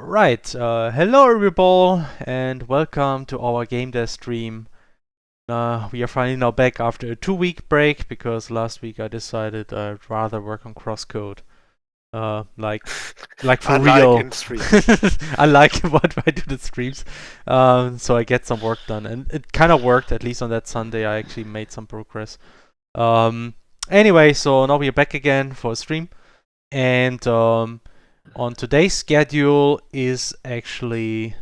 Right, hello everybody, and welcome to our game dev stream. We are finally now back after a 2-week break because last week I decided I'd rather work on CrossCode. Like for Unlike real. in streams. I like what I do the streams, so I get some work done, and it kind of worked. At least on that Sunday, I actually made some progress. Anyway, so now we are back again for a stream, and on today's schedule is actually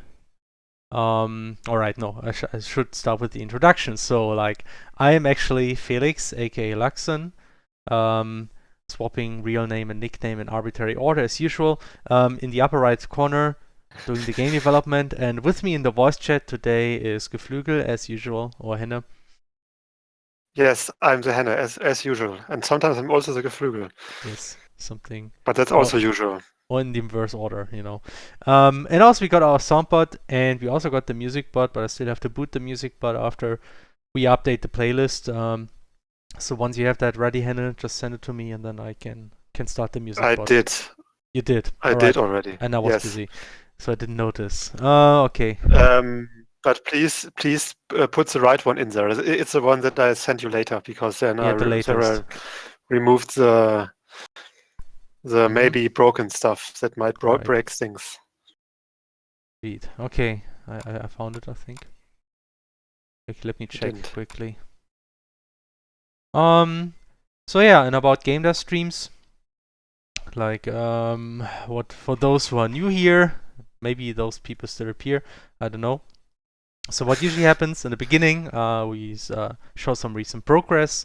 alright, no, I should start with the introduction. So I am actually Felix, aka Luxon, swapping real name and nickname in arbitrary order as usual, in the upper right corner doing the game development, and with me in the voice chat today is Geflügel as usual, or Henne. Yes, I'm the Henne as usual, and sometimes I'm also the Geflügel. Yes, something. But that's also usual. Or in the inverse order, you know. And also we got our soundbot, and we also got the music bot, but I still have to boot the music bot after we update the playlist. So once you have that ready, Hannah, just send it to me, and then I can start the music bot. Did. You did? I did already. And I was busy, so I didn't notice. Okay. But please put the right one in there. It's the one that I sent you later, because then I removed the maybe broken stuff that might break things. Indeed. Okay, I found it, I think. Okay, let me check quickly. So yeah, and about game dev streams, what for those who are new here, maybe those people still appear, I don't know. So what usually happens in the beginning, we show some recent progress,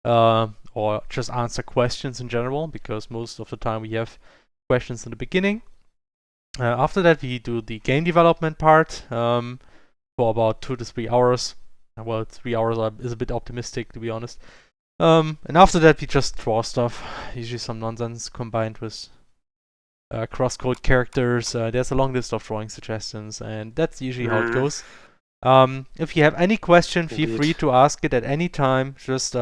or just answer questions in general, because most of the time we have questions in the beginning. After that, we do the game development part for about 2 to 3 hours. Well, 3 hours is a bit optimistic, to be honest. And after that, we just draw stuff, usually some nonsense combined with CrossCode characters. There's a long list of drawing suggestions, and that's usually how it goes. If you have any question, feel free to ask it at any time. Just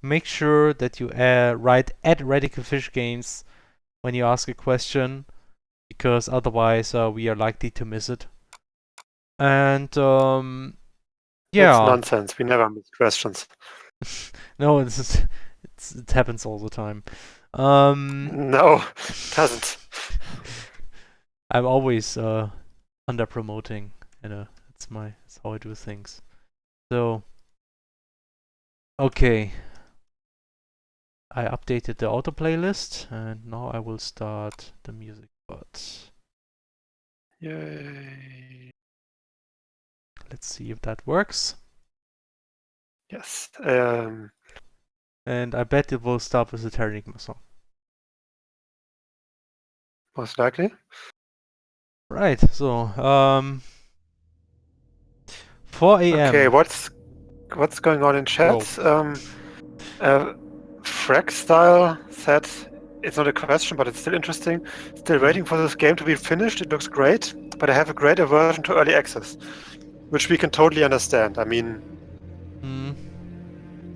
make sure that you write at HerrDekay Fish Games when you ask a question, because otherwise we are likely to miss it. And yeah, it's nonsense. We never miss questions. No, it happens all the time. No, it doesn't. I'm always under promoting, it's how I do things. So okay, I updated the auto playlist, and now I will start the music bot. Yay! Let's see if that works. Yes. And I bet it will start with the HerrDekay song. Most likely. Right. So 4 a.m. Okay, what's going on in chat? Frack Style said it's not a question, but it's still interesting. Still waiting for this game to be finished. It looks great, but I have a great aversion to early access, which we can totally understand. I mean,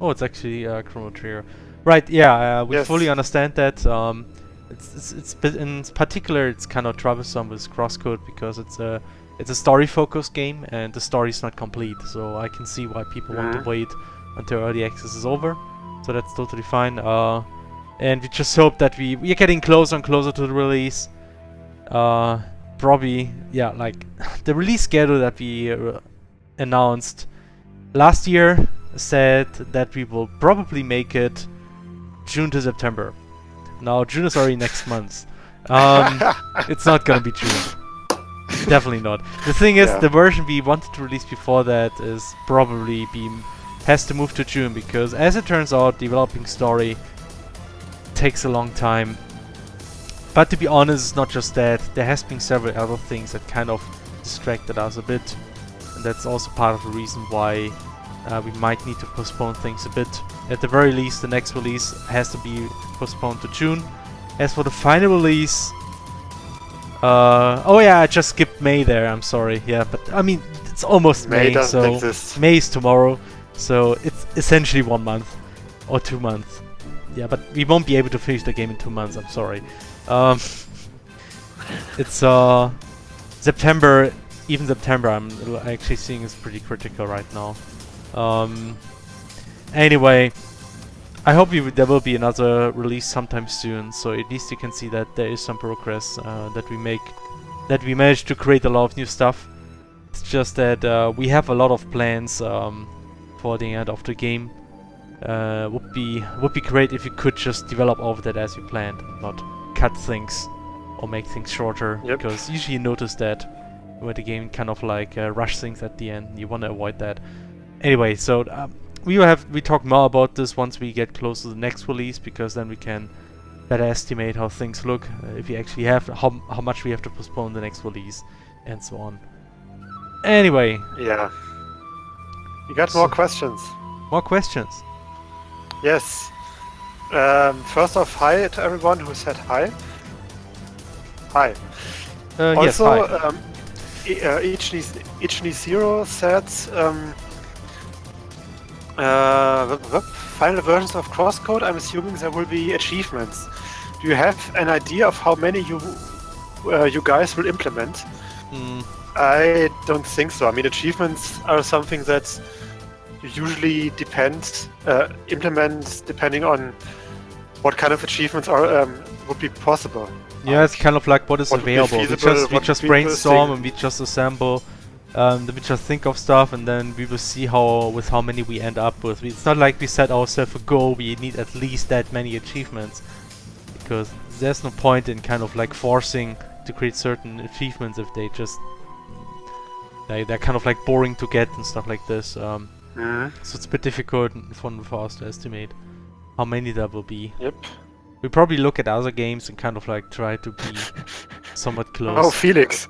oh, it's actually Chrono Trigger, right? Yeah, we fully understand that. It's in particular, it's kind of troublesome with CrossCode because it's a story-focused game, and the story is not complete. So I can see why people want to wait until early access is over. So that's totally fine. And we just hope that we are getting closer and closer to the release. Probably, yeah, like the release schedule that we announced last year said that we will probably make it June to September. Now June is already next month. It's not gonna be June. Definitely not. The thing is, the version we wanted to release before that is probably has to move to June, because as it turns out, developing story takes a long time. But to be honest, it's not just that. There has been several other things that kind of distracted us a bit, and that's also part of the reason why we might need to postpone things a bit. At the very least, the next release has to be postponed to June. As for the final release, oh yeah, I just skipped May there, I'm sorry. Yeah, but I mean, it's almost May, so May is tomorrow, so it's essentially 1 month or 2 months. Yeah, but we won't be able to finish the game in 2 months, I'm sorry. It's September, even September, I'm actually seeing is pretty critical right now. Anyway, I hope there will be another release sometime soon, so at least you can see that there is some progress, that we managed to create a lot of new stuff. It's just that we have a lot of plans for the end of the game. Would be great if you could just develop all of that as you planned, not cut things or make things shorter. Yep. Because usually you notice that where the game kind of like rush things at the end. You want to avoid that. Anyway, so we talk more about this once we get close to the next release, because then we can better estimate how things look, if we actually have how much we have to postpone the next release, and so on. Anyway. Yeah. You got more questions. More questions. Yes. First off, hi to everyone who said hi. Hi. Yes, also, hi. Ichni Zero said the final versions of CrossCode, I'm assuming there will be achievements. Do you have an idea of how many you guys will implement? I don't think so. I mean, achievements are something that you usually implement depending on what kind of achievements would be possible. Yeah, it's kind of like what is available. We just brainstorm and we just assemble. Then we just think of stuff, and then we will see with how many we end up with. It's not like we set ourselves a goal, we need at least that many achievements, because there's no point in kind of like forcing to create certain achievements if they're kind of like boring to get and stuff like this. So it's a bit difficult for us to estimate how many there will be. Yep. We probably look at other games and kind of like try to be somewhat close. Oh, Felix.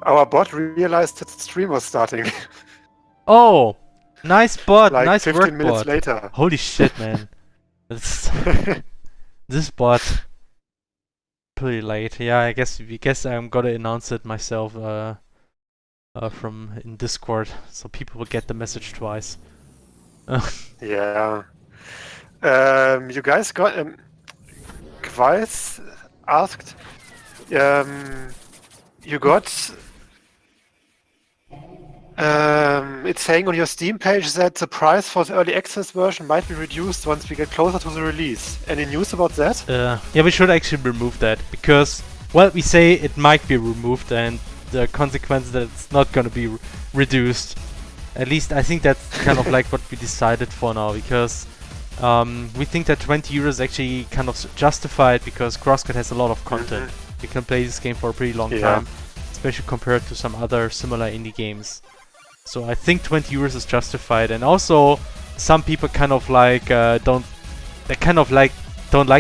Our bot realized that the stream was starting. Oh, nice bot, like nice 15 work minutes bot. later. Holy shit, man. This bot pretty late. Yeah, I guess I'm gonna announce it myself from in Discord, so people will get the message twice. Yeah. You guys got Kvice asked. You got. It's saying on your Steam page that the price for the early access version might be reduced once we get closer to the release. Any news about that? Yeah, we should actually remove that, because, well, we say it might be removed, and the consequence that it's not gonna be reduced. At least I think that's kind of like what we decided for now, because we think that 20 euros is actually kind of justified, because CrossCode has a lot of content. You can play this game for a pretty long time, especially compared to some other similar indie games. So I think 20 euros is justified, and also some people kind of like don't like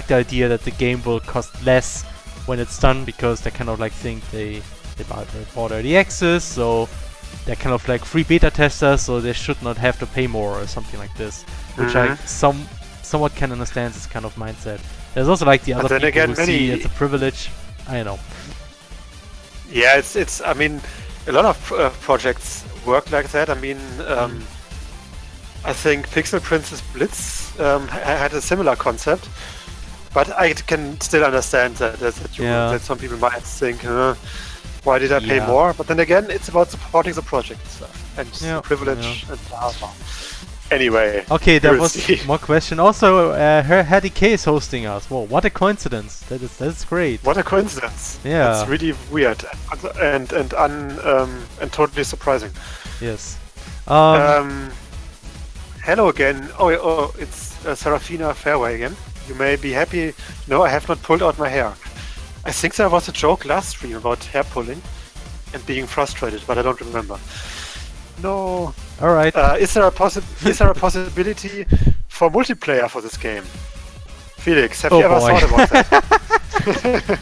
the idea that the game will cost less when it's done, because they kind of like think they bought early access, so they're kind of like free beta testers, so they should not have to pay more or something like this, which I somewhat can understand this kind of mindset. There's also like the other people who see it's a privilege. I know. Yeah, it's. I mean, a lot of projects work like that. I mean, I think Pixel Princess Blitz had a similar concept, but I can still understand that some people might think, why did I pay more? But then again, it's about supporting the project and stuff, and the privilege and blah blah. Anyway. Okay, there was more question. Also, HerrDekay is hosting us. Whoa, what a coincidence! That's great. What a coincidence! Yeah, it's really weird and totally surprising. Yes. Hello again. Oh, it's Serafina Fairway again. You may be happy. No, I have not pulled out my hair. I think there was a joke last stream about hair pulling and being frustrated, but I don't remember. No. All right. Is there a possibility for multiplayer for this game? Felix, have you ever thought about that?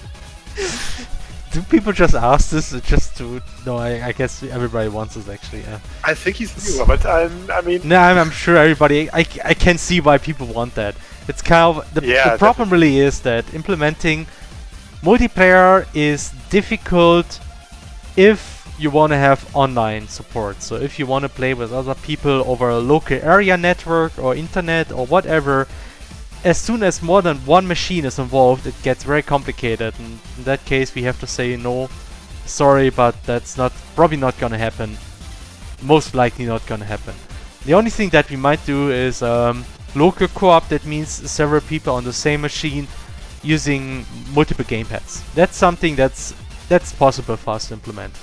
Do people just ask this just to? No, I guess everybody wants this actually. Yeah. I think he's new, but I mean. No, I'm sure everybody. I can see why people want that. It's kind of the problem really is that implementing multiplayer is difficult if you want to have online support. So if you want to play with other people over a local area network or internet or whatever, as soon as more than one machine is involved, it gets very complicated, and in that case we have to say no sorry, but that's probably not gonna happen. Most likely not gonna happen. The only thing that we might do is local co-op. That means several people on the same machine using multiple gamepads. That's something that's possible for us to implement.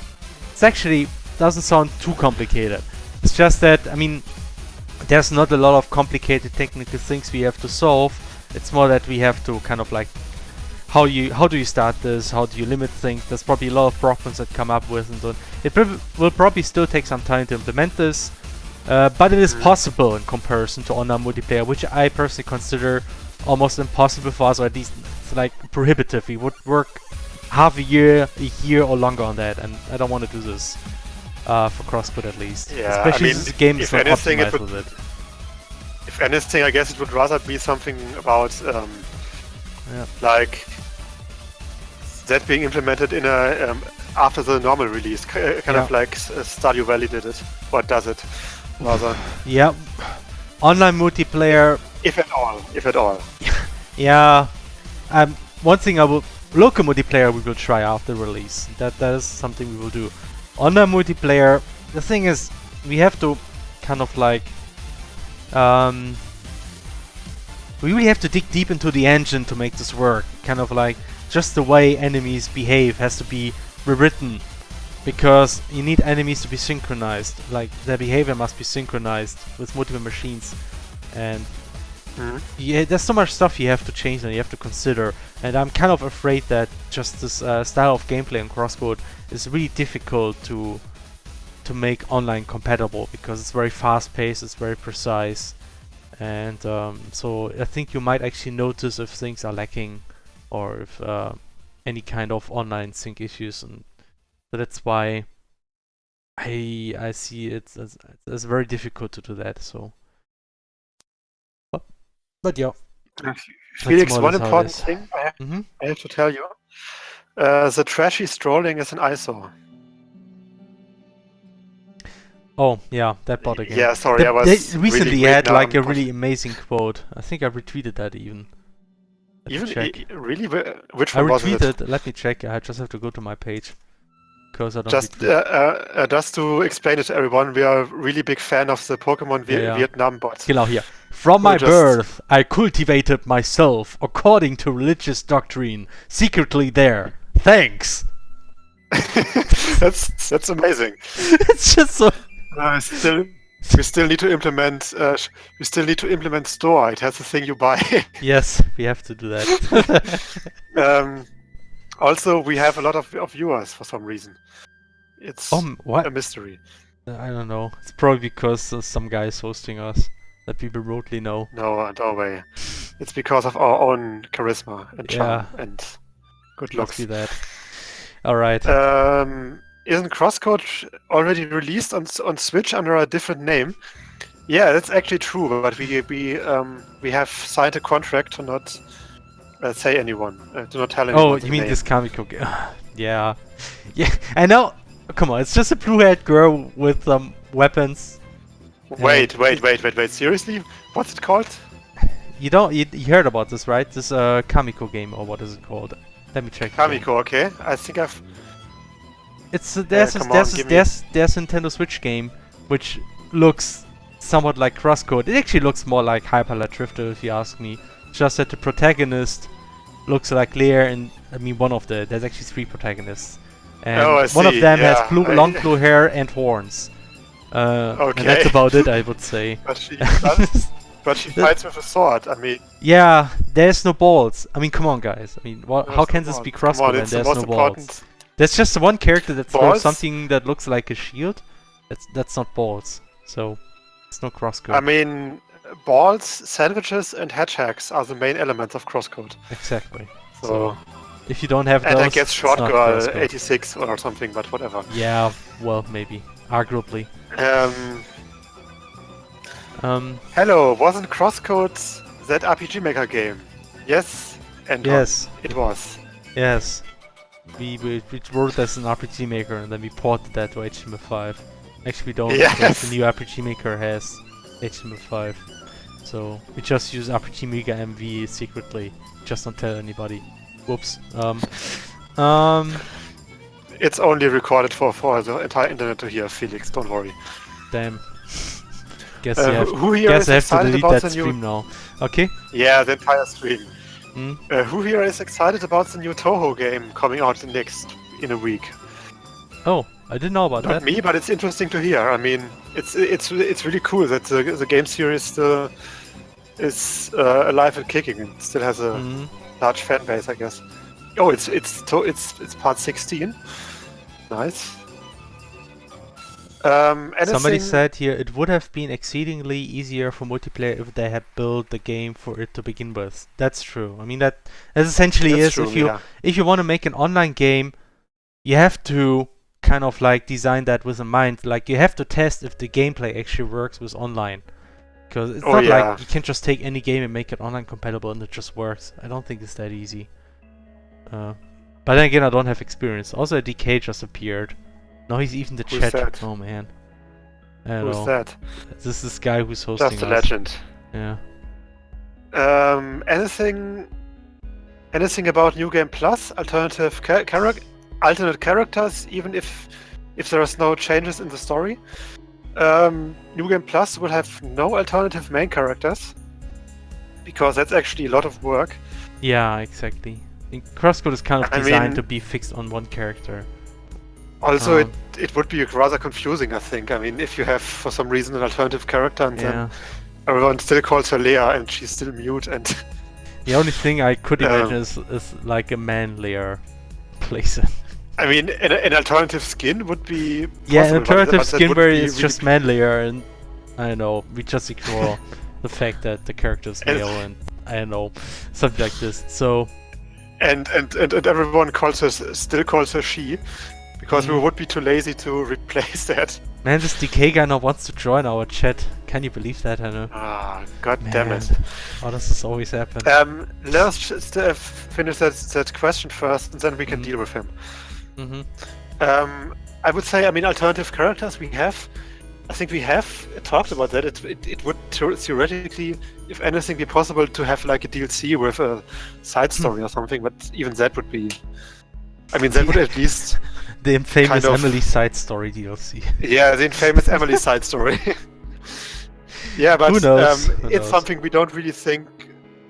It actually doesn't sound too complicated. It's just that, I mean, there's not a lot of complicated technical things we have to solve. It's more that we have to kind of like, how do you start this? How do you limit things? There's probably a lot of problems that come up with, and so on. It will probably still take some time to implement this, but it is possible in comparison to online multiplayer, which I personally consider almost impossible for us, or at least it's like prohibitive. We would work half a year or longer on that, and I don't want to do this for CrossCode at least. Yeah, especially I mean, since the game is not optimized with it. If anything, I guess it would rather be something about like that being implemented in a after the normal release, kind of like Stardew Valley did it, or does it, rather. Yeah, online multiplayer. If at all. Yeah, one thing local multiplayer we will try after release. That is something we will do. Online multiplayer, the thing is, we have to kind of like we really have to dig deep into the engine to make this work. Kind of like just the way enemies behave has to be rewritten, because you need enemies to be synchronized. Like their behavior must be synchronized with multiple machines, and yeah, there's so much stuff you have to change and you have to consider. And I'm kind of afraid that just this style of gameplay in CrossCode is really difficult to make online compatible, because it's very fast-paced, it's very precise, and so I think you might actually notice if things are lacking, or if any kind of online sync issues, and so that's why I see it as very difficult to do that. So, but yeah. Felix, one important thing I have to tell you: the trashy strolling is an eyesore. Oh yeah, that bot again. Yeah, sorry, I was they recently really had like a really amazing quote. I think I retweeted that even. Really? Which one was it? I retweeted. Let me check. I just have to go to my page, because I don't. Just to explain it to everyone, we are a really big fan of the Pokemon Vietnam bot. Genau here. From my birth, I cultivated myself according to religious doctrine, secretly there. Thanks. That's amazing. It's just so. We still need to implement. We still need to implement store. It has the thing you buy. Yes, we have to do that. Also, we have a lot of viewers for some reason. It's a mystery. I don't know. It's probably because some guy is hosting us that people remotely know. No way. It's because of our own charisma and charm and good looks. Must be that. All right. Isn't CrossCode already released on Switch under a different name? Yeah, that's actually true. But we have signed a contract to not say anyone, to not tell anyone. Oh, you mean this Kamiko game? Yeah. I know. Come on, it's just a blue-haired girl with some weapons. Wait. Seriously? What's it called? You heard about this, right? This Kamiko game, or what is it called? Let me check. Kamiko, okay. I think I've. It's there's a Nintendo Switch game which looks somewhat like CrossCode. It actually looks more like Hyper-Light Drifter, if you ask me. Just that the protagonist looks like Lear, and I mean there's actually 3 protagonists, and one of them has long blue hair and horns. Okay. And that's about it, I would say. But she fights with a sword. I mean. Yeah, there's no balls. I mean, come on, guys. I mean, how can this be CrossCode when there's no balls? There's just one character that throws something that looks like a shield. That's not balls. So it's no CrossCode. I mean, balls, sandwiches, and hedgehogs are the main elements of CrossCode. Exactly. So if you don't have those, and I guess Short Girl 86 or something, but whatever. Yeah, well, maybe, arguably. Hello, wasn't CrossCode that RPG Maker game? Yes, and yes, it was. Yes. We wrote as an RPG Maker, and then we ported that to HTML5. Actually, we don't, because the new RPG Maker has HTML5. So we just use RPG Maker MV secretly, just don't tell anybody. Whoops. It's only recorded for the entire internet to hear, Felix. Don't worry. Damn. Guess I have to delete about that stream now. Okay. Yeah, the entire stream. Who here is excited about the new Toho game coming out in a week? Oh, I didn't know about that. Not me, but it's interesting to hear. I mean, it's really cool that the game series still is alive and kicking and still has a large fan base, I guess. Oh, it's part 16. Nice. Somebody said here it would have been exceedingly easier for multiplayer if they had built the game for it to begin with. That's true. I mean that essentially is true, if you want to make an online game, you have to kind of like design that with a mind. Like you have to test if the gameplay actually works with online. Because it's not like you can just take any game and make it online compatible and it just works. I don't think it's that easy. But then again, I don't have experience. Also, HerrDekay just appeared. No, he's even the chat. That? Oh man. Who's that? This is this guy who's hosting Just a legend. Yeah. Anything about New Game Plus? Alternate characters, even if there's no changes in the story. New Game Plus will have no alternative main characters because that's actually a lot of work. Yeah, exactly. CrossCode is kind of designed to be fixed on one character. Also, it would be rather confusing, I think. I mean, if you have, for some reason, an alternative character and then everyone still calls her Leia and she's still mute and... The only thing I could imagine is like a man Leia place it. I mean, an alternative skin would be possible, an alternative skin where it's really just man Leia and... I don't know, we just ignore the fact that the character is male and... I don't know, something like this, so... And everyone still calls her she. Because we would be too lazy to replace that. Man, this DK guy now wants to join our chat. Can you believe that, I know? Ah, god damn it. Oh, does this always happen? Let's just finish that question first, and then we can deal with him. I would say, I mean, alternative characters we have. I think we have talked about that. It would theoretically, if anything, be possible to have like a DLC with a side story or something, but even that would be... I mean, that would at least... The infamous Emilie side story DLC. Yeah, the infamous Emilie side story. Yeah, but Who knows? It's something we don't really think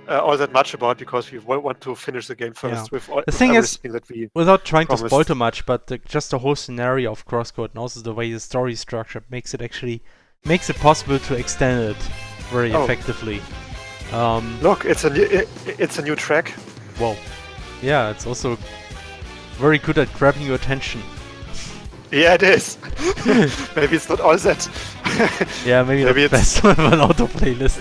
all that much about because we want to finish the game first with the thing is, that we without trying promised. to spoil too much, but just the whole scenario of CrossCode and also the way the story is structured makes it possible to extend it very effectively. Look, it's a new track. Wow. Yeah, it's also very good at grabbing your attention. Yeah, it is. Maybe it's not all that. Yeah, maybe it's best with an auto playlist.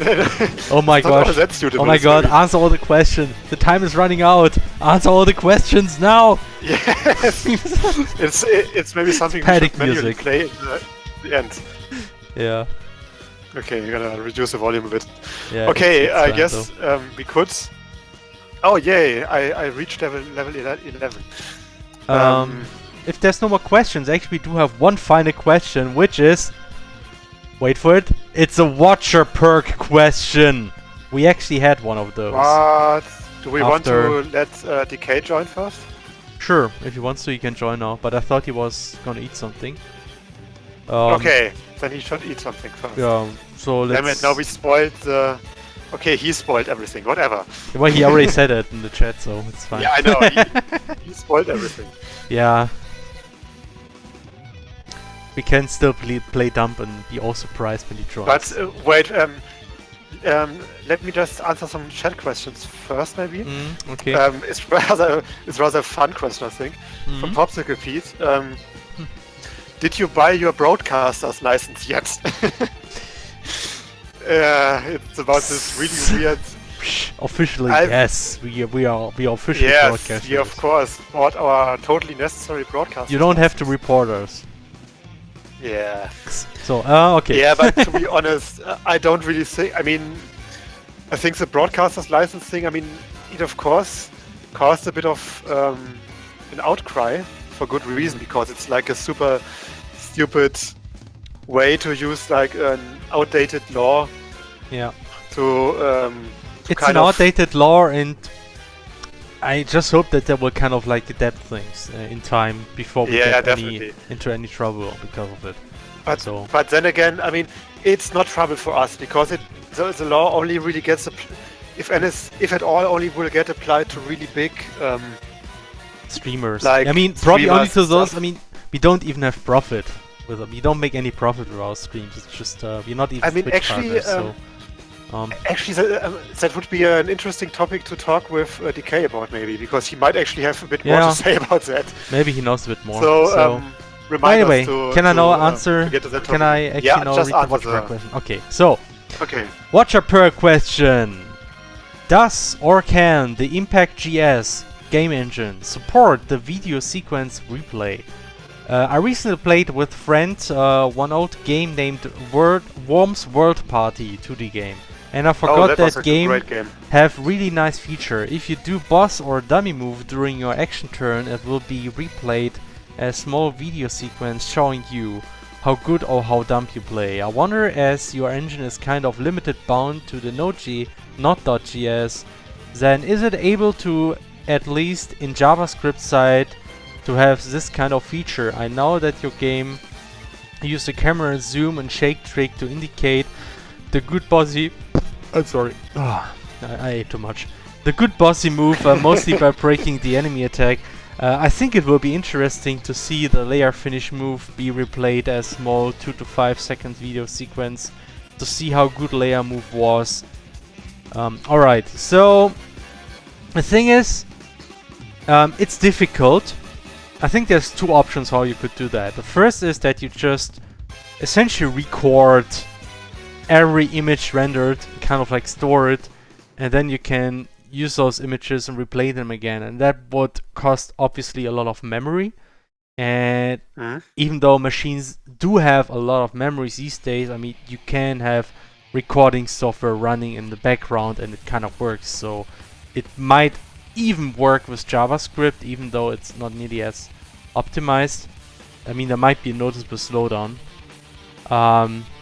Oh my god! Oh my god! Answer all the questions. The time is running out. Answer all the questions now. Yes. it's maybe something we should manually play in the end. Yeah. Okay, you're gonna reduce the volume a bit. Yeah. Okay, I guess we could. Oh yay! I reached level 11. If there's no more questions, actually we do have one final question, which is... Wait for it. It's a watcher perk question. We actually had one of those. What? Do we want to let DK join first? Sure, if he wants to, he can join now. But I thought he was gonna eat something. Okay, then he should eat something first. Yeah, so let's... Damn it, now we spoiled the... Okay, he spoiled everything, whatever. Well, he already said it in the chat, so it's fine. Yeah, I know, he spoiled everything. Yeah. We can still play dump and be all surprised when he joins. But wait, let me just answer some chat questions first, maybe. Okay. It's rather a fun question, I think, from Popsicle Pete. Did you buy your broadcaster's license yet? It's about this really weird. Officially, yes, we are officially broadcasters. Yes, we of course bought our totally necessary broadcast. You don't have to report us. Yeah. So, okay. Yeah, but to be honest, I don't really think. I mean, I think the broadcaster's license thing. I mean, it of course caused a bit of an outcry for good reason because it's like a super stupid way to use like an outdated law. Yeah. To it's an outdated law, and I just hope that they will kind of like adapt things in time before we get into any trouble because of it. But then again, I mean, it's not trouble for us because the law only really gets if at all only will get applied to really big streamers. Like I mean, probably only to those. I mean, we don't even have profit with them. We don't make any profit with our streams. It's just we're not even. I mean, Twitch actually, partners, actually, that would be an interesting topic to talk with Decay about, maybe, because he might actually have a bit more to say about that. Maybe he knows a bit more. So anyway, can I now answer? Can I actually now read the watcher per question? Okay, so. Okay. Watcher per question. Does or can the Impact.js game engine support the video sequence replay? I recently played with friend one old game named Worm's World Party 2D game. And I forgot that game have really nice feature. If you do boss or dummy move during your action turn, it will be replayed as small video sequence showing you how good or how dumb you play. I wonder, as your engine is kind of limited bound to the Node.js, then is it able to, at least in JavaScript side, to have this kind of feature? I know that your game use the camera zoom and shake trick to indicate the good bossy... I'm sorry. I ate too much. The good bossy move mostly by breaking the enemy attack. I think it will be interesting to see the layer finish move be replayed as small 2 to 5 second video sequence to see how good layer move was. Alright, so the thing is, it's difficult. I think there's two options how you could do that. The first is that you just essentially record every image rendered, kind of like store it, and then you can use those images and replay them again, and that would cost obviously a lot of memory. And even though machines do have a lot of memories these days, I mean, you can have recording software running in the background and it kind of works. So it might even work with JavaScript, even though it's not nearly as optimized. I mean, there might be a noticeable slowdown.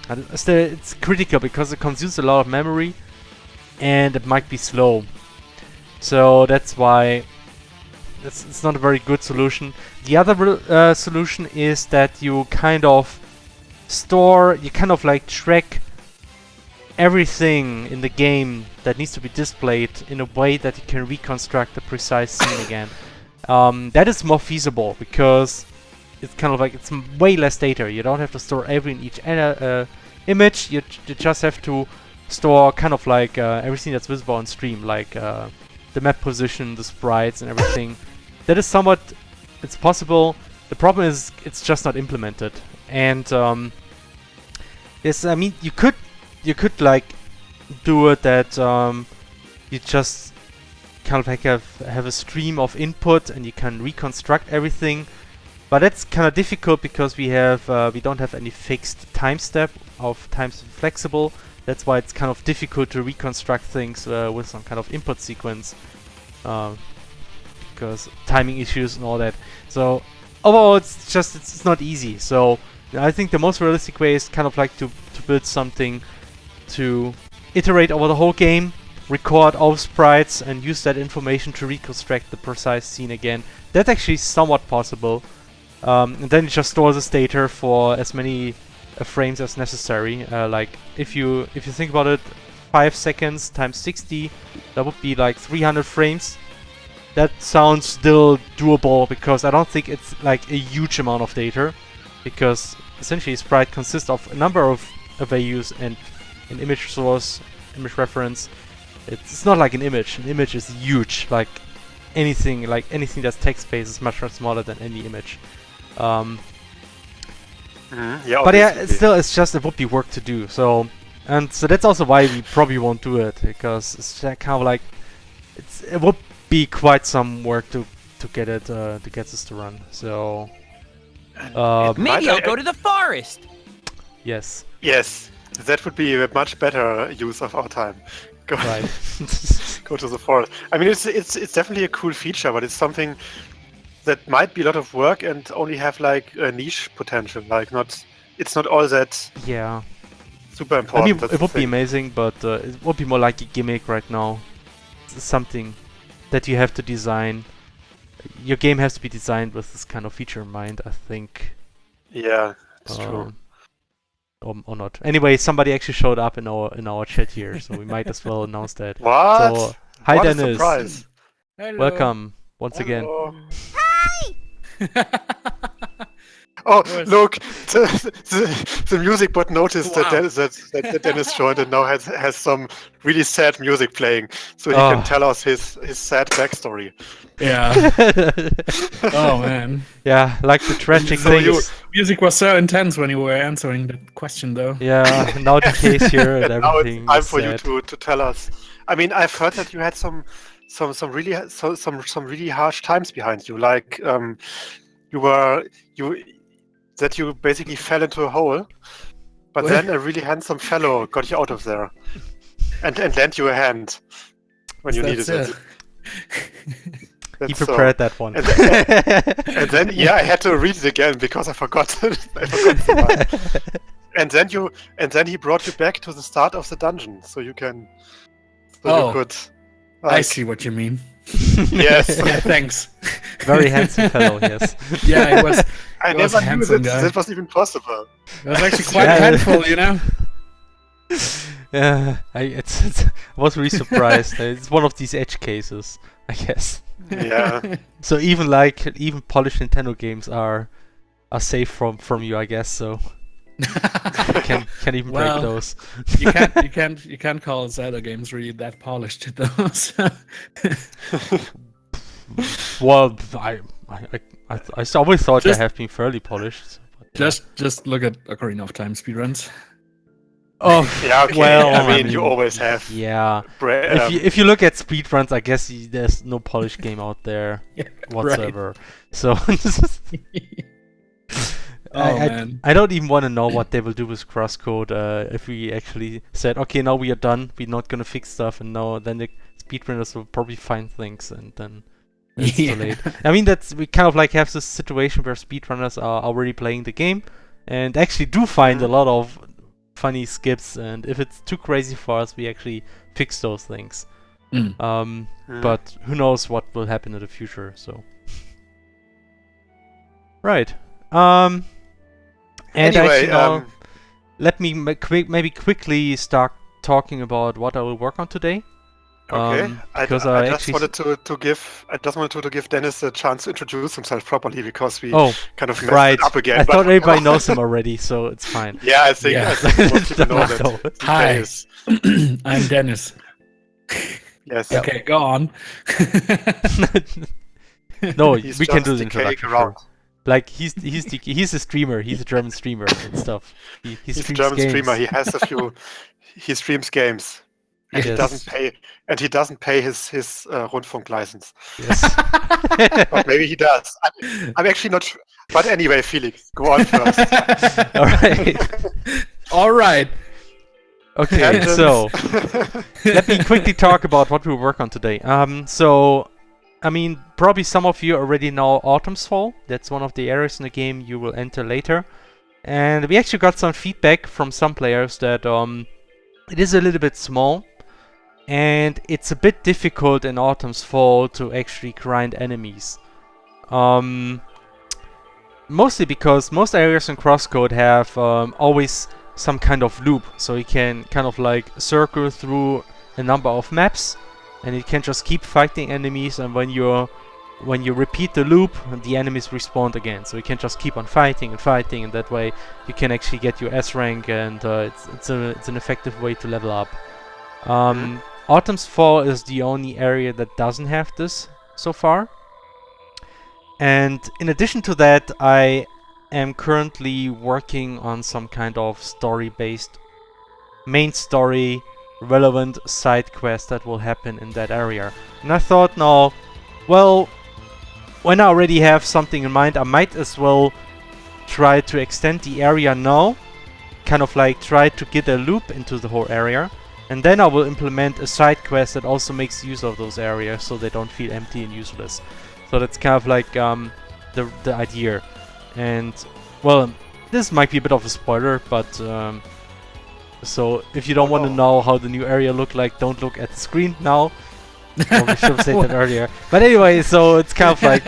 It's critical because it consumes a lot of memory and it might be slow. So that's why it's not a very good solution. The other solution is that you kind of like track everything in the game that needs to be displayed in a way that you can reconstruct the precise scene again. That is more feasible because it's kind of like it's way less data. You don't have to store every in each image. You just have to store kind of like everything that's visible on stream, like the map position, the sprites, and everything. That is somewhat, it's possible. The problem is it's just not implemented. And yes, I mean you could like do it that you just kind of like have a stream of input and you can reconstruct everything. But that's kind of difficult because we don't have any fixed time step of times flexible. That's why it's kind of difficult to reconstruct things with some kind of input sequence because timing issues and all that. So overall, it's not easy. So I think the most realistic way is kind of like to build something to iterate over the whole game, record all sprites, and use that information to reconstruct the precise scene again. That's actually somewhat possible. And then you just store this data for as many frames as necessary. Like if you think about it, 5 seconds times 60, that would be like 300 frames. That sounds still doable because I don't think it's like a huge amount of data, because essentially sprite consists of a number of values and an image source, image reference. It's not like an image. An image is huge. Like anything that's text-based is much smaller than any image. Yeah, but yeah, it would be work to do. So that's also why we probably won't do it, because it's kind of like it would be quite some work to get this to run. So maybe I'll go to the forest. Yes. Yes, that would be a much better use of our time. Right. Go to the forest. I mean, it's definitely a cool feature, but it's something that might be a lot of work and only have like a niche potential. Like it's not all that super important. I mean, it would be amazing, but it would be more like a gimmick right now. It's something that you have to design. Your game has to be designed with this kind of feature in mind, I think. Yeah, it's true. Or not. Anyway, somebody actually showed up in our chat here, so we might as well announce that. What? So, hi what Dennis. A surprise. Hello. Welcome once again. Oh, look! The music bot noticed that Dennis joined and now has some really sad music playing, so he can tell us his sad backstory. Yeah. Oh man. Yeah, like the tragic things. Music was so intense when you were answering the question, though. Yeah, now the case here and everything. Now it's time for you to tell us. I mean, I've heard that you had some really harsh times behind you, like that you basically fell into a hole, but then a really handsome fellow got you out of there and lent you a hand when you needed it. He prepared that one. And then I had to read it again because I forgot. And then he brought you back to the start of the dungeon, so you could. I see what you mean. Yes. Yeah, thanks. Very handsome fellow, yes. Yeah, it was. I never knew that was even possible. It was actually quite a handful, you know? Yeah, I was really surprised. It's one of these edge cases, I guess. Yeah. So even polished Nintendo games are safe from you, I guess. So you can't even break those. you can't call Zelda games really that polished though. So. Well, I always thought they have been fairly polished. But, just look at Ocarina of Time speedruns. Oh, yeah. Okay. Well, I mean, you always have. Yeah. If you look at speedruns, I guess there's no polished game out there whatsoever. Right. So. I don't even want to know what they will do with CrossCode if we actually said, okay, now we are done, we're not going to fix stuff, and then the speedrunners will probably find things, and then it's too late. I mean, we kind of like have this situation where speedrunners are already playing the game and actually do find a lot of funny skips, and if it's too crazy for us, we actually fix those things. But who knows what will happen in the future, so. Right. And anyway, actually let me maybe quickly start talking about what I will work on today. Okay. I just wanted to give Dennis a chance to introduce himself properly because we kind of messed it up again. I thought everybody knows him already, so it's fine. Yeah, I think most people know that. Hi, I'm Dennis. Yes. Okay, go on. No, we can do the introduction. Sure. Like he's a streamer. He's a German streamer and stuff. He's a German streamer. He has a few. He streams games. And he doesn't pay his Rundfunk license. Yes. But maybe he does. I'm actually not sure. But anyway, Felix, go on first. All right. Okay, so let me quickly talk about what we work on today. So, I mean, probably some of you already know Autumn's Fall. That's one of the areas in the game you will enter later. And we actually got some feedback from some players that it is a little bit small. And it's a bit difficult in Autumn's Fall to actually grind enemies. Mostly because most areas in CrossCode have always some kind of loop. So you can kind of like circle through a number of maps. And you can just keep fighting enemies, and when you repeat the loop, the enemies respawn again. So you can just keep on fighting, and that way you can actually get your S rank, and it's an effective way to level up. Autumn's Fall is the only area that doesn't have this so far. And in addition to that, I am currently working on some kind of story-based main story relevant side quest that will happen in that area. And I thought, now, well, when I already have something in mind, I might as well try to extend the area now, kind of like try to get a loop into the whole area, and then I will implement a side quest that also makes use of those areas so they don't feel empty and useless. So that's kind of like the idea. And, well, this might be a bit of a spoiler, but so if you don't want to know how the new area look like, don't look at the screen now. Well, we should have said that earlier. But anyway, so it's kind of like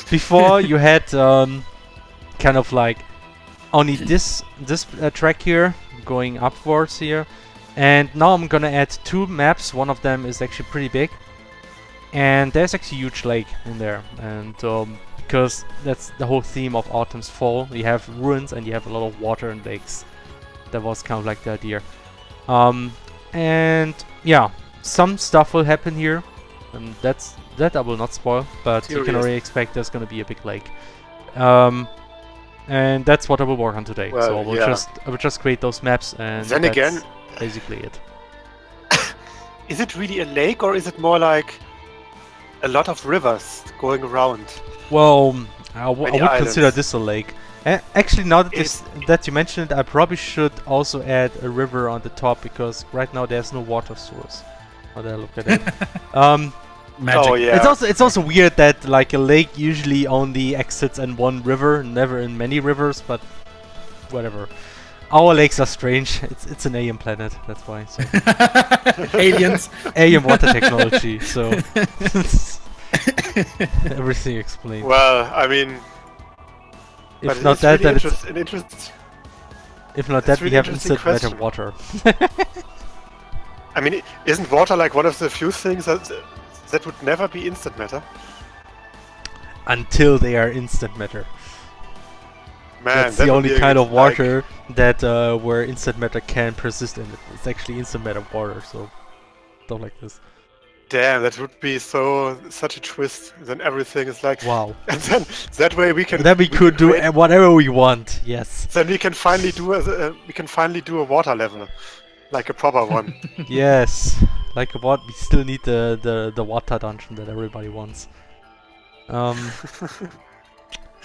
before you had kind of like only this track here going upwards here, and now I'm gonna add 2 maps. One of them is actually pretty big, and there's actually a huge lake in there, and because that's the whole theme of Autumn's Fall. You have ruins and you have a lot of water and lakes. That was kind of like the idea. And yeah, some stuff will happen here, and that I will not spoil, but you can already expect there's gonna be a big lake. And that's what I will work on today. Well, so I will just create those maps, and then that's again, basically it. Is it really a lake, or is it more like a lot of rivers going around? Well, I would islands. consider this a lake. Actually, now that you mentioned it, I probably should also add a river on the top, because right now there's no water source. How did I look at it? Magic. Oh yeah. It's also weird that like a lake usually only exits in one river, never in many rivers. But whatever. Our lakes are strange. It's an alien planet. That's why. So. Aliens. Alien water technology. So everything explained. Well, I mean, if not that, really then if not that, we have instant matter water. I mean, isn't water like one of the few things that would never be instant matter? Until they are instant matter. Man, that's the only kind of water that where instant matter can persist in it. It's actually instant matter water, so stuff like this. Damn, that would be such a twist. Then everything is like wow. And then that way we can. Then we could do whatever we want. Yes. Then we can finally do a water level, like a proper one. Yes, like what we still need the water dungeon that everybody wants.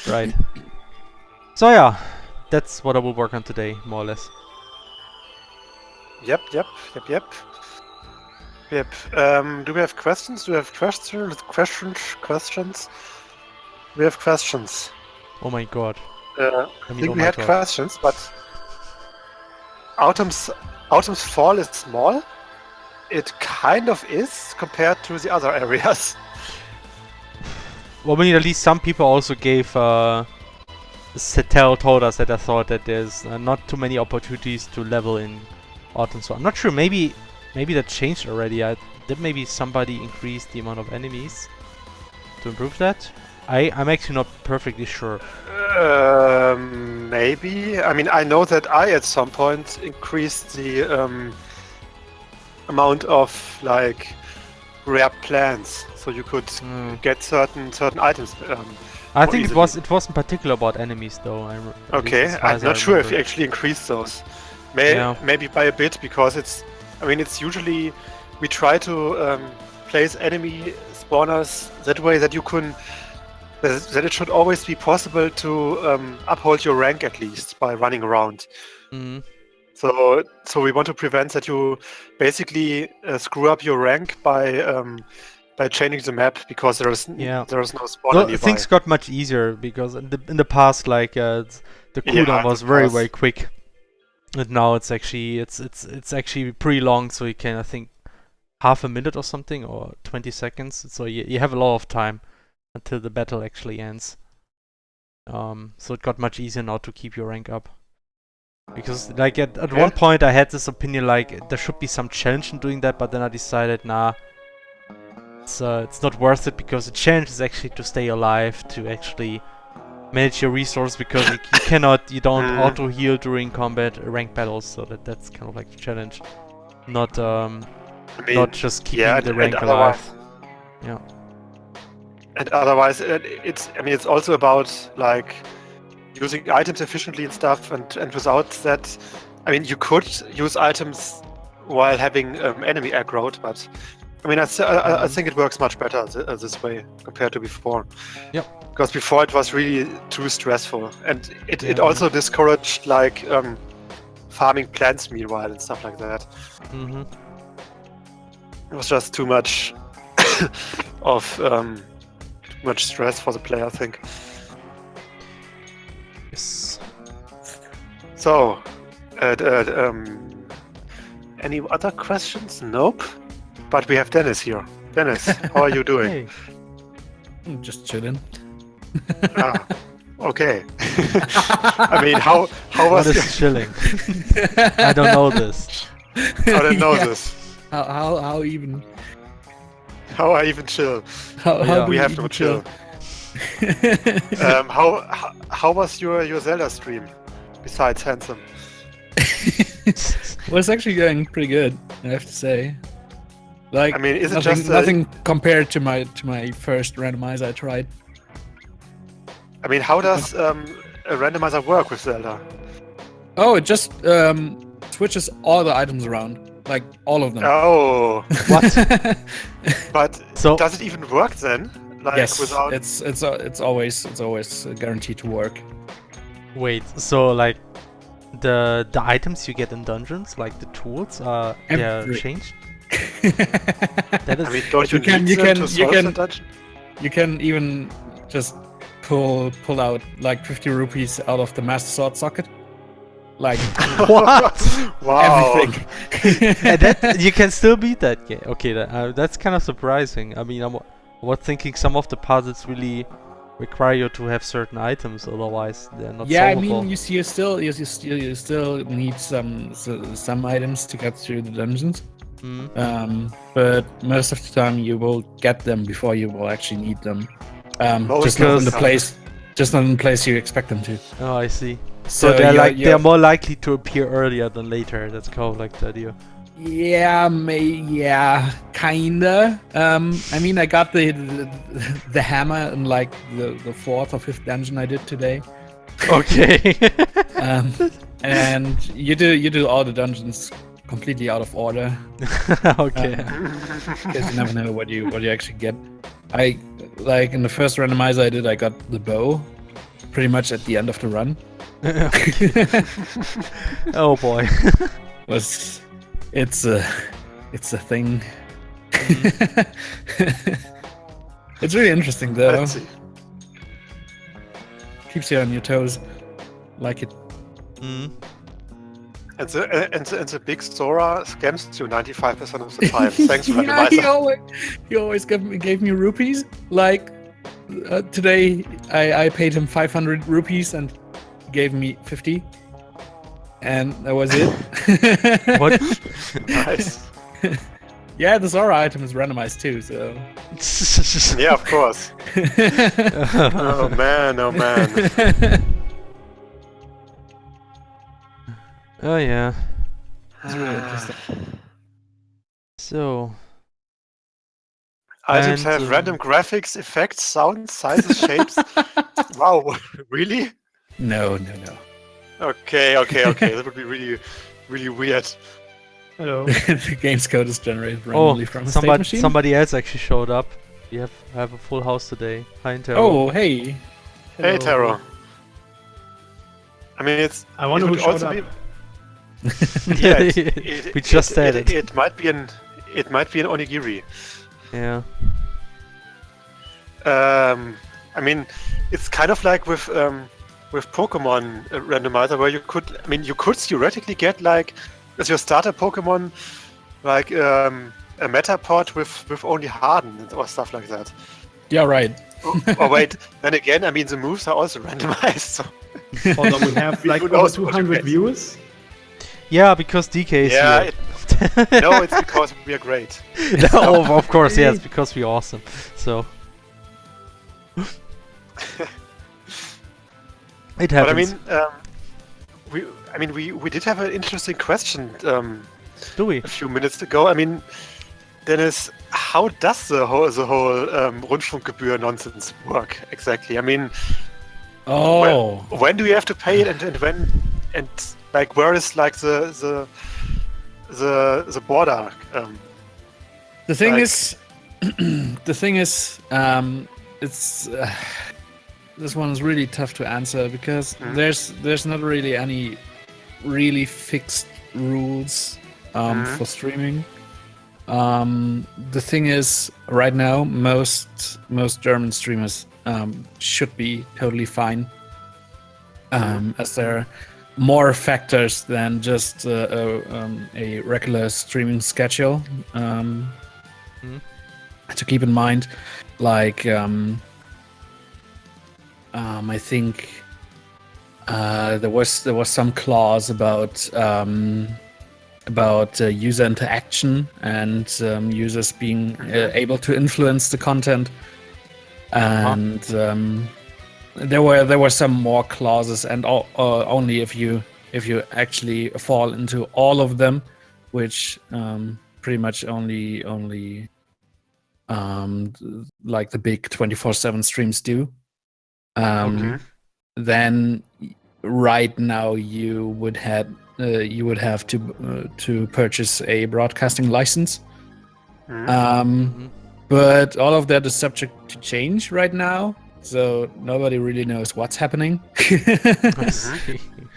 Right. So yeah, that's what I will work on today, more or less. Yep. Do we have questions? Do we have questions? We have questions. Oh my god. I think we had questions, but Autumn's Fall is small. It kind of is compared to the other areas. Well, I mean, at least some people also gave told us that I thought that there's not too many opportunities to level in Autumn. So I'm not sure. Maybe that changed already. Did maybe somebody increase the amount of enemies to improve that? I'm actually not perfectly sure. Maybe. I mean, I know that I at some point increased the amount of like rare plants, so you could get certain items. I think it wasn't particular about enemies though. Okay, I'm not sure if you actually increased those. Maybe by a bit, because it's usually we try to place enemy spawners that way that you can. That it should always be possible to uphold your rank at least by running around. Mm. So we want to prevent that you basically screw up your rank by changing the map, because there is no spawner nearby. Things got much easier because in the past, like the cooldown was very quick, and now it's actually pretty long. So you can, I think, half a minute or something, or 20 seconds. So you have a lot of time until the battle actually ends. So it got much easier now to keep your rank up. Because like at one point I had this opinion like there should be some challenge in doing that, but then I decided nah, it's not worth it, because the challenge is actually to stay alive, to actually manage your resource, because you don't auto heal during combat rank battles, so that's kind of like the challenge, not just keeping the rank alive. Yeah. And otherwise, it's also about like using items efficiently and stuff, and without that, I mean, you could use items while having enemy aggro, but I mean, I think it works much better this way compared to before. Yep. Because before it was really too stressful, and it also discouraged like farming plants meanwhile and stuff like that. Mm-hmm. It was just too much of much stress for the player, I think. Yes. So, any other questions? Nope. But we have Dennis here. Dennis, how are you doing? Hey. I'm just chilling. Okay. I mean, how What was is chilling? I don't know this. I don't know this. How even? How I even chill? How do We have even to chill. How was your Zelda stream? Besides handsome. Well, it's actually going pretty good, I have to say. Like, I mean, is it nothing, just nothing compared to my first randomizer I tried. I mean, how does a randomizer work with Zelda? Oh, it just switches all the items around, like all of them. Oh, What? but So does it even work then? Like yes, without it's always guaranteed to work. wait, so like the items you get in dungeons, like the tools, they're Every- changed? That is I mean, don't you, You need can- them to you solve can- the dungeon? You can even just pull out like 50 rupees out of the Master Sword socket. Like what? Wow. everything. And that you can still beat that game. Okay, that's kind of surprising. I mean, I was thinking some of the puzzles really require you to have certain items, otherwise they're not Yeah, I solvable. mean, you still need some items to get through the dungeons. But most of the time you will get them before you will actually need them. Just not in the place. Just not in the place you expect them to. Oh, I see. So they're more likely to appear earlier than later. That's kind of like the idea. Yeah, kinda. I mean, I got the hammer in like the fourth or fifth dungeon I did today. Okay. And you do all the dungeons completely out of order. Okay. Because you never know what you actually get. I like in the first randomizer I did, I got the bow pretty much at the end of the run. Oh boy. It's a thing. It's really interesting though. Let's see. Keeps you on your toes. Like it. And the big Sora scams you 95% of the time. Thanks, randomizer. He always gave me rupees. Like today, I paid him 500 rupees and he gave me 50, and that was it. What? Nice. Yeah, the Sora item is randomized too, so. Yeah, of course. Oh man, oh man. Oh yeah. It's really interesting. So. Items And, have random graphics, effects, sounds, sizes, shapes. Wow, really? No. Okay. That would be really, really weird. Hello. The game's code is generated randomly from a state machine. Somebody else actually showed up. We have a full house today. Hi, Taro. Oh, hey. Hey, Taro. I mean, I wonder who showed up. Yeah, we just said it. It might be an onigiri. Yeah. I mean, it's kind of like with Pokemon randomizer, where you could theoretically get like as your starter Pokemon, like a Metapod with only Harden or stuff like that. Yeah, right. Or wait, then again, I mean the moves are also randomized. So. Although we have like over 200 viewers. Yeah, because DK is here. No, it's because we are great. No, of course, yes, because we're awesome. So. It happens. But I mean, we did have an interesting question. Do we? A few minutes ago. I mean, Dennis, how does the whole Rundfunkgebühr nonsense work exactly? I mean, when do you have to pay it, and when, and like where is like the border? The thing is, it's this one is really tough to answer because there's not really any really fixed rules for streaming. The thing is, right now, most German streamers should be totally fine, as there are more factors than just a regular streaming schedule. to keep in mind. Like, I think there was some clause about user interaction and users being able to influence the content, and there were some more clauses, and only if you actually fall into all of them, which pretty much only like the big 24/7 streams do. Then right now you would have to purchase a broadcasting license. But all of that is subject to change right now, so nobody really knows what's happening.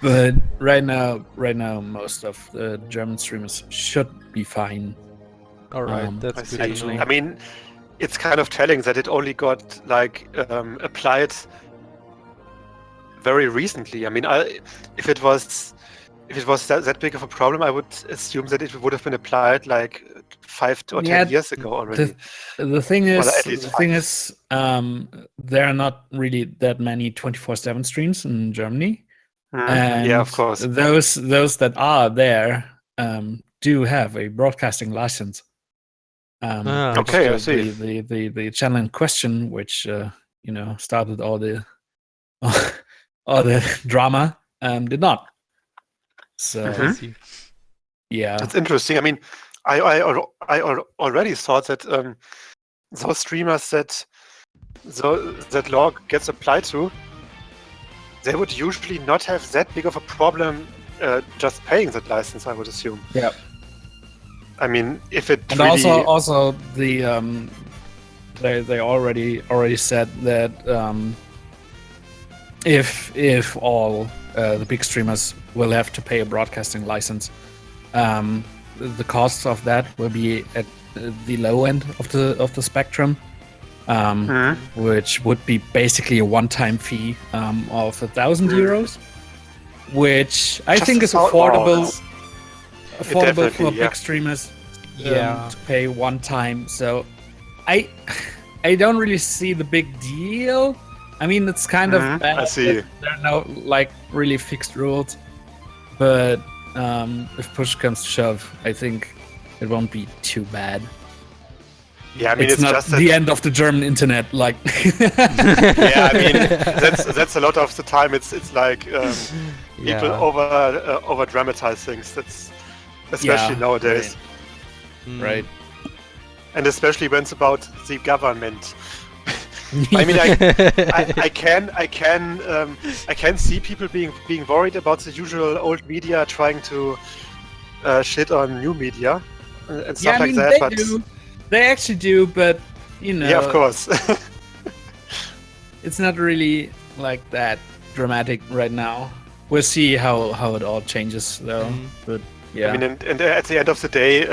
But right now, most of the German streamers should be fine. All right, that's good. Actually, I mean, it's kind of telling that it only got like applied very recently. I mean, if it was that big of a problem, I would assume that it would have been applied like 5 or 10 years ago already. The thing is, there are not really that many 24/7 streams in Germany. And yeah, of course. Those that are there do have a broadcasting license. Okay, I see. The channel in question, which started all the drama, did not. So yeah, that's interesting. I mean, I already thought that those streamers that law gets applied to, they would usually not have that big of a problem just paying that license, I would assume. Yeah. I mean, if it and really... also the they already said that if all the big streamers will have to pay a broadcasting license, the costs of that will be at the low end of the spectrum, which would be basically a one-time fee of 1,000 euros, which I think is affordable for big streamers to pay one time. So I don't really see the big deal. I mean, it's kind of bad. I see. There are no like really fixed rules, but if push comes to shove, I think it won't be too bad. Yeah, I mean, it's not just the end of the German internet. Like, yeah, I mean, that's a lot of the time. It's like people over dramatize things. That's especially nowadays. Right. And especially when it's about the government. I mean, I can see people being worried about the usual old media trying to shit on new media and stuff like that. But they actually do, but yeah, of course. It's not really like that dramatic right now. We'll see how it all changes, though. But yeah, I mean, and at the end of the day,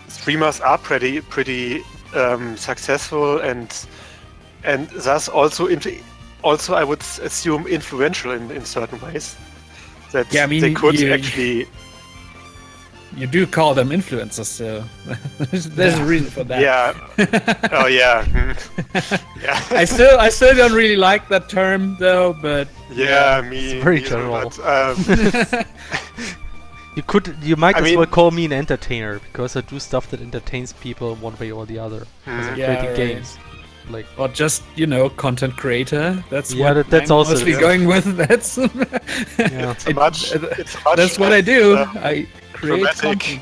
streamers are pretty successful and thus also I would assume influential in certain ways. That they could actually. You do call them influencers, so there's a reason for that. Yeah. Oh yeah. Yeah. I still don't really like that term though, but yeah, me. It's very general. But, you might as well call me an entertainer, because I do stuff that entertains people one way or the other. Because I'm creating games. Like, or just content creator. That's that's I'm also mostly going with. That's that's what I do. I create content.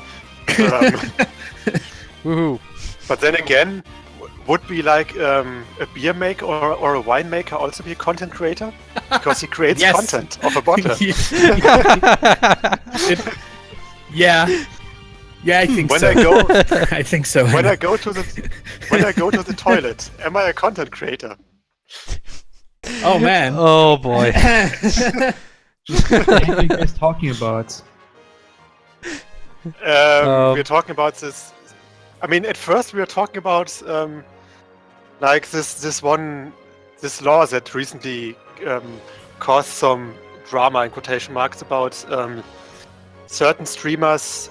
Woohoo! But then again, would be like a beer maker or a wine maker also be a content creator? Because he creates content of a bottle. Yeah, I think when so. I think so. When I go to the toilet, am I a content creator? Oh man. Oh boy. What are you guys talking about? We're talking about this. I mean, at first we were talking about like this law that recently caused some drama in quotation marks about certain streamers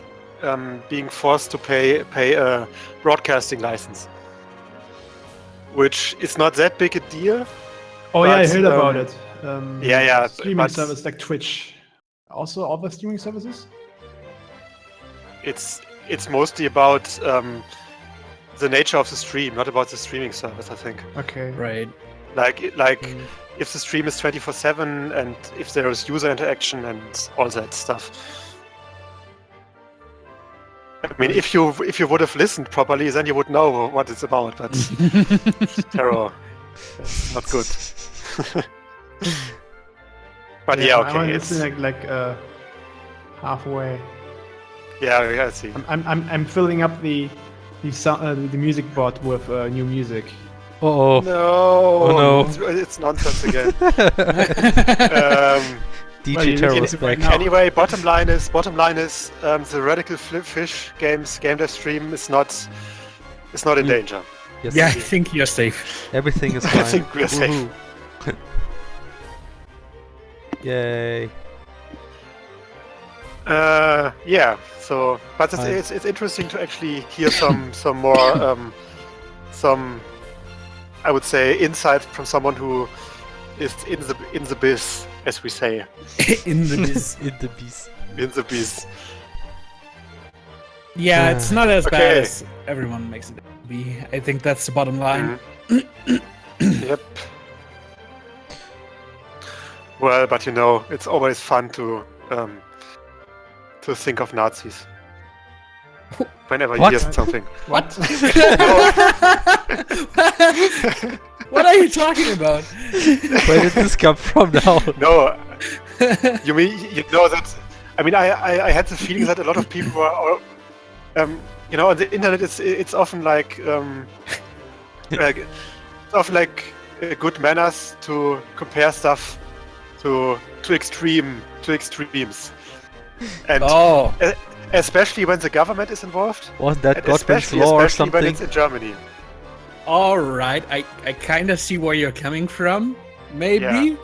being forced to pay a broadcasting license, which is not that big a deal. Oh yeah, I heard about it. Yeah, Streaming service like Twitch. Also, other streaming services. It's mostly about the nature of the stream, not about the streaming service, I think. Okay. Right. Like if the stream is 24/7 and if there is user interaction and all that stuff. I mean, if you would have listened properly, then you would know what it's about. But terror, that's not good. But yeah, okay. I'm listening like halfway. Yeah, I see. I'm filling up the music bot with new music. Oh No, no! it's nonsense again. DJ Terror is back. Anyway, bottom line is the HerrDekay Fish games game dev stream is not in danger. Yes, Yeah, I think you're safe. everything is fine. I think we're safe. Woohoo. Yay! Yeah. So, but it's interesting to actually hear some more some, I would say, insight from someone who is in the biz, as we say. In the biz. In the beast. In the biz. Yeah, it's not as bad Okay. as everyone makes it be. I think that's the bottom line. Yep. Well, but it's always fun to think of Nazis. Whenever you What? hear something. What? What are you talking about? Where did this come from now? No, you mean that? I mean, I had the feeling that a lot of people are, on the internet. It's often like good manners to compare stuff to extremes, and especially when the government is involved. Wasn't that and Godwin's especially law or when something? it's in Germany. All right, I kind of see where you're coming from. Maybe.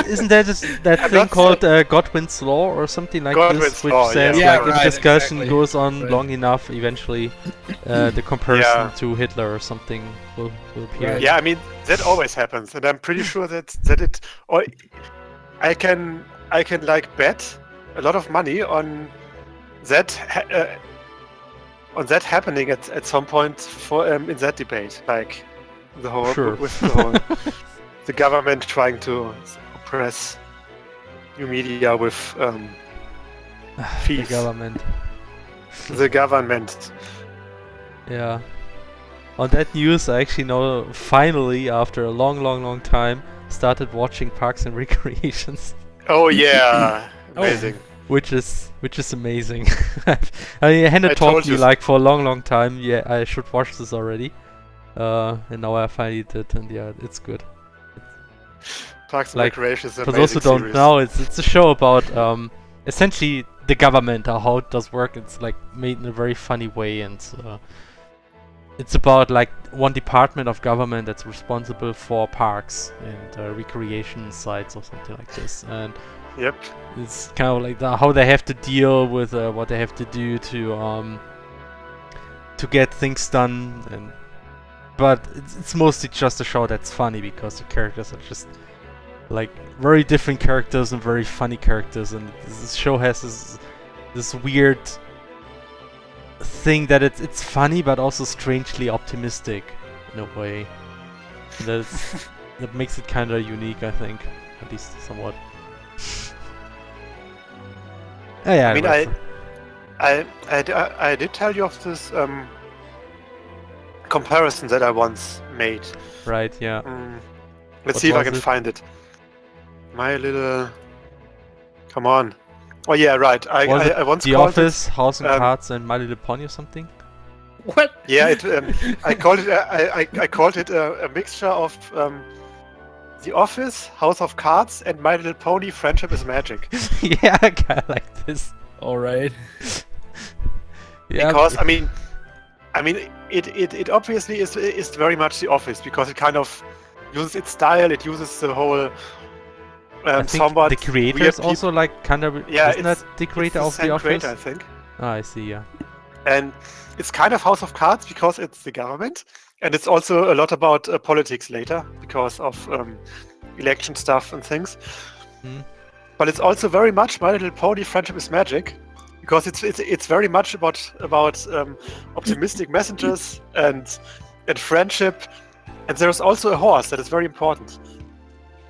Isn't there just that I'm thing not called Godwin's law or something like Godwin's this, which law, says yeah. like Yeah, if right, discussion exactly. goes on Right. long enough, eventually the comparison Yeah. to Hitler or something will appear. Right. Yeah, I mean that always happens, and I'm pretty sure that it. Or I can like bet a lot of money on that happening at some point for in that debate, like the whole Sure. with the whole the government trying to oppress new media with The fees. government. The government. Yeah. On that news, I actually know finally, after a long time, started watching Parks and Recreations, Oh yeah, amazing. which is amazing. I mean, Hannah I told told me you. like for a long time, yeah, I should watch this already, and now I finally did, and yeah, it's good. Parks and Like, Recreation is an For those who amazing don't series. know, it's a show about essentially the government, how it does work. It's like made in a very funny way, and it's about like one department of government that's responsible for parks and recreation sites or something like this. And Yep. it's kind of like how they have to deal with what they have to do to get things done. But it's mostly just a show that's funny because the characters are just like very different characters and very funny characters, and this show has this weird thing that it's funny but also strangely optimistic in a way. That makes it kind of unique, I think, at least somewhat. Oh, yeah, I mean, right. I did tell you of this comparison that I once made. Right, yeah. Let's What see if I was can it? find it. My little. Come on. Oh yeah, right. Was I once The called Office, House and um, Cards, and My Little Pony or something? What? it. Yeah, I called it. I called it a mixture of The Office, House of Cards, and My Little Pony. Friendship is Magic. Yeah, I kinda like this. All right. Yeah, Because I mean, it obviously is very much The Office because it kind of uses its style. It uses the whole. I think somewhat the creator weird is also like kind of Yeah, isn't that the it's creator the of The same Office? creator, I think. Oh, I see, yeah. And it's kind of House of Cards because it's the government. And it's also a lot about politics later because of election stuff and things. But it's also very much My Little Pony: Friendship is Magic, because it's very much about optimistic messengers and friendship. And there's also a horse that is very important.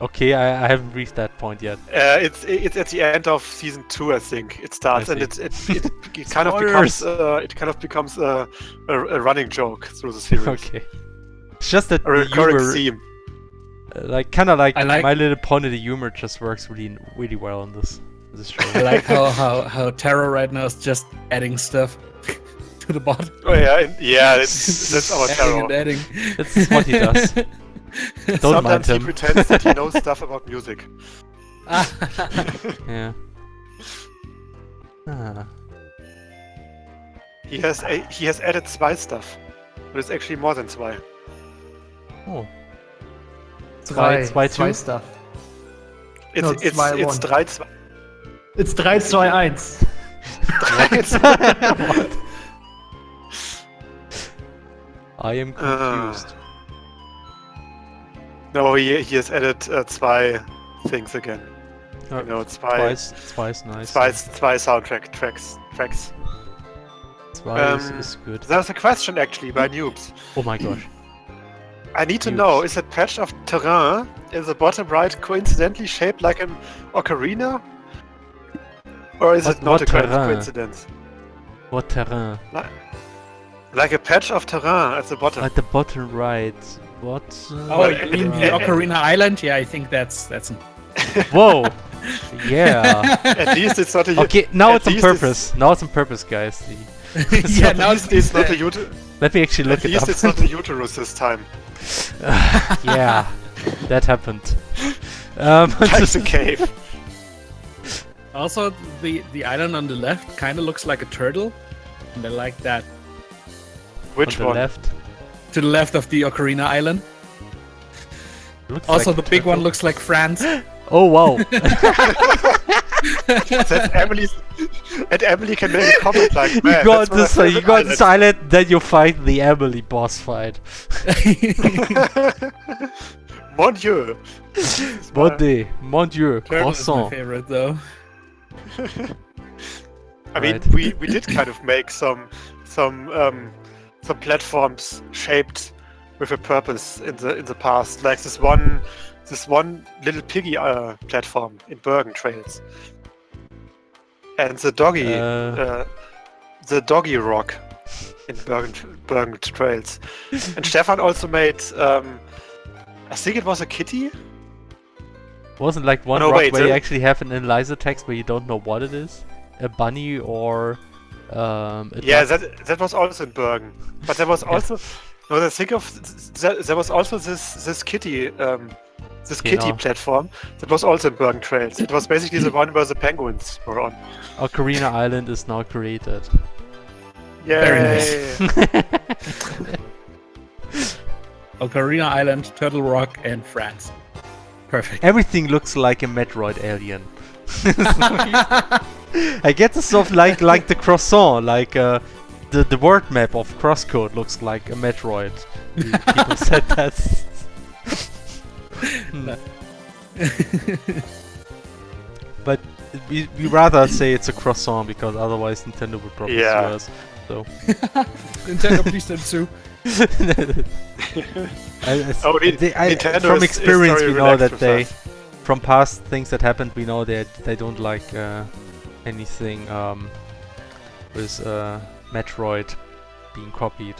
Okay, I haven't reached that point yet. It's at the end of season 2, I think it starts, and it kind of becomes a running joke through the series. Okay, it's just that A recurring theme. Kind of like I like My Little Pony, the humor just works really well on this show. I like how Taro right now is just adding stuff to the bot. Oh yeah, that's our Taro. Adding. That's what he does. Don't mind Sometimes he him. pretends that he knows stuff about music. Yeah. Ah. He has added zwei stuff, but it's actually more than zwei. Oh. Zwei two? stuff. It's No, it's zwei it's one. drei zwei. It's 3, 2, 1. Drei zwei. I am confused. No, he has added zwei things again. You know, zwei Twice nice. zwei soundtrack tracks. Twice is good. There's a question actually by Noobs. Oh my gosh. I need to Noobs. know, is that patch of terrain in the bottom right coincidentally shaped like an ocarina? Or is it not what a terrain? coincidence? What terrain? Like a patch of terrain at the bottom. At the bottom right. What? Oh, you mean the Ocarina Island? Yeah, I think that's Whoa! Yeah. At least it's not a Okay, now at it's on least purpose. Now it's on purpose, guys. yeah, At now least it's not a uterus. Let me actually look At it least up. it's not a uterus this time. Yeah, that happened. Like the cave. Also, the island on the left kind of looks like a turtle, and I like that. Which on the one? left. To the left of the Ocarina Island. Looks Also, like the a big one turtle. looks like France. Oh wow! That's Emily's. And Emilie can make a comment like, man, you got that's this. my You favorite got island." this island, then you fight the Emilie boss fight. Mon Dieu. Mon Dieu, Turtle is my croissant. favorite, though. I mean, Right. we did kind of make some platforms shaped with a purpose in the past, like this one little piggy platform in Bergen Trails, and the doggy rock in Bergen Trails. And Stefan also made, I think it was a kitty. Wasn't like one No, rock wait, where you the- actually have an Eliza text where you don't know what it is? A bunny or a Yeah, duck? that was also in Bergen, but there was also no. There was also this kitty kitty no. platform that was also in Bergen Trails. It was basically the one where the penguins were on. Ocarina Island is now created. Yay! Very nice. Ocarina Island, Turtle Rock, and France. Perfect. Everything looks like a Metroid alien. I get this stuff like the croissant, like the word map of CrossCode looks like a Metroid. People said that. But we rather say it's a croissant because otherwise Nintendo would probably sue us. So Nintendo, please don't sue. Nintendo from is experience, very we know relaxed that with from past things that happened, we know that they don't like anything with Metroid being copied.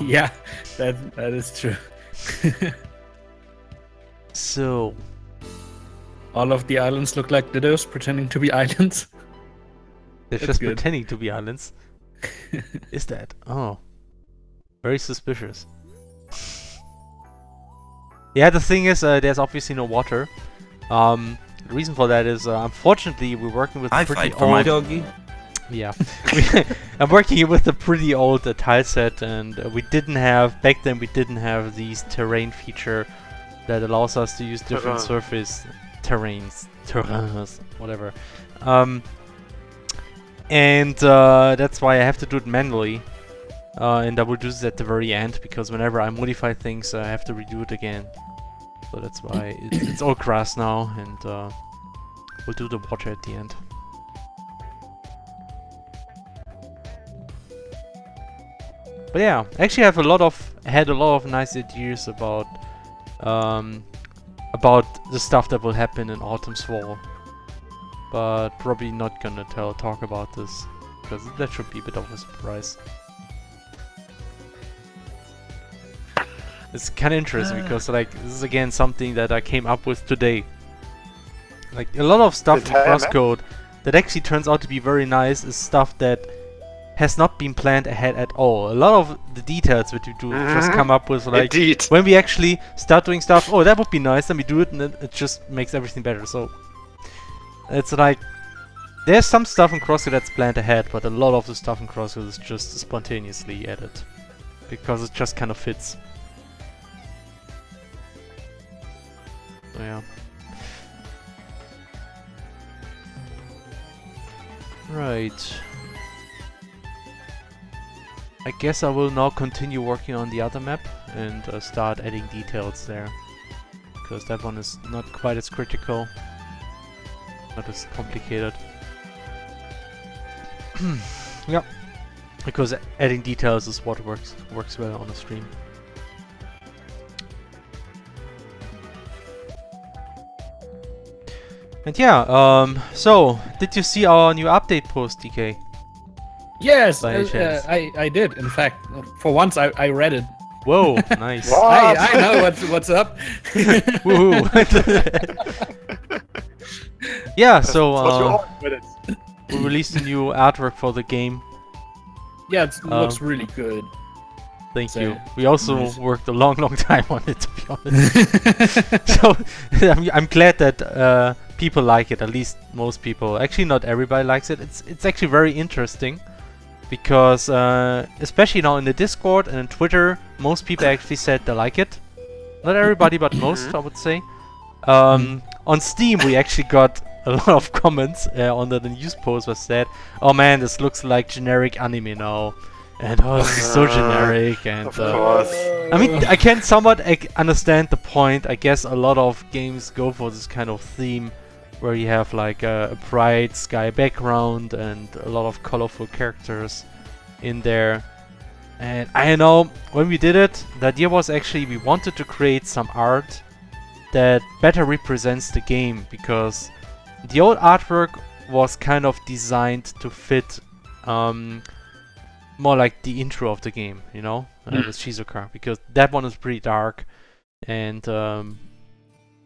Yeah, that is true. So All of the islands look like dittos pretending to be islands. they're That's just good. pretending to be islands. Is that? Oh, very suspicious. Yeah, the thing is, there's obviously no water. The reason for that is, unfortunately, we're working with a I pretty fight for my old. doggy. Yeah, I'm working with a pretty old tile set, and we didn't have back then. We didn't have these terrain feature that allows us to use different surface terrains, whatever. And that's why I have to do it manually. And I will do this at the very end, because whenever I modify things, I have to redo it again. So that's why it's all grass now, and we'll do the water at the end. But yeah, actually I had a lot of nice ideas about the stuff that will happen in Autumn's Fall. But probably not gonna talk about this, because that should be a bit of a surprise. It's kind of interesting because like this is again something that I came up with today. Like a lot of stuff in CrossCode that actually turns out to be very nice is stuff that has not been planned ahead at all. A lot of the details that you do just come up with, like when we actually start doing stuff. Oh, that would be nice. Then we do it, and it just makes everything better. So it's like there's some stuff in CrossCode that's planned ahead, but a lot of the stuff in CrossCode is just spontaneously added because it just kind of fits. So yeah. Right. I guess I will now continue working on the other map and start adding details there, because that one is not quite as critical, not as complicated. Yeah, because adding details is what works well on a stream. And yeah, so did you see our new update post, DK? Yes, I did. In fact, for once I read it. Whoa, nice. I know what's up. Woohoo! Yeah, so we released a new artwork for the game. Yeah, it looks really good. Thank you. We also worked a long time on it, to be honest. So I'm glad that people like it. At least most people. Actually, not everybody likes it. It's actually very interesting. Because, especially now in the Discord and in Twitter, most people actually said they like it. Not everybody, but most, I would say. On Steam, we actually got a lot of comments under the news post that said, "Oh man, this looks like generic anime now." And oh, this is so generic. And of course. I mean, I can somewhat understand the point. I guess a lot of games go for this kind of theme, where you have like a bright sky background and a lot of colorful characters in there. And I know when we did it, the idea was actually we wanted to create some art that better represents the game, because the old artwork was kind of designed to fit more like the intro of the game, you know, with Shizuka, because that one is pretty dark and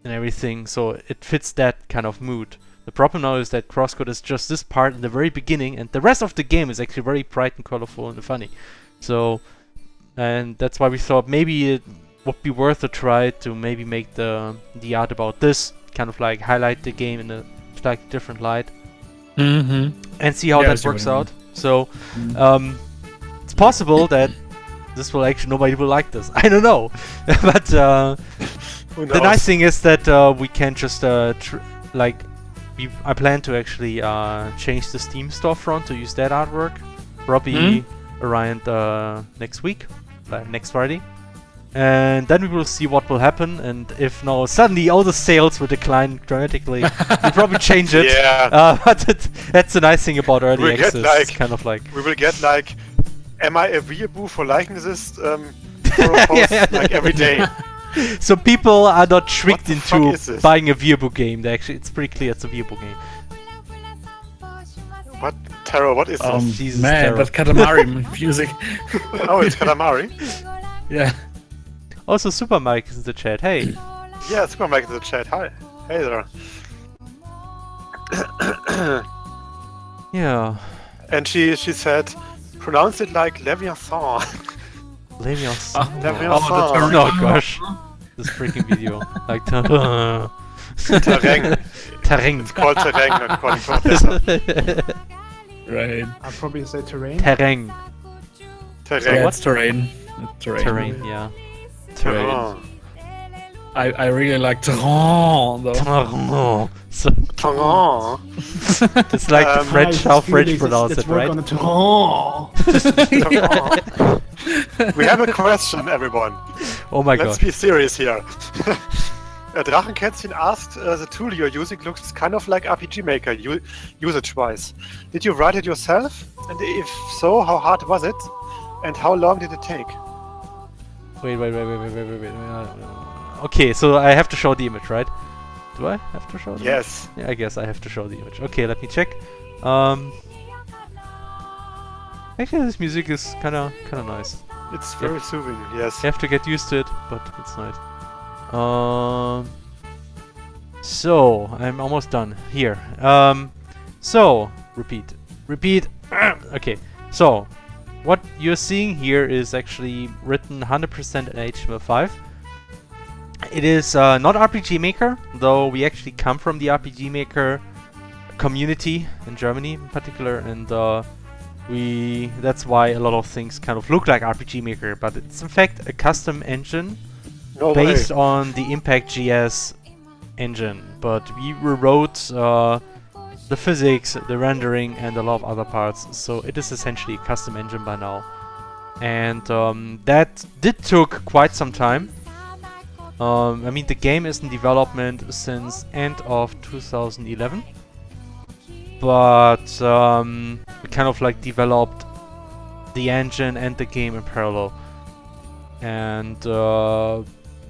everything, so it fits that kind of mood. The problem now is that CrossCode is just this part in the very beginning, and the rest of the game is actually very bright and colorful and funny. So, and that's why we thought maybe it would be worth a try to maybe make the art about this, kind of like highlight the game in a slightly different light, and see how that works out. So, it's possible that this will actually, nobody will like this. I don't know, but the nice thing is that we can just I plan to actually change the Steam storefront to use that artwork, probably around next week, next Friday, and then we will see what will happen. And if now suddenly all the sales will decline dramatically, we'll probably change it. Yeah. But that's the nice thing about early access. It's kind of like we will get like, am I a weeaboo for liking this for a post like every day? So people are not tricked into buying a weeaboo game. Actually, it's pretty clear it's a weeaboo game. What? Taro, what is this? Jesus, man, Taro. but Katamari music. Oh, it's Katamari? Yeah. Also, Super Mike is in the chat. Hey. Yeah, Super Mike is in the chat. Hi. Hey there. Yeah. And she said, pronounce it like Leviathan. Leviathan. Oh gosh. This freaking video. Like Terrain. Terrain. It's called Terrain according to Right. I'll probably say terrain. Terrain. Terrain. Yeah, it's terrain. Terrain, yeah. Terrain. Oh. I really like Tehran though. So Tehran. it's like the French, how French pronounce it, right? We have a question, everyone. Oh my god. Let's be serious here. Drachenkätzchen asked, the tool you're using looks kind of like RPG Maker usage-wise. Did you write it yourself? And if so, how hard was it? And how long did it take? Wait. Okay, so I have to show the image, right? Do I have to show the Yes. image? Yeah, I guess I have to show the image. Okay, let me check. Actually, this music is kinda nice. It's very soothing, yes. You have to get used to it, but it's nice. So I'm almost done here. So repeat. Okay, so what you're seeing here is actually written 100% in HTML5. It is not RPG Maker, though we actually come from the RPG Maker community in Germany in particular, and that's why a lot of things kind of look like RPG Maker, but it's in fact a custom engine based on the Impact.js engine. But we rewrote the physics, the rendering, and a lot of other parts, so it is essentially a custom engine by now. And that did took quite some time. I mean, the game is in development since end of 2011, but we kind of like developed the engine and the game in parallel, and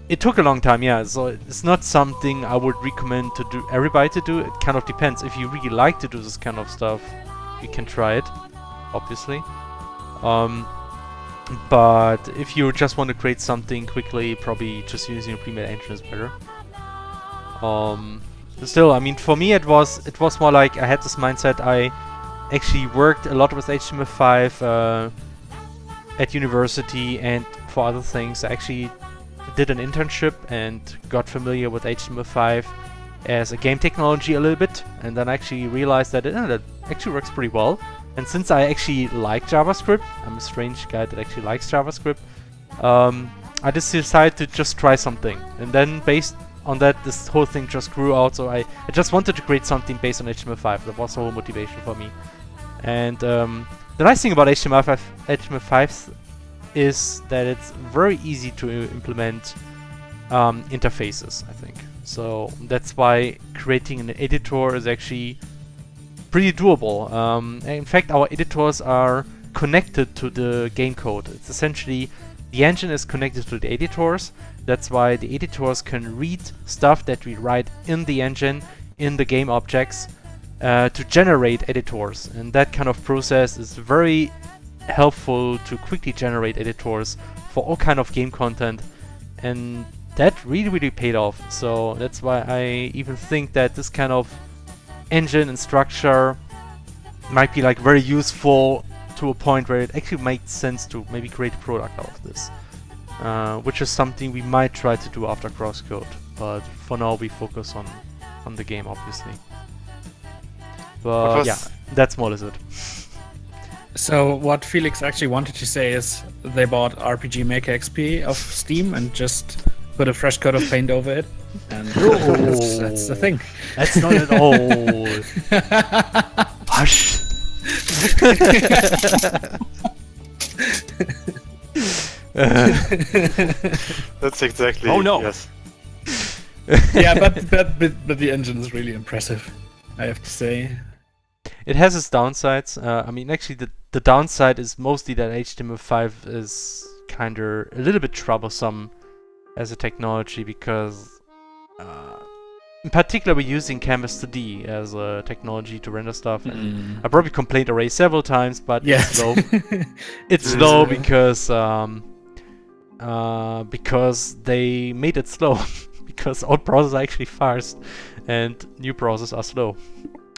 it took a long time, yeah. So it's not something I would recommend to do everybody to do. It kind of depends. If you really like to do this kind of stuff, you can try it, obviously. But if you just want to create something quickly, probably just using a pre-made engine is better. Still, I mean, for me it was more like I had this mindset. I actually worked a lot with HTML5 at university and for other things. I actually did an internship and got familiar with HTML5 as a game technology a little bit, and then I actually realized that that actually works pretty well. And since I actually like JavaScript, I'm a strange guy that actually likes JavaScript, I just decided to just try something. And then based on that, this whole thing just grew out, so I just wanted to create something based on HTML5. That was the whole motivation for me. And the nice thing about HTML5 is that it's very easy to implement interfaces, I think. So that's why creating an editor is actually pretty doable. In fact, our editors are connected to the game code. It's essentially the engine is connected to the editors. That's why the editors can read stuff that we write in the engine, in the game objects, to generate editors. And that kind of process is very helpful to quickly generate editors for all kind of game content. And that really paid off. So that's why I even think that this kind of engine and structure might be like very useful to a point where it actually makes sense to maybe create a product out of this, which is something we might try to do after CrossCode, but for now we focus on the game, obviously. But yeah, that's more or less it. So what Felix actually wanted to say is they bought RPG Maker XP of Steam and just put a fresh coat of paint over it, and that's the thing. That's not at all. Hush. That's exactly. Oh no. Yes. Yeah, but the engine is really impressive, I have to say. It has its downsides. I mean, actually, the downside is mostly that HTML5 is kind of a little bit troublesome as a technology, because in particular we're using Canvas 2D as a technology to render stuff, and I probably complained already several times, but it's slow. It's slow because they made it slow. Because old browsers are actually fast and new browsers are slow.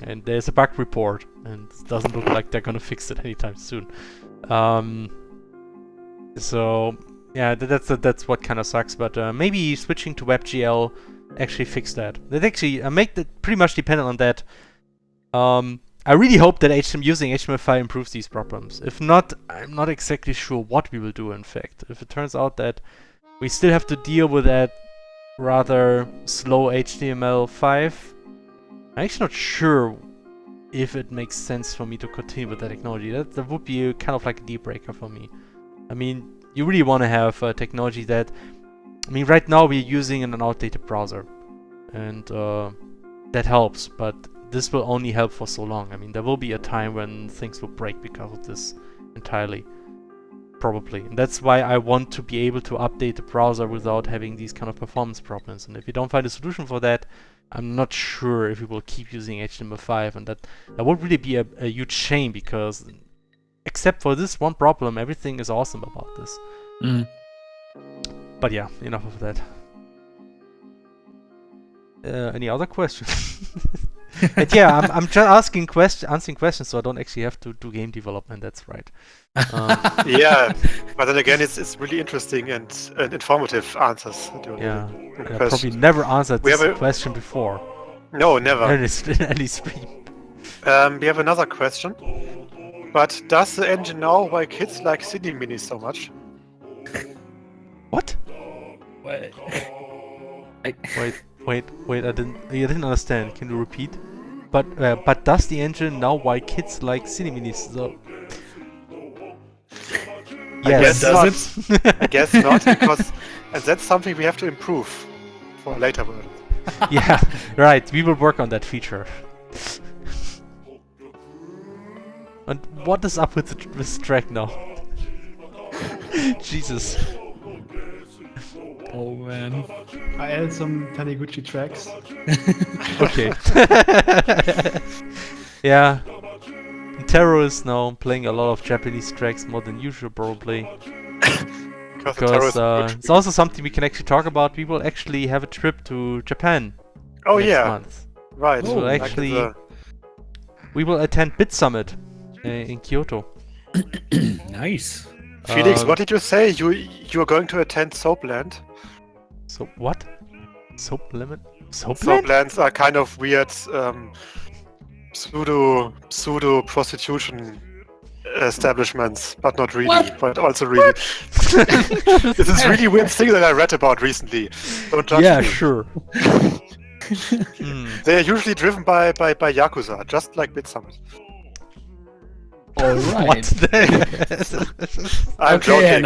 And there's a bug report, and it doesn't look like they're gonna fix it anytime soon. So yeah, that's what kind of sucks. But maybe switching to WebGL actually fix that. That actually make that pretty much dependent on that. I really hope that using HTML5 improves these problems. If not, I'm not exactly sure what we will do. In fact, if it turns out that we still have to deal with that rather slow HTML5. I'm actually not sure if it makes sense for me to continue with that technology. That would be kind of like a deal breaker for me. I mean, you really want to have a technology that... I mean, right now we're using an outdated browser. And that helps, but this will only help for so long. I mean, there will be a time when things will break because of this entirely. Probably. And that's why I want to be able to update the browser without having these kind of performance problems. And if you don't find a solution for that, I'm not sure if we will keep using HTML5, and that would really be a huge shame, because except for this one problem, everything is awesome about this. But yeah, enough of that. Any other questions? And yeah, I'm just answering questions, so I don't actually have to do game development. That's right. Yeah, but then again, it's really interesting and informative answers. Yeah, I probably never answered this question before. No, never. In any stream. We have another question. But does the engine know why kids like Cine Minis so much? What? Wait. Wait, I didn't understand. Can you repeat? But does the engine know why kids like Cine Minis? So yes, does it? I guess not, because and that's something we have to improve for later versions. Yeah, right. We will work on that feature. And what is up with this track now? Jesus. Oh man. I added some Taniguchi tracks. Okay. Yeah. Taro is now playing a lot of Japanese tracks, more than usual probably. Because it's also something we can actually talk about. We will actually have a trip to Japan next month. Right. So actually, we will attend Bit Summit in Kyoto. Nice. Felix, what did you say? You are going to attend Soapland? So what? Soapland? Soaplands are kind of weird pseudo prostitution establishments, but not really. What? But also really. This is really weird thing that I read about recently. Don't judge me. Yeah, sure. They are usually driven by Yakuza, just like Bit Summit. Alright. I'm joking.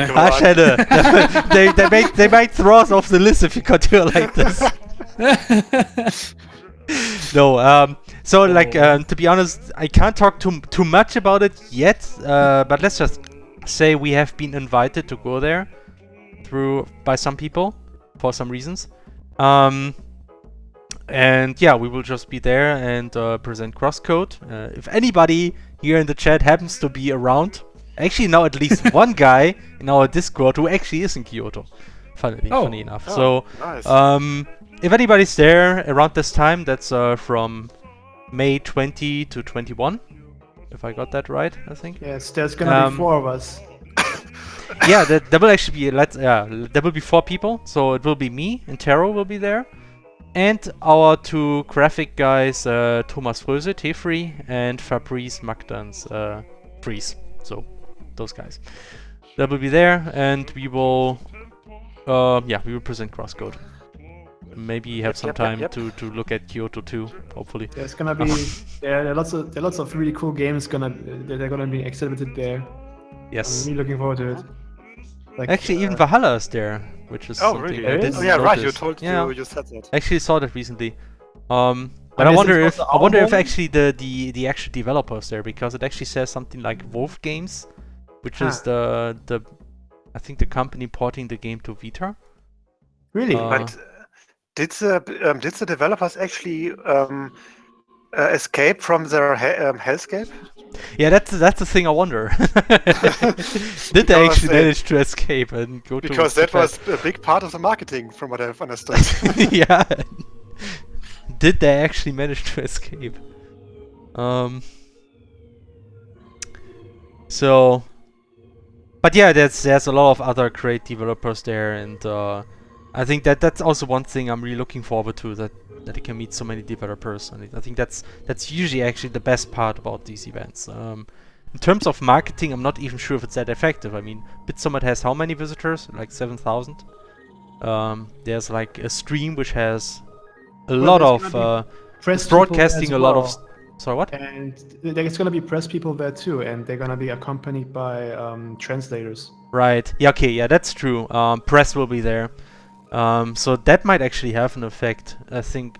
They might throw us off the list if you continue like this. No, so like to be honest, I can't talk too much about it yet. But let's just say we have been invited to go there by some people for some reasons. And yeah, we will just be there and present CrossCode. If anybody here in the chat happens to be around, actually now at least one guy in our Discord who actually is in Kyoto, funny enough. So nice. if anybody's there around this time, that's from May 20 to 21, if I got that right, I think. Yes, there's gonna be 4 of us. Yeah, there will actually be there will be 4 people. So it will be me and Taro will be there. And our 2 graphic guys, Thomas Fröse, T-Free, and Fabrice Magdans, Freeze. So, those guys. They will be there, and we will, we will present CrossCode. Maybe have some time to look at Kyoto too, hopefully. There's gonna be there are lots of really cool games they're gonna be exhibited there. Yes. I'm really looking forward to it. Like, actually, even Valhalla is there, which is something really? I didn't yeah, right. notice. You said that. Actually, saw that recently. But I wonder if actually the actual developers there, because it actually says something like Wolf Games, which is the I think the company porting the game to Vita. Really? But did the developers actually escape from their hellscape? Yeah, that's the thing I wonder. Did they actually manage to escape and go to Japan? Because that was a big part of the marketing, from what I've understood. Yeah. Did they actually manage to escape? So, but yeah, there's a lot of other great developers there, and I think that's also one thing I'm really looking forward to, that I can meet so many developers. And I think that's usually actually the best part about these events. In terms of marketing, I'm not even sure if it's that effective. I mean, BitSummit has how many visitors? Like 7,000? There's like a stream which has a lot of broadcasting, a lot of. Sorry, what? And there's gonna be press people there too, and they're gonna be accompanied by translators. Right. Yeah. Okay. Yeah, that's true. Press will be there. So that might actually have an effect. I think.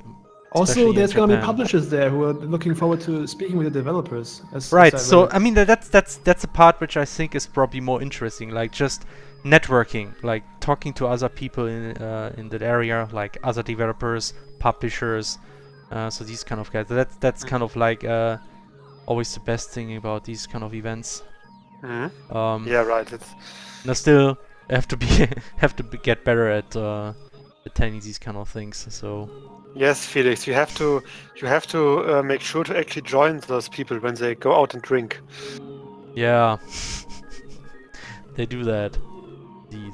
Also, there's gonna be publishers there who are looking forward to speaking with the developers. Right. So I mean that's a part which I think is probably more interesting. Like just networking, like talking to other people in that area, like other developers, publishers. So these kind of guys. That's kind of like always the best thing about these kind of events. Yeah, right. I still have to get better at attending these kind of things. So. Yes, Felix, you have to make sure to actually join those people when they go out and drink. Yeah, they do that. Indeed.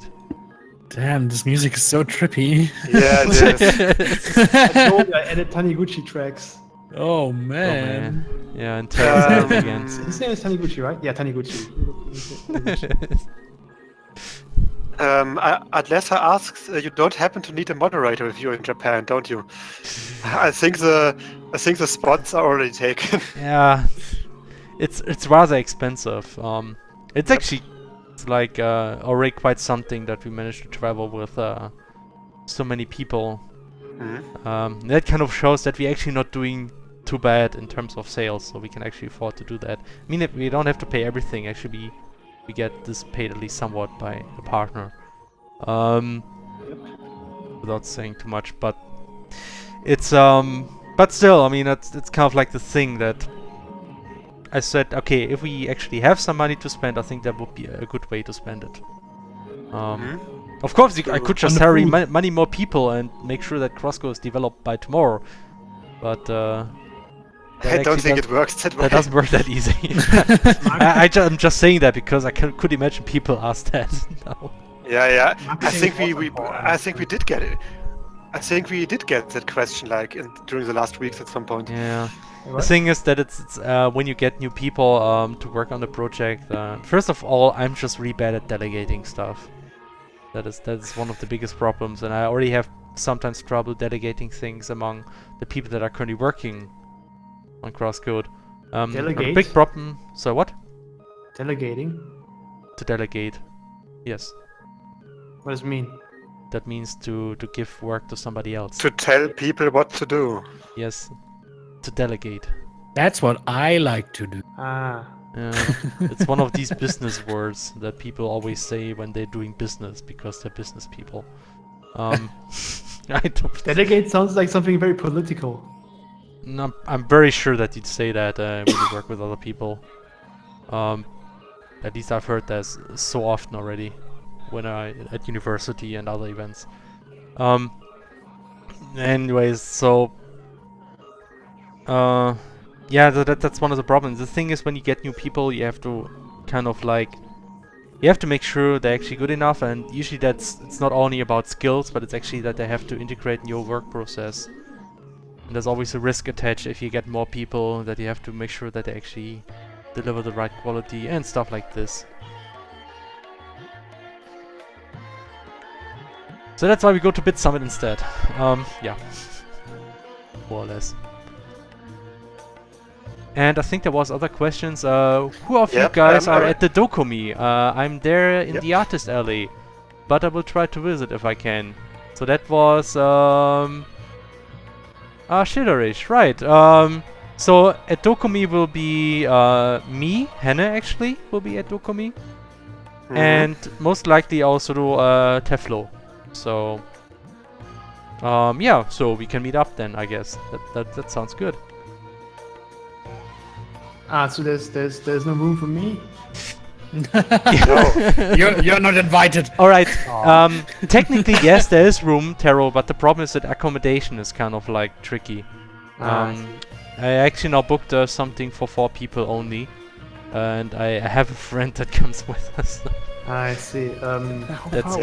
Damn, this music is so trippy. Yeah, it is. I told you I added Taniguchi tracks. Oh man. Yeah, and Terra's again. His name is Taniguchi, right? Yeah, Taniguchi. Adlessa asks, you don't happen to need a moderator if you're in Japan, don't you? I think the spots are already taken. Yeah, it's rather expensive. It's actually like already quite something that we managed to travel with so many people. That kind of shows that we're actually not doing too bad in terms of sales, so we can actually afford to do that. I mean, we don't have to pay everything. Actually, we get this paid at least somewhat by a partner. Without saying too much, but it's but still, I mean, it's kind of like the thing that I said, okay, if we actually have some money to spend, I think that would be a good way to spend it. Of course, I could just hire many more people and make sure that CrossCode is developed by tomorrow, but I don't think it works that way. That doesn't work that easy. I'm just saying that because I could imagine people ask that now. Yeah. I think we did get it. I think we did get that question during the last weeks at some point. Yeah. The thing is that it's when you get new people to work on the project. First of all, I'm just really bad at delegating stuff. That is one of the biggest problems, and I already have sometimes trouble delegating things among the people that are currently working on CrossCode. Delegate? A big problem. So what? Delegating? To delegate. Yes. What does it mean? That means to give work to somebody else. To tell people what to do. Yes. To delegate. That's what I like to do. Ah. Yeah. It's one of these business words that people always say when they're doing business because they're business people. I don't. Delegate sounds like something very political. No, I'm very sure that you'd say that when you work with other people. At least I've heard that so often already when at university and other events. Anyways, so yeah, that's one of the problems. The thing is, when you get new people, you have to kind of you have to make sure they're actually good enough, and usually it's not only about skills, but it's actually that they have to integrate in your work process. And there's always a risk attached if you get more people, that you have to make sure that they actually deliver the right quality and stuff like this. So that's why we go to Bit Summit instead. Yeah. More or less. And I think there was other questions. Who of you guys are at the Dokumi? I'm there in the Artist Alley, but I will try to visit if I can. So that was Schillerish, right. So at Dokumi will be me, Henne actually, will be at Dokumi. And most likely also Teflo. So yeah, so we can meet up then, I guess. That sounds good. So there's no room for me? No, you're not invited. All right. Technically, yes, there is room, Taro, but the problem is that accommodation is kind of tricky. I actually now booked something for 4 people only, and I have a friend that comes with us. I see. That's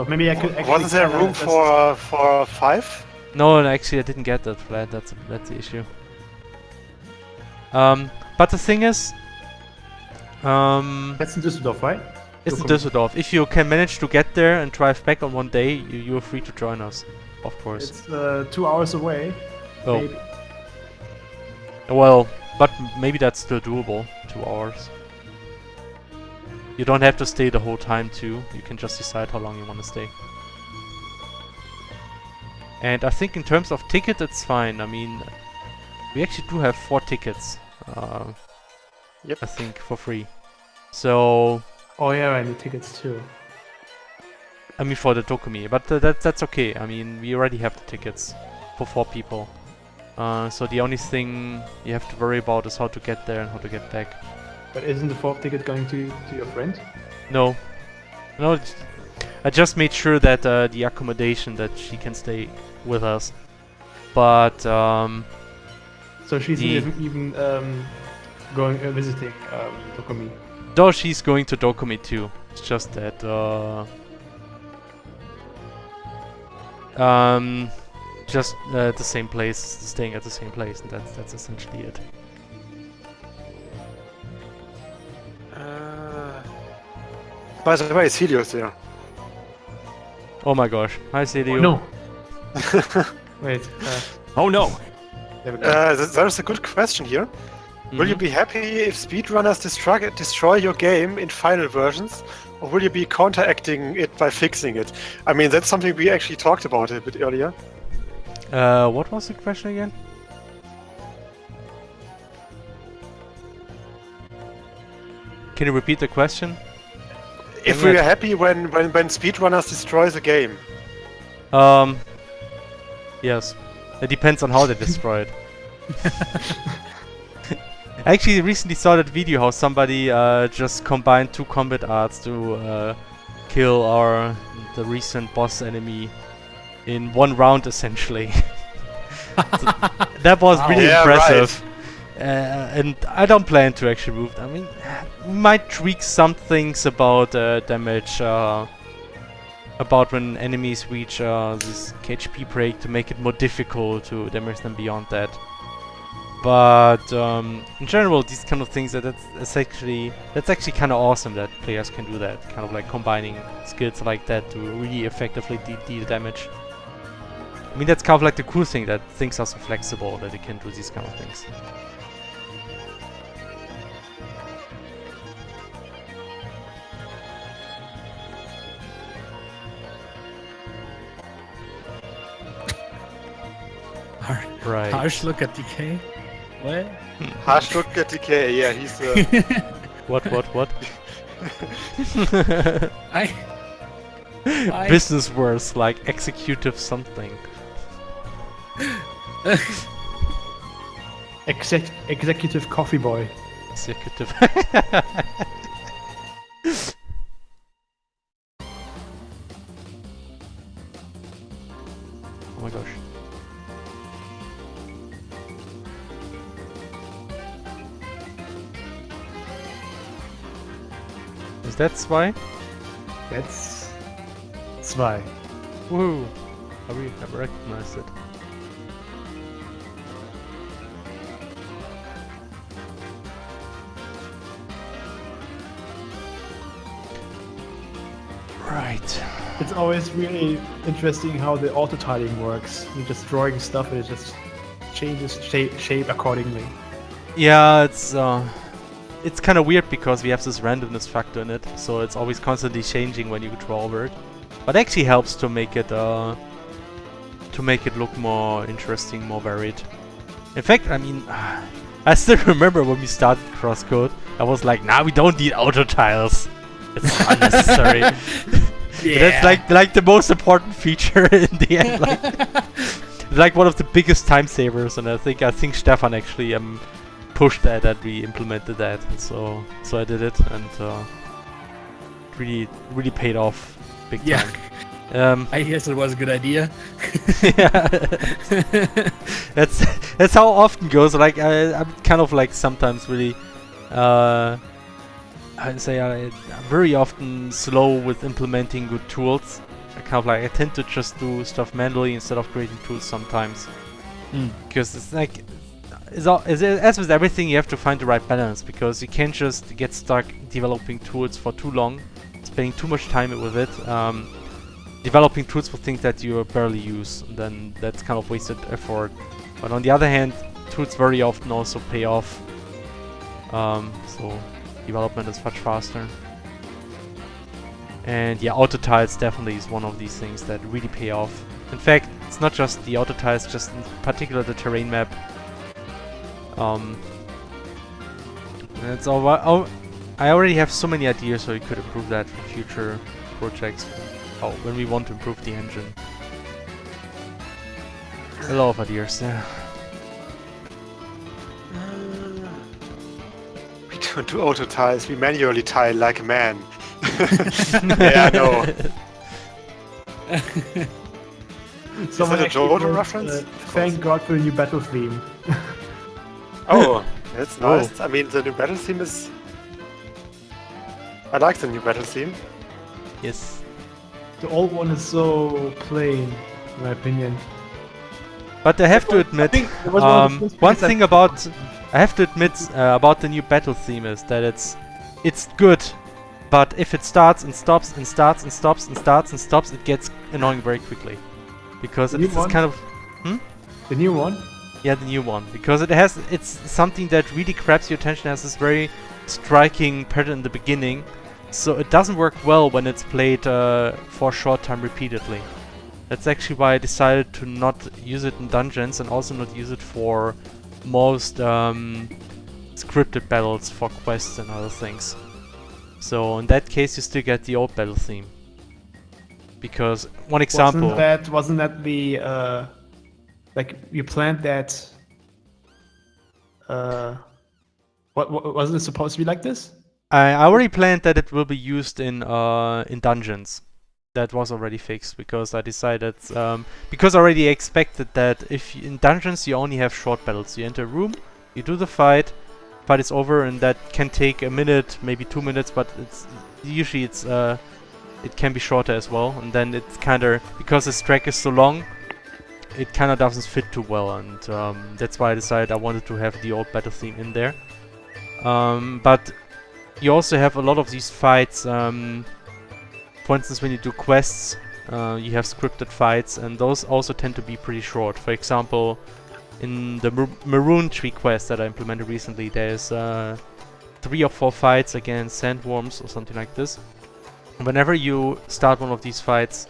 maybe I could. Wasn't there room for 5? No, actually, I didn't get that flat. That's the issue. But the thing is, that's in Düsseldorf, right? It's in Düsseldorf. If you can manage to get there and drive back on one day, you're free to join us, of course. It's 2 hours away. Oh. Maybe. Well, but maybe that's still doable. 2 hours. You don't have to stay the whole time too. You can just decide how long you want to stay. And I think in terms of ticket, it's fine. I mean, we actually do have 4 tickets. Yep. I think for free. So. Oh yeah, I need tickets too. I mean for the Dokumi, but that's okay. I mean we already have the tickets for 4 people. So the only thing you have to worry about is how to get there and how to get back. But isn't the 4th ticket going to your friend? No. No, I just made sure that the accommodation that she can stay with us. But so she's even going visiting Dokumi. Though she's going to Dokumi too. It's just that just the same place, staying at the same place, and that's essentially it. By the way, Celio's there. Oh my gosh. Hi, Celio. Oh, no. Wait. Oh no. There's a good question here. Will you be happy if speedrunners destroy your game in final versions, or will you be counteracting it by fixing it? I mean, that's something we actually talked about a bit earlier. What was the question again? Can you repeat the question? If we are happy when speedrunners destroy the game. Yes. It depends on how they destroy it. I actually recently saw that video how somebody just combined 2 combat arts to kill the recent boss enemy in 1 round essentially. So that was really impressive. Right. And I don't plan to actually move. I mean, we might tweak some things about damage, about when enemies reach this KHP break to make it more difficult to damage them beyond that. But in general, these kind of things that's actually kind of awesome that players can do that, kind of like combining skills like that to really effectively deal damage. I mean, that's kind of like the cool thing, that things are so flexible that they can do these kind of things. Right. Harsh look at DK. What? Harsh look at DK. Yeah, he's. What? I Business words like executive something. Executive coffee boy. Executive. Oh my gosh. Is that zwei? That's 2. Woohoo! I really never recognized it. Right. It's always really interesting how the auto-tiling works. You're just drawing stuff and it just changes shape accordingly. Yeah, it's kind of weird because we have this randomness factor in it, so it's always constantly changing when you draw over it. But it actually helps to make it look more interesting, more varied. In fact, I mean, I still remember when we started CrossCode, I was like, nah, we don't need auto tiles. It's unnecessary. Yeah. That's like the most important feature in the end. Like one of the biggest time savers, and I think Stefan actually pushed that we implemented that, and so I did it, and really paid off big time. I guess it was a good idea. Yeah, that's how it often goes. Like I'm kind of like sometimes really I'd say I'm very often slow with implementing good tools. I tend to just do stuff manually instead of creating tools sometimes. Because it's like, as with everything, you have to find the right balance, because you can't just get stuck developing tools for too long. spending too much time with it, developing tools for things that you barely use, then that's kind of wasted effort. But on the other hand, tools very often also pay off, so development is much faster. And yeah, auto tiles definitely is one of these things that really pay off. In fact, it's not just the auto tiles, just in particular the terrain map. It's all. I already have so many ideas how we could improve that for future projects. Oh, when we want to improve the engine. A lot of ideas, yeah. We don't do auto tiles, we manually tile like a man. Yeah, I know. Someone a actually Jojo wrote, reference? Thank God for the new battle theme. Oh, that's nice. I mean, the new battle theme is... I like the new battle theme. Yes. The old one is so plain, in my opinion. But I have to admit, one thing about about the new battle theme is that it's good, but if it starts and stops and starts and stops and starts and stops, it gets annoying very quickly, because it's kind of the new one. Yeah, the new one, because it's something that really grabs your attention, has this very striking pattern in the beginning, so it doesn't work well when it's played for a short time repeatedly. That's actually why I decided to not use it in dungeons and also not use it for most scripted battles for quests and other things. So in that case, you still get the old battle theme. Because one example, wasn't that the like you planned that? What wasn't it supposed to be like this? I already planned that it will be used in dungeons. That was already fixed because I decided because I already expected that if in dungeons you only have short battles. You enter a room, you do the fight is over, and that can take a minute, maybe 2 minutes, but usually it can be shorter as well. And then it's kinda, because this track is so long, it kinda doesn't fit too well, and that's why I decided I wanted to have the old battle theme in there. But you also have a lot of these fights. For instance, when you do quests, you have scripted fights, and those also tend to be pretty short. For example, in the Maroon Tree quest that I implemented recently, there's 3 or 4 fights against sandworms or something like this. Whenever you start one of these fights,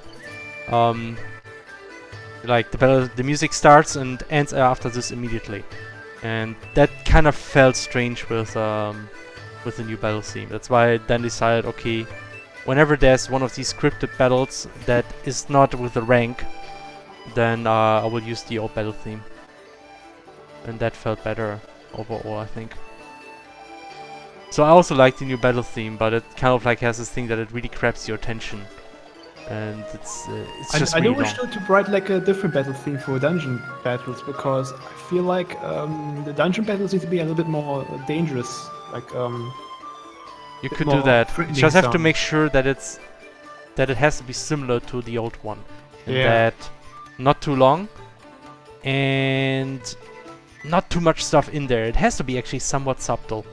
like the music starts and ends after this immediately, and that kind of felt strange with the new battle theme. That's why I then decided, okay, whenever there's one of these scripted battles that is not with the rank, then I will use the old battle theme. And that felt better overall, I think. So I also like the new battle theme, but it kind of like has this thing that it really grabs your attention. And it's just really long. I do wish to write like a different battle theme for dungeon battles, because I feel like the dungeon battles need to be a little bit more dangerous. Like you could do that. You just have to make sure that it has to be similar to the old one. And that not too long and not too much stuff in there. It has to be actually somewhat subtle.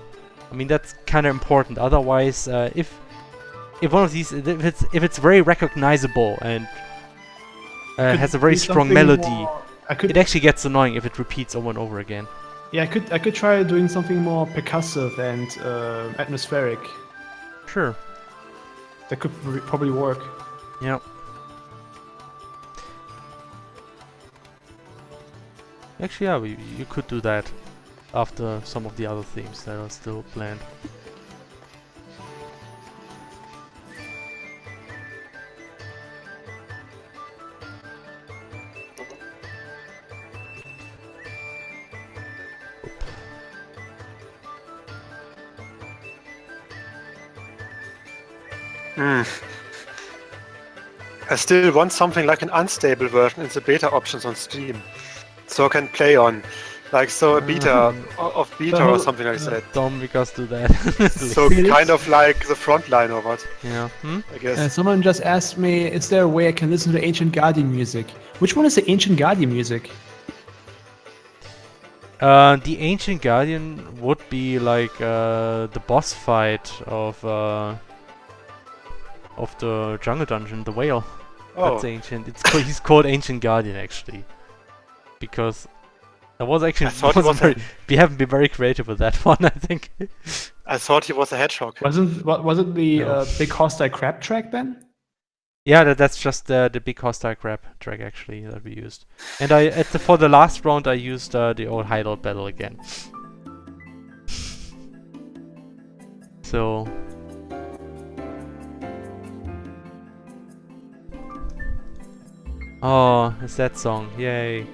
I mean, that's kind of important. Otherwise, if one of these, if it's very recognizable and has a very strong melody, it actually gets annoying if it repeats over and over again. Yeah, I could try doing something more percussive and atmospheric. Sure. That could probably work. Yeah. Actually, yeah, you could do that after some of the other themes that are still planned. I still want something like an unstable version in the beta options on Steam, so I can play on, like a beta of beta or something like that. Don't make us do that. So kind of like the Frontline or what? Yeah. I guess. Someone just asked me, is there a way I can listen to Ancient Guardian music? Which one is the Ancient Guardian music? The Ancient Guardian would be like the boss fight of of the jungle dungeon, the whale. Oh. That's ancient. He's called Ancient Guardian actually, because that was actually we haven't been very creative with that one. I think. I thought he was a hedgehog. Wasn't the big hostile crab track then? Yeah, that's just the big hostile crab track actually that we used. And for the last round I used the old hideout battle again. So. Oh, it's that song! Yay!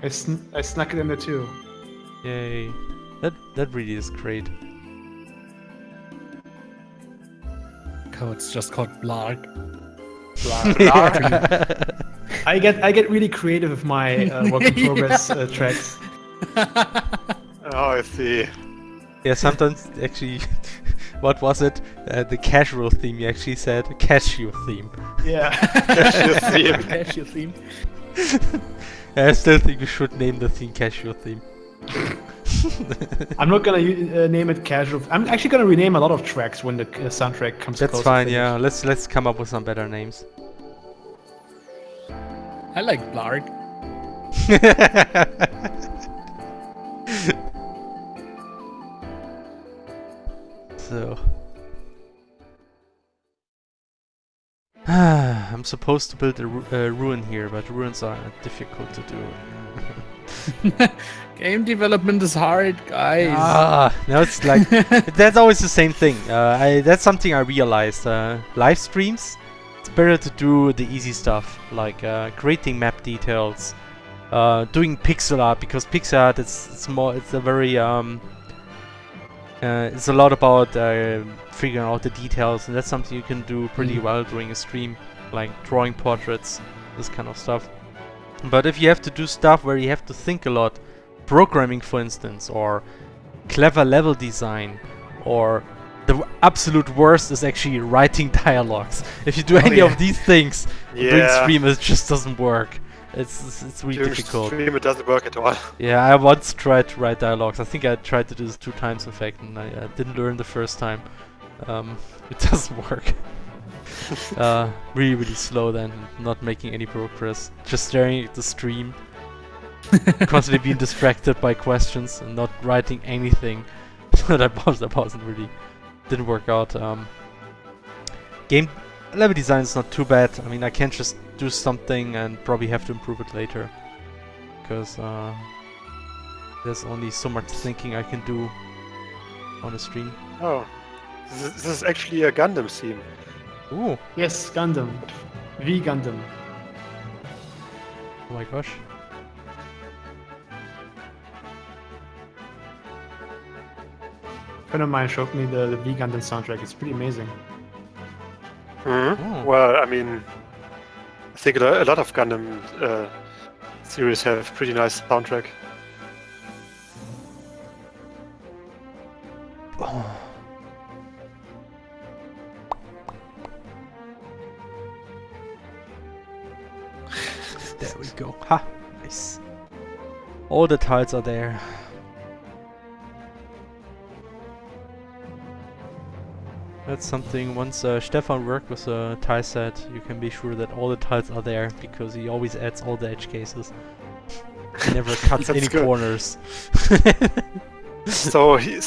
I snuck it in there too. Yay! That really is great. It's just called Blarg. I get really creative with my work in progress tracks. Oh, I see. Yeah, sometimes actually, what was it? The casual theme. You actually said cashew theme. Yeah. Cashew theme. I still think we should name the theme cashew theme. I'm not gonna name it casual. I'm actually gonna rename a lot of tracks when the soundtrack comes. That's fine. Yeah, let's come up with some better names. I like Blarg. So. I'm supposed to build a ruin here, but ruins are difficult to do. Game development is hard, guys. No, it's like that's always the same thing. That's something I realized. Live streams, it's better to do the easy stuff, like creating map details, doing pixel art, because pixel art it's a very it's a lot about figuring out the details, and that's something you can do pretty well during a stream, like drawing portraits, this kind of stuff. But if you have to do stuff where you have to think a lot, programming for instance, or clever level design, or the absolute worst is actually writing dialogues. If you do any of these things during stream, it just doesn't work. It's really difficult. During stream it doesn't work at all. Yeah, I once tried to write dialogues. I think I tried to do this 2 times in fact, and I didn't learn the first time. It doesn't work. Really slow then, not making any progress. Just staring at the stream. Constantly being distracted by questions and not writing anything. that wasn't really, didn't work out. Game level design is not too bad. I mean, I can just do something and probably have to improve it later, because there's only so much thinking I can do on a stream. Oh, this is actually a Gundam theme. Ooh. Yes, Gundam. V Gundam. Oh my gosh. A friend of mine showed me the V Gundam soundtrack. It's pretty amazing. Mm-hmm. Well, I mean, I think a lot of Gundam series have pretty nice soundtrack. Oh. There we go. Ha! Nice. All the tiles are there. That's something, once Stefan worked with a tile set, you can be sure that all the tiles are there, because he always adds all the edge cases. He never cuts any corners. So he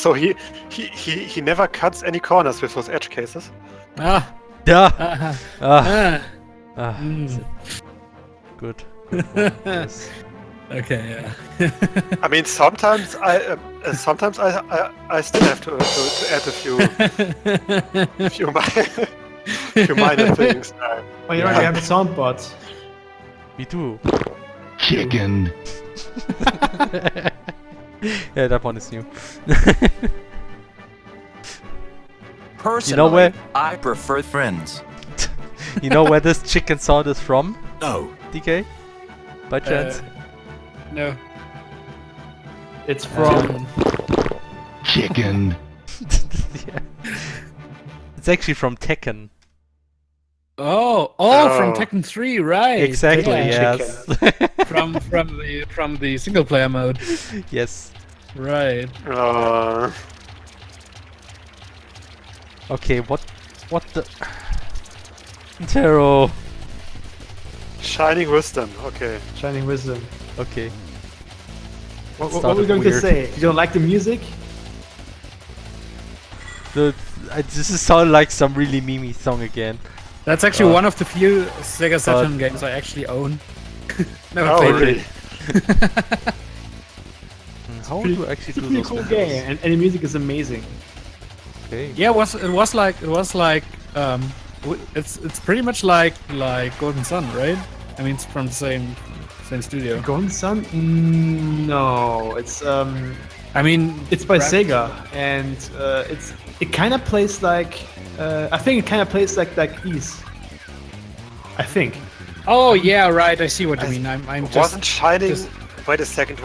never cuts any corners with those edge cases. Yeah. Good. Yes. Okay, yeah. I mean, sometimes I still have to add a few minor things. Oh, you already have the soundboard. We do. Chicken. Yeah, that one is new. Personally, you know where? I prefer friends. You know where this chicken sound is from? No. DK? By chance? No. It's from... Chicken. Yeah. It's actually from Tekken. Oh, from Tekken 3, right? Exactly, yeah. yes. from the single player mode. Yes. Right. Okay, what the... Taro. Shining Wisdom. Okay. Shining Wisdom. Okay. What are Started we going to weird. say? You don't like the music? This is sound like some really memey song again. That's actually one of the few Sega Saturn games I actually own. Never Oh, played really? it. How Pretty- do I actually It's a do pretty those cool windows? game, and the music is amazing. Okay. Yeah, it was like it's pretty much like Golden Sun, right? I mean, it's from the same studio. Golden Sun? No, it's I mean, it's by Graph- Sega, and it kind of plays like I think it kind of plays like Ease. I think. Oh yeah, right. I see what you mean. I'm just Wasn't Shining... just- Wait a second.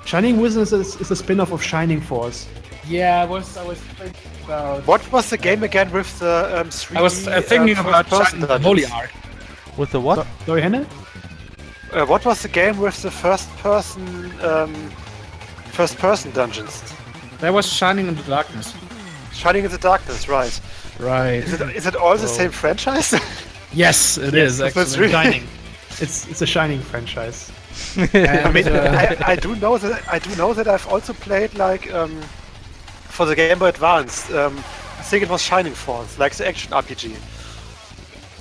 Shining Wisdom is a spin-off of Shining Force. yeah. I was thinking about. What was the game again with the 3D... I was thinking about first-person Shining Holy dungeons? Ark. With the what? Sorry, Henne? What was the game with the first-person dungeons? That was Shining in the Darkness. Shining in the Darkness, right? Right. Is it all the same franchise? Yes, it is that's actually. really- Shining. It's a Shining franchise. I mean, And, I do know that I've also played like for the Game Boy Advance. I think it was Shining Force, like the action RPG.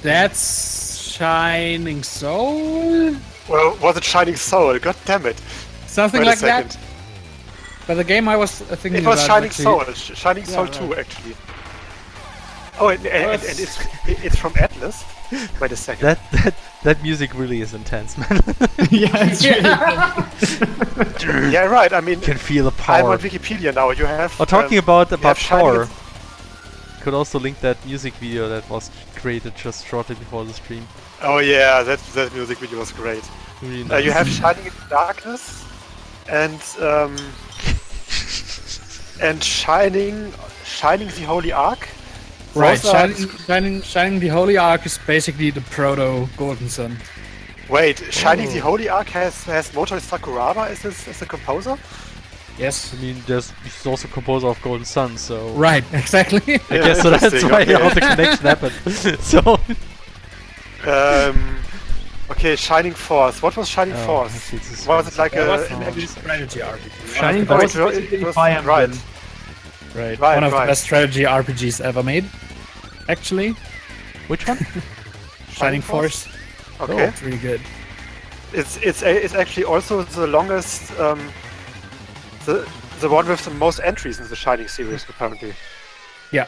That's Shining Soul, Well, was it Shining Soul? God damn it! something Wait a like that. second. But the game I was thinking It was about Shining actually- Soul. Shining Soul right. 2, actually. Oh, and it's from Atlas. Wait a second. That music really is intense, man. Yeah, it's Yeah, right. I mean, You can feel the I'm power. on Wikipedia now. You have. Oh, talking about have Shining power. in- Could also link that music video that was created just shortly before the stream. Oh yeah, that music video was great. Really nice. You have Shining in the Darkness, and Shining the Holy Ark. Right, Those are- Shining the Holy Ark is basically the proto Golden Sun. Wait, Shining the Holy Ark has Motoi Sakuraba as the composer? Yes. I mean, he's also composer of Golden Sun, so Right, exactly. I guess so that's interesting, why okay. how the connection happened. So Okay, Shining Force. What was Shining Oh, Force? actually, this is Was it like That a was an a strategy RPG. Shining Oh, Force it was- is basically it was- Fire Emblem. right. Right. Right, One of right. the best strategy RPGs ever made. Actually, which one? Shining Force. Okay. It's really good. It's actually also the longest the one with the most entries in the Shining series apparently. Yeah.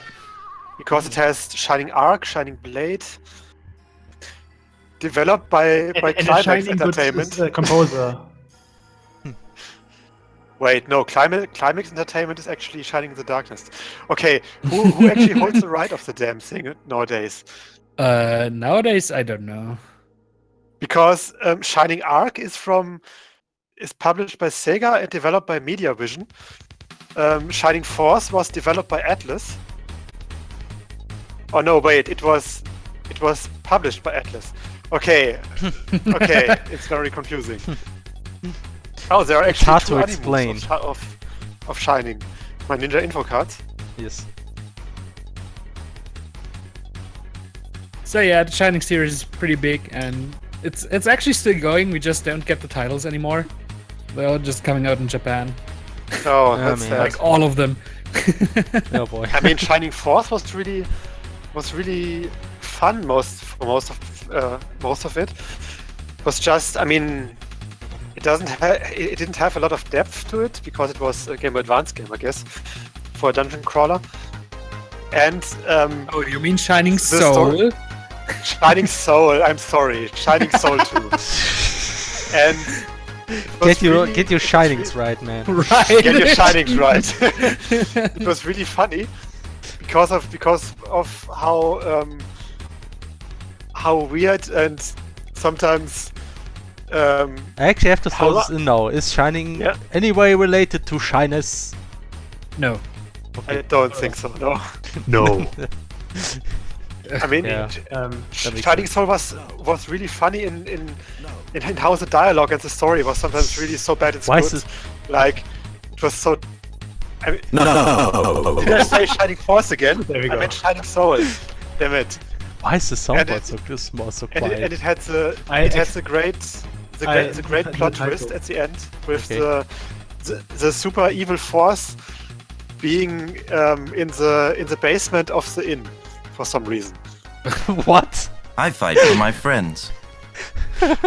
Because it has Shining Arc, Shining Blade, developed by And the Climax Shining Goods Entertainment. is the composer. Wait, no, Climax Entertainment is actually Shining in the Darkness. Okay, who actually holds the right of the damn thing nowadays? Nowadays, I don't know. Because Shining Arc is published by Sega and developed by MediaVision. Shining Force was developed by Atlas. Oh no, wait, it was published by Atlas. Okay, okay, it's very confusing. Oh, there are It's actually hard two to animals explain. of Shining. My Ninja info cards. Yes. So yeah, the Shining series is pretty big, and it's actually still going. We just don't get the titles anymore. They're all just coming out in Japan, Oh, Yeah, that's man. sad. like all of them. Oh boy. I mean, Shining Force was really fun. Most of it was just. I mean, it didn't have a lot of depth to it because it was a Game Boy Advance game, I guess, for a dungeon crawler. And Oh, you mean Shining story- Soul? Shining Soul. I'm sorry, Shining Soul 2. And it was Get your shinings right, man. Right. get your shinings right. It was really funny because of how weird and sometimes I actually have to throw How this in now. Is shining Yeah. anyway related to shyness? No. I don't think so. No. No. I mean, Yeah. Um, makes Shining Soul was really funny in how the dialogue and the story was sometimes really so bad it's Why good. is Like it was so. I mean, No. did I say Shining Force again? There we I go. meant Shining Soul. Damn it. Why is the soundboard so small, so quiet? And it had the great plot twist at the end with the super evil force being in the basement of the inn for some reason. What? I fight for my friends.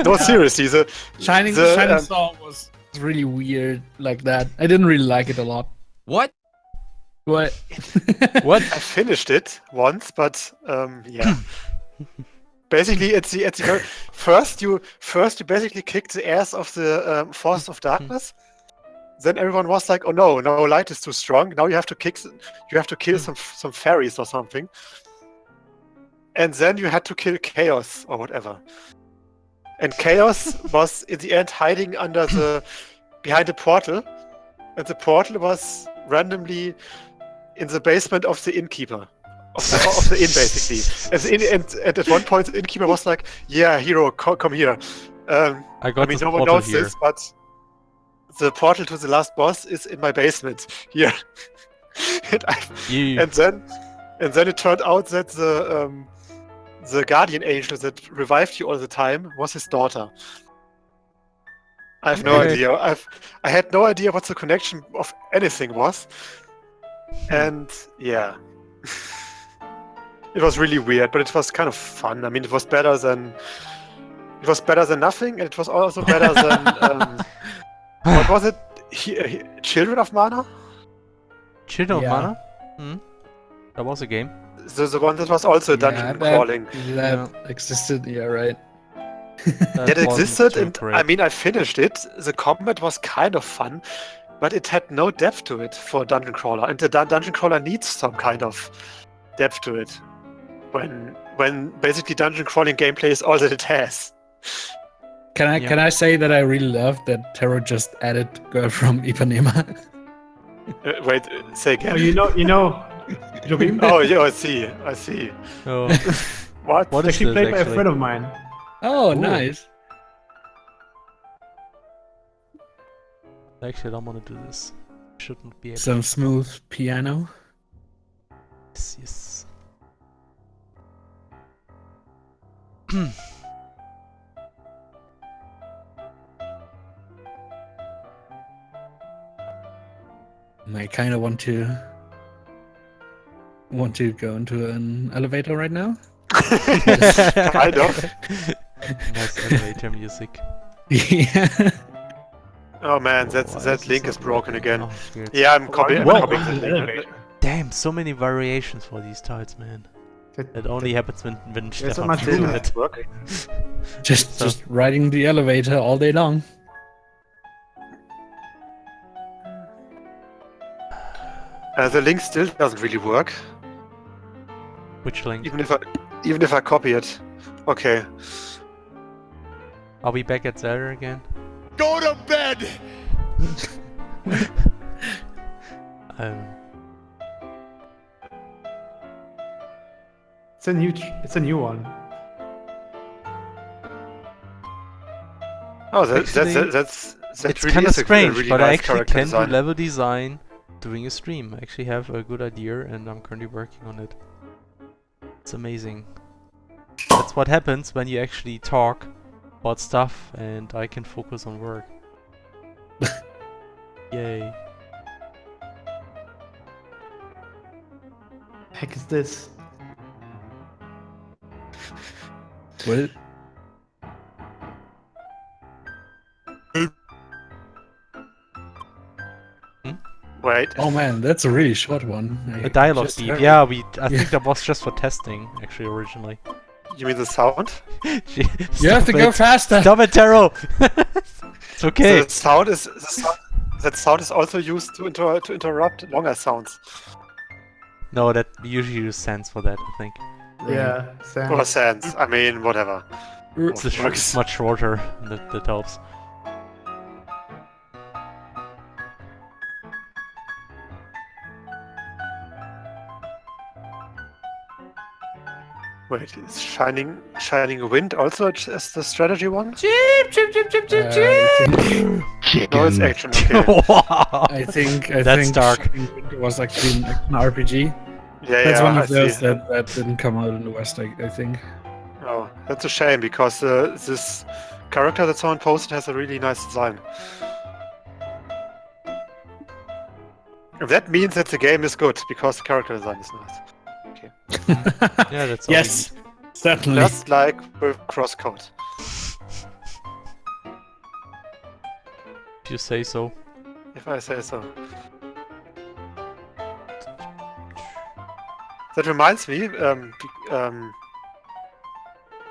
No, seriously, the Shining Song was really weird like that. I didn't really like it a lot. What? What? What? I finished it once, but yeah. Basically, it's the first you basically kicked the ass of the force of darkness. Then everyone was like, "Oh no, light is too strong. Now you have to kill some fairies or something." And then you had to kill chaos or whatever. And chaos was in the end hiding behind a portal, and the portal was randomly in the basement of the innkeeper. Of the inn, basically. And at one point, the innkeeper was like, "Yeah, hero, come here." I mean, no one knows this, but the portal to the last boss is in my basement here. and then it turned out that the guardian angel that revived you all the time was his daughter. I have no idea. I had no idea what the connection of anything was, and yeah. It was really weird, but it was kind of fun. I mean, it was better than nothing, and it was also better than what was it? Children of Mana? Children of Mana? That was a game. The one that was also dungeon crawling. That existed, yeah, right. That existed, and I mean, I finished it. The combat was kind of fun, but it had no depth to it for a dungeon crawler, and the dungeon crawler needs some kind of depth to it. When basically dungeon crawling gameplay is all that it has. Can I say that I really love that Terror just added Girl from Ipanema? Wait, say again. Oh, you know. Oh, yeah, I see. Oh. What? What is Actually this, played by a friend of mine. Oh, nice. Actually, I don't want to do this. Shouldn't be able Some smooth piano. Yes. I kind of want to go into an elevator right now. I don't. Nice elevator music. Yeah. Oh man, Why that link is broken again. Oh, weird. Yeah, I'm copying the link. Damn, so many variations for these tiles, man. That only happens when Stefan much do room. it. Just riding the elevator all day long. The link still doesn't really work. Which link? Even if I copy it. Okay. Are we back at Zelda again? Go to bed! It's a new one. Oh, Actually, that's it's really kind of is a strange, really but nice I actually character can design. do level design doing a stream. I actually have a good idea, and I'm currently working on it. It's amazing. That's what happens when you actually talk about stuff, and I can focus on work. Yay. Heck is this? What? Wait. Oh man, that's a really short one. A dialogue just beep. heard Yeah, it. I think that was just for testing, actually, originally. You mean the sound? You have to go faster. Stop it, Taro! It's okay. That sound is also used to interrupt longer sounds. No, that we usually use sense for that, I think. Yeah, Sam. Or sense. I mean, whatever. It's much shorter, and that helps. Wait, is Shining Wind also as the strategy one? No, it's action. Okay. Wow. I think That's dark. It was actually an RPG. That's one of those that didn't come out in the West, I think. Oh, that's a shame because this character that someone posted has a really nice design. That means that the game is good because the character design is nice. Okay. Yeah, that's all yes, certainly. Just like with CrossCode. If you say so. If I say so. That reminds me,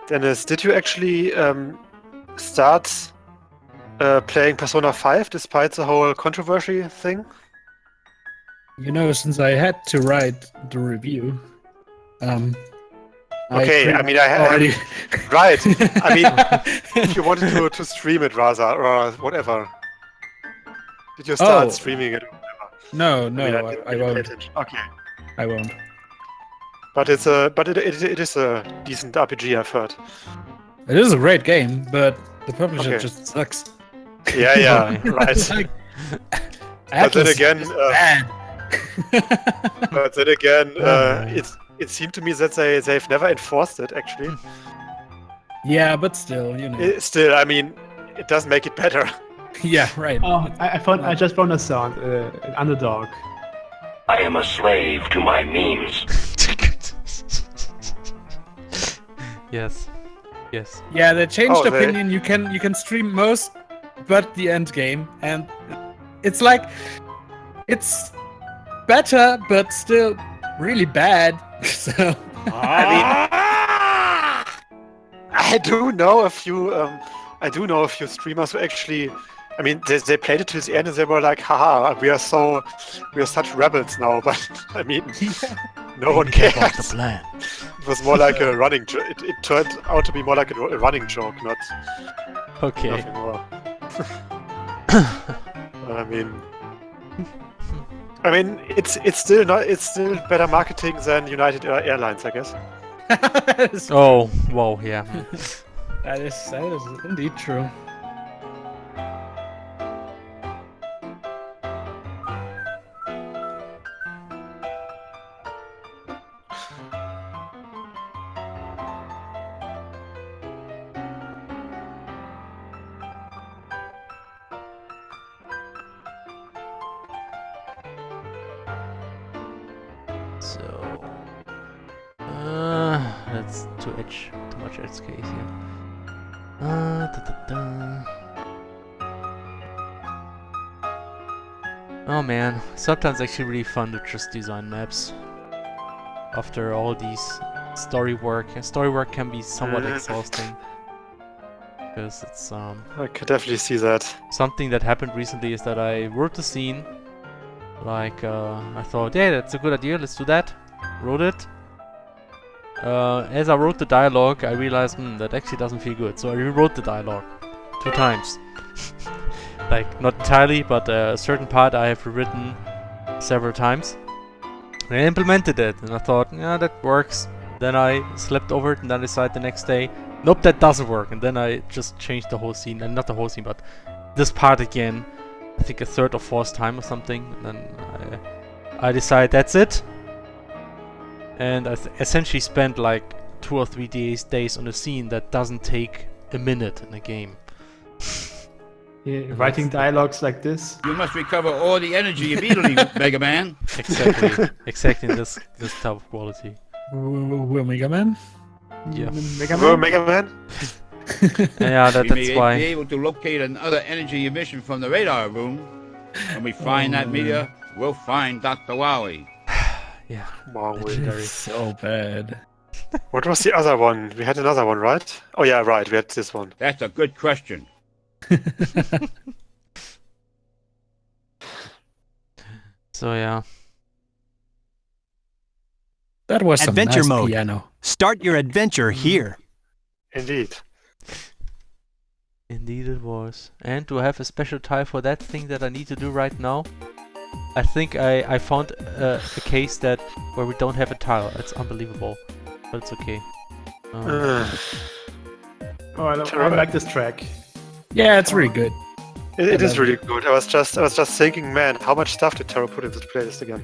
Dennis, did you actually start playing Persona 5 despite the whole controversy thing? You know, since I had to write the review, okay, I mean, I had already right. I mean, if you wanted to stream it rather or whatever, did you start streaming it? Or whatever? No, I mean, I won't. Okay, I won't. but it is a decent RPG, I've heard. It is a great game, but the publisher just sucks. Yeah, right. Like, but then again, bad. but then again, it seemed to me that they've never enforced it actually. Yeah, but still, you know. Still, I mean, it doesn't make it better. Yeah, right. Oh, I just found a sound. An underdog. I am a slave to my memes. Yes. Yeah, they changed opinion. You can stream most, but the end game, and it's like it's better, but still really bad. So I do know a few streamers who actually, I mean, they played it to the end and they were like, haha, we are such rebels now. But I mean, no one cares. The plan. It was more like a running joke. It turned out to be more like a running joke, not Okay. nothing more. I mean, it's still better marketing than United Airlines, I guess. Oh, whoa, yeah. that is indeed true. So, that's too much edge case here. Oh man, sometimes actually really fun to just design maps. After all these story work can be somewhat exhausting. Because it's I could definitely see that. something that happened recently is that I wrote the scene. Like, I thought, yeah, that's a good idea, let's do that. Wrote it. As I wrote the dialogue, I realized, that actually doesn't feel good. So I rewrote the dialogue 2 times. Like, not entirely, but a certain part I have rewritten several times. And I implemented it, and I thought, yeah, that works. Then I slept over it, and then I decided the next day, nope, that doesn't work. And then I just changed the whole scene, and not the whole scene, but this part again. I think a 3rd or 4th time or something. And then I decided that's it. And I essentially spent like 2 or 3 days on a scene that doesn't take a minute in a game. Yeah, writing dialogues like this. You must recover all the energy immediately, Mega Man. Exactly this type of quality. Mega Man? Yeah. Mega Man? Yeah, that's why. Be able to locate another energy emission from the radar room. When we find that meter, we'll find Dr. Wowie. Yeah. Wow, So bad. what was the other one? We had another one, right? Oh yeah, right. We had this one. That's a good question. So yeah. That was some Adventure nice mode. piano. Start your adventure here. Indeed. Indeed it was. And do I have a special tile for that thing that I need to do right now? I think I found a case where we don't have a tile. It's unbelievable. But it's okay. Oh, I like this track. Yeah, it's really good. It is really good. I was just thinking, man, how much stuff did Taro put in this playlist again?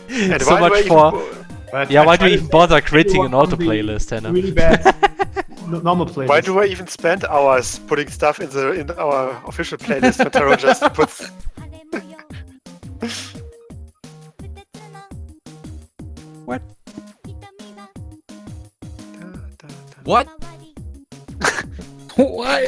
And So why do I much even for... But Yeah, I why do you tried even bother creating one an auto on the playlist, Hannah? Really bad normal playlist. Why do I even spend hours putting stuff in our official playlist when Taro just puts... What? What? Why?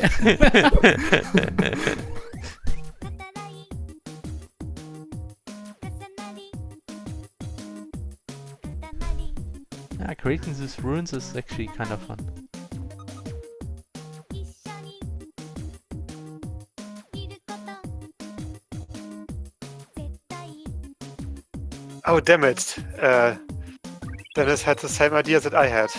Yeah, creating these runes is actually kind of fun. Oh, damn it. Dennis had the same idea that I had.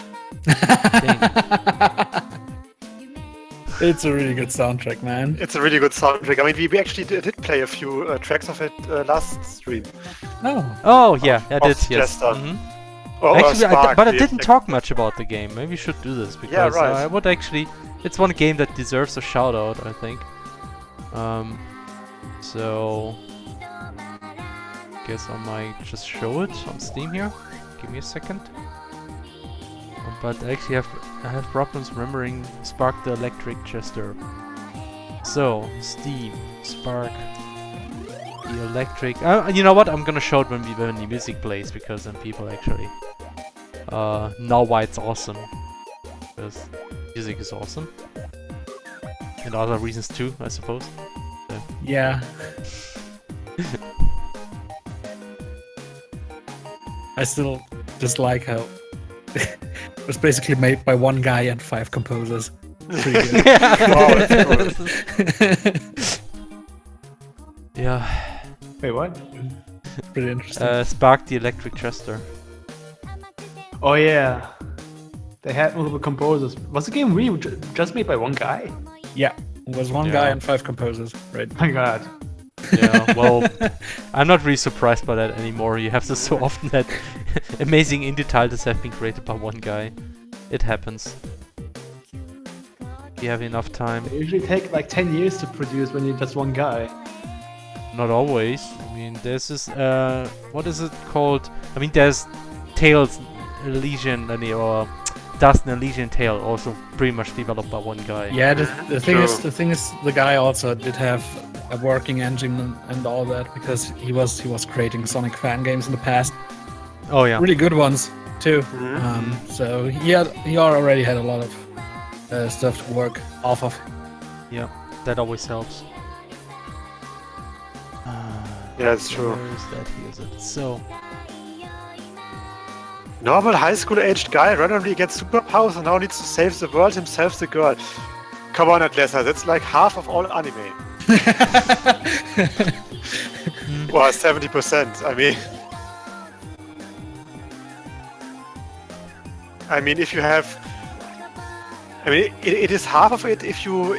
It's a really good soundtrack, man. It's a really good soundtrack. I mean, we actually did play a few tracks of it last stream. Oh. Oh, yeah, I Of did, yes. Jester. Mhm. Or Actually, Spark, but I the didn't talk much about the game. Maybe we should do this because right. I would actually. It's one game that deserves a shout out, I think. So guess I might just show it on Steam here. Give me a second. But I actually have problems remembering Spark the Electric Jester. So Steam Spark the Electric. You know what? I'm gonna show it when the music plays because then people actually know why it's awesome. Because music is awesome, and other reasons too, I suppose. So. Yeah. I still just like how it was basically made by one guy and 5 composers. Pretty good. Oh, that's cool. Yeah. Wait, what? Pretty interesting. Spark the Electric Jester. Oh yeah. They had multiple composers. Was the game really just made by one guy? Yeah, it was one Yeah. guy and 5 composers, right? My god. Yeah, well, I'm not really surprised by that anymore. You have this so often that amazing indie titles have been created by one guy. It happens. You have enough time. They usually take like 10 years to produce when you're just one guy. Not always. I mean, there's this, what is it called? I mean, there's Tales, Elysian, or Dust and Elysian Tale, also pretty much developed by one guy. Yeah, the thing True. is, the guy also did have a working engine and all that because he was creating Sonic fan games in the past. Oh yeah. Really good ones too. Mhm. So he already had a lot of stuff to work off of. Yeah, that always helps. Yeah, it's true. Where is that? Here's it. So, Normal high school aged guy randomly gets superpowers and now needs to save the world himself, the girl. Come on, Atlessa, that's like half of all anime. Or 70%, I mean, if you have, it is half of it if you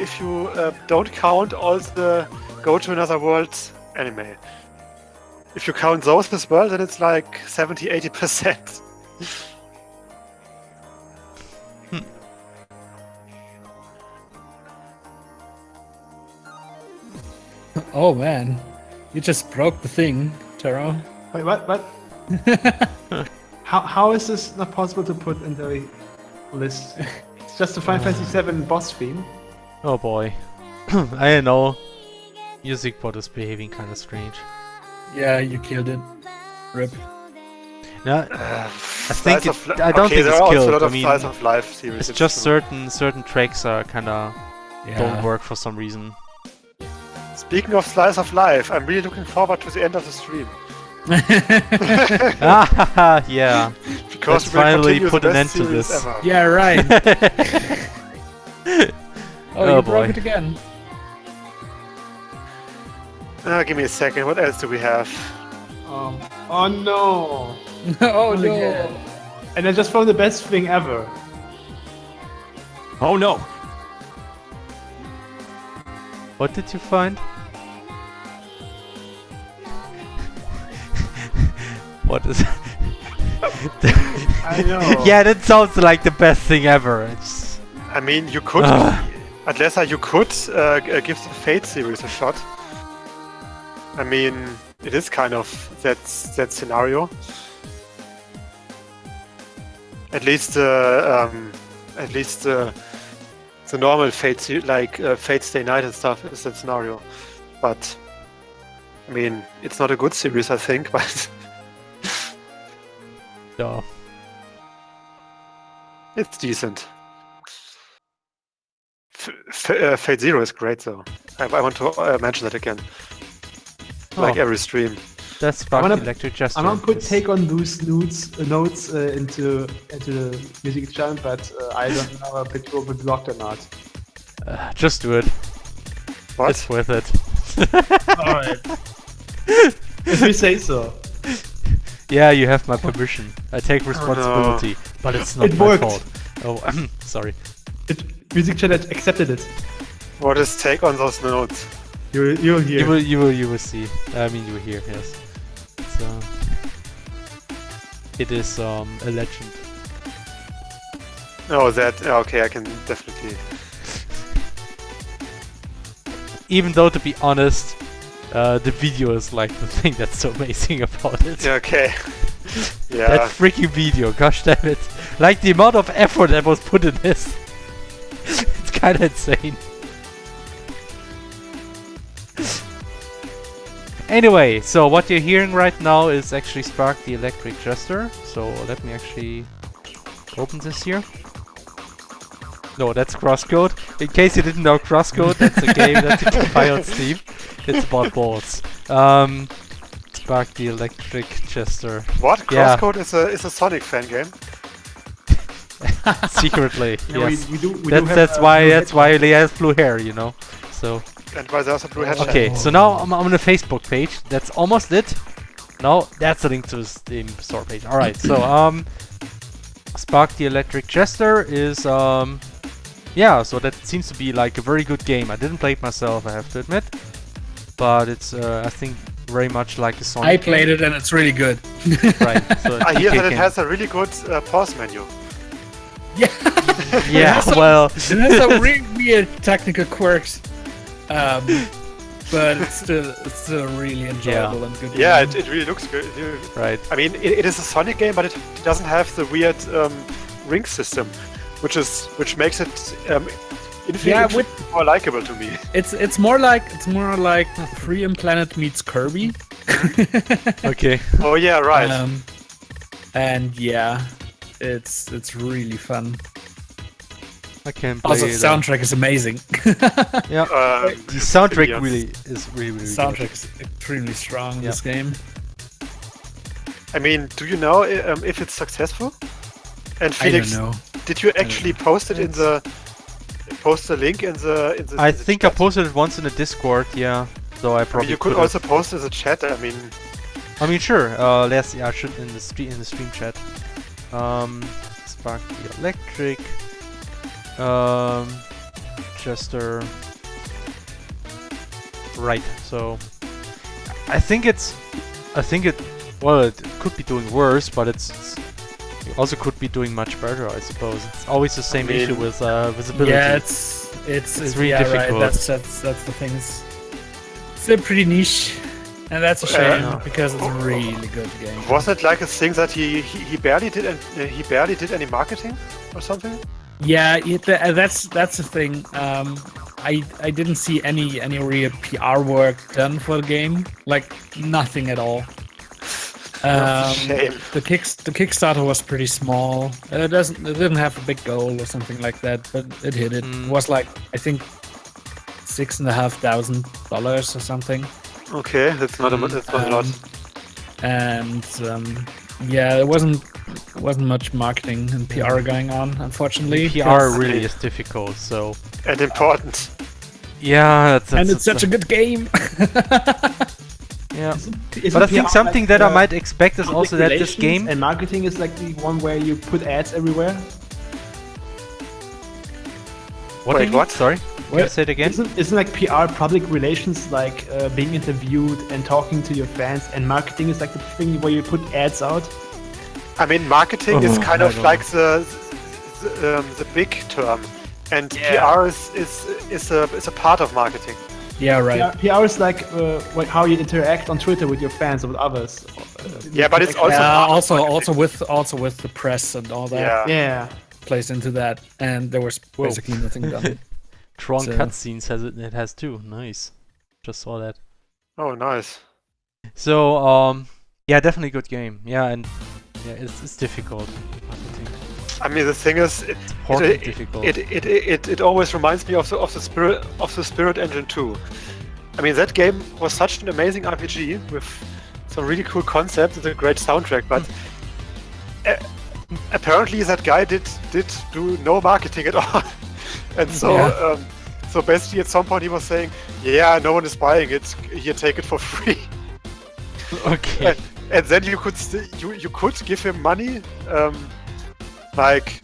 don't count all the Go to Another World anime. If you count those as well, then it's like 70-80%. Oh man, you just broke the thing, Taro. Wait, what? How is this not possible to put in the list? It's just the Final Fantasy VII boss theme. oh boy. I don't know. Music bot is behaving kind of strange. Yeah, you killed it. Rip. No, I think I don't think there it's are also killed. a lot I of mean, Slice of Life series. it's just true. certain tracks are kind of don't Yeah. work for some reason. Speaking of Slice of Life, I'm really looking forward to the end of the stream. Ah, yeah. Because Let's we will finally continue put the an best end to series this. ever. Yeah, right. Oh, Oh, you boy. broke it again. Give me a second. What else do we have? Oh no! Oh Not no. again. And I just found the best thing ever. Oh no! What did you find? What is I know. Yeah, that sounds like the best thing ever. It's... I mean, you could, Atlessa, you could give the Fate series a shot. I mean, It is kind of that scenario. At least the normal Fate Fate Stay Night and stuff is that scenario. But I mean, it's not a good series, I think, but Yeah. it's decent. Fate Zero is great, though. I want to mention that again. Like every stream. That's Spark the Electric Jester. I'm gonna put Take on Loose notes into the music channel, but I don't know if it will be blocked or not. Just do it. What? It's worth it. Alright. If you say so. Yeah, you have my permission. I take responsibility, but it's not It my worked. fault. Oh, sorry. Music channel accepted it. What is Take on those notes? You'll hear. You will see. I mean, you will hear. Yes. It is a legend. Oh, that. Okay, I can definitely. Even though, to be honest, the video is like the thing that's so amazing about it. Yeah, okay. Yeah. That freaking video, gosh damn it. Like the amount of effort that was put in this. It's kinda insane. Anyway, so what you're hearing right now is actually Spark the Electric Jester. So let me actually open this here. No, that's CrossCode. In case you didn't know CrossCode, that's a game that you can buy on Steam. It's about balls. Spark the Electric Jester. What? Yeah. CrossCode is a Sonic fan game? Secretly, Yeah, yes. we do That's why Leah has blue hair, you know. So And why there's a blue headset? okay, so now I'm on the Facebook page. That's almost it. No, that's a link to the Steam store page. All right, so Spark the Electric Jester is yeah, so that seems to be like a very good game. I didn't play it myself, I have to admit, but it's I think very much like a Sonic. I played it and it's really good. Right. So I hear that it game. has a really good pause menu. Yeah. Yeah, well, It has some really weird technical quirks, but it's still really enjoyable and good. Yeah, game. it really looks good. right. I mean, it is a Sonic game, but it doesn't have the weird ring system, which makes it infinitely more likable to me. It's more like Free and Planet meets Kirby. Okay. Oh yeah, right. And yeah, it's really fun. I can play Also, the it. soundtrack is amazing. Yeah. The soundtrack really is really The good. soundtrack is extremely strong in this game. I mean, do you know if it's successful? And I don't Felix, know. did you actually post it in the link in the? I in the think I chat? posted it once in the Discord, yeah. So I I mean, probably you could could've- also post in the chat. I mean, sure. I should in the stream chat. Spark the Electric Jester. Right. So I think it could be doing worse, but it also could be doing much better, I suppose. It's always the same issue with visibility. Yeah, it's really difficult. Right. That's the thing. It's still pretty niche, and that's a shame because it's a really good game. was it like a thing that he barely did and he barely did any marketing or something? Yeah, that's the thing. I didn't see any real PR work done for the game, like nothing at all. Shame. The Kickstarter was pretty small. It didn't have a big goal or something like that, but it hit it. It was like, I think, $6,500 or something. Okay, that's not a lot. And yeah, there wasn't much marketing and PR going on, unfortunately. PR really is difficult, so And important. yeah, and it's such a good game. yeah. Isn't But I think PR something like, that I might expect is public also that this relations game. and marketing is like the one where you put ads everywhere. What? Wait, do you mean? what? Sorry. Can you say it again? Isn't like PR public relations like being interviewed and talking to your fans, and marketing is like the thing where you put ads out? I mean, marketing is kind I of don't like the big term, and Yeah. PR is a part of marketing. Yeah, right. PR is like how you interact on Twitter with your fans or with others. Yeah, but it's also also with the press and all that. Yeah. Yeah. Plays into that, and there was basically nothing done. Tron So- cutscenes it has too. Nice. Just saw that. Oh, nice. So yeah, definitely good game. Yeah, and yeah, it's difficult. Marketing. I mean, the thing is, Difficult. it always reminds me of the Spirit Engine 2. I mean, that game was such an amazing RPG with some really cool concepts and a great soundtrack, but apparently that guy did do no marketing at all, and so so basically at some point he was saying, yeah, no one is buying it, here, take it for free. Okay. And then you could you could give him money, like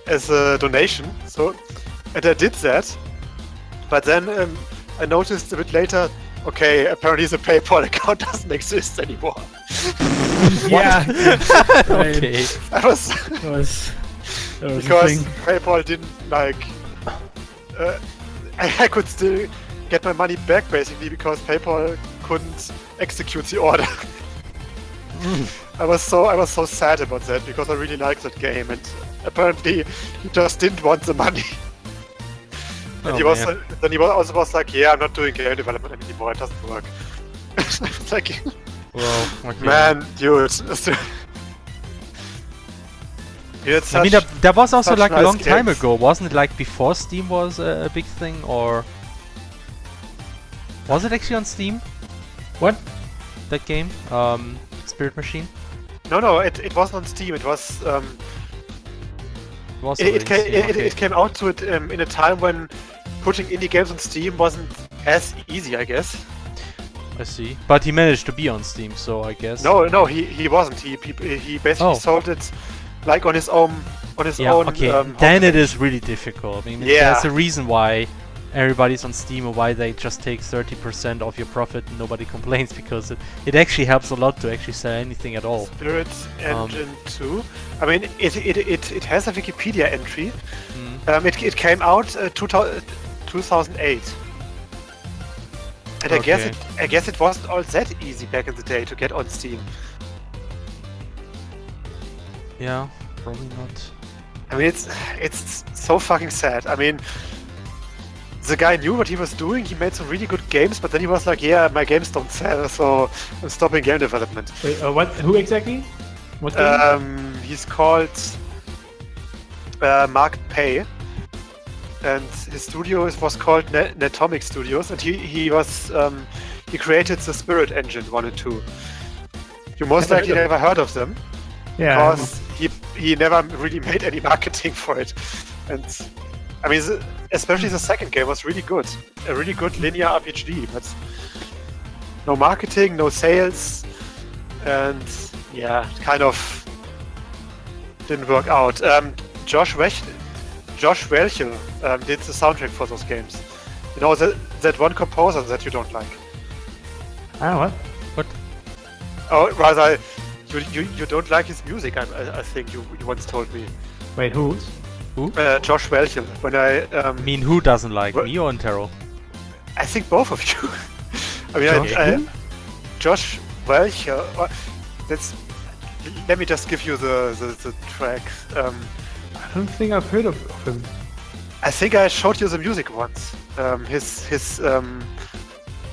as a donation. So, and I did that, but then I noticed a bit later, okay, apparently the PayPal account doesn't exist anymore. Yeah. Okay. That was because PayPal didn't like. I could still get my money back basically because PayPal couldn't execute the order. I was so sad about that because I really liked that game, and apparently he just didn't want the money. And he was like, yeah, I'm not doing game development anymore, it doesn't work. I was like, well, okay. man, dude. I mean, that was also like nice a long time games. ago, wasn't it? Like before Steam was a big thing, or was it actually on Steam? What? That game, Spirit Machine. No, it wasn't on Steam. It was. It came out to it in a time when putting indie games on Steam wasn't as easy, I guess. I see. But he managed to be on Steam, so I guess. No, he wasn't. He basically sold it like on his own. Okay. Then it is really difficult. I mean, there's a reason why everybody's on Steam or why they just take 30% of your profit and nobody complains, because it actually helps a lot to actually sell anything at all. Spirit Engine 2. I mean, it has a Wikipedia entry. It came out 2008. And I guess it wasn't all that easy back in the day to get on Steam. Yeah, probably not. I mean, it's so fucking sad. I mean, the guy knew what he was doing. He made some really good games, but then he was like, "Yeah, my games don't sell, so I'm stopping game development." Wait, what? Who exactly? What game? He's called Mark Pay, and his studio was called Netomic Studios, and he created the Spirit Engine 1 and 2. You most likely never heard of them. Yeah. Because he never really made any marketing for it, and I mean, especially the second game was really good, a really good linear RPG, but no marketing, no sales, and yeah, it kind of didn't work out. Josh Welchel did the soundtrack for those games. You know, that one composer that you don't like. What? Oh, rather. You don't like his music, I think you once told me. Wait, who? Josh Welchel. When I mean, who doesn't like me or Antero? I think both of you. I mean, Josh Welchel. Let me just give you the track. I don't think I've heard of him. I think I showed you the music once. His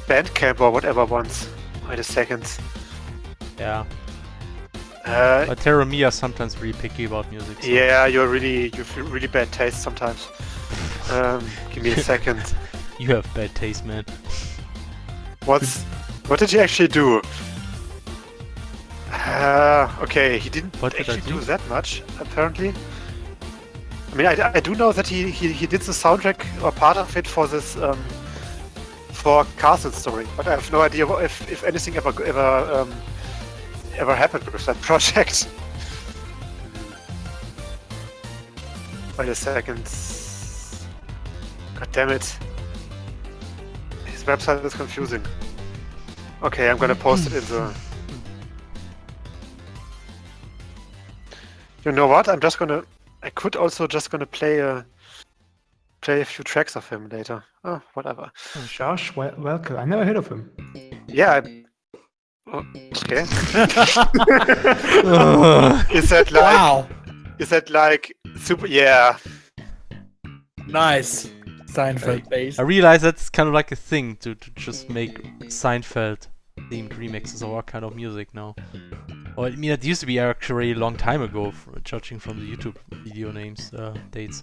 Bandcamp or whatever once. Wait a second. Yeah. But Tero and me are sometimes really picky about music. So. Yeah, you have really bad taste sometimes. Give me a second. You have bad taste, man. What did he actually do? Okay, he didn't actually do that much, apparently. I mean, I do know that he did the soundtrack or part of it for this for Castle Story, but I have no idea if anything ever happened with that project. Wait a second. God damn it. His website is confusing. Okay, I'm gonna post it in the... You know what? I could also just gonna play a play a few tracks of him later. Oh, whatever. Josh Welker. I never heard of him. Yeah. Okay. Is that like? Wow. Is that like super? Yeah. Nice. Seinfeld bass. I realize that's kind of like a thing to just make Seinfeld themed remixes of our kind of music now. Or I mean, it used to be actually a long time ago, judging from the YouTube video names, dates.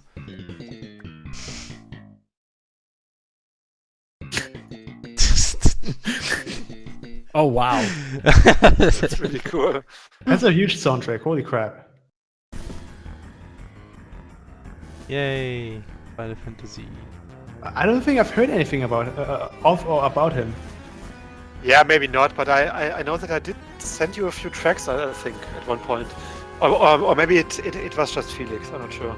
Oh wow. That's really cool. That's a huge soundtrack. Holy crap. Yay, Final Fantasy. I don't think I've heard anything about of or about him. Yeah, maybe not, but I know that I did send you a few tracks, I think, at one point. Or maybe it was just Felix, I'm not sure.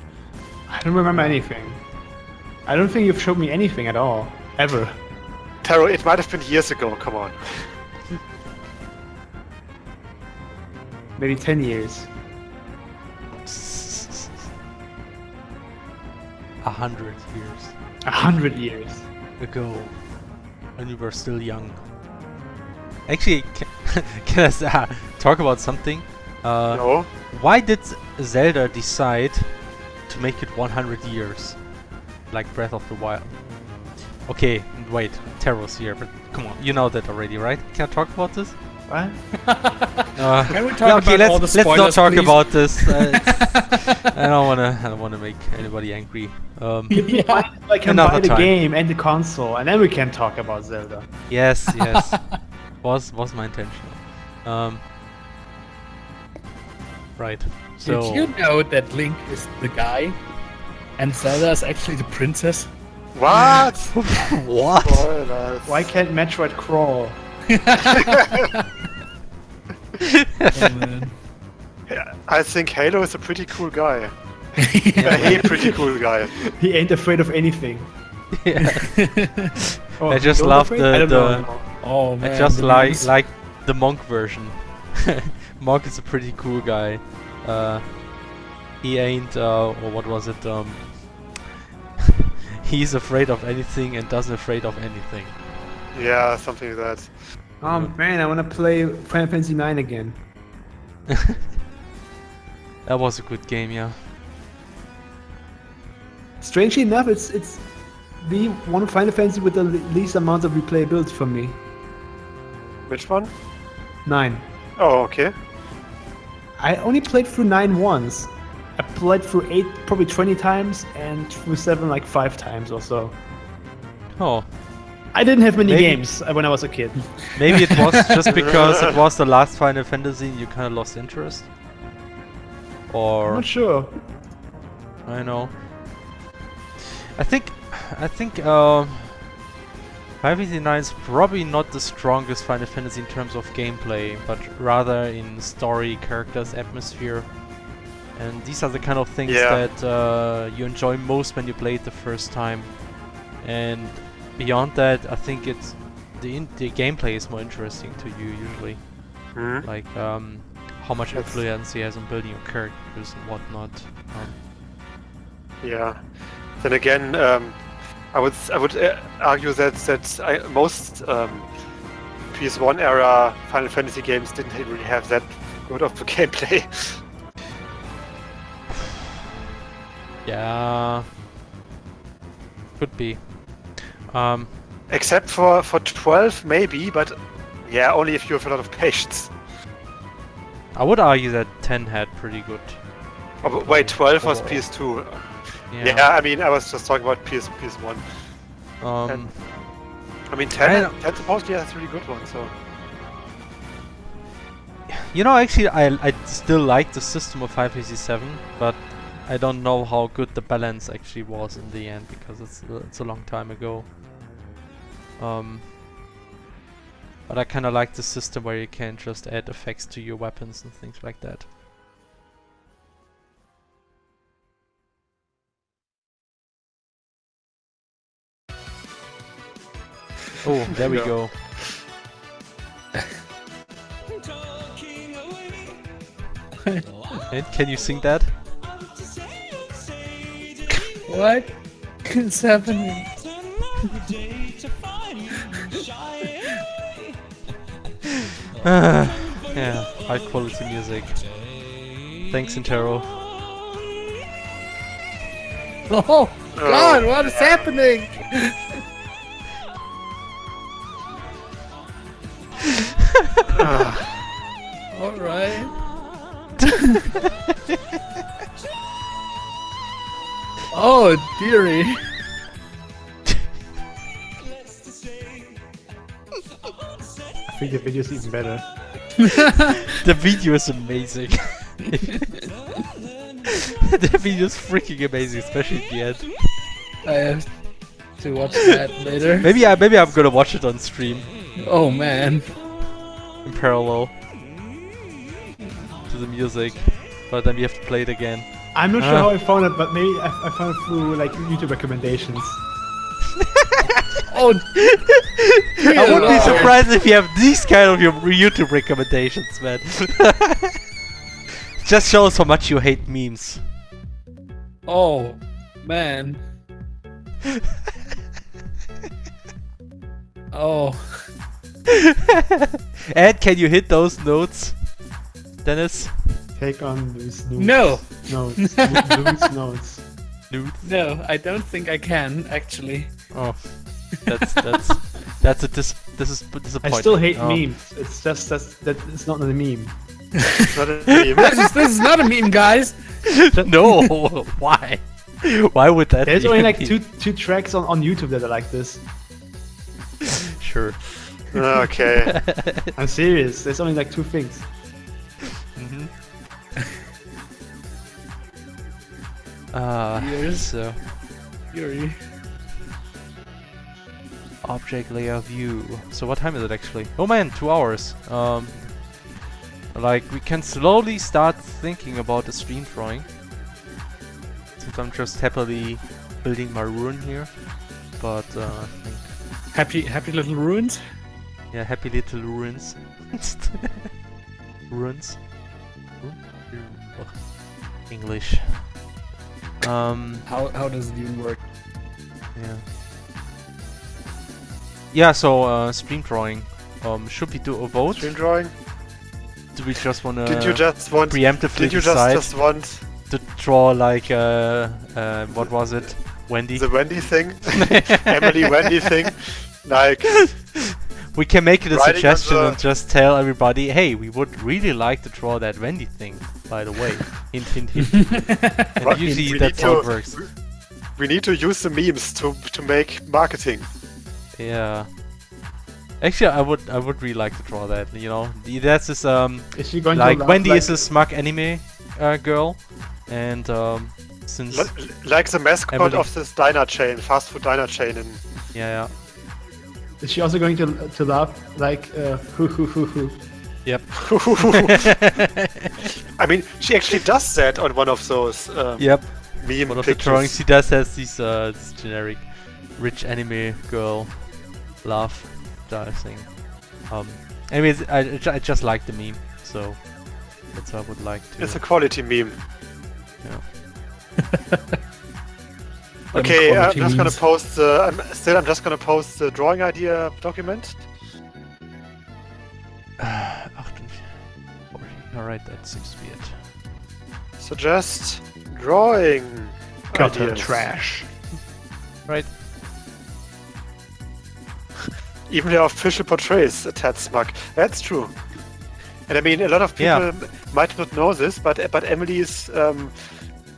I don't remember anything. I don't think you've showed me anything at all. Ever. Taro, it might have been years ago, come on. Maybe 10 years. 100 years 100 years. ago, when we were still young. Actually, can I talk about something? No? Why did Zelda decide to make it 100 years? Like Breath of the Wild. Okay, wait, Taro's here, but come on, you know that already, right? Can I talk about this? What? Can we talk about all the let's not spoilers, talk please? about this. I don't wanna make anybody angry. I can Another buy the time. game and the console, and then we can talk about Zelda. Yes, was my intention. Right. So Did you know that Link is the guy, and Zelda is actually the princess? What? what? Spoilers. Why can't Metroid crawl? Oh, man. Yeah, I think Halo is a pretty cool guy. A pretty cool guy. He ain't afraid of anything. Yeah. Oh, I just don't love afraid? I don't the know. Oh man. I just the like memes. the Monk version. Monk is a pretty cool guy. He ain't or what was it? He's afraid of anything and doesn't afraid of anything. Yeah, something like that. Oh man, I wanna play Final Fantasy 9 again. That was a good game, yeah. Strangely enough, it's the one Final Fantasy with the least amount of replayability for me. Which one? 9. Oh, okay. I only played through 9 once. I played through 8 probably 20 times, and through 7 like 5 times or so. Oh, I didn't have many Maybe- games when I was a kid. maybe it was just because it was the last Final Fantasy and you kind of lost interest. I'm Or not sure. I know. I think Final Fantasy 9 is probably not the strongest Final Fantasy in terms of gameplay, but rather in story, characters, atmosphere. And these are the kind of things Yeah. that you enjoy most when you play it the first time. And beyond that, I think it's the gameplay is more interesting to you usually. Hmm? Like how much That's- influence he has on building your characters and whatnot. Yeah. Then again, I would argue that most PS1 era Final Fantasy games didn't really have that good of a gameplay. Yeah, could be. Except for 12 maybe, but yeah, only if you have a lot of patience. I would argue that 10 had pretty good. Oh, but wait, 12 was Oh. PS2. Yeah, I mean, I was just talking about PS1. Um, I mean, I 10 supposedly has really good one, so... you know, actually, I still like the system of 587, but I don't know how good the balance actually was in the end because it's a long time ago. But I kind of like the system where you can just add effects to your weapons and things like that. Oh, there we go. And can you sing that? What? is happening? Yeah, high quality music. Thanks, Intero. Oh God, what is happening? All right. Oh dearie. I think the video is even better. The video is amazing. The video is freaking amazing, especially at the end. I have to watch that later. Maybe I'm gonna watch it on stream Oh man. in parallel to the music, but then we have to play it again. I'm not sure how I found it, but maybe I found it through like YouTube recommendations. Oh. I wouldn't be surprised if you have these kind of your YouTube recommendations, man. Just shows how much you hate memes. Oh man. Oh. And can you hit those notes, Dennis? Take on these notes. No. Notes. Loose notes. Nudes? No, I don't think I can actually. Oh, that's a disappointing. I still hate Oh. memes. It's just that it's not a meme. It's not a meme. This is not a meme, guys. No, why? Why would that There's be only a like meme? two tracks on YouTube that are like this. Sure. Okay. I'm serious. There's only like two things. Mhm. Years. So Fury. object layer view. So what time is it actually? Oh man, 2 hours. Like we can slowly start thinking about the stream drawing. Since I'm just happily building my rune here, but I think Happy little ruins. yeah, happy little runes. Runes. Ugh. English. How does it even work? Yeah. Yeah. So stream drawing. Should we do a vote? Stream drawing. Do we just wanna Did you just want? preemptively Did you decide just want to draw like what was it? Wendy? the Wendy thing? Emilie Wendy thing? Like, We can make it a Writing on suggestion the- and just tell everybody, hey, we would really like to draw that Wendy thing, by the way. Hint, hint, hint. And What? usually We that's need how to- it works. we need to use the memes to make marketing. Yeah. Actually, I would really like to draw that. You know, that's this Is she going like to Wendy is a smug anime girl, and since Like the mascot Emilie. of this diner chain, fast food diner chain in yeah. Is she also going to laugh like hoo hoo hoo hoo? Yep. I mean, she actually does that on one of those Yep. meme One of the pictures. drawings he does has these this generic rich anime girl laugh style thing. Anyways, I just like the meme, so that's what I would like to. It's a quality meme. Yeah. Okay, I'm quality just gonna memes. post the. I'm just gonna post the drawing idea document. Alright, that seems to be it. Suggest drawing Gutter ideas. trash. Right. Even the official portrays a tad smug. That's true. And I mean, a lot of people Yeah. might not know this, but Emilie's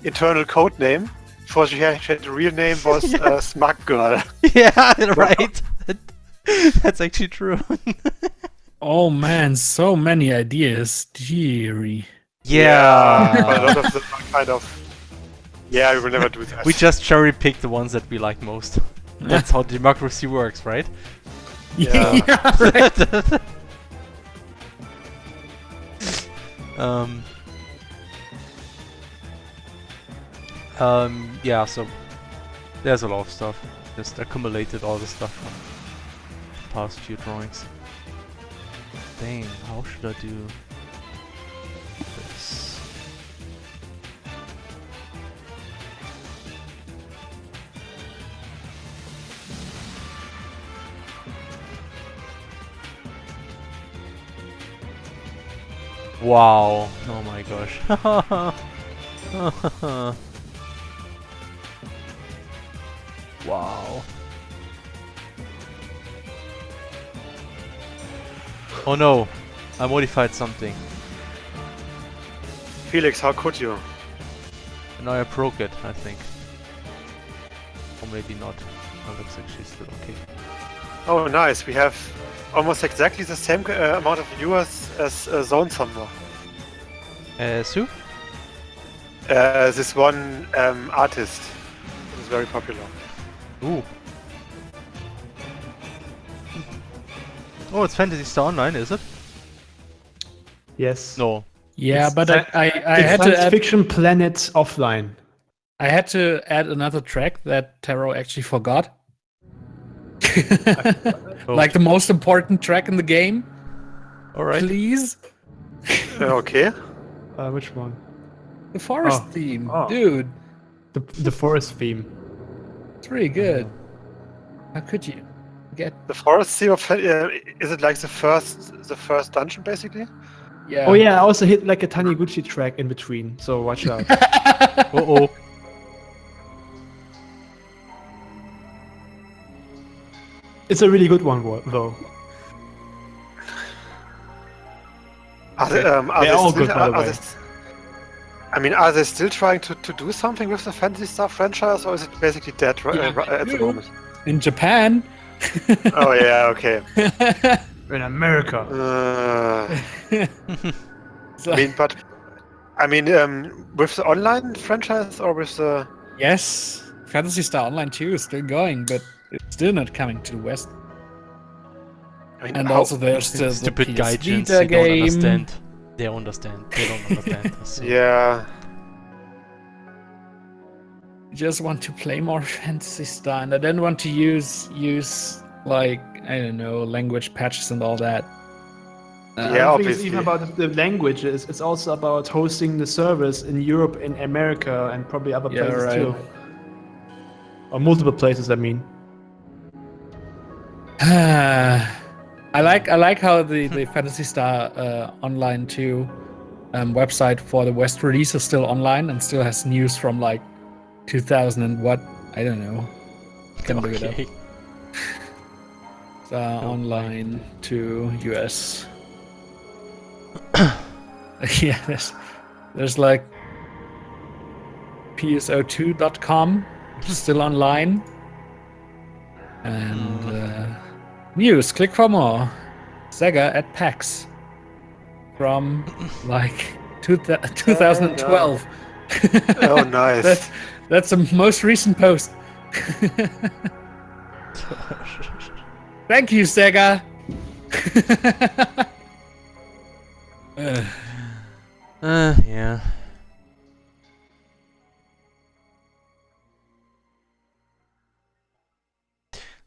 internal code name for she had the real name was Smug Girl. Yeah, right. That's actually true. Oh man, so many ideas. Dearie. But a Yeah. lot of them are kind of. Yeah, we will never do that. We just cherry pick the ones that we like most. That's how democracy works, right? Yeah. right. Yeah, so there's a lot of stuff. Just accumulated all the stuff from the past few drawings. Dang, how should I do this? Hmm. Wow. Oh my gosh. Wow. Oh no. I modified something. Felix, how could you? Now I broke it, I think. Or maybe not. Oh, that's actually still okay. Oh, nice. We have almost exactly the same amount of viewers as Zone Somewhere. Sue? This one artist is very popular. Ooh. Oh, it's Fantasy Star Online, is it? Yes. No. Yeah, It's but I it's had to Science add, Fiction Planet Offline. I had to add another track that Taro actually forgot. Oh. Like the most important track in the game. Alright. Please. Okay. Which one? The forest Oh. theme, Oh. dude. The forest theme. It's really good. How could you get? The forest theme of is it like the first dungeon basically? Yeah. Oh yeah, I also hit like a Taniguchi track in between, so watch out. Uh-oh. It's a really good one, though. Are They're they all still, good, by the way. are they still trying to do something with the Fantasy Star franchise, or is it basically dead at the moment? In Japan. Oh yeah, okay. In America. So- I mean, with the online franchise or with the? Yes, Fantasy Star Online 2 is still going, but it's still not coming to the West. I mean, And how- also there's the Stupid PS gaijins, Vita they don't game. understand. They don't understand. They don't understand. So. Yeah. I just want to play more Fantasy Star, and I don't want to use like, I don't know, language patches and all that. Yeah, I don't think it's obviously. even about the languages. It's also about hosting the servers in Europe, in America, and probably other Yeah, places right. too. Or multiple places, I mean. I like how the Fantasy Star Online 2 website for the West release is still online and still has news from like 2000 and what, I don't know. You can look it up. Okay. Online to US. Yeah, there's like pso2.com, which is still online. And news, click for more. Sega at PAX. From like 2012. Oh, nice. That's the most recent post. Thank you, Sega. Yeah.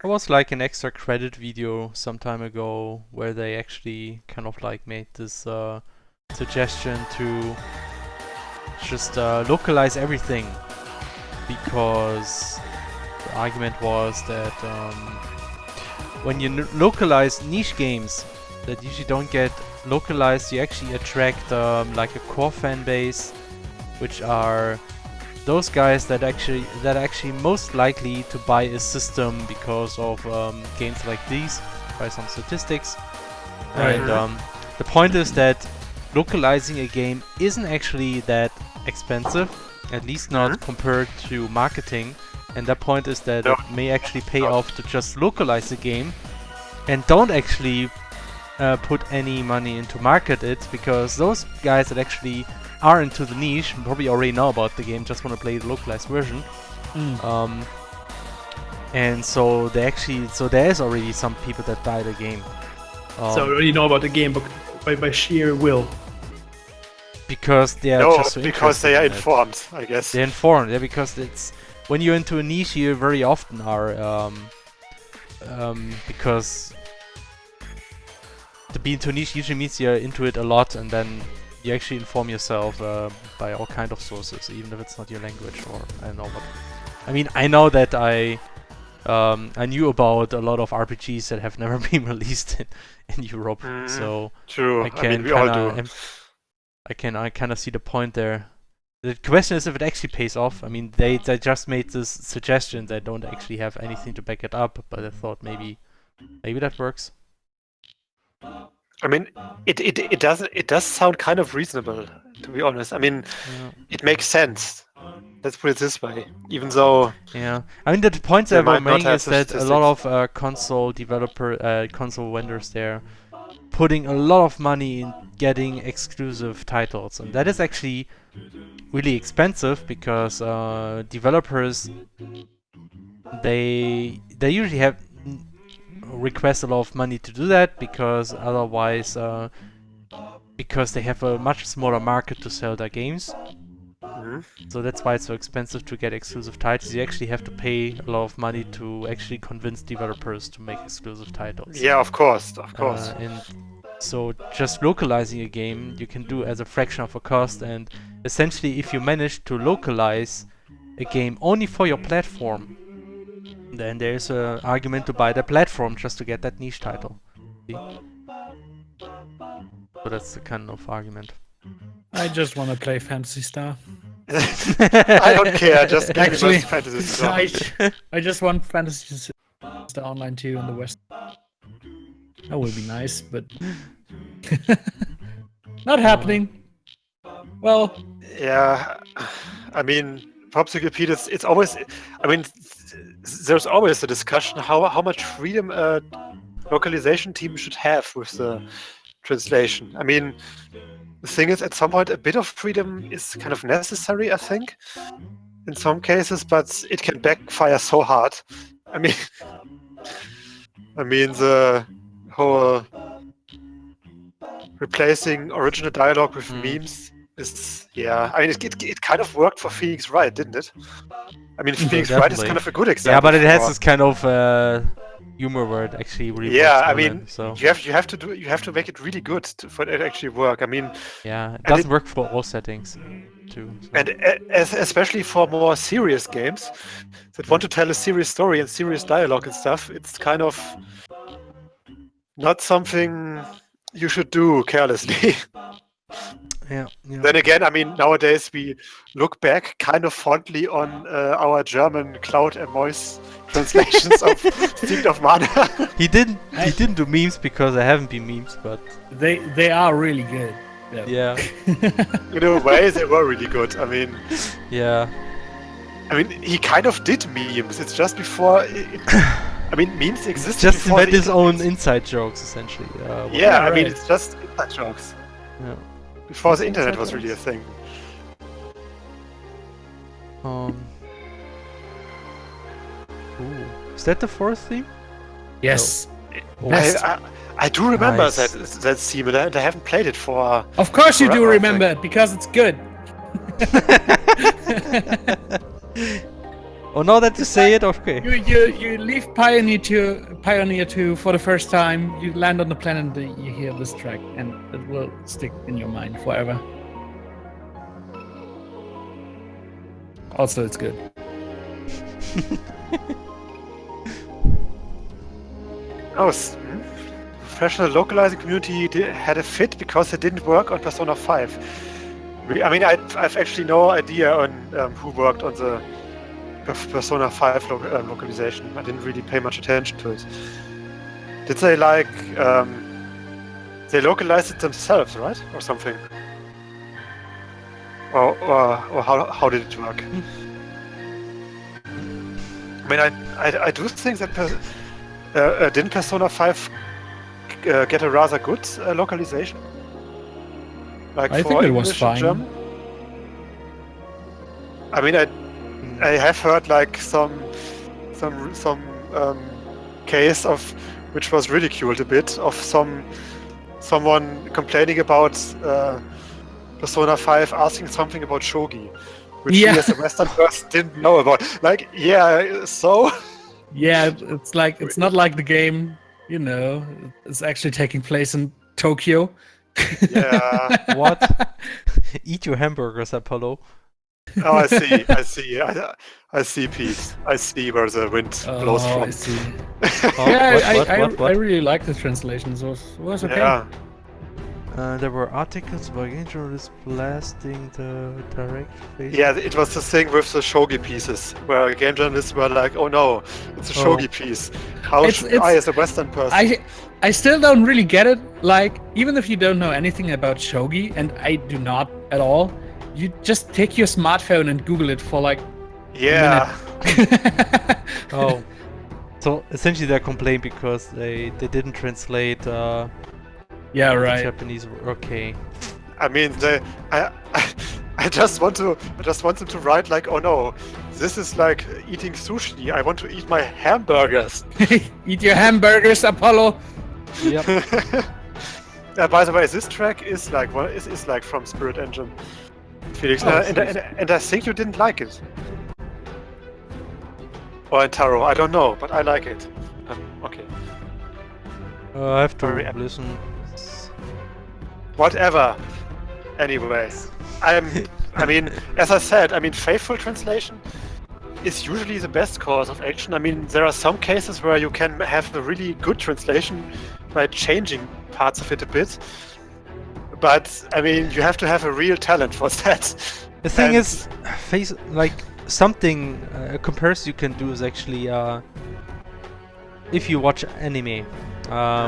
There was like an extra credit video some time ago where they actually kind of like made this suggestion to just localize everything, because the argument was that when you localize niche games that usually don't get localized, you actually attract like a core fan base, which are those guys that actually most likely to buy a system because of games like these, by some statistics. Right. And the point is that localizing a game isn't actually that expensive, at least not compared to marketing. And the point is that it may actually pay off to just localize the game and don't actually put any money into market it, because those guys that actually are into the niche probably already know about the game, just want to play the localized version. And so there is already some people that buy the game. So you already know about the game, but by sheer will. Because they are No, just so because they are interested in it. informed, I guess. They're informed, yeah, because it's when you're into a niche, you very often are because to be into a niche usually means you're into it a lot, and then you actually inform yourself by all kind of sources, even if it's not your language, or I don't know what. I mean, I know that I knew about a lot of RPGs that have never been released in Europe, so True. I can we all kinda do. I kind of see the point there. The question is if it actually pays off. I mean, they just made this suggestion. They don't actually have anything to back it up, but I thought maybe that works. I mean, it does sound kind of reasonable, to be honest. I mean, it makes sense. Let's put it this way. Even though, yeah, I mean the point they they were might not making have is the that a lot of console vendors there putting a lot of money in getting exclusive titles, and that is actually really expensive because developers they usually have request a lot of money to do that because otherwise because they have a much smaller market to sell their games. So that's why it's so expensive to get exclusive titles. You actually have to pay a lot of money to actually convince developers to make exclusive titles. yeah, of course. And so just localizing a game you can do as a fraction of a cost, and essentially if you manage to localize a game only for your platform, then there's an argument to buy the platform just to get that niche title. See? So that's the kind of argument. I just want to play Phantasy Star. I don't care. Just give Actually, me Fantasy Star. I just want Phantasy Star Online 2 in the West. That would be nice, but not happening. Well, Yeah, I mean, Popsicle Pete, it's always. I mean, there's always a discussion how much freedom a localization team should have with the translation. I mean, the thing is, at some point, a bit of freedom is kind of necessary, I think, in some cases, but it can backfire so hard. I mean, the whole replacing original dialogue with memes is, yeah. I mean, it kind of worked for Phoenix Wright, didn't it? I mean, Phoenix Wright is kind of a good example. Yeah, but it has this kind of humor where it actually really yeah, works. I mean, so you have to make it really good for it to actually work. I mean, yeah, it doesn't work for all settings too. So. And especially for more serious games that want to tell a serious story and serious dialogue and stuff, it's kind of not something you should do carelessly. Yeah. Then again, I mean, nowadays we look back kind of fondly on our German Cloud and Moise translations of Secret of Mana. He didn't do memes because there haven't been memes, but they are really good. Yeah. In a way, they were really good. I mean, yeah. I mean, he kind of did memes. It's just before. I mean, memes existed just before invent his own inside jokes, essentially. Yeah, I mean, it's just inside jokes. Yeah. Before the internet was really a thing. Ooh. Is that the fourth theme? Yes. No. I do remember Nice. that theme, and I haven't played it for. Of course you do forever, I remember it, because it's good. Oh, now that you say it, okay. You leave Pioneer 2 for the first time, you land on the planet, you hear this track, and it will stick in your mind forever. Also, it's good. Professional localizing community had a fit because it didn't work on Persona 5. I mean, I've actually no idea on who worked on the Persona 5 localization. I didn't really pay much attention to it. Did they they localized it themselves, right, or something? Or how did it work? I mean, I do think that didn't Persona 5 get a rather good localization? Like I for think it was English and fine. German? I mean, I have heard like some case of which was ridiculed a bit of someone complaining about Persona 5 asking something about shogi, which he as a Western person didn't know about. Like, yeah, so. Yeah, it's like it's not like the game, you know. It's actually taking place in Tokyo. Yeah. What? Eat your hamburgers, Apollo. Oh, I see, Pete. I see where the wind blows from. I see. Oh, Yeah, what? I really like the translations. It was okay. Yeah. There were articles by game journalists blasting the direct face. Yeah, it was the thing with the shogi pieces, where game journalists were like, "Oh no, it's a shogi piece. How should I, as a Western person?" I still don't really get it. Like, even if you don't know anything about shogi, and I do not at all, you just take your smartphone and Google it for like Yeah. a minute. Oh. So essentially they complained because they didn't translate Yeah, the right. Japanese. Okay. I mean, I just want them to write like, "Oh no, this is like eating sushi. I want to eat my hamburgers." Eat your hamburgers, Apollo. Yep. By the way, this track is like is like from Spirit Engine, Felix, Oh, and I think you didn't like it. Or in Taro, I don't know, but I like it. Okay. I have to Sorry. listen. Whatever. Anyways, I mean, as I said, I mean, faithful translation is usually the best course of action. I mean, there are some cases where you can have a really good translation by changing parts of it a bit. But I mean, you have to have a real talent for that. The thing is, something a comparison you can do is actually if you watch anime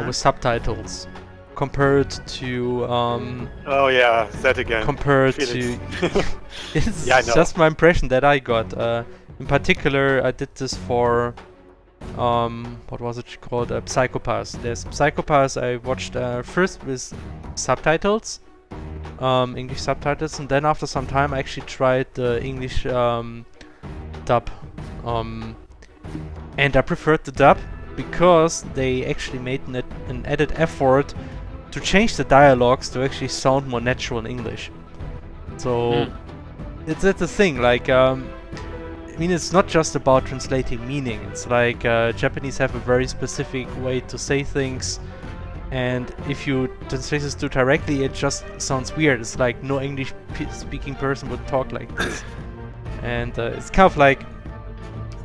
with subtitles compared to oh yeah, that again. compared Felix. to it's Yeah, I know. just my impression that I got. In particular, I did this for what was it called? Psychopaths. There's Psychopaths I watched first with subtitles, English subtitles, and then after some time I actually tried the English dub, and I preferred the dub because they actually made an added effort to change the dialogues to actually sound more natural in English. So it's a thing. Like I mean, it's not just about translating meaning. It's like Japanese have a very specific way to say things, and if you translate this too directly, it just sounds weird. It's like no English-speaking person would talk like this, and it's kind of like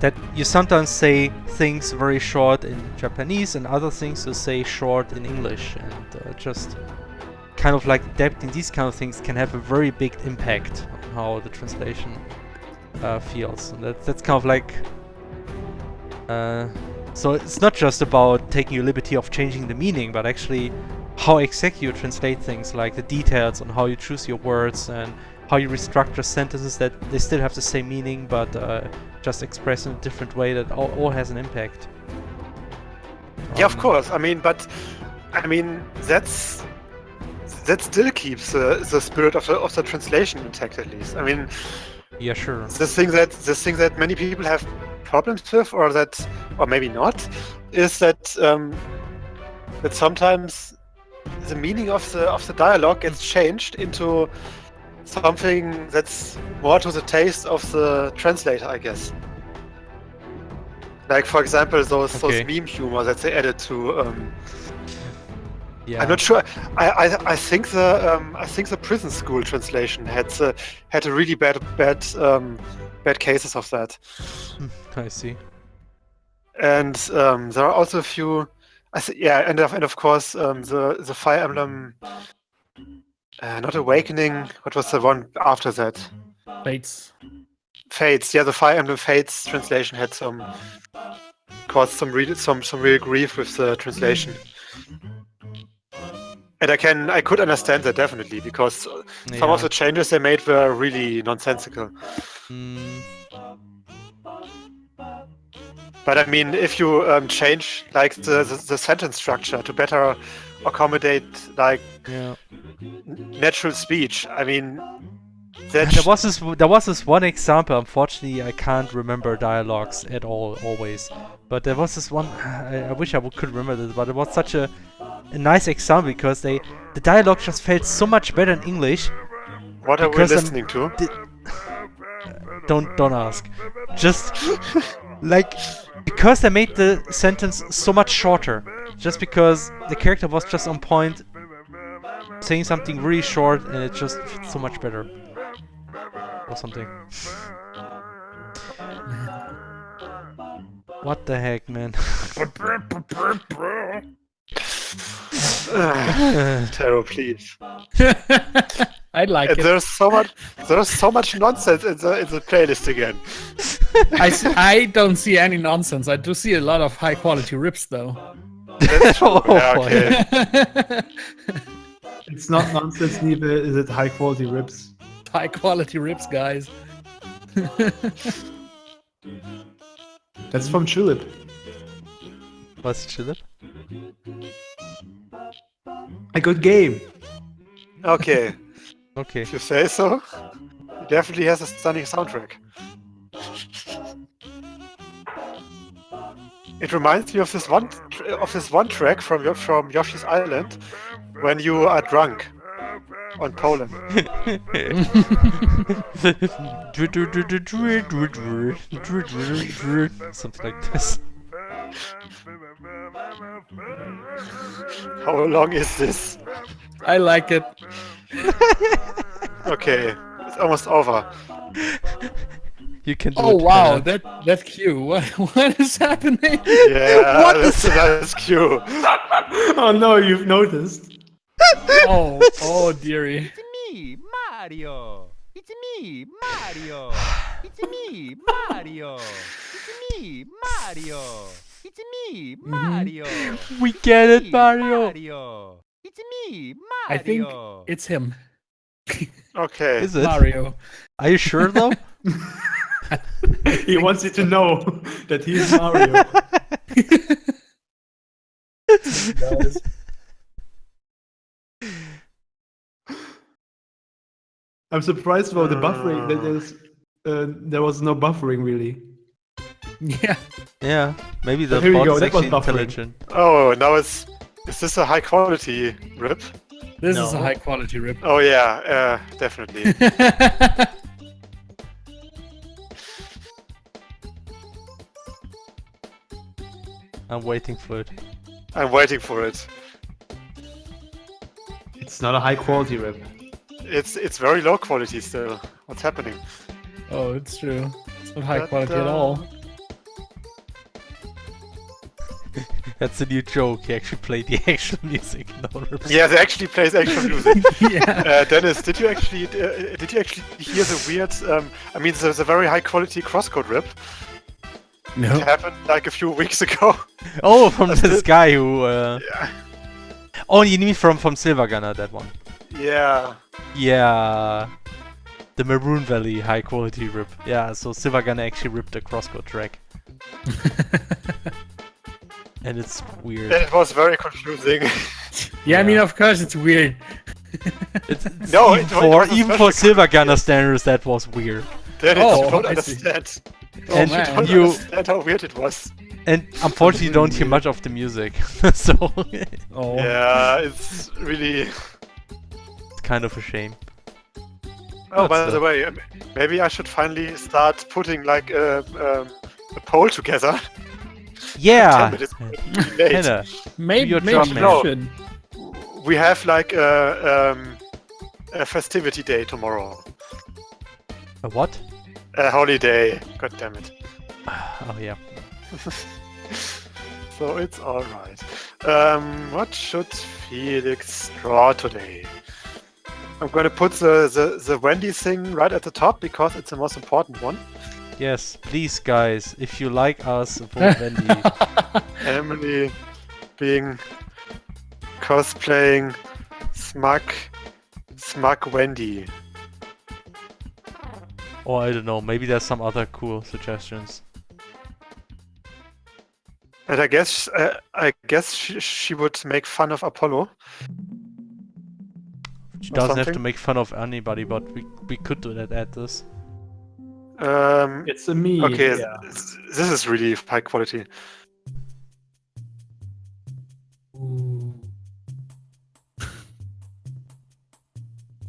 that. You sometimes say things very short in Japanese, and other things you say short in English, and just kind of like adapting these kind of things can have a very big impact on how the translation feels. And that's kind of like so it's not just about taking your liberty of changing the meaning, but actually how exactly you translate things, like the details on how you choose your words and how you restructure sentences that they still have the same meaning but just expressed in a different way. That all has an impact. Yeah, of course. I mean, but I mean that still keeps the spirit of the translation intact, at least. I mean, yeah, sure. the thing that many people have problems with, or maybe not, is that that sometimes the meaning of the dialogue gets changed into something that's more to the taste of the translator, I guess. Like, for example, those meme humor that they added to. Yeah. I'm not sure. I think the prison school translation had a really bad cases of that. I see. And there are also a few. And of course the Fire Emblem. Not Awakening. What was the one after that? Fates. Fates. Yeah, the Fire Emblem Fates translation had caused some real grief with the translation. And I could understand that definitely, because some of the changes they made were really nonsensical. But I mean, if you change like the sentence structure to better accommodate like natural speech, I mean, there was this one example. Unfortunately, I can't remember dialogues at all always. But there was this one. I wish I could remember this, but it was such a nice example because the dialogue just felt so much better in English. What are we listening to? Don't ask. Just like because they made the sentence so much shorter. Just because the character was just on point, saying something really short, and it just fits so much better. Or something. What the heck, man? Taro, please. I like And it. there's so much nonsense in the playlist again. I don't see any nonsense. I do see a lot of high quality rips though. That's true. Oh, Yeah, boy. okay. It's not nonsense, neither is it high quality rips. High quality rips, guys. That's from Tulip. Was Chillip? A good game. Okay, Okay. if you say so. It definitely has a stunning soundtrack. It reminds me of this one track from Yoshi's Island when you are drunk on Poland. Something like this. How long is this? I like it. Okay, it's almost over. You can do Oh it. wow, that cue. What is happening? Yeah, What that's is- a nice cue. Oh no, you've noticed. Oh dearie. me, Mario. It's me, Mario. It's me, Mario. It's me, Mario. It's me, Mario. We get it, Me, Mario. Mario. It's me, Mario. I think it's him, Okay. Is it? Mario. Are you sure though? He wants you to know that he's Mario. I'm surprised about the buffering. There was no buffering really. Yeah. Yeah. Maybe the Here we bot go, is that was actually buffering. intelligent. Oh, now is this a high quality rip? This is a No. high quality rip. Oh yeah, definitely. I'm waiting for it. I'm waiting for it. It's not a high quality rip. It's very low quality still. What's happening? Oh, it's true. It's not high quality at all. That's a new joke. He actually played the actual music. No, Yeah, they actually plays actual music. Yeah. Dennis, did you actually hear the weird? I mean, there's a very high quality CrossCode rip. It No. happened like a few weeks ago. Oh, from this guy who. Yeah. Oh, you mean from Silver Gunner, that one? Yeah. Yeah. The Maroon Valley high quality rip. Yeah, so Silver Gunner actually ripped a CrossCode track. And it's weird. It was very confusing. Yeah, I mean, of course, it's weird. It's No, even it for was even especially for Silver Gunner standards, that was weird. Dennis, Oh, you don't I see. understand. Oh, And man. You don't you understand how weird it was. and unfortunately you don't hear much of the music, so Oh. Yeah, it's really. it's kind of a shame. Oh, by That's the way, maybe I should finally start putting like a poll together. Yeah, Damn it, it's really late. Henna, Maybe your maybe job, you man. should. We have like a festivity day tomorrow. a what? A holiday. God damn it. Oh yeah. So it's alright. What should Felix draw today? I'm gonna put the Wendy thing right at the top because it's the most important one. Yes, please guys, if you like us, vote Wendy. Emilie being cosplaying smug Wendy. Or I don't know, maybe there's some other cool suggestions. And I guess she would make fun of Apollo. She Or doesn't have to something. make fun of anybody, but we could do that at this. It's a me. Okay, Yeah. this is really high quality.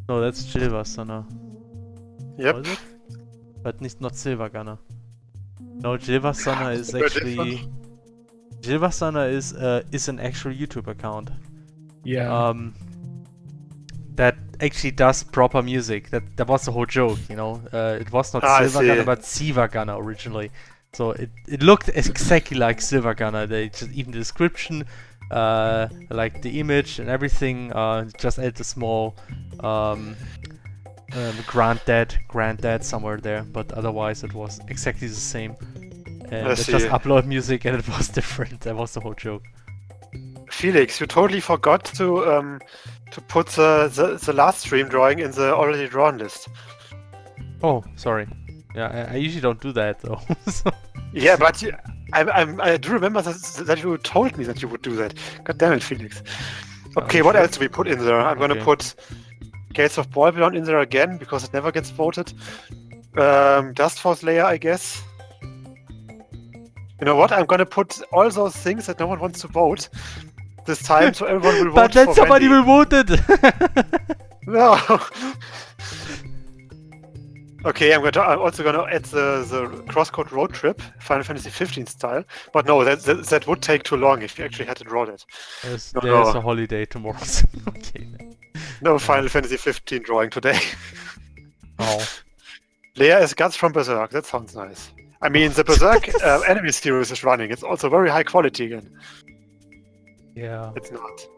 No, that's Silverstunner. Yep. Was it? But not Silver Gunner. No, Silverstunner is Very actually... different. Silverstunner is an actual YouTube account. Yeah. That actually does proper music. That was the whole joke, you know. It was not I Silver Gunner, see. but Siva Gunner originally. So it looked exactly like Silver Gunner. They just even the description, like the image and everything. Just add a small granddad somewhere there, but otherwise it was exactly the same. And I just upload music and it was different. That was the whole joke. Felix, you totally forgot to put the last stream drawing in the already drawn list. Oh, sorry. Yeah, I usually don't do that though. So. Yeah, but I do remember that you told me that you would do that. God damn it, Felix. Okay, what else do we put in there? I'm gonna put Gates of Babylon in there again because it never gets voted. Dust Force layer, I guess. You know what? I'm gonna put all those things that no one wants to vote this time, so everyone will vote. But then somebody will vote it. No. Okay, I'm also gonna add the CrossCode road trip, Final Fantasy 15 style. But no, that would take too long if you actually had to draw that. There's a holiday tomorrow. Okay. No Final Fantasy 15 drawing today. Oh. Leia is Guts from Berserk. That sounds nice. I mean, the Berserk enemy series is running. It's also very high quality again. Yeah. It's not.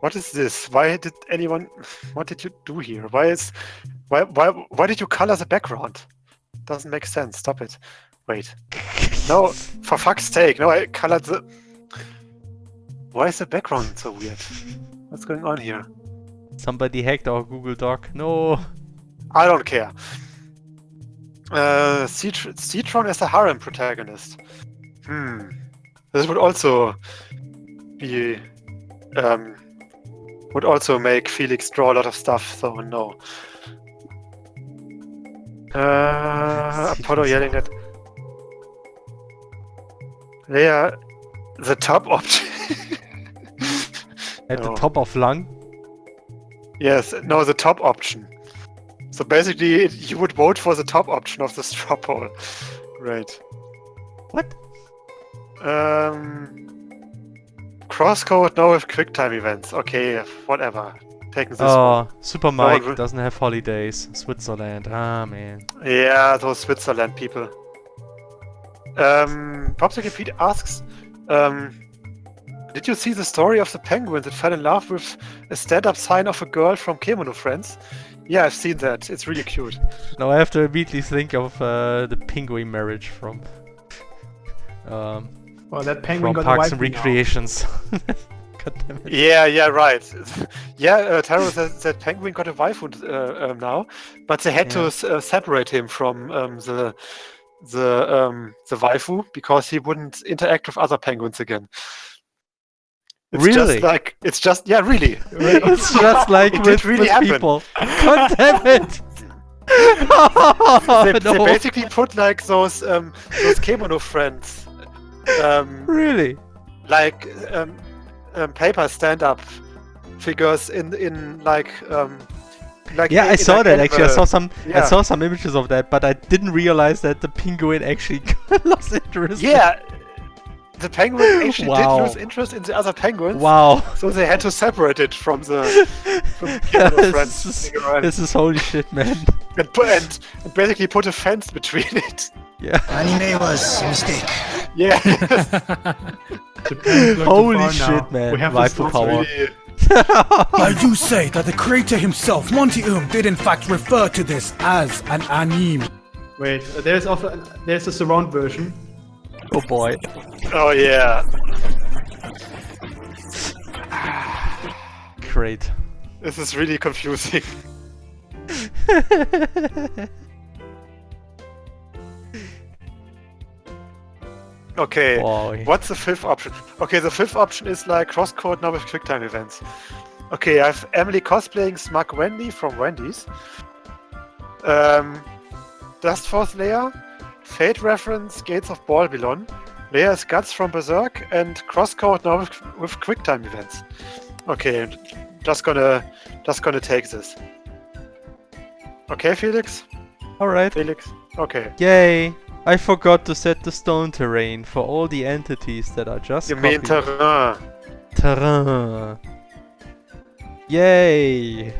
What is this? Why did anyone? What did you do here? Why did you color the background? Doesn't make sense. Stop it. Wait. No, for fuck's sake. No, I colored the... Why is the background so weird? What's going on here? Somebody hacked our Google Doc. No. I don't care. Citron as a harem protagonist. This would also be... would also make Felix draw a lot of stuff, so no. Apollo yelling at... Leia, the top option. At the top of lung? Yes, no, the top option. So basically, you would vote for the top option of the straw poll. Right. What? CrossCode, no, with QuickTime events. Okay, whatever. Taking this one. Super Mike doesn't have holidays. Switzerland. Ah, man. Yeah, those Switzerland people. Popsicle Pete asks, did you see the story of the penguin that fell in love with a stand-up sign of a girl from Kemono Friends? Yeah, I've seen that. It's really cute. Now I have to immediately think of the penguin marriage from well, that penguin from got Parks and Recreations. God damn it. Yeah, right. Yeah, Taro says that penguin got a waifu now, but they had to separate him from the waifu because he wouldn't interact with other penguins again. It's really? It's just really. It's just like with people. God damn it! They basically put like those Kemono Friends. Really? Like paper stand-up figures in like. Yeah, I saw that actually. I saw some images of that, but I didn't realize that the penguin actually lost interest. Yeah. The penguin actually did lose interest in the other penguins. Wow. So they had to separate it from the friends. This is holy shit, man. And basically put a fence between it. Yeah. Anime was a mistake. Yeah. Holy shit, man. We have waifu power. I do say that the creator himself, Monty did in fact refer to this as an anime. Wait, there's a surround version. Oh boy. Oh yeah. Great. This is really confusing. Okay, what's the fifth option? Okay, the fifth option is like CrossCode now with QuickTime events. Okay, I have Emilie cosplaying Smug Wendy from Wendy's. Dust Force Leia, Fate reference Gates of Babylon, Leia's Guts from Berserk, and CrossCode now with QuickTime events. Okay, just gonna take this. Okay, Felix? Alright. Felix? Okay. Yay! I forgot to set the stone terrain for all the entities that are just You mean terrain. Terrain. Yay!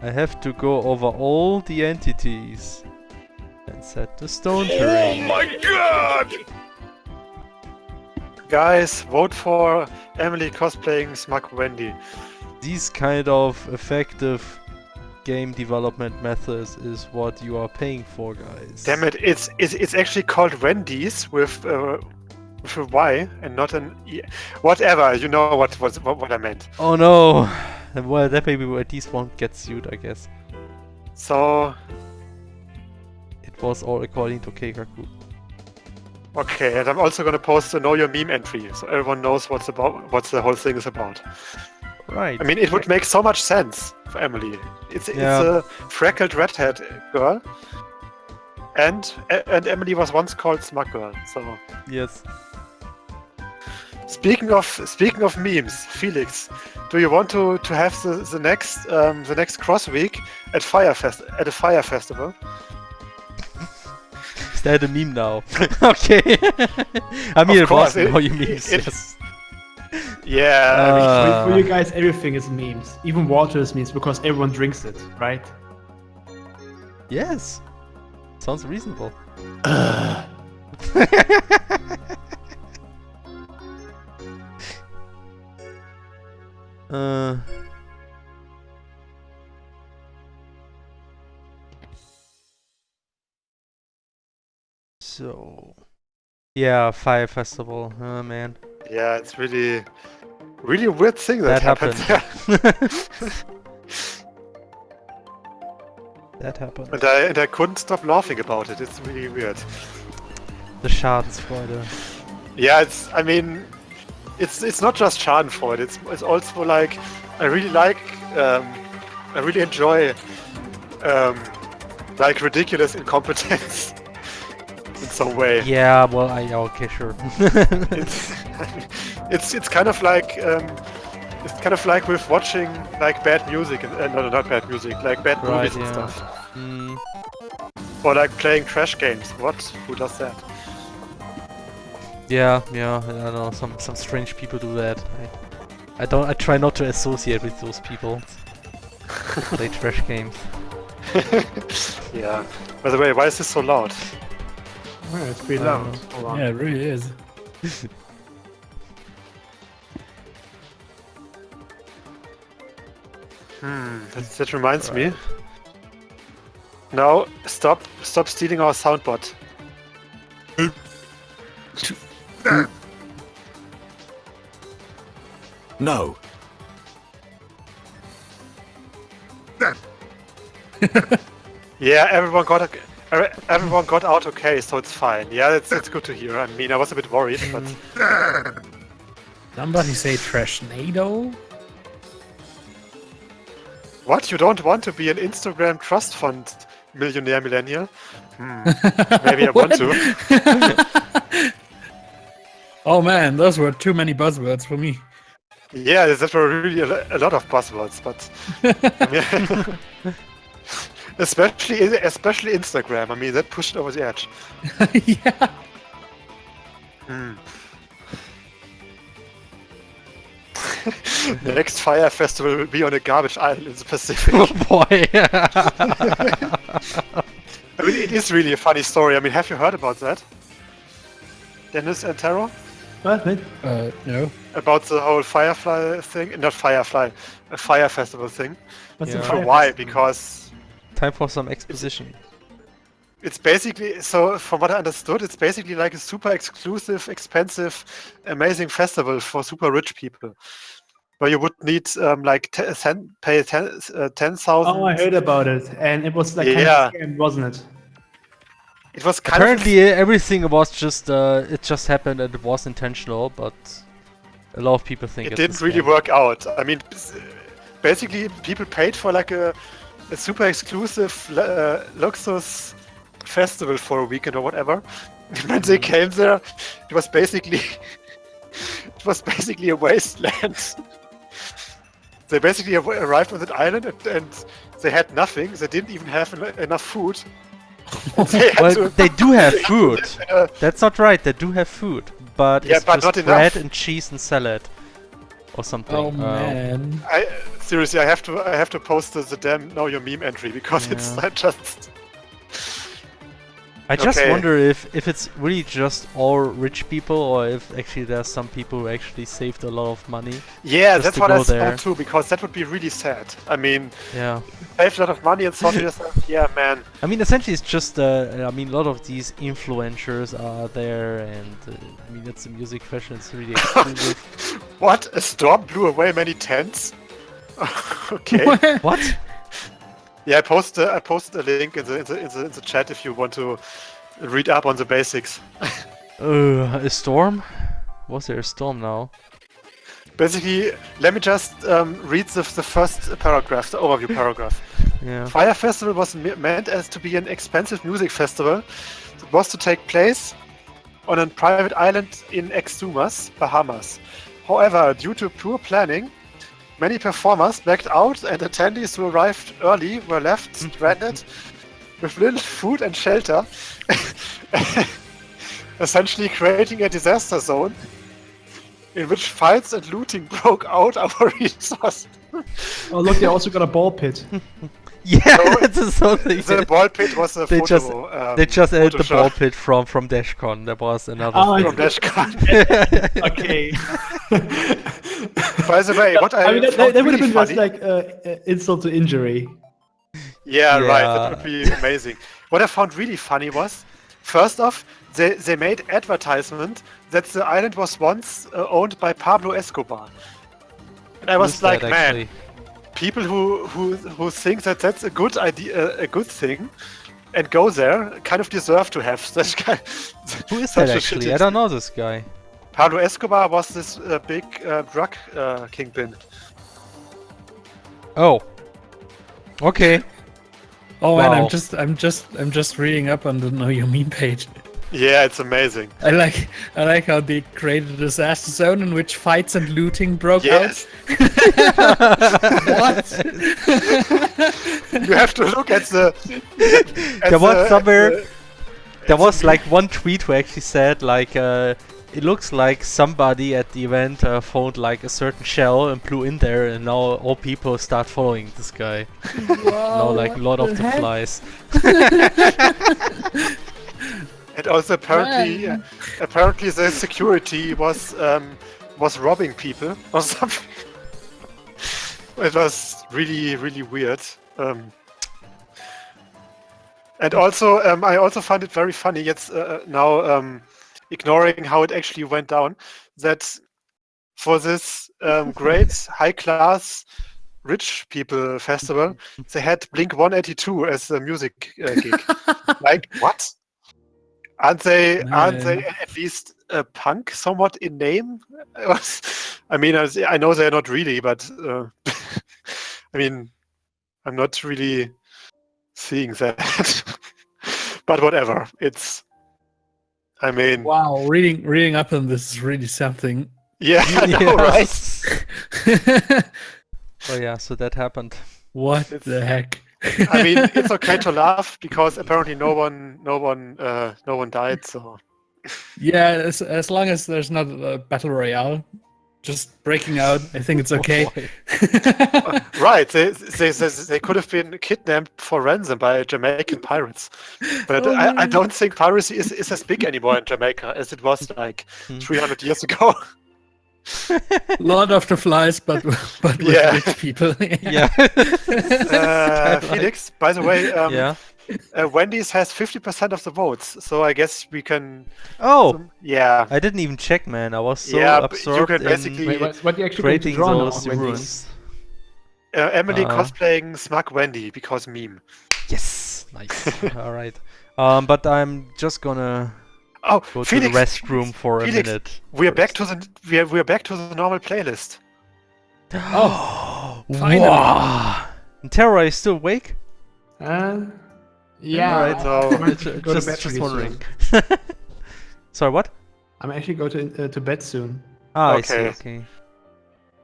I have to go over all the entities and set the stone terrain. Oh my god! Guys, vote for Emilie cosplaying Smug Wendy. These kind of effective game development methods is what you are paying for, guys. Damn it! It's actually called Wendy's with a Y and not an E. Whatever, you know what I meant. Oh no! Well, that maybe at least won't get sued, I guess. So it was all according to Keikaku. Okay, and I'm also gonna post a Know Your Meme entry, so everyone knows what the whole thing is about. Right. I mean, it would make so much sense for Emilie. It's a freckled redhead girl, and Emilie was once called Smug Girl. So yes. Speaking of memes, Felix, do you want to have the next Cross Week at a Fire Festival? Is that a meme now? Okay. I mean, of course, it was you memes. Yes. Yeah. For you guys, everything is memes. Even water is memes because everyone drinks it, right? Yes. Sounds reasonable. So, yeah, Fire Festival. Oh man. Yeah, it's really a weird thing that happened. That happened. And I couldn't stop laughing about it. It's really weird. The Schadenfreude. Yeah, I mean, it's not just Schadenfreude. It's also like I really enjoy like ridiculous incompetence in some way. Yeah, well, okay, sure. It's kind of like with watching like bad music and no, not bad music, like bad movies and stuff. Mm. Or like playing trash games. Who does that? Yeah, I don't know. Some strange people do that. I try not to associate with those people. Play trash games. Yeah. By the way, why is this so loud? Oh, it's pretty loud. Yeah, it really is. That reminds me. Now, stop stealing our soundbot. No. Yeah, everyone got out okay, so it's fine. Yeah, it's good to hear. I mean, I was a bit worried, but Somebody say Trashnado? what? You don't want to be an Instagram trust fund millionaire millennial? Maybe I want to. Oh man, those were too many buzzwords for me. Yeah, there were really a lot of buzzwords, but especially Instagram. I mean, that pushed it over the edge. Yeah. The next Fire Festival will be on a garbage island in the Pacific. Oh boy! I mean, it is really a funny story. I mean, have you heard about that? Dennis and Taro? What? No. About the whole Firefly thing? Not Firefly, a Fire Festival thing. What's Yeah. the For Fire why? Festival? Because Time for some exposition. it's basically, so from what I understood, it's basically like a super exclusive, expensive, amazing festival for super rich people. Where you would need like pay 10,000. Oh, I heard about it, and it was like kind Yeah. of a scam, wasn't it? It was kind Apparently, everything was just it just happened and it was intentional, but a lot of people think it it's a didn't really scam. work out. I mean, basically, people paid for like a super exclusive luxus festival for a weekend or whatever. When they came there, it was basically a wasteland. They basically arrived on that island and they had nothing. They didn't even have enough food. Well, they do have food. That's not right. They do have food, but Yeah, it's but just not bread enough. and cheese and salad, or something. Oh man. Seriously, I have to post the damn Know Your Meme entry because it's Yeah. not just. I just wonder if it's really just all rich people, or if actually there's some people who actually saved a lot of money. Yeah, that's what I thought too, because that would be really sad. I mean, yeah, saved a lot of money and thought to yourself, yeah, man. I mean, essentially, it's just I mean, a lot of these influencers are there, and I mean, it's a music fashion. It's really exclusive. What? A storm blew away many tents? Okay. What? Yeah, I posted a link in the chat if you want to read up on the basics. A storm? Was there a storm now? Basically, let me just read the first paragraph, the overview paragraph. Yeah. Fire Festival was meant as to be an expensive music festival that was to take place on a private island in Exumas, Bahamas. However, due to poor planning, many performers backed out, and attendees who arrived early were left stranded with little food and shelter, essentially creating a disaster zone in which fights and looting broke out over resources. Oh look, they also got a ball pit. Yeah, it's something. The ball pit was a photo. They just added the ball pit from DashCon. There was another thing. From DashCon. Okay. By the way, what I mean, that would have been funny, just like insult to injury. Yeah, right. That would be amazing. What I found really funny was, first off, they made advertisement that the island was once owned by Pablo Escobar, and I was like, man, people who think that that's a good idea, a good thing, and go there kind of deserve to have such guy. Who is that actually? I don't know this guy. Pablo Escobar was this big drug kingpin. Oh. Okay. Oh, wow. And I'm just reading up on the Know Your Meme page. Yeah, it's amazing. I like how they created a disaster zone in which fights and looting broke out. What? You have to look at the. There was like one tweet who actually said like it looks like somebody at the event found like a certain shell and blew in there, and now all people start following this guy. Now like Lord of the Flies. And also apparently the security was robbing people or something. It was really weird. And also I also find it very funny. It's now ignoring how it actually went down, that for this great high-class rich people festival, they had Blink-182 as a music gig. Like, what? Aren't they at least punk somewhat in name? I mean, I know they're not really, but I mean, I'm not really seeing that. But whatever, I mean... Wow, reading up on this is really something. Yeah, I know, right? Oh yeah, so that happened. What the heck? I mean, it's okay to laugh because apparently no one died. So yeah, as long as there's not a battle royale just breaking out, I think it's okay. Right, they could have been kidnapped for ransom by Jamaican pirates, but I don't think piracy is as big anymore in Jamaica as it was like 300 years ago. Lord of the Flies, but with rich people. Yeah. Felix, by the way, Wendy's has 50% of the votes, so I guess we can. Oh, yeah. I didn't even check, man. I was so absorbed you can basically in creating those runes. Emilie cosplaying Smug Wendy because meme. Yes, nice. All right, but I'm just gonna. Oh, go Felix, to the restroom for a minute. We're back to the back to the normal playlist. Oh, wow! Terra is still awake? Yeah. All right. So just wondering. Sorry, what? I'm actually going to bed soon. Ah, okay. I see. Okay.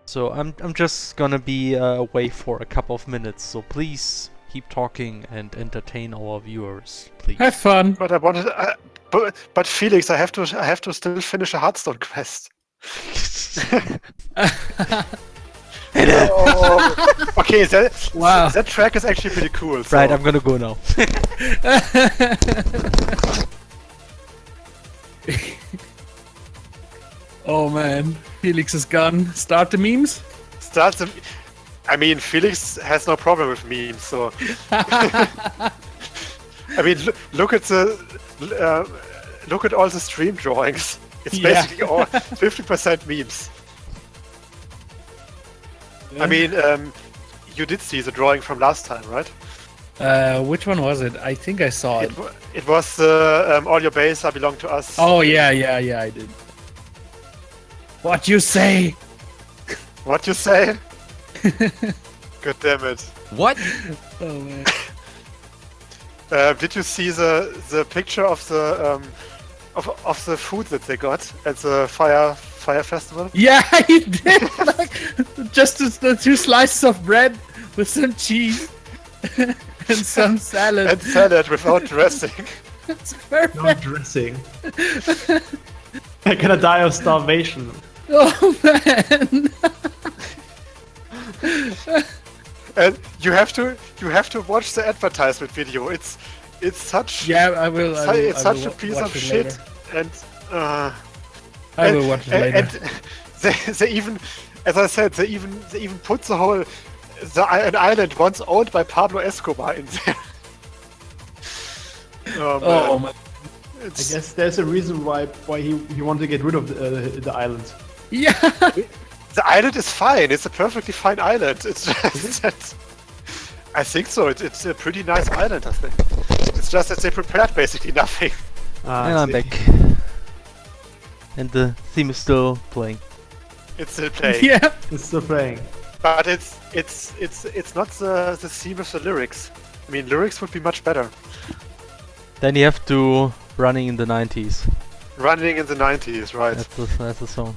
So I'm just gonna be away for a couple of minutes. So please keep talking and entertain our viewers, please. Have fun. But I wanted. But Felix, I have to still finish a Hearthstone quest. Oh. Okay, Wow. that track is actually pretty cool. So. Right, I'm gonna go now. Oh man, Felix is gone. Start the memes? I mean, Felix has no problem with memes, so. I mean, look at all the stream drawings. It's basically all 50% memes. Yeah. I mean, you did see the drawing from last time, right? Which one was it? I think I saw it. It was all your base belong to us. Oh yeah, I did. What you say? What you say? God damn it! What? Oh man. Did you see the picture of the food that they got at the fire festival? Yeah, he did. Like, just the 2 slices of bread with some cheese and some salad. And salad without dressing. It's perfect. No dressing. I'm gonna die of starvation. Oh man. And you have to watch the advertisement video. It's such I will. It's such a piece of shit. Later. And I will watch it later. And they even, as I said, they even put the whole an island once owned by Pablo Escobar in there. Oh man. I guess there's a reason why he wanted to get rid of the island. Yeah. The island is fine. It's a perfectly fine island. It's just that I think so. It's a pretty nice island, I think. It's just that they prepared basically nothing. And I'm back. And the theme is still playing. It's still playing. Yeah. It's still playing. But it's not the theme with the lyrics. I mean, lyrics would be much better. Then you have to running in the 90s. Running in the 90s, right? That's the song.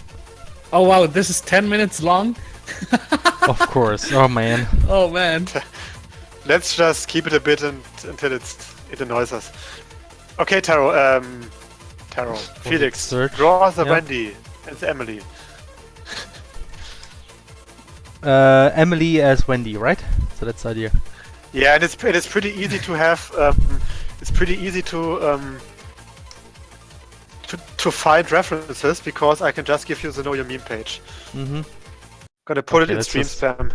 Oh wow, this is 10 minutes long. Of course. Oh man. Oh man. Let's just keep it a bit until it annoys us. Okay, Taro. Felix, draw the Wendy and the Emilie. Emilie as Wendy, right? So that's the idea. Yeah, and it's pretty easy to have. It's pretty easy to find references because I can just give you the Know Your Meme page. Mm-hmm. Gonna put it in stream spam.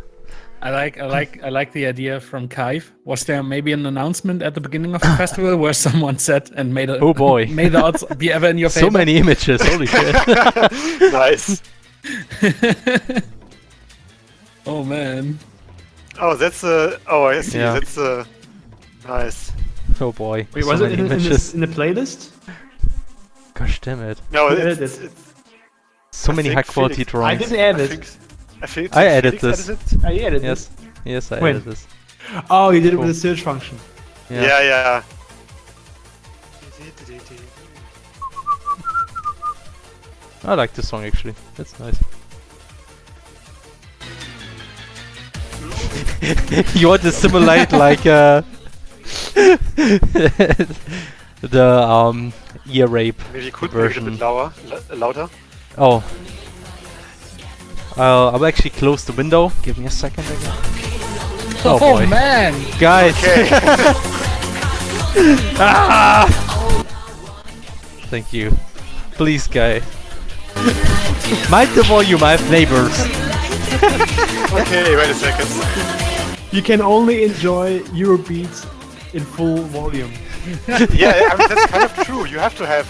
I like the idea from Kaiv. Was there maybe an announcement at the beginning of the festival where someone said and made a oh boy, may the odds be ever in your favor? So many images, holy shit. Nice. Oh man. Oh, that's I see. Yeah. That's nice. Oh boy. Wait, was it in the playlist? Gosh damn it. No, it's so many high quality drawings. I didn't edit. I edited this. I edited this. Yes, I edited this. Oh, you did it with the search function. Yeah. I like this song actually. That's nice. You want to simulate like the ear rape Maybe you could version. Make it a bit louder. Oh. I'll actually close the window. Give me a second again. Oh boy. Man! Guys! Okay. Ah! Thank you. Please, guy. Mind the volume, I have neighbors. Okay, wait a second. You can only enjoy Eurobeats in full volume. Yeah, I mean, that's kind of true. You have to have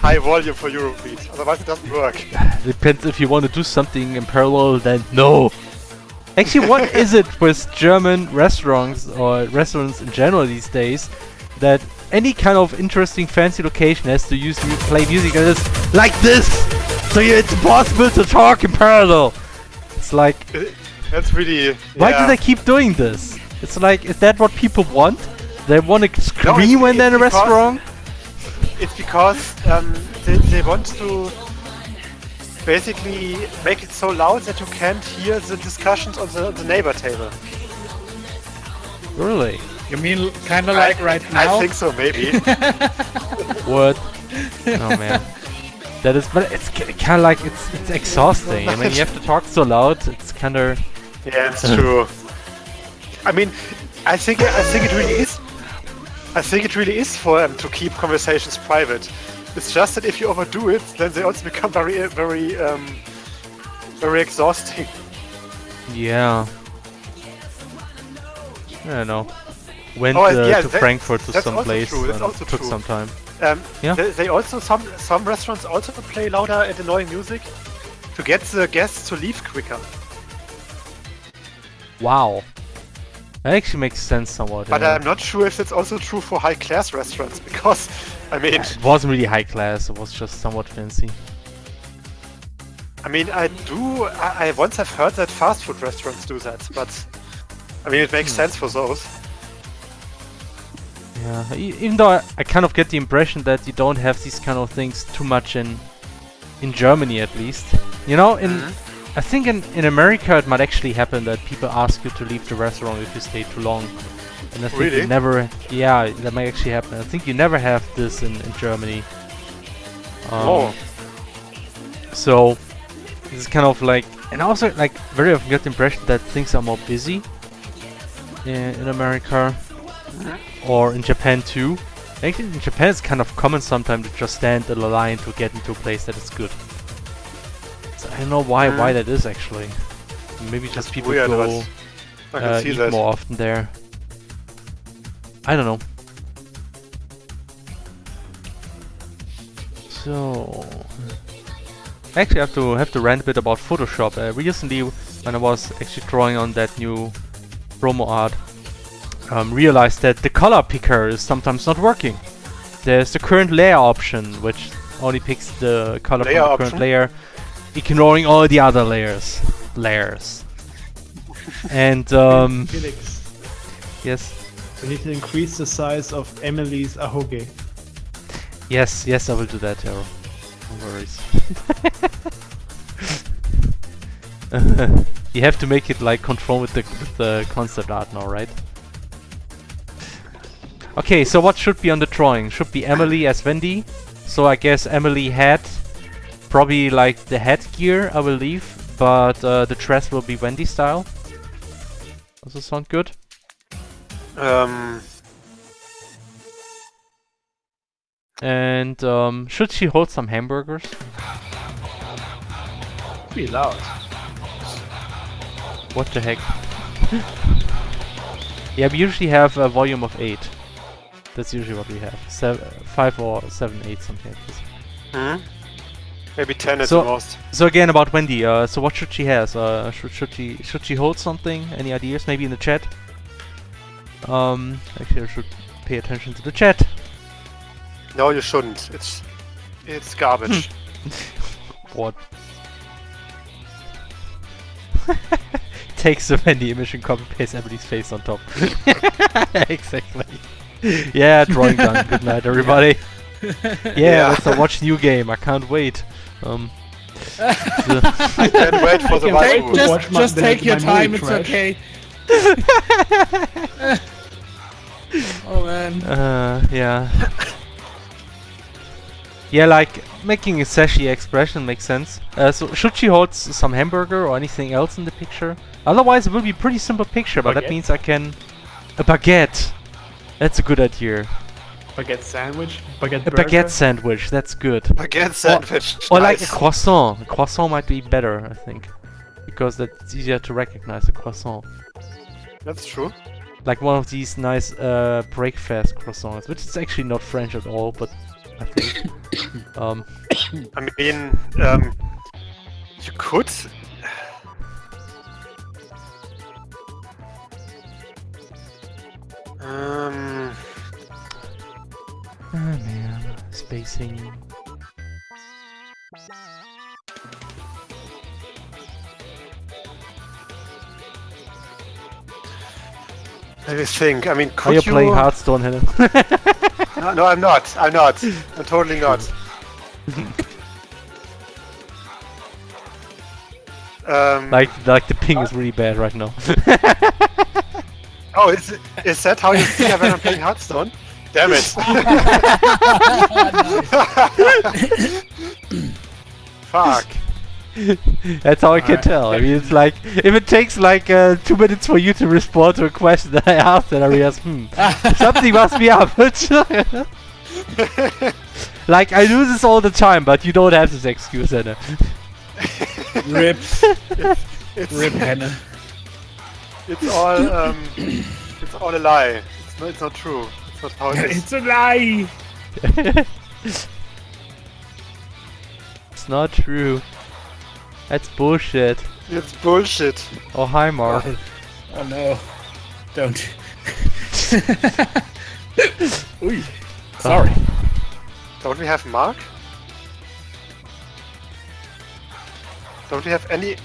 high volume for Eurobeat, otherwise it doesn't work. Depends if you want to do something in parallel, then no. Actually, what is it with German restaurants or restaurants in general these days that any kind of interesting fancy location has to play music like this, so it's impossible to talk in parallel. It's like that's really. Why do they keep doing this? It's like, is that what people want? They want to scream when they're in a restaurant? It's because they want to basically make it so loud that you can't hear the discussions on the neighbor table. Really? You mean kind of like right now? I think so, maybe. What? Oh man. That is, but it's kind of like it's exhausting. I mean, you have to talk so loud. It's kind of. Yeah, it's true. I mean, I think it really is. I think it really is for them to keep conversations private. It's just that if you overdo it, then they also become very, very, very exhausting. Yeah. I don't know. Went to Frankfurt to some place and took some time. Yeah. They also some restaurants also play louder and annoying music to get the guests to leave quicker. Wow. That actually makes sense somewhat. But I'm not sure if it's also true for high-class restaurants, because, I mean... It wasn't really high class, it was just somewhat fancy. I mean, I once have heard that fast food restaurants do that, but... I mean, it makes sense for those. Yeah, even though I kind of get the impression that you don't have these kind of things too much in Germany, at least. You know, I think in America it might actually happen that people ask you to leave the restaurant if you stay too long. And I think you never... Yeah, that might actually happen. I think you never have this in Germany. So, it's kind of like... And also, like, very often get the impression that things are more busy in America. Or in Japan too. Actually, in Japan it's kind of common sometimes to just stand in a line to get into a place that is good. So I don't know why that is actually. Maybe just people go eat more often there. I don't know. So actually I have to rant a bit about Photoshop. Recently when I was actually drawing on that new promo art, realized that the color picker is sometimes not working. There's the current layer option, which only picks the color from the current layer, ignoring all the other layers. And Felix. Yes. We need to increase the size of Emilie's ahoge. Yes, I will do that, Hero. No worries. You have to make it like conform with the concept art now, right? Okay, so what should be on the drawing? Should be Emilie as Wendy. So I guess Emilie had probably like the headgear, I will leave, but the dress will be Wendy style. Does this sound good? And should she hold some hamburgers? Pretty loud. What the heck? Yeah, we usually have a volume of 8. That's usually what we have. 5 or 7, 8, something like this. Maybe 10 at the most. So again about Wendy, so what should she have? Should she hold something? Any ideas? Maybe in the chat? Actually I should pay attention to the chat. No, you shouldn't. It's garbage. What? Takes the Wendy image and copy paste Emilie's face on top. Exactly. Yeah, drawing done. Good night, everybody. Yeah, let's watch new game. I can't wait. I can't wait for the right move. Just take your time. It's okay. Oh man. Yeah. Yeah, like making a sashy expression makes sense. So should she hold some hamburger or anything else in the picture? Otherwise, it will be a pretty simple picture, but that means I can... A baguette! That's a good idea. Baguette sandwich? Baguette a burger? Baguette sandwich, that's good. Baguette sandwich. Or like a croissant. A croissant might be better, I think. Because that's easier to recognize, a croissant. That's true. Like one of these nice breakfast croissants, which is actually not French at all, but I think. I mean, you could... Oh man, spacing. Let me think. I mean, could Are you playing Hearthstone, Helen? No, I'm not. I'm totally not. Like the ping is really bad right now. Oh, is that how you see when I'm playing Hearthstone? Damn it! Fuck. That's how I can tell. I mean, it's like, if it takes like 2 minutes for you to respond to a question that I asked, then I realize, something must be up. Like, I do this all the time, but you don't have this excuse, Hannah. Rip. It's Rip Hannah. It's all it's all a lie. It's not true. It's not how it is. It's a lie. It's not true. That's bullshit. It's bullshit. Oh, hi, Mark. Oh no. Don't. Ooh. Sorry. Don't we have Mark? Don't we have any?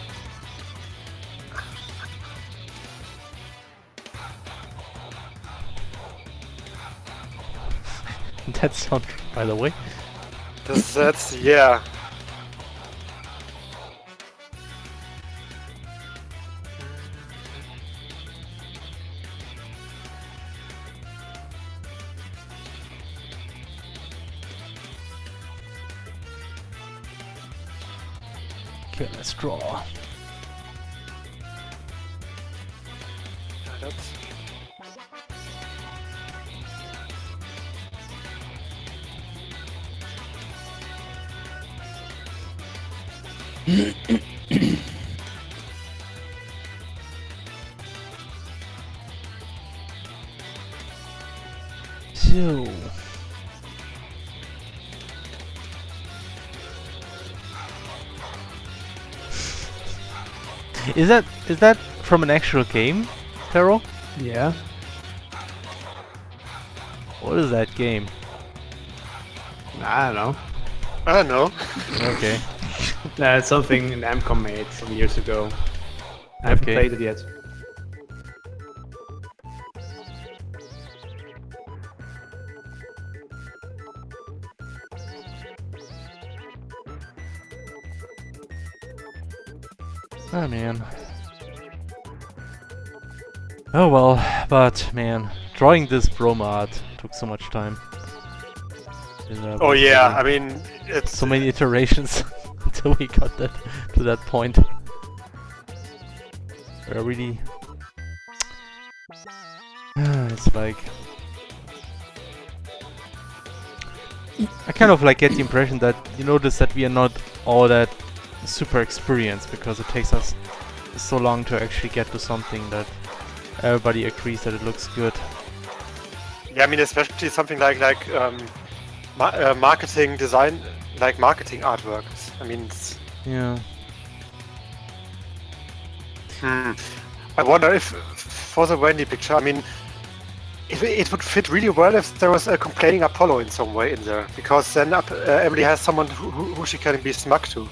That's not true, by the way. That's yeah. Okay, let's draw. That's So... Is that from an actual game, Carol? Yeah. What is that game? I don't know. I don't know. Okay. It's something Namco made some years ago. I haven't Okay. played it yet. Oh man. Oh well, but man, drawing this promo art took so much time. Oh yeah, I mean it's so many iterations until we got that to that point. Where really, it's like I kind of like get the impression that you notice that we are not all that super experienced because it takes us so long to actually get to something that everybody agrees that it looks good. Yeah, I mean especially something like marketing design, like marketing artworks. I mean, it's, Yeah. I wonder if for the Wendy picture, I mean, if it would fit really well if there was a complaining Apollo in some way in there, because then Emilie has someone who she can be smug to.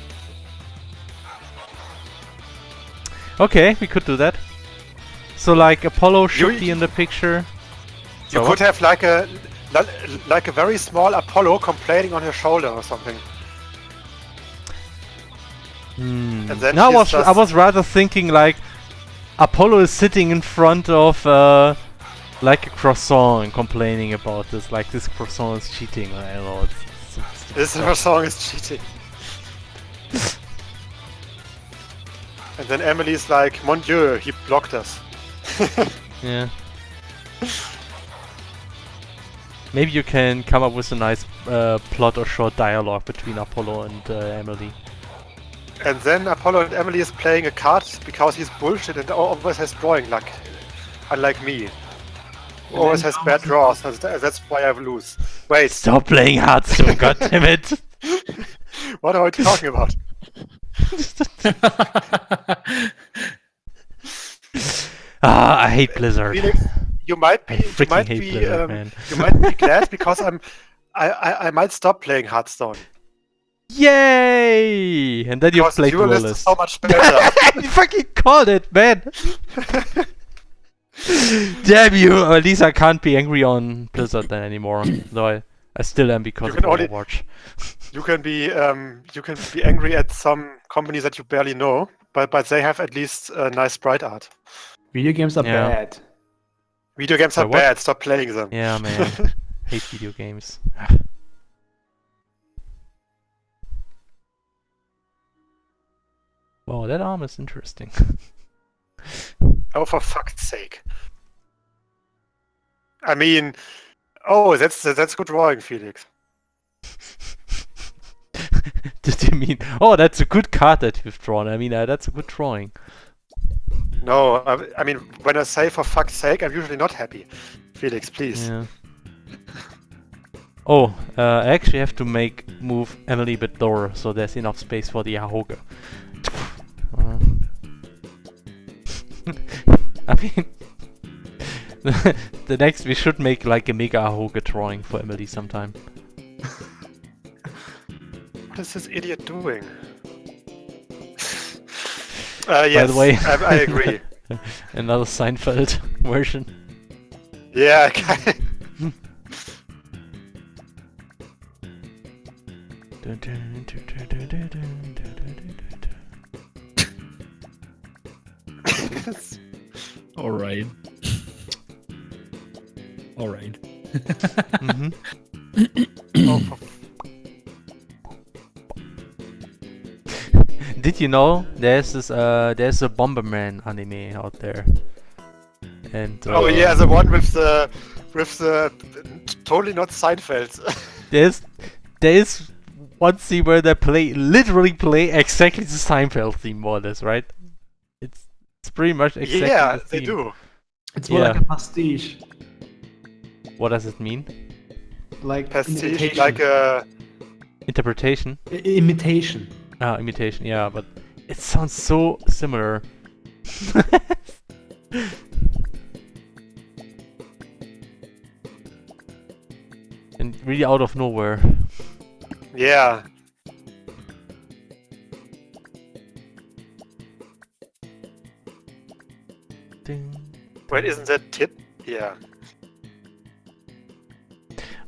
Okay, we could do that. So like Apollo should be in the picture. You could have like a very small Apollo complaining on her shoulder or something. And then No, she's I was rather thinking like Apollo is sitting in front of like a croissant and complaining about this, like this croissant is cheating. I don't know. This croissant is cheating. And then Emilie's like, Mon Dieu, he blocked us. Yeah. Maybe you can come up with a nice plot or short dialogue between Apollo and Emilie. And then Apollo and Emilie is playing a card because he's bullshit and always has drawing luck. Unlike me. Who always has bad draws, and that's why I lose. Wait. Stop playing Hearthstone, goddammit! What are we talking about? I hate Blizzard. Felix, you might be glad because I might stop playing Hearthstone. Yay! And then you play Duelist is Duelist. so much better. You fucking called it, man! Damn you! At least I can't be angry on Blizzard then anymore. Though I still am because of Overwatch. You can be angry at some companies that you barely know, but they have at least nice sprite art. Video games are bad. Video games are bad. Stop playing them. Yeah, man. Hate video games. Oh, that arm is interesting. Oh, for fuck's sake! I mean, oh, that's good drawing, Felix. Did you mean? Oh, that's a good card that you've drawn. I mean, that's a good drawing. No, I mean, when I say for fuck's sake, I'm usually not happy. Felix, please. Yeah. Oh, I actually have to move Emilie a bit lower so there's enough space for the Ahoga. I mean, the next we should make like a mega Ahoga drawing for Emilie sometime. What is this idiot doing? Yes, By the way, I agree. Another Seinfeld version. Yeah, okay. All right. All right. Oh, did you know there's a Bomberman anime out there? And oh yeah, the one with the totally not Seinfeld. there's one scene where they literally play exactly the Seinfeld theme, more or less, right? It's pretty much exactly yeah, the theme. they do. It's more like a pastiche. What does it mean? Like Pastiche, imitation. like a Interpretation? Imitation. Imitation, yeah, but it sounds so similar. And really out of nowhere. yeah. Ding. Wait, isn't that tip? Yeah.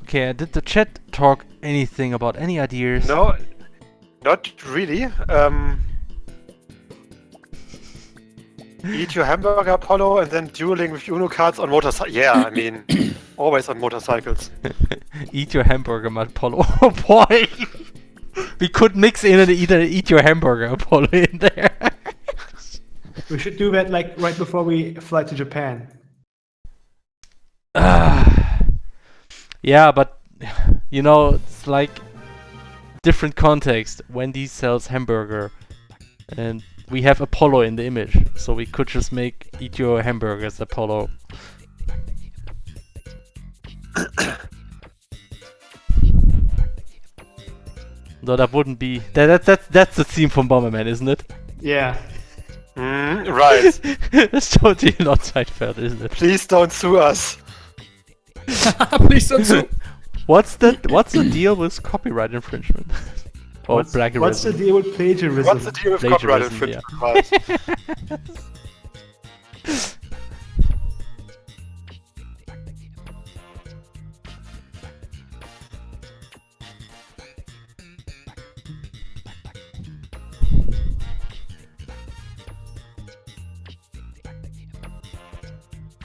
Okay, did the chat talk anything about any ideas? No, not really. Eat your hamburger, Apollo, and then dueling with Uno cards on motorcycles. Yeah, I mean, always on motorcycles. Eat your hamburger, Apollo. Oh boy! We could mix in and either eat your hamburger, Apollo, in there. We should do that like right before we fly to Japan. Yeah, but you know, it's like different context. Wendy sells hamburger, and we have Apollo in the image, so we could just make eat your hamburgers, Apollo. No, that wouldn't be. That's the theme from Bomberman, isn't it? Yeah. Right. That's totally not Seinfeld, isn't it? Please don't sue us. Please don't sue. What's the deal with copyright infringement? Or plagiarism? What's the deal with plagiarism? What's the deal with copyright Plagiarism, infringement? Right.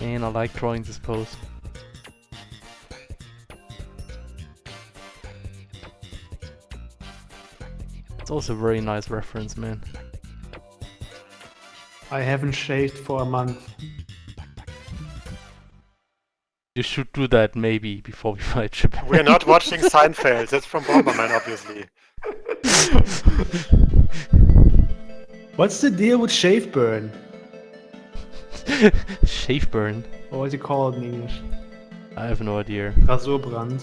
Man, I like drawing this pose. It's also a very nice reference, man. I haven't shaved for a month. You should do that maybe before we fight Japan. We're not watching Seinfeld. That's from Bomberman, obviously. What's the deal with shave burn? Shave burn? Or what do you call it in English? I have no idea. Rasurbrand.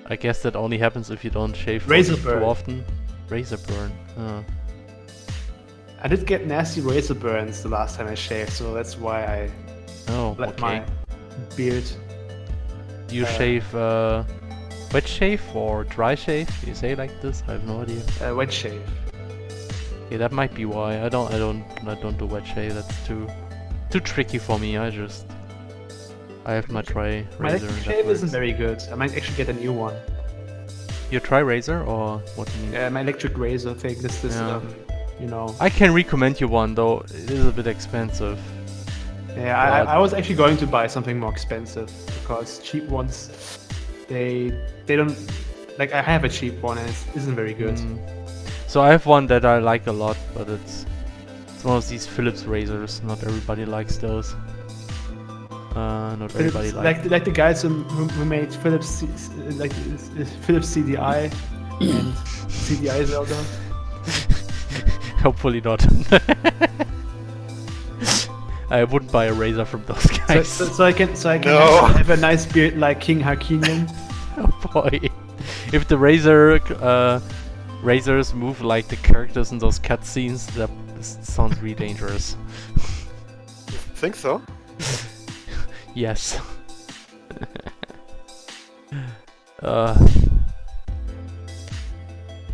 I guess that only happens if you don't shave Razor too burn. often. Razor burn. I did get nasty razor burns the last time I shaved, so that's why I let my beard. Do you shave wet shave or dry shave? Do you say it like this? I have no idea. Wet shave. Yeah, that might be why. I don't do wet shave. That's too tricky for me. I have my dry My razor. electric shave isn't very good. I might actually get a new one. Your dry razor or what do you mean? My electric razor thing. This you know. I can recommend you one though. It is a bit expensive. Yeah, I was actually going to buy something more expensive because cheap ones, they don't like. I have a cheap one and it isn't very good. So I have one that I like a lot, but It's one of these Philips razors. Not everybody likes those. Not everybody likes. Like the guys who made Philips, Philips CDI and CDI Zelda. Hopefully not. I wouldn't buy a razor from those guys. So I can have a nice beard like King Harkinian. Oh boy. If the razors move like the characters in those cutscenes, that sounds really dangerous. You think so? Yes. But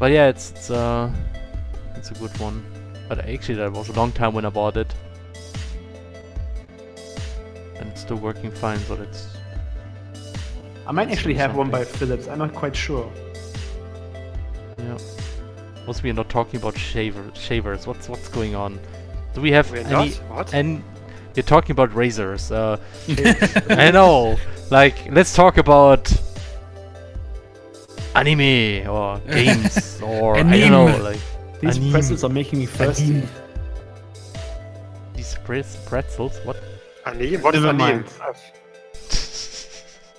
yeah, it's a good one. But actually, that was a long time when I bought it, and it's still working fine. So that's. I might actually have one by Philips. I'm not quite sure. Yeah. Also, we are not talking about shavers. What's going on? Do we have any? What? And you're talking about razors. I know. Like, let's talk about anime or games or I don't know. Like these pretzels are making me thirsty. These pretzels? What? Anime? What is Never anime? mind.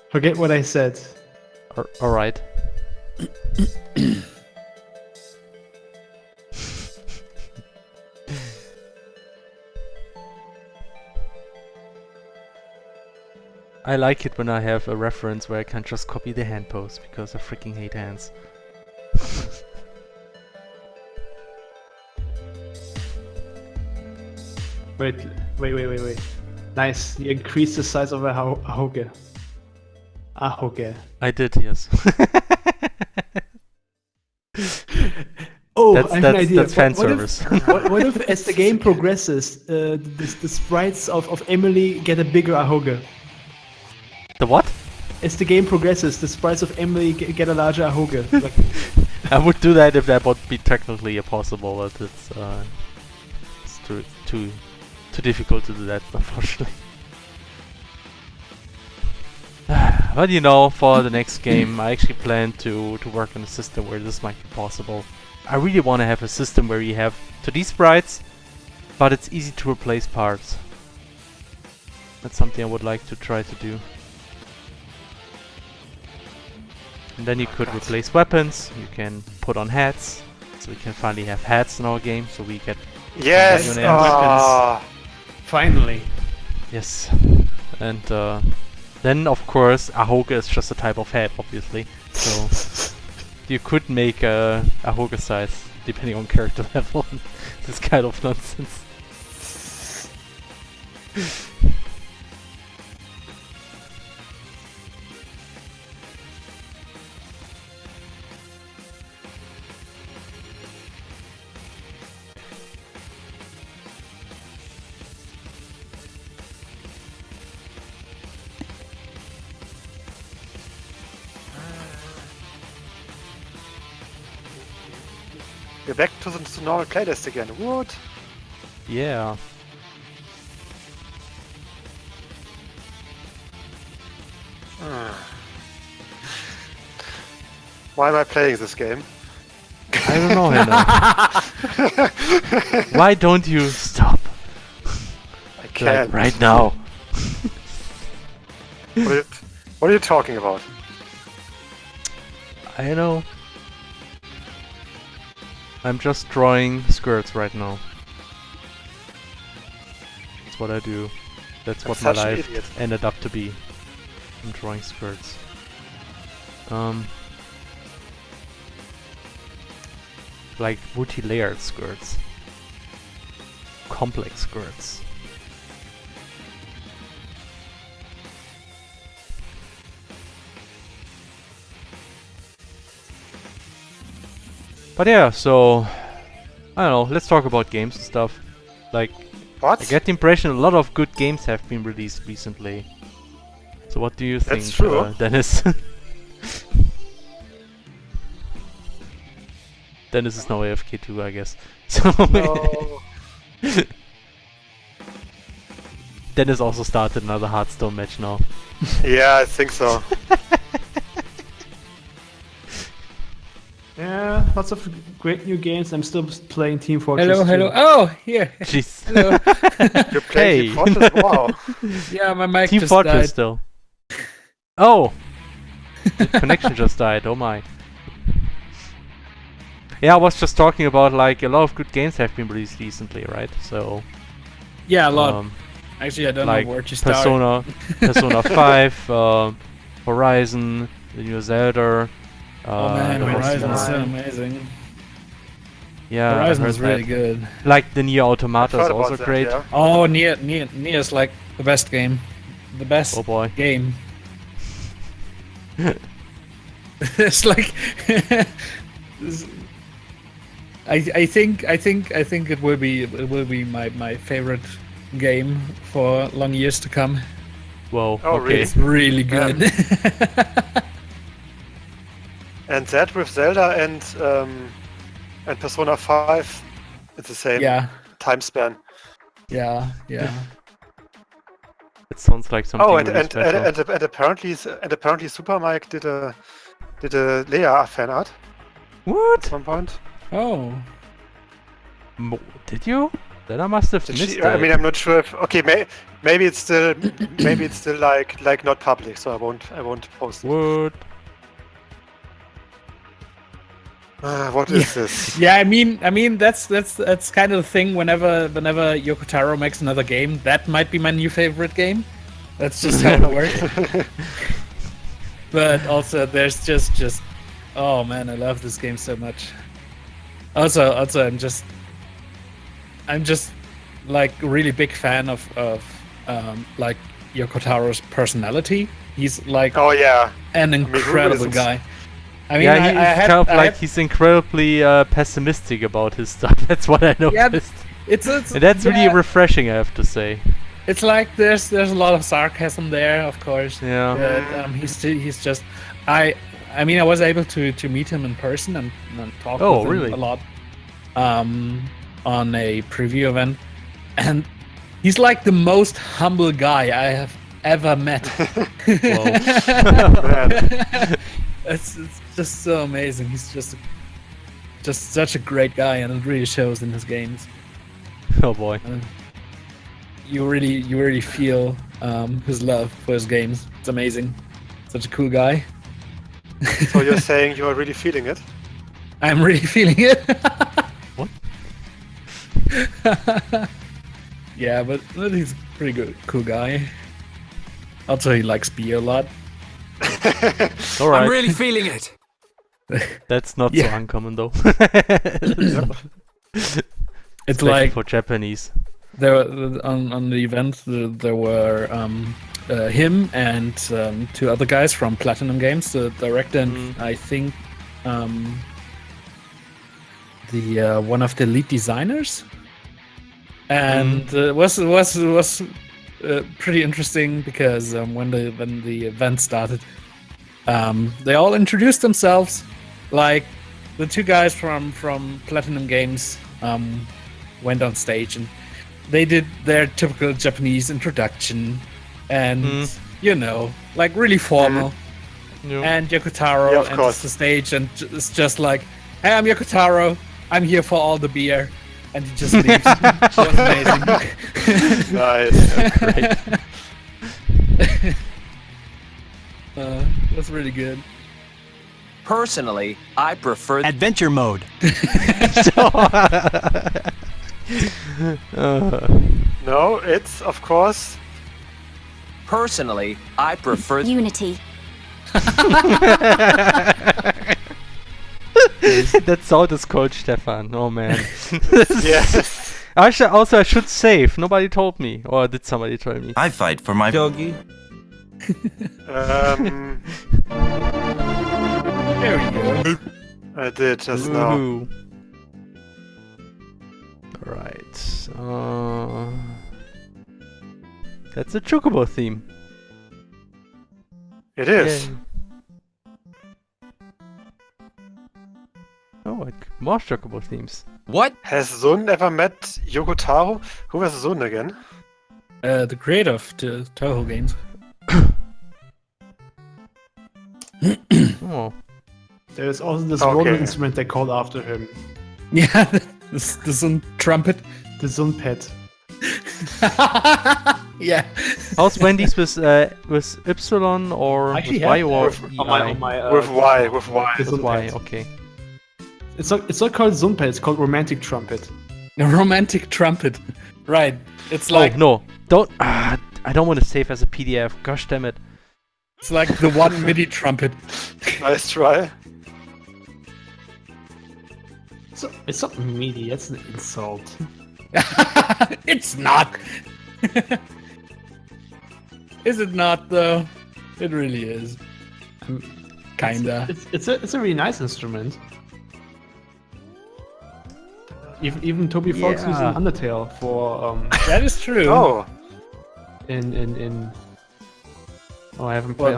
Forget what I said. All right. I like it when I have a reference where I can just copy the hand pose because I freaking hate hands. Wait. Nice. You increased the size of a ahoge. Ahoge. I did, yes. Oh, I have an idea. That's fan service. What if, as the game progresses, the sprites of Emilie get a bigger ahoge? The what? As the game progresses, the sprites of Emilie get a larger ahoge. Like, I would do that if that would be technically possible, but it's too difficult to do that, unfortunately. But you know, for the next game, I actually plan to work on a system where this might be possible. I really want to have a system where you have 2D sprites, but it's easy to replace parts. That's something I would like to try to do. And then you could replace weapons, you can put on hats, so we can finally have hats in our game, so we get yes! weapons. Finally. Yes. And then of course ahoge is just a type of hat, obviously. So you could make a ahoge size depending on character level. This kind of nonsense. We're back to the normal playlist again. What? Yeah. Why am I playing this game? I don't know, Hannah. Why don't you stop? I can't. Like, right now. What are you talking about? I know. I'm just drawing skirts right now. That's what I do. That's what my life ended up to be. I'm drawing skirts. Like multi-layered skirts. Complex skirts. But yeah, so I don't know, let's talk about games and stuff. Like, what? I get the impression a lot of good games have been released recently. So what do you think, That's true. Dennis? Dennis is now AFK too, I guess. So No. Dennis also started another Hearthstone match now. Yeah, I think so. Yeah, lots of great new games. I'm still playing Team Fortress. Hello. Oh, here. Jeez. Hello. You play Team Fortress? Wow. Yeah, my mic Team just Fortress died. still. Oh! The connection just died, oh my. Yeah, I was just talking about like a lot of good games have been released recently, right? So Yeah, a lot. Actually, I don't like know where to start. Persona 5, Horizon, the new Zelda. Oh man, the Horizon is so Horizon. amazing. Yeah, Horizon I heard is really that. good. Like the Nier Automata I've is heard also about that, great. yeah. Oh, Nier is like the best game. The best Oh boy. game. It's like I think it will be my favorite game for long years to come. Whoa, Oh, okay. really? It's really good. And that with Zelda and Persona 5, it's the same Yeah, time span. yeah. It sounds like something Oh, really special. and apparently Super Mike did a Leia fan art What? at one point. Oh, Did you? Then I must have Did missed she? it. I mean, I'm not sure if. Okay, maybe it's still like not public, so I won't post it. What? What is this? yeah. I mean that's kind of the thing. Whenever Yoko Taro makes another game, that might be my new favorite game. That's just how it works. But also, there's just oh man, I love this game so much. Also, I'm just like really big fan of like Yoko Taro's personality. He's like Oh yeah, an who incredible isn't? guy. I mean, Yeah, he's kind of like he's incredibly pessimistic about his stuff. That's what I noticed. it's and that's really yeah, refreshing, I have to say. It's like there's a lot of sarcasm there, of course. Yeah. But he's just I mean I was able to meet him in person and talk with him really? a lot on a preview event, and he's like the most humble guy I have ever met. It's just so amazing. He's just such a great guy, and it really shows in his games. Oh boy. You really feel his love for his games. It's amazing. Such a cool guy. So you're saying you are really feeling it? I'm really feeling it. What? Yeah, but he's a pretty good, cool guy. Also, he likes beer a lot. All right. I'm really feeling it. That's not Yeah. so uncommon though. It's Especially like for Japanese. there on the event there were him and two other guys from Platinum Games, the director and I think the one of the lead designers, and was pretty interesting because when the event started, they all introduced themselves. Like the two guys from Platinum Games went on stage and they did their typical Japanese introduction, and you know, like really formal. Yeah. And Yoko Taro Yeah, of enters course. the stage and it's just like, "Hey, I'm Yoko Taro. I'm here for all the beer," and he just leaves. It was amazing. Nice. Great. That's really good. Personally, I prefer Adventure mode. No, it's of course. Personally, I prefer Unity. That sound is called Stefan. Oh man. Yes. I should save. Nobody told me, or did somebody tell me? I fight for my doggy. There we go. I did just now. Woohoo. Right. That's a Chocobo theme. It is. Yay. Oh, like more Chocobo themes. What? Has Sun ever met Yoko Taro? Who was Sun again? The creator of the Toho games. Oh. There's also this Roman instrument they called after him. Yeah, the Sun trumpet. The Sunpet. Yeah. How's Wendy's with Y or with Y or with Y? With Y. With Y. Okay. It's not called Sunpet. It's called romantic trumpet. A romantic trumpet. Right. It's like no. Don't. I don't want to save as a PDF. Gosh damn it. It's like the one MIDI trumpet. Nice try. It's not MIDI. It's an insult. It's not. Is it not though? It really is. Kinda. It's a really nice instrument. Even Toby Fox used an Undertale for that is true. Oh. I haven't played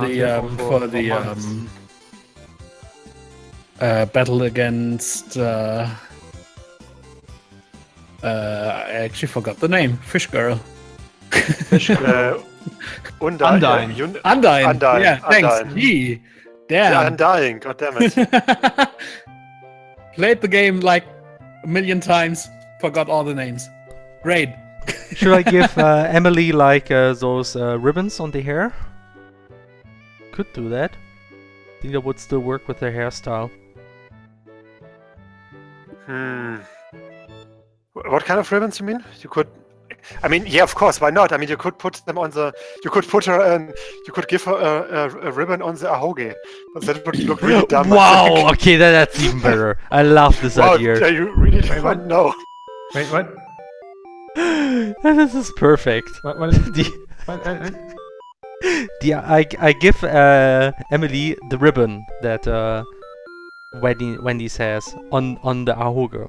for the battle against I actually forgot the name. Fish Girl. Undying. Undying. Yeah, thanks. Undying. Damn. Yeah, Undying. God damn it. Played the game like a million times. Forgot all the names. Great. Should I give Emilie like those ribbons on the hair? Could do that. I think that would still work with her hairstyle. What kind of ribbons you mean? You could. I mean, yeah, of course. Why not? I mean, you could put them on the. You could put her. You could give her a ribbon on the ahoge. But that would look really dumb. Wow. Okay, that's even better. I love this idea. You really don't know. Wait, what? This is perfect. What is I give Emilie the ribbon that Wendy's has on the ahoge.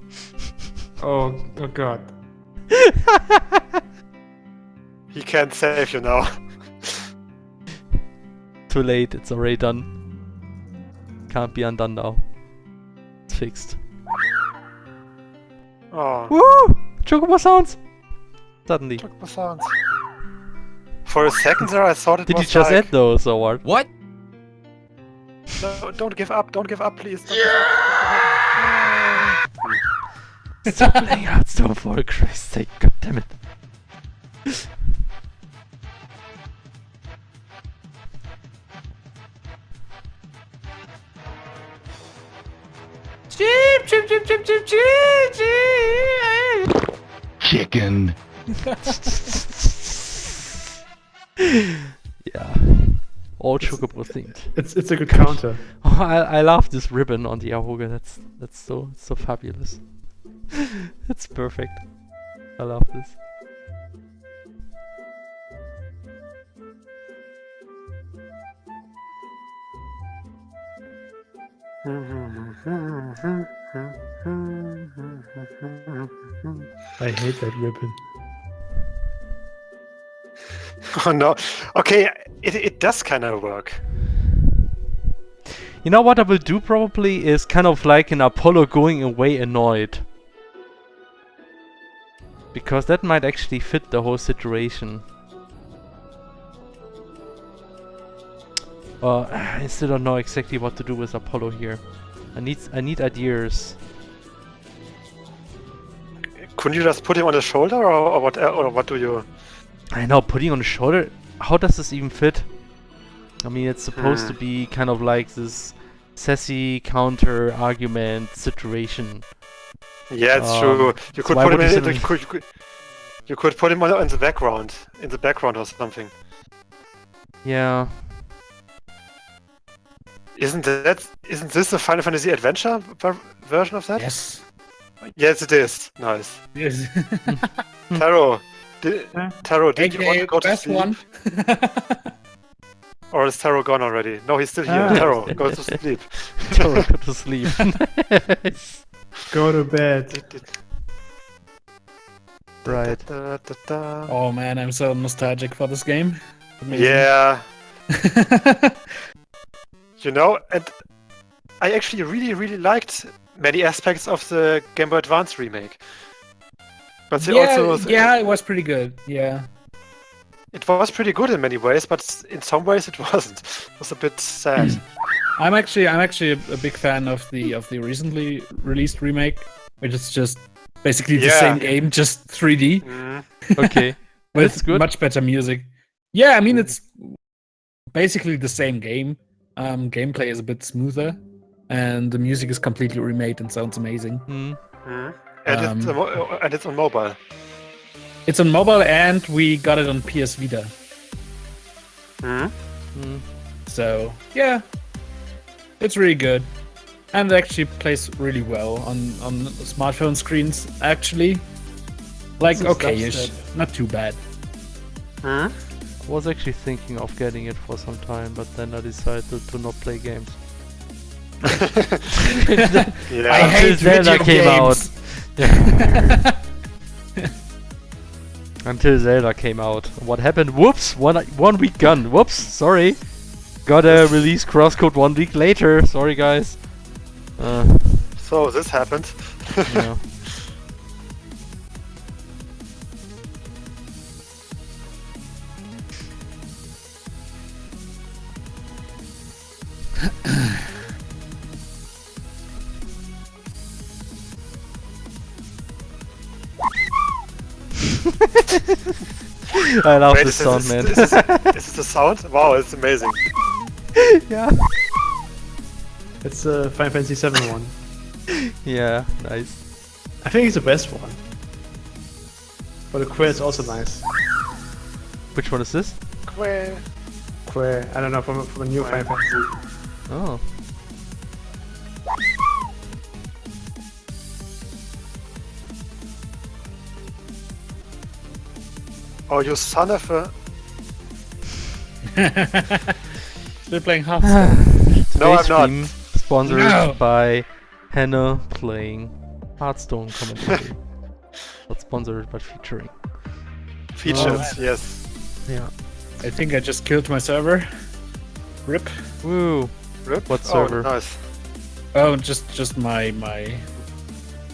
Oh god. He can't save you now. Too late, it's already done. Can't be undone now. It's fixed. Oh. Woo! Chocobo sounds! Suddenly. Chocobo sounds. For a second there I thought it Did was you just like... add those or what? What? No, don't give up, please. Don't Stop playing Hearthstone for Christ's sake, god damn it. Chicken. Yeah. All Chocobo themed. It's a good counter. Oh, I love this ribbon on the ahoge. That's so fabulous. It's perfect. I love this. I hate that ribbon. Oh no. Okay, it does kind of work. You know what I will do probably is kind of like an Apollo going away annoyed. Because that might actually fit the whole situation. I still don't know exactly what to do with Apollo here. I need ideas. Couldn't you just put him on the shoulder, or what do you? I know, putting on the shoulder. How does this even fit? I mean, it's supposed to be kind of like this sassy counter argument situation. Yeah, it's true. You could put him in. You could put him in the background, or something. Yeah. Isn't this the Final Fantasy Adventure version of that? Yes. Yes, it is. Nice. Yes. Taro, did you want to go to sleep? One. Or is Taro gone already? No, he's still here. Taro, go to sleep. Taro, go to sleep. Nice. Go to bed. Right. Oh man, I'm so nostalgic for this game. Amazing. Yeah. You know, and I actually really liked many aspects of the Game Boy Advance remake. But it was pretty good. Yeah. It was pretty good in many ways, but in some ways it wasn't. It was a bit sad. I'm actually a big fan of the recently released remake, which is just basically the same game, just 3D. Okay. With That's good. much better music. Yeah, I mean it's basically the same game. Gameplay is a bit smoother, and the music is completely remade and sounds amazing. And it's on mobile. It's on mobile, and we got it on PS Vita. So yeah, it's really good, and it actually plays really well on smartphone screens. Actually, like okay-ish, not too bad. I was actually thinking of getting it for some time, but then I decided to not play games. I hate Zelda video came games. out. Until Zelda came out. What happened? Whoops! One week gone. Whoops! Sorry. Gotta release CrossCode 1 week later. Sorry, guys. So this happened. Yeah. I love this sound, man. Is this the sound? Wow, it's amazing. Yeah. It's a Final Fantasy 7 one. Yeah, nice. I think it's the best one. But the Quay is also nice. Which one is this? Quay. I don't know, from a new Final Fantasy. Oh. Oh, you son of a... Still playing Hearthstone. No, I'm Today's not. stream sponsored by Hannah playing Hearthstone commentary. Not sponsored, but featuring. Features, yes. Yeah. I think I just killed my server. Rip. Woo. Rip? What server? Oh, nice. Oh, just my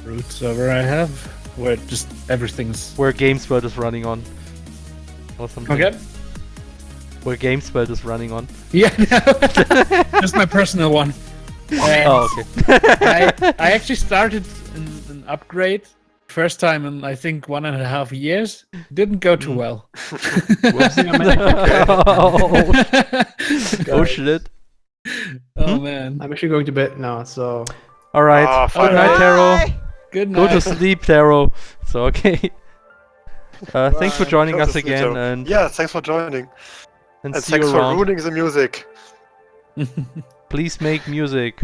root server I have, where just everything's. Where GameSpell is running on. Or something. Okay. Where GameSpell is running on. Yeah, no. Just my personal one. Oh, okay. I actually started an upgrade. First time in I think 1.5 years. Didn't go too well. Oh shit. Oh man. I'm actually going to bed now, so... Alright. Good night, Taro. Good Go night. to sleep, Taro. So, okay. Thanks for joining us again, and yeah, thanks for joining. And see thanks you for around. ruining the music. Please make music.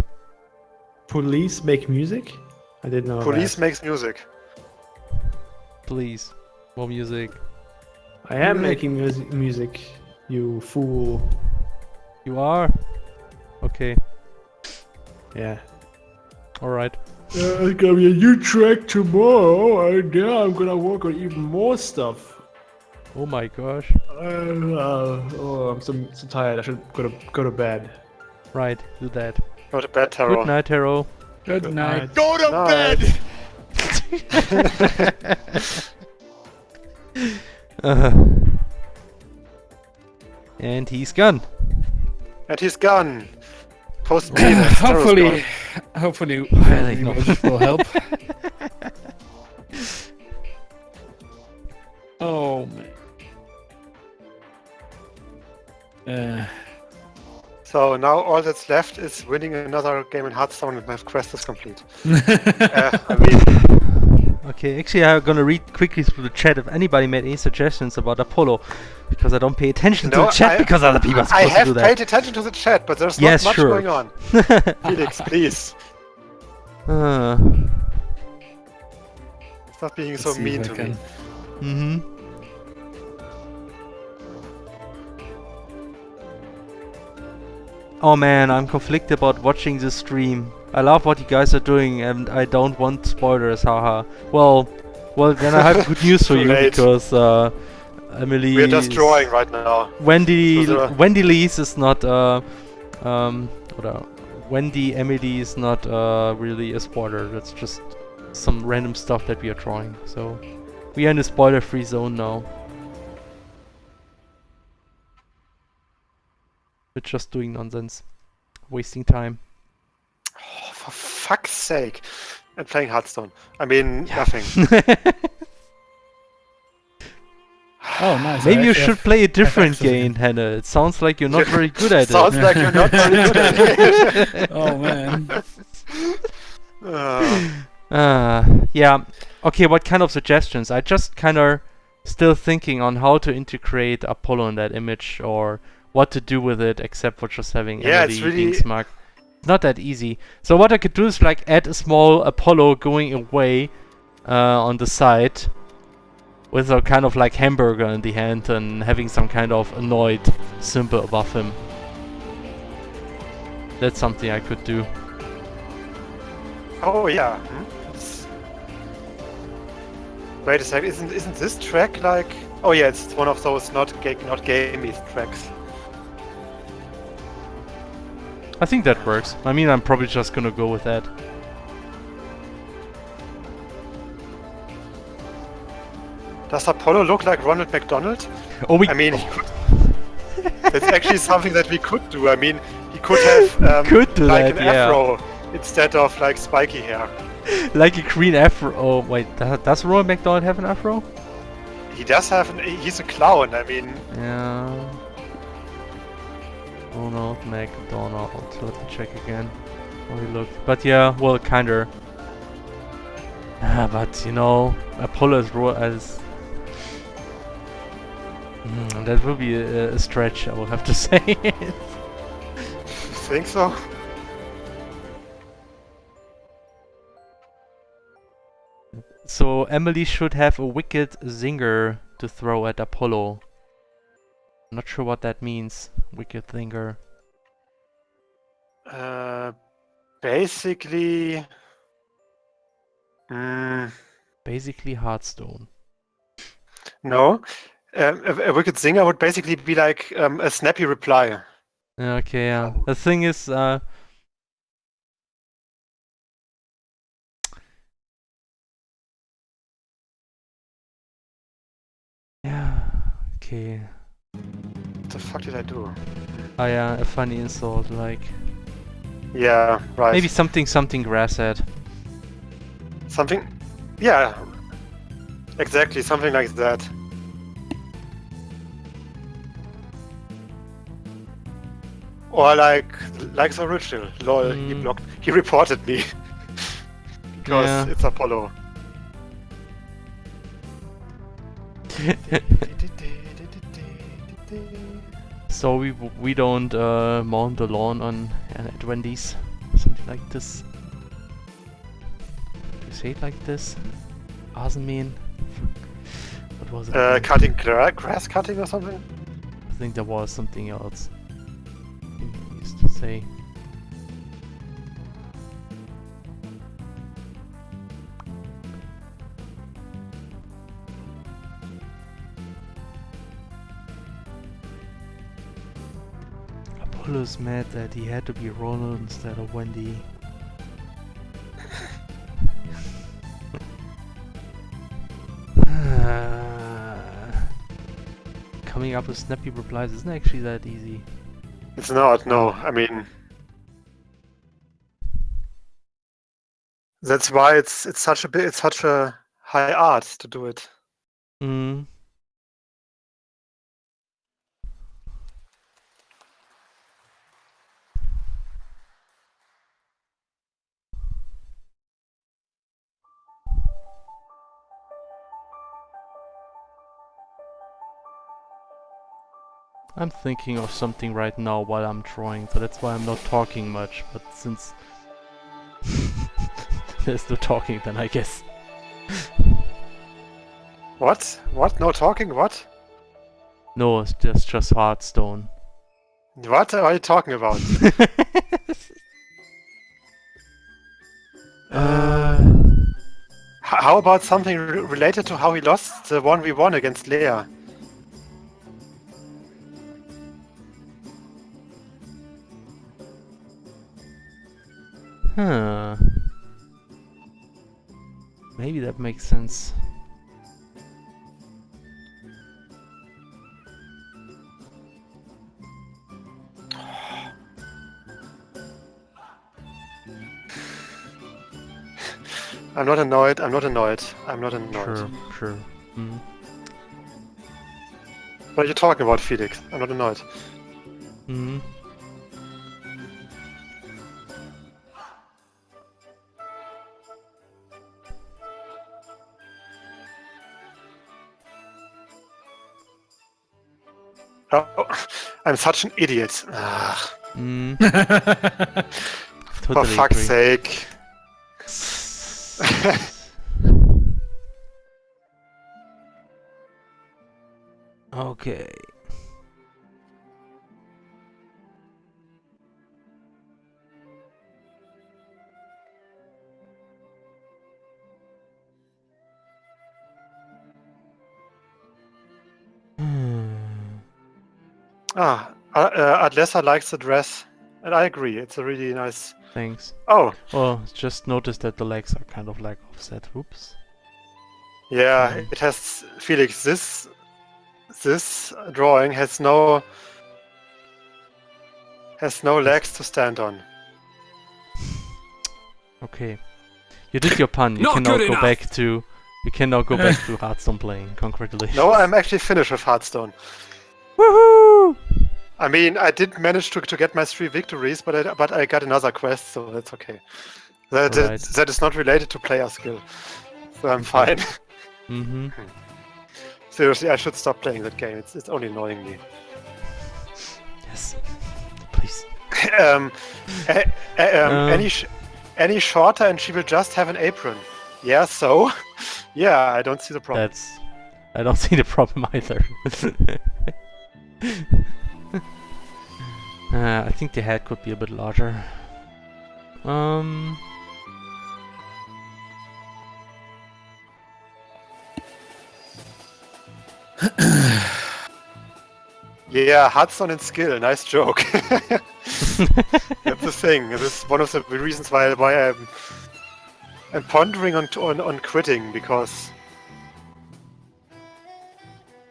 Police make music? I didn't know Police that. makes music. Please. More music. I am making music, you fool. You are? Okay. Yeah. Alright. It's gonna be a new track tomorrow, and yeah, I'm gonna work on even more stuff. Oh my gosh. I'm so tired. I should go to bed. Right, do that. Go to bed, Taro. Good night, Taro. Good night. Go to bed! And he's gone. And he's gone. Post penis. Hopefully Really? No. will help. Oh man. So now all that's left is winning another game in Hearthstone and my quest is complete. I mean, Okay, actually I'm gonna read quickly through the chat if anybody made any suggestions about Apollo, because I don't pay attention to the chat because other people are supposed to do that. I have paid attention to the chat, but there's not much going on. Felix, please. Stop being so mean to me. Mm-hmm. Oh man, I'm conflicted about watching this stream. I love what you guys are doing and I don't want spoilers, haha. Well, then I have good news for you because Emilie. We're just drawing right now. Wendilie is not Emilie is not really a spoiler. That's just some random stuff that we are drawing. So we are in a spoiler-free zone now. We're just doing nonsense. wasting time. Oh, for fuck's sake. I'm playing Hearthstone. I mean, nothing. Oh, nice. Maybe you should play a different game, Hannah. It sounds like you're not very good at it. Sounds like you're not very good at it. Oh, man. Yeah. Okay, what kind of suggestions? I just kind of still thinking on how to integrate Apollo in that image or what to do with it except for just having Emilie being smug. Not that easy. So what I could do is like add a small Apollo going away on the side with a kind of like hamburger in the hand and having some kind of annoyed symbol above him. That's something I could do. Oh yeah. Wait a sec. Isn't this track like? Oh yeah, it's one of those not gamey tracks. I think that works. I mean, I'm probably just gonna go with that. Does Apollo look like Ronald McDonald? Oh, I mean, it's actually something that we could do. I mean, he could have could do like that, an afro instead of like spiky hair. Like a green afro. Oh wait, does Ronald McDonald have an afro? He does have he's a clown. I mean. Yeah. Ronald McDonald. Let me check again. How he looked. But yeah, well, kinda. But you know, Apollo as that will be a stretch, I will have to say. You think so? So Emilie should have a wicked zinger to throw at Apollo. I'm not sure what that means. Wicked zinger. Basically. Basically Hearthstone. No. A wicked zinger would basically be like a snappy reply. Okay, yeah. The thing is, yeah, okay. What the fuck did I do? Oh yeah, a funny insult, like... Yeah, right. Maybe something grasshead. Something... Yeah. Exactly, something like that. Or like the original. Lol, he reported me. Because it's Apollo. So we don't mow the lawn at Wendy's. Something like this. Do you say it like this? Rasenmähen? What was it? Cutting grass cutting or something? I think there was something else he used to say. Apollo's mad that he had to be Ronald instead of Wendy. Coming up with snappy replies isn't actually that easy. It's not, no. I mean... That's why it's such a high art to do it. Mm. I'm thinking of something right now while I'm drawing, so that's why I'm not talking much, but since there's no talking then I guess. What? What? No talking? What? No, it's just Hearthstone. What are you talking about? How about something related to how he lost the 1v1 against Leia? Huh. Maybe that makes sense. I'm not annoyed. I'm not annoyed. I'm not annoyed. Sure, sure. Mm. What are you talking about, Felix? I'm not annoyed. Mm. Oh, I'm such an idiot. Ugh. Mm. For Totally fuck's agree. sake. Okay. Adlessa likes the dress, and I agree. It's a really nice. Thanks. Oh, Well, just noticed that the legs are kind of like offset. Oops. yeah. It has Felix. This drawing has no legs to stand on. Okay. You did your pun. You Not cannot good go enough. back to. You cannot go back to Hearthstone playing. Congratulations. No, I'm actually finished with Hearthstone. Woohoo! I mean, I did manage to get my 3 victories, but I got another quest, so that's okay. That is not related to player skill, so I'm fine. Mm-hmm. Seriously, I should stop playing that game. It's only annoying me. Yes. Please. Any shorter, and she will just have an apron. Yeah. So, yeah, I don't see the problem. I don't see the problem either. I think the head could be a bit larger. Yeah, Hearthstone and skill. Nice joke. That's the thing. This is one of the reasons why I'm pondering on quitting, because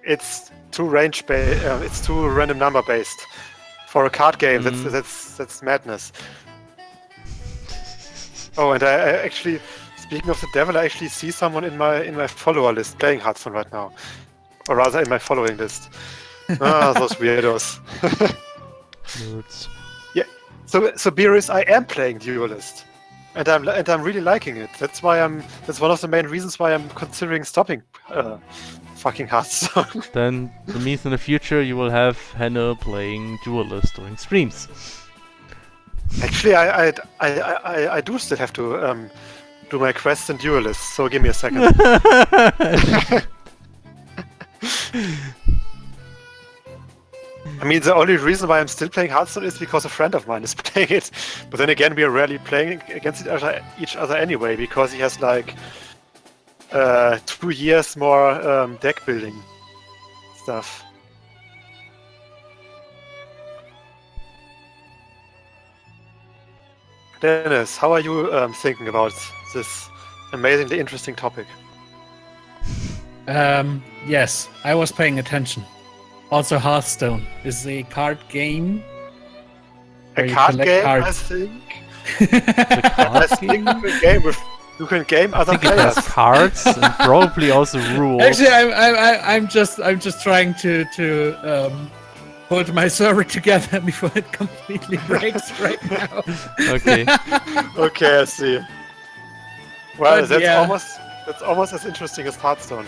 it's too it's too random number based for a card game. That's madness. Oh, and I actually, speaking of the devil, I actually see someone in my follower list playing Hearthstone right now, or rather in my following list. Those weirdos. Nerds. Yeah. So Beerus, I am playing Duelist, and I'm really liking it. That's one of the main reasons why I'm considering stopping fucking Hearthstone. Then it means in the future you will have Hannah playing Duelist during streams. Actually, I do still have to do my quests in Duelist. So give me a second. I mean, the only reason why I'm still playing Hearthstone is because a friend of mine is playing it. But then again, we are rarely playing against each other anyway, because he has like 2 years more deck building stuff. Dennis, how are you thinking about this amazingly interesting topic? Yes, I was paying attention. Also, Hearthstone is a card game. A card game, I think. I think you can game other players. It has cards and probably also rules. Actually, I'm just trying to hold my server together before it completely breaks right now. Okay. Okay, I see. Well, But that's yeah. almost as interesting as Hearthstone.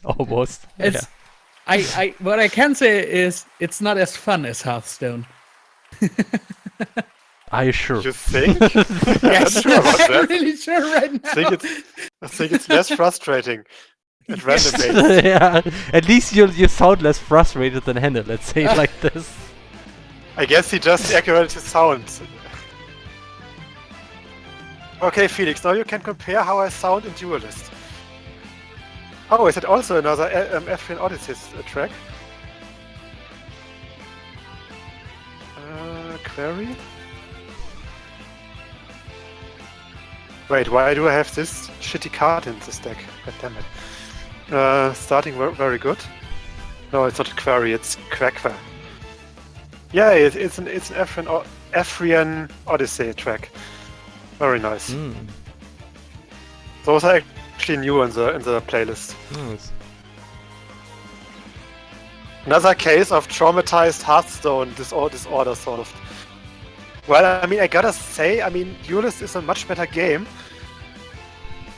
Almost. It's what I can say is it's not as fun as Hearthstone. Are you sure? You think? Yes, Sure about I'm that. really sure right now. I think it's less frustrating at random basis. Yeah, at least you sound less frustrated than Hannah, let's say it like this. I guess he just accurate his sound. Okay, Felix, now you can compare how I sound in Duelist. Oh, is it also another F3 Odyssey track? Query? Wait, why do I have this shitty card in this deck? God damn it. Starting very good. No, it's not a query, it's Quackwa. Yeah, it's an Afrian Odyssey track. Very nice. Mm. Those are actually new in the playlist. Nice. Another case of traumatized Hearthstone disorder, sort of. Well, I mean, I gotta say, I mean, Duelist is a much better game,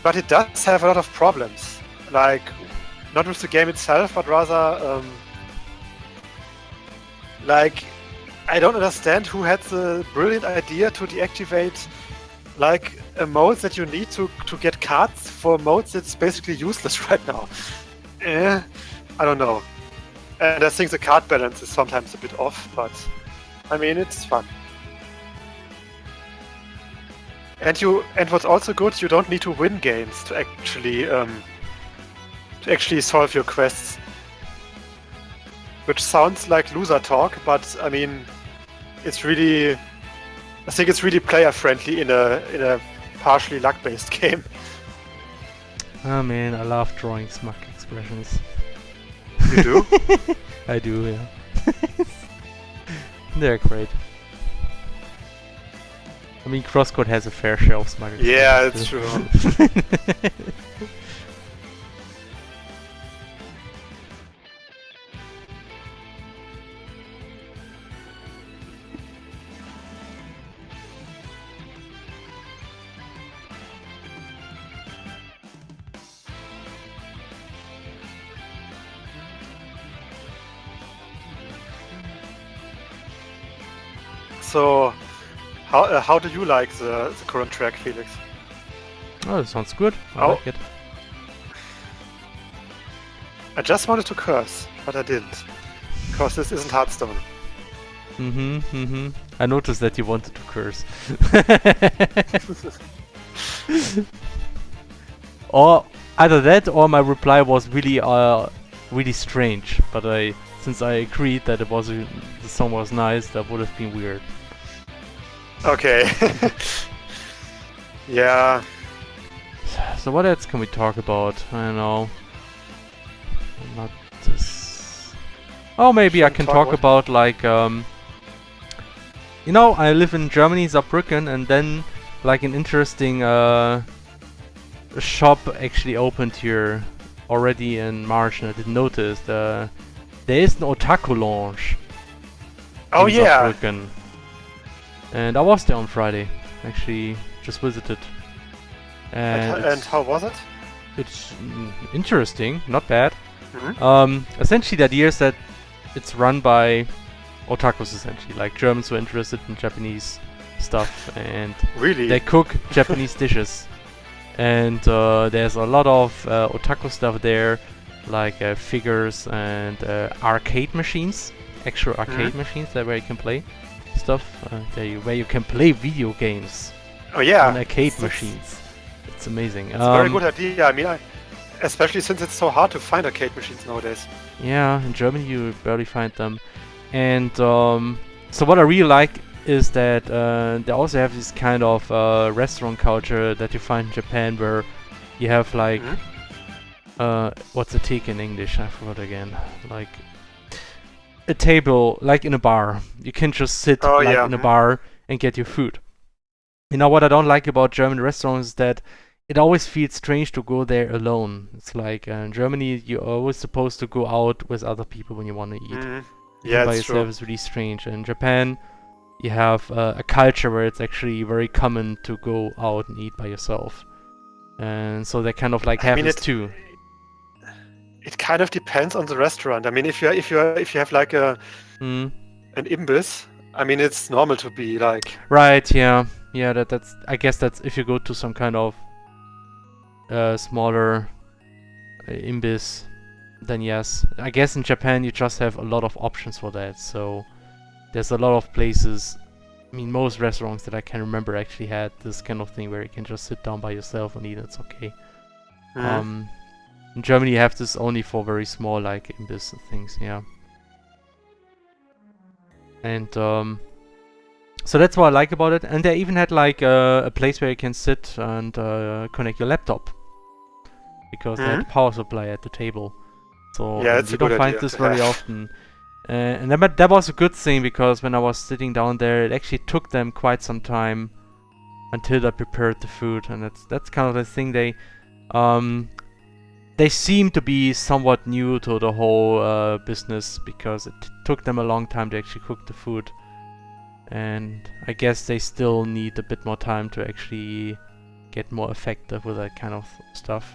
but it does have a lot of problems. Like, not with the game itself, but rather, like, I don't understand who had the brilliant idea to deactivate, like, a mode that you need to get cards for modes that's basically useless right now. I don't know. And I think the card balance is sometimes a bit off, but I mean, it's fun. And what's also good, you don't need to win games to actually solve your quests. Which sounds like loser talk, but I mean, I think it's really player friendly in a partially luck based game. Oh man, I love drawing smug expressions. You do? I do, yeah. They're great. I mean, CrossCode has a fair share of smug expressions. Yeah, it's true. So, how do you like the current track, Felix? Oh, that sounds good. I like it. I just wanted to curse, but I didn't. Because this isn't Hearthstone. I noticed that you wanted to curse. Or either that, or my reply was really strange. But since I agreed that the song was nice, that would have been weird. Okay. Yeah. So what else can we talk about? I don't know. Not this. Oh, maybe I can talk about like you know, I live in Germany, Saarbrücken, and then like an interesting shop actually opened here already in March, and I didn't notice. There is an otaku lounge. Oh in yeah. Saarbrücken. And I was there on Friday. Actually, just visited. And how was it? It's interesting, not bad. Mm-hmm. Essentially, the idea is that it's run by otakus, essentially, like Germans who are interested in Japanese stuff, and really they cook Japanese dishes. And there's a lot of otaku stuff there, like figures and arcade machines, actual arcade machines where you can play stuff, where you can play video games. Oh yeah, on arcade machines. It's amazing. It's a very good idea. I mean, especially since it's so hard to find arcade machines nowadays. Yeah, in Germany you barely find them. And so what I really like is that they also have this kind of restaurant culture that you find in Japan, where you have like what's a take in English? I forgot again. Like a table, like in a bar. You can just sit in a bar and get your food. You know what I don't like about German restaurants is that it always feels strange to go there alone. It's like in Germany, you're always supposed to go out with other people when you want to eat. Yeah, by it's yourself true. is really strange. In Japan, you have a culture where it's actually very common to go out and eat by yourself, and so they kind of like have this too. It kind of depends on the restaurant. I mean, if you have like an imbiss, I mean, it's normal to be like. Right. Yeah. Yeah. That's. I guess that's if you go to some kind of smaller imbiss. Then yes, I guess in Japan you just have a lot of options for that. So there's a lot of places. I mean, most restaurants that I can remember actually had this kind of thing where you can just sit down by yourself and eat. It's okay. In Germany, you have this only for very small, like imbiss things. Yeah. And so that's what I like about it. And they even had like a place where you can sit and connect your laptop, because they had a power supply at the table. So yeah, you don't find this very often. And that was a good thing, because when I was sitting down there, it actually took them quite some time until they prepared the food, and that's kind of the thing. They seem to be somewhat new to the whole business, because it took them a long time to actually cook the food, and I guess they still need a bit more time to actually get more effective with that kind of stuff.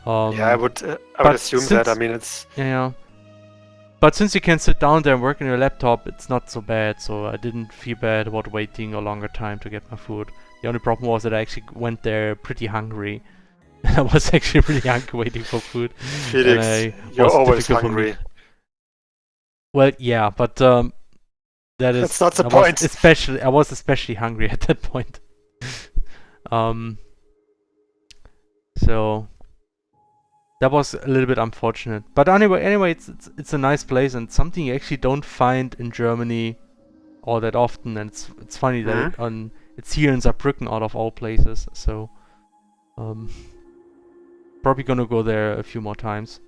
Yeah, I would assume that. I mean, it's yeah. But since you can sit down there and work on your laptop, it's not so bad. So I didn't feel bad about waiting a longer time to get my food. The only problem was that I actually went there pretty hungry. I was actually really hungry waiting for food. Felix, you're always hungry. Well, yeah, but that's not the point. I was especially hungry at that point. So that was a little bit unfortunate. But anyway, it's a nice place and something you actually don't find in Germany all that often. And it's funny that it's here in Saarbrücken out of all places. So probably gonna go there a few more times.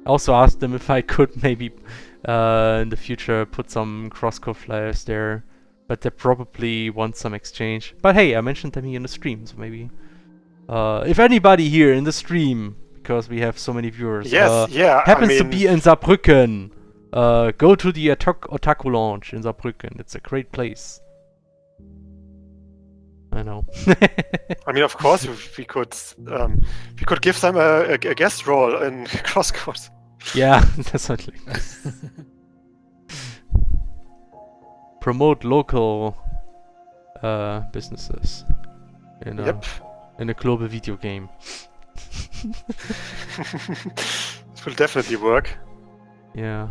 I also asked them if I could maybe in the future put some CrossCode flyers there, but they probably want some exchange. But hey, I mentioned them here in the stream, so maybe if anybody here in the stream, because we have so many viewers, happens to be in Saarbrücken, go to the Otaku Lounge in Saarbrücken. It's a great place. I know. I mean, of course, we could give them a guest role in CrossCode. Yeah, definitely. Promote local businesses in a global video game. It will definitely work. Yeah.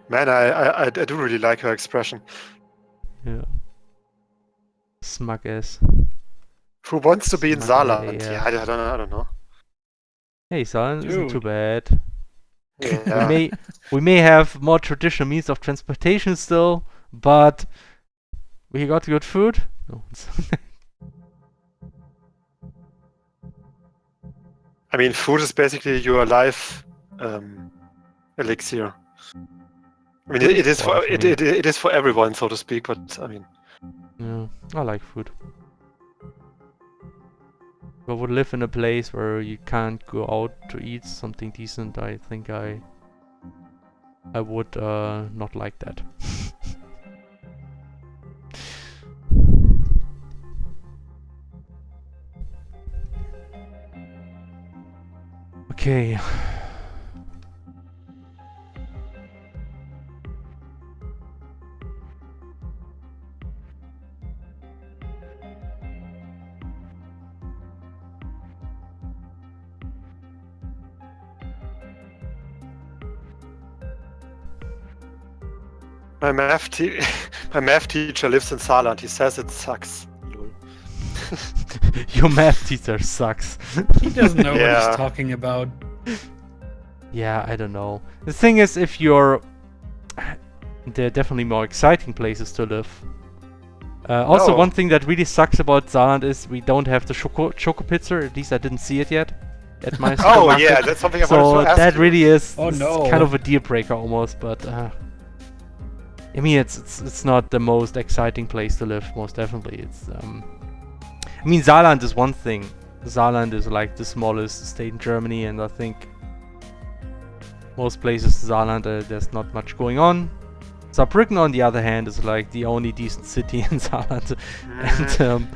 Man, I do really like her expression. Yeah. Smugness. Who wants to be in Saarland? Yeah, I don't know. Hey, Saarland isn't too bad. Yeah. we may have more traditional means of transportation still, but we got good food. No. I mean, food is basically your life elixir. I mean, it is for everyone, so to speak. But I mean, yeah, I like food. If I would live in a place where you can't go out to eat something decent, I think I would not like that. Okay. my math teacher lives in Saarland. He says it sucks. Your math teacher sucks. He doesn't know what he's talking about. Yeah, I don't know. The thing is, if you're... There are definitely more exciting places to live. Also, one thing that really sucks about Saarland is we don't have the Choco Pizza. At least I didn't see it yet at my Oh yeah, that's something I wanted to ask that you. really is no. kind of a deal breaker almost, but... I mean, it's not the most exciting place to live, most definitely. It's I mean, Saarland is one thing. Saarland is like the smallest state in Germany, and I think most places in Saarland there's not much going on. Saarbrücken, on the other hand, is like the only decent city in Saarland, and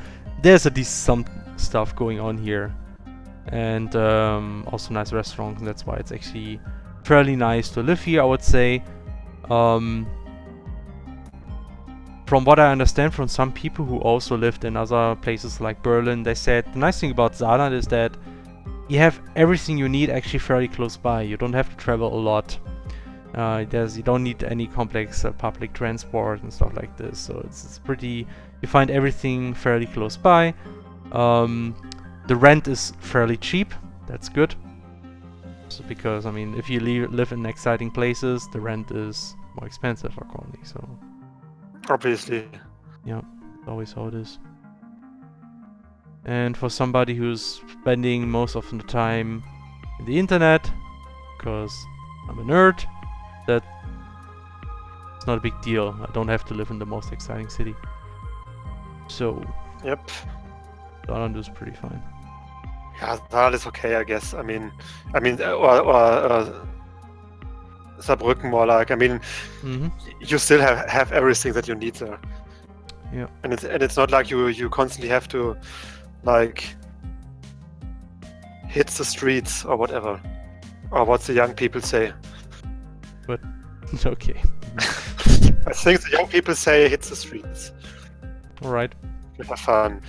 there's at least some stuff going on here, and also nice restaurants. And that's why it's actually fairly nice to live here, I would say. From what I understand from some people who also lived in other places like Berlin, they said the nice thing about Saarland is that you have everything you need actually fairly close by. You don't have to travel a lot. You don't need any complex public transport and stuff like this. So it's pretty. You find everything fairly close by. The rent is fairly cheap. That's good. So because I mean, if you live in exciting places, the rent is more expensive accordingly. So. Obviously. Yeah, always how it is. And for somebody who's spending most of the time in the internet, because I'm a nerd, that's not a big deal. I don't have to live in the most exciting city. So. Yep. Saarland is pretty fine. Yeah, Saarland is okay, I guess. I mean, Saarbrücken more like. I mean, you still have everything that you need there. Yeah. And it's not like you constantly have to like hit the streets or whatever, or what the young people say. But okay. I think the young people say hit the streets. All right. You have fun.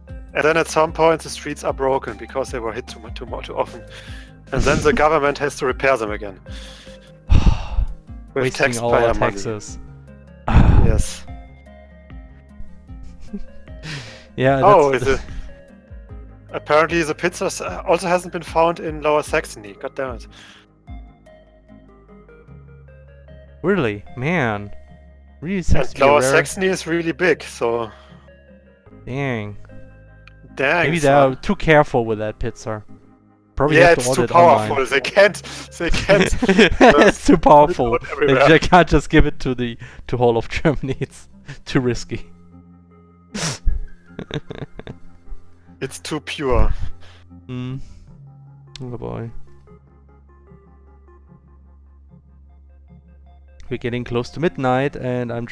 And then at some point the streets are broken because they were hit too often, and then the government has to repair them again. With Wasting all our taxes. Yes. Yeah. Oh, apparently the pizza also hasn't been found in Lower Saxony. God damn it. Really, man. Really seems to be Lower rare. Saxony is really big, so. Dang. Maybe they're too careful with that pizza. Probably yeah, have to it's order too it online. powerful. They can't. It's too powerful. Everywhere. They can't just give it to whole of Germany. It's too risky. It's too pure. Oh boy. We're getting close to midnight, and I'm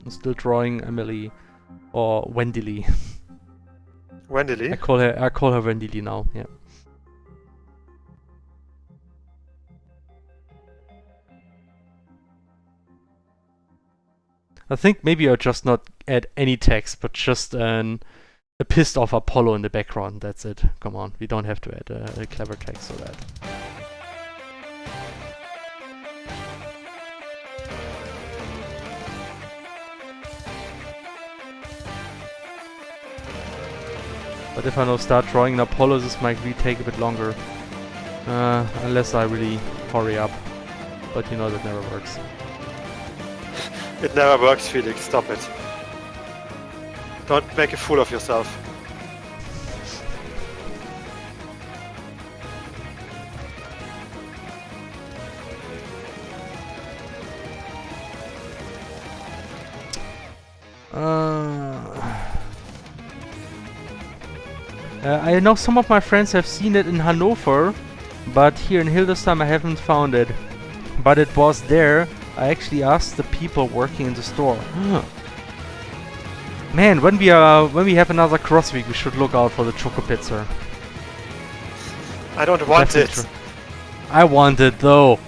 still drawing Emilie or Wendilie. Wendilie? I call her Wendilie now. Yeah. I think maybe I'll just not add any text, but just a pissed off Apollo in the background. That's it. Come on, we don't have to add a clever text for that. But if I now start drawing an Apollo, this might really take a bit longer. Unless I really hurry up. But you know that never works. It never works, Felix. Stop it. Don't make a fool of yourself. I know some of my friends have seen it in Hanover, but here in Hildesheim I haven't found it. But it was there. I actually asked the people working in the store. Man, when we have another cross week, we should look out for the Choco Pizza. I don't want it. I want it though.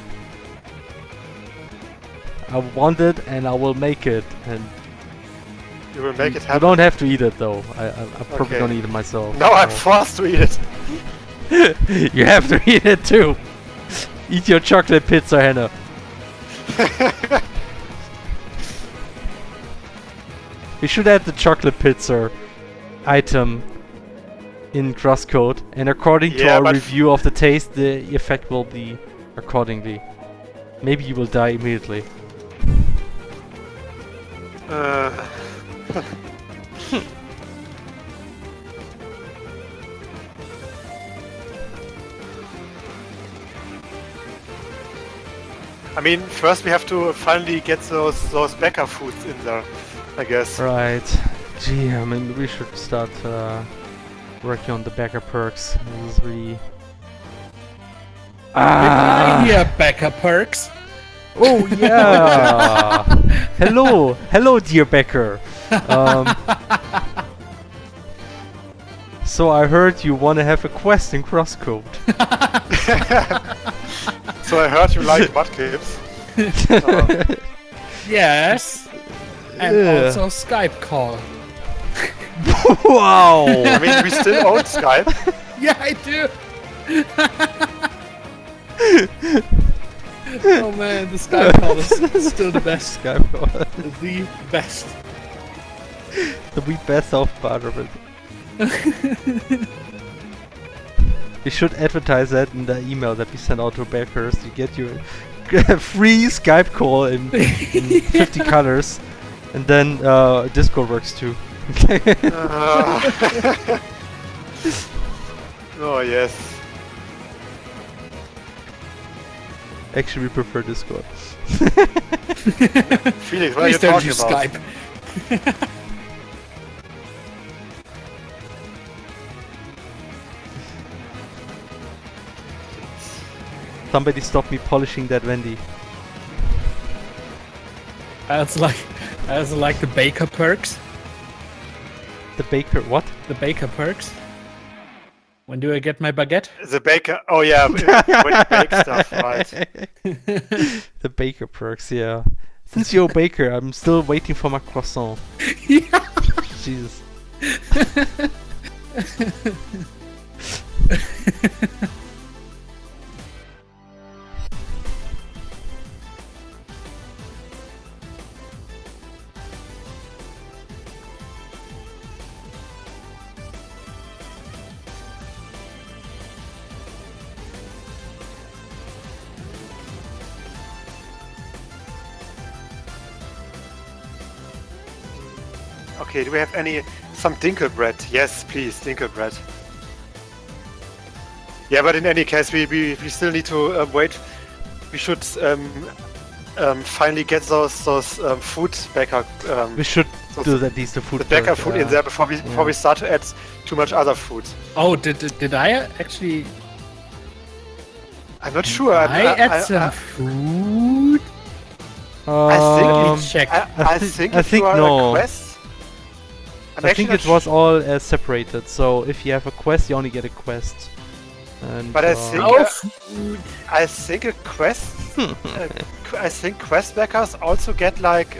I want it, and I will make it. And you will make it happen. You don't have to eat it though. I'm probably gonna eat it myself. No, I'm forced to eat it. You have to eat it too. Eat your chocolate pizza, Hannah. We should add the chocolate pizza item in CrossCode, and according to our review of the taste, the effect will be accordingly. Maybe you will die immediately. I mean, first we have to finally get those Bäcker foods in there, I guess. Right. Gee, I mean, we should start working on the Bäcker perks. This is really... idea, Bäcker perks. Oh yeah! Hello, dear Becker. So I heard you want to have a quest in CrossCode. So I heard you like butt clips. Yes. And also Skype call. Wow! I mean, we still own Skype. Yeah, I do. Oh man, the Skype call is still the best. Skype call. The best. The best of part of it. We should advertise that in the email that we send out to backers. You get your free Skype call in 50 colors, and then Discord works too. Oh yes. Actually, we prefer Discord. Felix, what are you talking about? Skype. Somebody stop me polishing that Wendy. I also like the baker perks. The baker, what? The baker perks. When do I get my baguette? The baker. Oh yeah, when you bake stuff, right? The baker perks, yeah. Since you're a baker, I'm still waiting for my croissant. Yeah. Jesus. Okay, do we have some dinkel bread? Yes, please, dinkel bread. Yeah, but in any case, we still need to wait. We should finally get those food baker. We should do at least the food. The baker food in there before we start to add too much other food. Oh, did I actually? I'm not sure. I add some food. I think check. I think no. A quest. I think it was all separated. So if you have a quest, you only get a quest. And, but I think a quest. I think quest backers also get like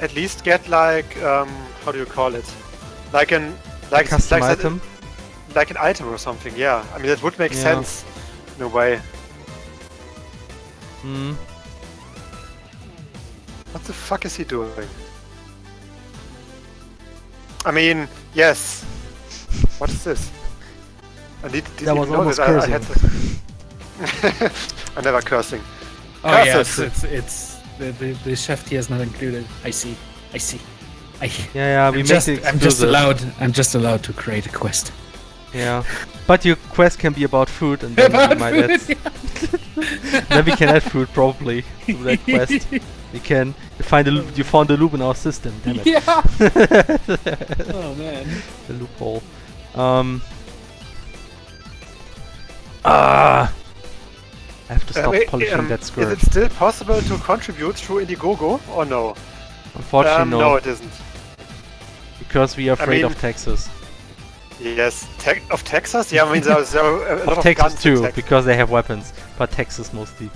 at least get like how do you call it? Like a custom item. Like an item or something. Yeah, I mean that would make sense in a way. Hmm. What the fuck is he doing? I mean, yes. What is this? That was almost cursing. I'm never cursing. Oh yes, it's the chef tea is not included. I see. Yeah, we made it exclusive. I'm just allowed to create a quest. Yeah, but your quest can be about food, and then we might add. Then we can add food probably to that quest. You can find you found the loop in our system. Damn it. Yeah. Oh man. The loophole. I have to stop polishing that skirt. Is it still possible to contribute through Indiegogo or no? Unfortunately, no. No, it isn't. Because we are afraid of taxes. Yes, of Texas? Yeah, I mean there are a lot of Texas guns too, in Texas. because they have weapons, but Texas mostly.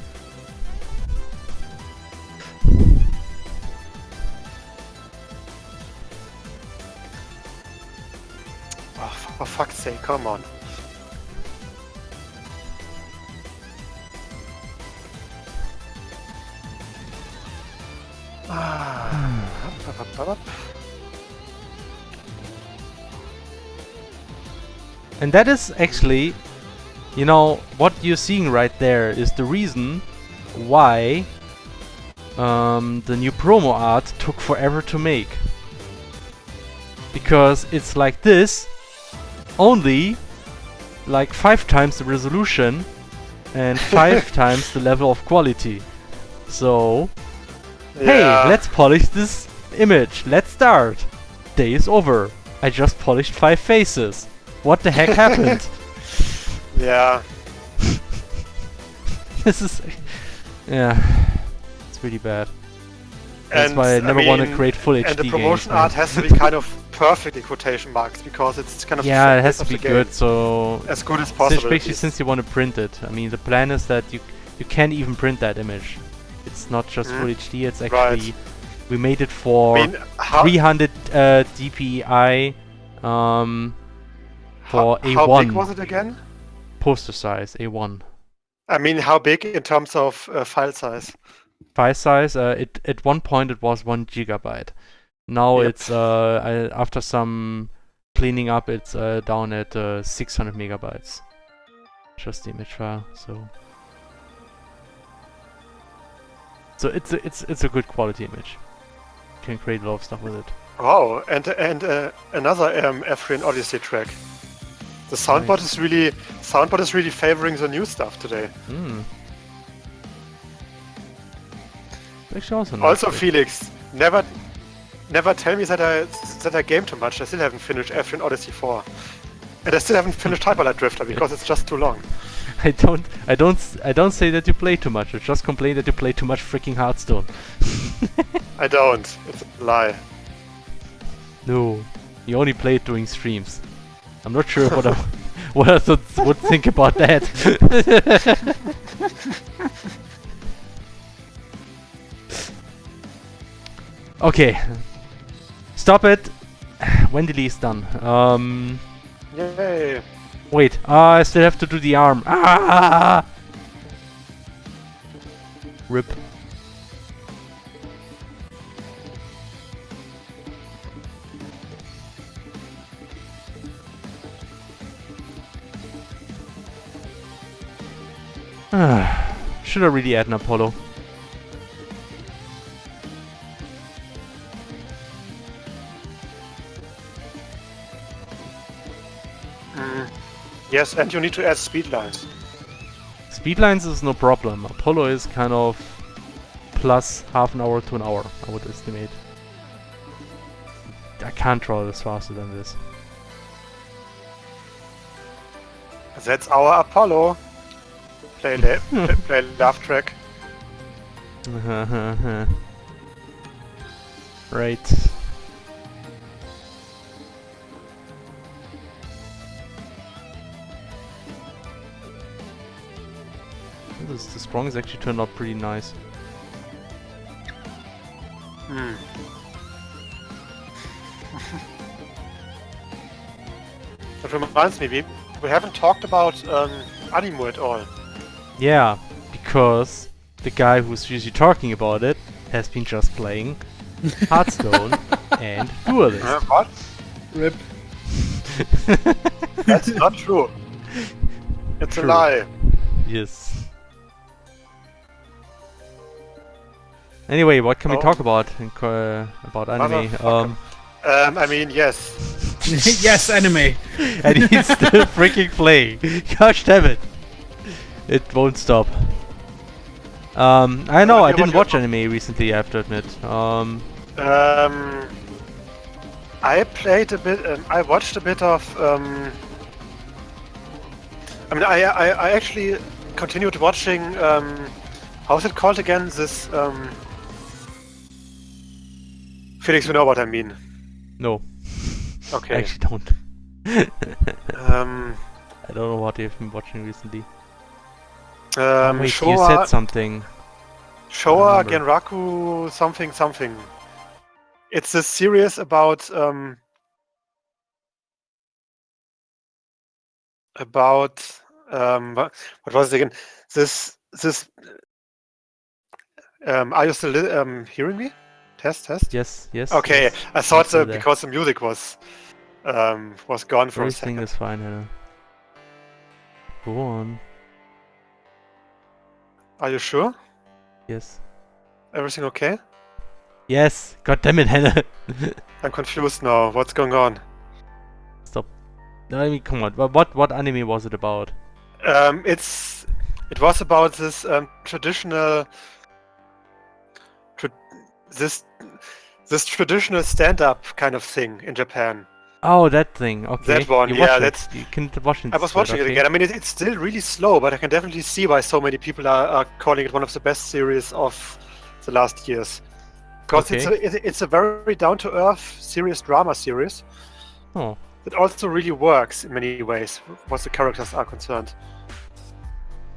Oh, for fuck's sake, come on. And that is actually, you know, what you're seeing right there is the reason why the new promo art took forever to make. Because it's like this, only like 5 times the resolution and 5 times the level of quality. So, hey, let's polish this image. Let's start. Day is over. I just polished 5 faces. What the heck happened? Yeah. This is... Yeah. It's really bad. That's why I never want to create full HD games. And the promotion art has to be kind of perfect in quotation marks, because it's kind of... Yeah, it has to be good, so... As good as possible. Especially since you want to print it. I mean, the plan is that you can't even print that image. It's not just full HD, it's actually... Right. We made it for 300 dpi for A1. How big was it again? Poster size, A1. I mean, how big in terms of file size? File size, at one point it was 1 gigabyte. Now it's, after some cleaning up, it's down at 600 megabytes. Just the image file, so... So it's a good quality image. You can create a lot of stuff with it. Wow, and another F3 Odyssey track. The soundboard is really favoring the new stuff today. Actually also nice. Also, Felix, never tell me that I game too much. I still haven't finished F3 Odyssey 4, and I still haven't finished Hyperlight Drifter because it's just too long. I don't say that you play too much. I just complain that you play too much freaking Hearthstone. I don't. It's a lie. No, you only play it during streams. I'm not sure what I would think about that. Okay, stop it. Wendilie is done. Yay! Wait, I still have to do the arm. Ah! Rip. Should I really add an Apollo? Yes, and you need to add speed lines. Speed lines is no problem. Apollo is kind of plus half an hour to an hour, I would estimate. I can't draw this faster than this. That's our Apollo. Play laugh track. Right. The strong actually turned out pretty nice. That reminds me, we haven't talked about Animo at all. Yeah, because the guy who's usually talking about it has been just playing Hearthstone and Duelist. What? Rip. That's not true. It's True. a lie. Yes. Anyway, what can we talk about about anime? I mean, yes. Yes, anime. And he's still freaking playing. Gosh damn it! It won't stop. I know I didn't watch anime recently. I have to admit. I played a bit. I watched a bit of. I mean, I actually continued watching. How's it called again? This. Felix, you know what I mean. No. Okay. I actually don't. I don't know what you've been watching recently. Wait, Showa, you said something. Showa Genraku something. It's this series about what was it again? This are you still hearing me? Test. Yes. Okay, yes. I thought because the music was gone for a Everything second. is fine, Hannah. Go on. Are you sure? Yes. Everything okay? Yes. God damn it, Hannah. I'm confused now. What's going on? Stop. I mean, come on. What anime was it about? It was about this traditional. This traditional stand-up kind of thing in Japan. Oh, that thing. Okay. That one, You can watch it. I was watching it again. I mean, it's still really slow, but I can definitely see why so many people are calling it one of the best series of the last years. Because it's a very down-to-earth, serious drama series. Oh. It also really works in many ways, once the characters are concerned.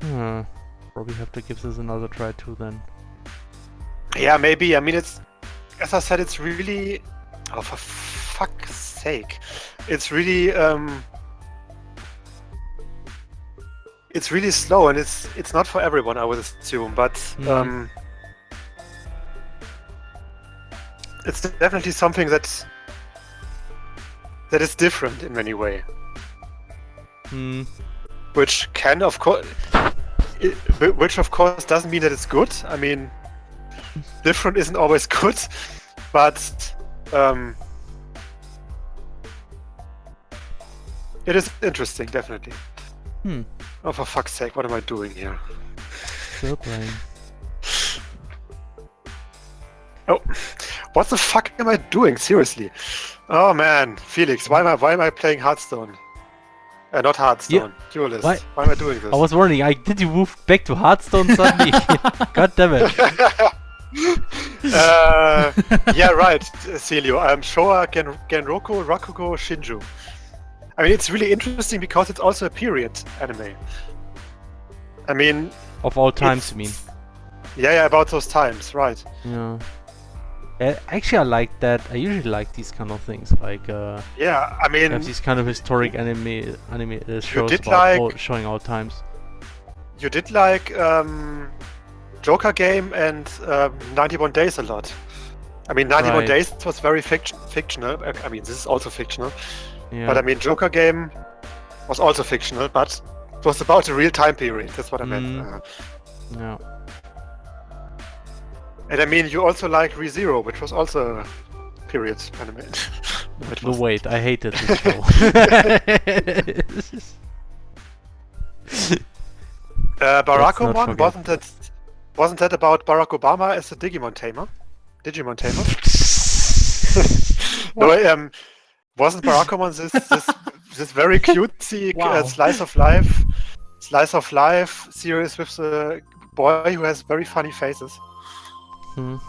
Probably have to give this another try too then. Yeah, maybe. I mean, it's, as I said, it's really, oh, for fuck's sake, it's really slow, and it's not for everyone, I would assume, but it's definitely something that is different in many ways. Which can, of course, doesn't mean that it's good. I mean, different isn't always good, but it is interesting, definitely. Oh, for fuck's sake, what am I doing here? Still playing. Oh, what the fuck am I doing? Seriously? Oh man, Felix, why am I playing Hearthstone? Not Hearthstone. Duelist. What? Why am I doing this? I was wondering, did you move back to Hearthstone suddenly? God damn it. Yeah, right, Celio. Showa Genroku Rakugo Shinju. I mean, it's really interesting because it's also a period anime. I mean... Of all times, you mean? Yeah, about those times, right. Yeah. Actually, I like that. I usually like these kind of things, like yeah, I mean, have these kind of historic anime shows did about showing all times. You did like Joker Game and 91 Days a lot. I mean, 91 Days was very fictional. I mean, this is also fictional. Yeah. But I mean, Joker Game was also fictional, but it was about a real time period. That's what I meant. Yeah. And I mean, you also like ReZero, which was also a period anime. No, wait, I hated this show. Barack wasn't that about Barack Obama as a Digimon tamer? No, wasn't Barack Obama this very cutesy slice of life series with the boy who has very funny faces? I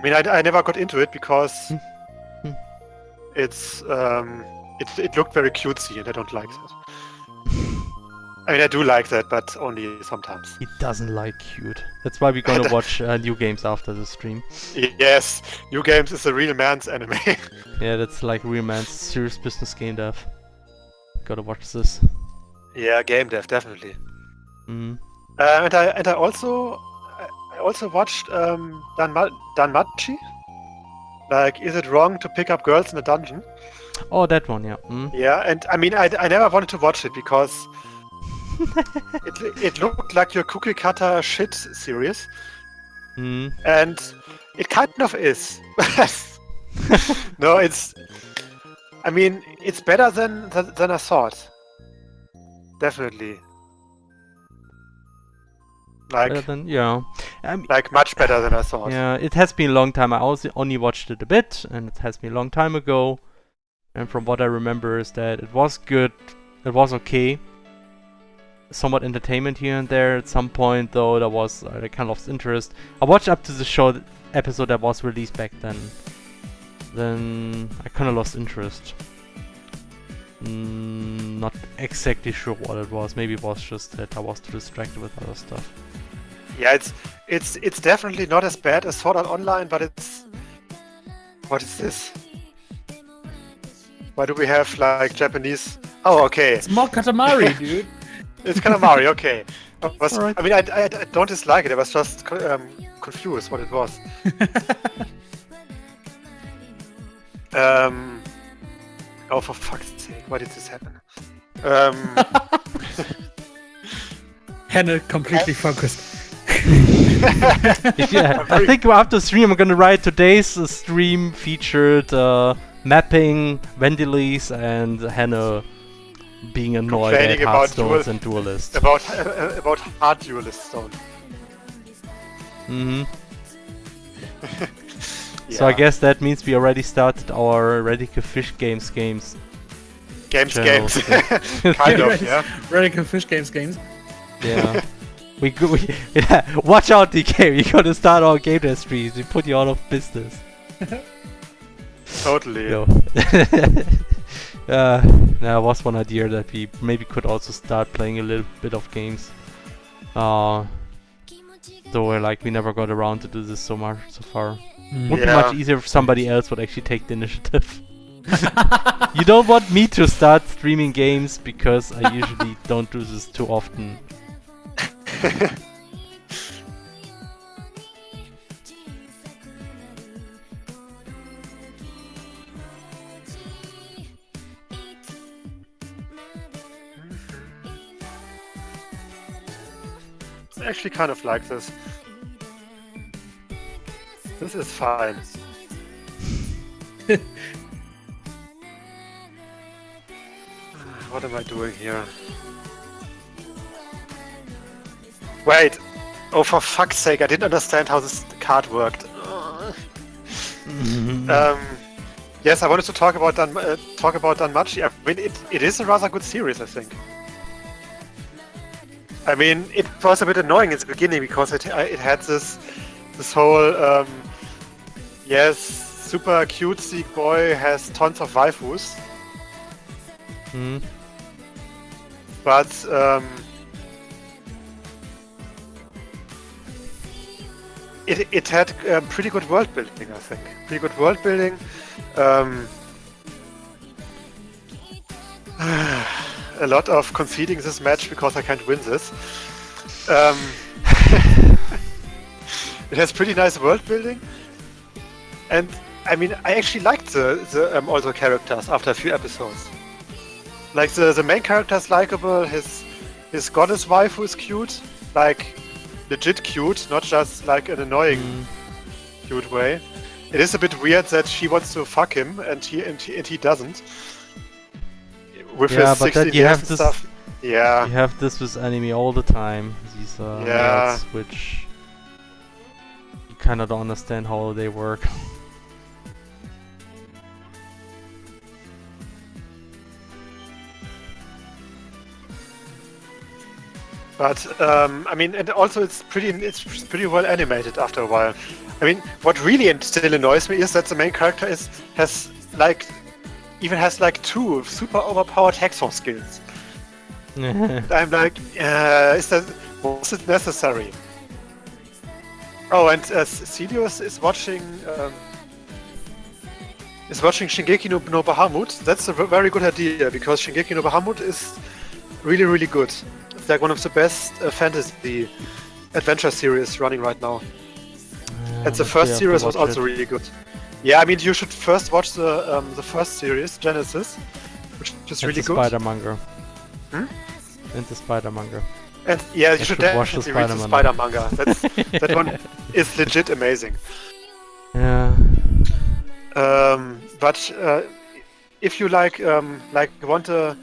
mean, I never got into it because it's it looked very cutesy, and I don't like that. I mean, I do like that, but only sometimes. He doesn't like cute. That's why we're gonna watch New Games after the stream. Yes, New Games is a real man's anime. Yeah, that's like real man's serious business game dev. Gotta watch this. Yeah, game dev, definitely. Mm. And I also watched Danmachi. Like, is it wrong to pick up girls in a dungeon? Oh, that one, yeah. Yeah, and I mean, I never wanted to watch it because it looked like your cookie cutter shit series. And it kind of is. No, I mean, it's better than I thought. Definitely. Like much better than I thought. Yeah, it has been a long time. I also only watched it a bit, and it has been a long time ago. And from what I remember is that it was good. It was okay. Somewhat entertainment here and there. At some point, though, there was I kind of lost interest. I watched up to the episode that was released back then. Then I kind of lost interest. Not exactly sure what it was. Maybe it was just that I was too distracted with other stuff. Yeah, it's definitely not as bad as Sword Art Online, but it's... What is this? Why do we have, like, Japanese... Oh, okay. It's more Katamari, dude. It's Katamari, okay. Right. I mean, I don't dislike it, I was just confused what it was. Oh, for fuck's sake, why did this happen? Hannah completely focused. Yeah, I think after the stream I'm gonna write today's stream featured mapping, Wendilies, and Hannah being annoyed at Hearthstones and Duelists. About hard Duelist Stone. Yeah. So I guess that means we already started our HerrDekay Fish Games. Games. Kind of, yeah. HerrDekay Fish Games. Yeah. Yeah. Watch out, DK. We're gonna start our game dev streams. We put you out of business. Totally. No. There was one idea that we maybe could also start playing a little bit of games. Though we never got around to do this so far. Would be much easier if somebody else would actually take the initiative. You don't want me to start streaming games because I usually don't do this too often. I actually kind of like this. This is fine. What am I doing here? Wait! Oh, for fuck's sake, I didn't understand how this card worked. Yes, I wanted to talk about Danmachi. I mean, it is a rather good series, I think. I mean, it was a bit annoying in the beginning because it had this whole yes, super cutesy boy has tons of waifus. But it had pretty good world building, I think. Pretty good world building. A lot of conceding this match because I can't win this. It has pretty nice world building, and I mean, I actually liked the all the characters after a few episodes. Like the main character is likable. His goddess waifu is cute, like legit cute, not just like an annoying cute way. It is a bit weird that she wants to fuck him and he doesn't. With his 16 years and stuff. Yeah. You have this with anime all the time. These words which you kind of don't understand how they work. But I mean, and also it's pretty well animated after a while. I mean, what really still annoys me is that the main character has like 2 super overpowered hacksaw skills. I'm like, was it necessary? Oh, and Celios is watching Shingeki no Bahamut. That's a very good idea because Shingeki no Bahamut is really, really good. It's like one of the best fantasy adventure series running right now. And the first series was also really good. Yeah, I mean, you should first watch the first series, Genesis, which is really good. Spider manga. And the Spider manga. And yeah, you should definitely read the Spider manga. That one is legit amazing. Yeah. But if you want a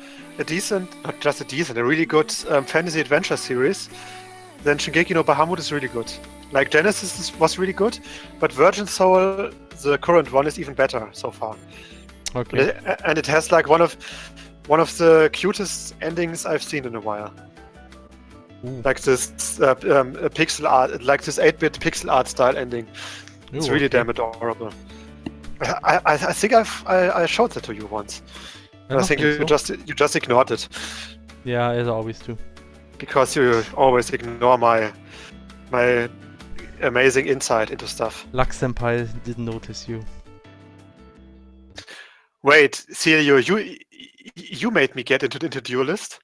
decent, not just a decent, a really good fantasy adventure series, then Shingeki no Bahamut is really good. Like Genesis was really good, but Virgin Soul, the current one, is even better so far. Okay. And it has like one of the cutest endings I've seen in a while. Ooh. Like this pixel art, like this 8-bit pixel art style ending. It's really damn adorable. I think I showed that to you once. I think you just ignored it. Yeah, as I always do. Because you always ignore my amazing insight into stuff. Lux Senpai didn't notice you. Wait, Celio, you made me get into Duelist?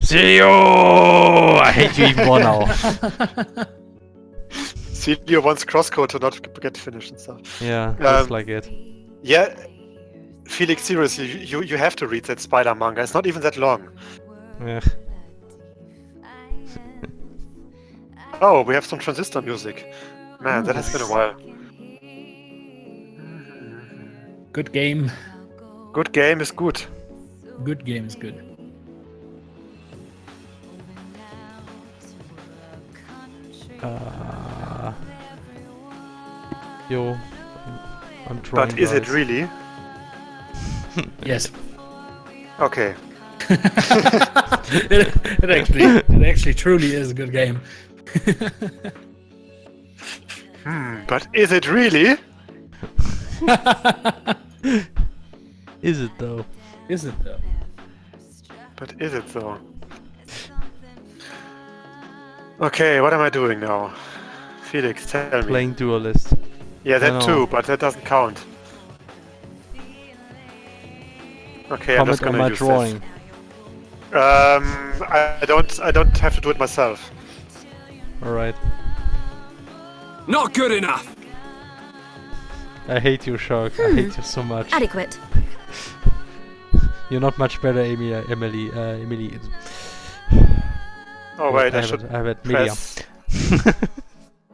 Celio! I hate you even more now. Celio wants CrossCode to not get finished and stuff. Yeah, just like it. Yeah, Felix, seriously, you have to read that Spider manga. It's not even that long. Yeah. Oh, we have some transistor music. Man, that has been a while. Good game. Good game is good. Good game is good. Yo, I'm trying. But is it really? Yes. Okay. it actually truly is a good game. But is it really? Is it though? Is it though? But is it though? Okay, what am I doing now? Felix, tell me. Playing Duelist. Yeah, that too, but that doesn't count. Okay, I'm just gonna use drawing. I don't have to do it myself. Alright. Not good enough! I hate you, Shark. I hate you so much. Adequate. You're not much better, Emilie. Emilie. Oh wait, I have it. Media.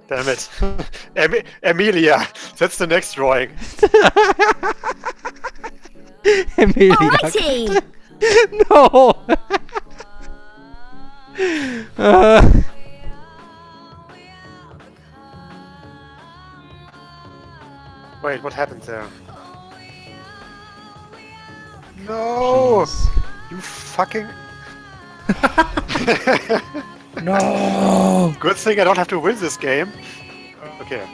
Damn it. Emilia, that's the next drawing. Emilia. Alrighty! No! there. No! Jeez. You fucking... No! Good thing I don't have to win this game. Okay.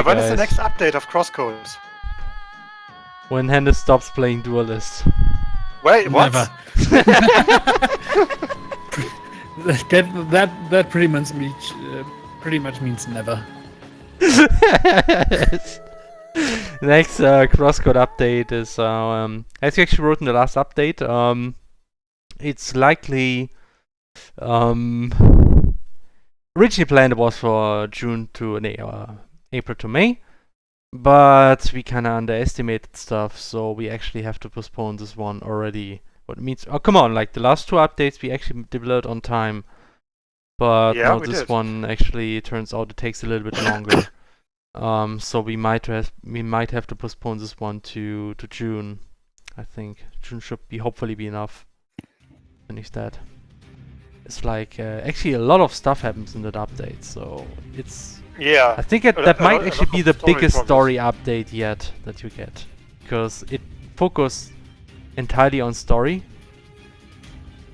When is the next update of CrossCode? When Hennes stops playing Duelist. Wait, what? Never. that pretty much means never. Next CrossCode update is, as you actually wrote in the last update, it's likely, originally planned it was for June to April to May, but we kind of underestimated stuff, so we actually have to postpone this one already. What means, oh come on, like the last two updates we actually delivered on time, but Yeah, now we this did. one actually turns out it takes a little bit longer. So we might have to postpone this one to June. I think June should hopefully be enough. Finish that. It's like actually a lot of stuff happens in that update, so it's. Yeah. I think that might actually be the biggest story update yet that you get, because it focuses entirely on story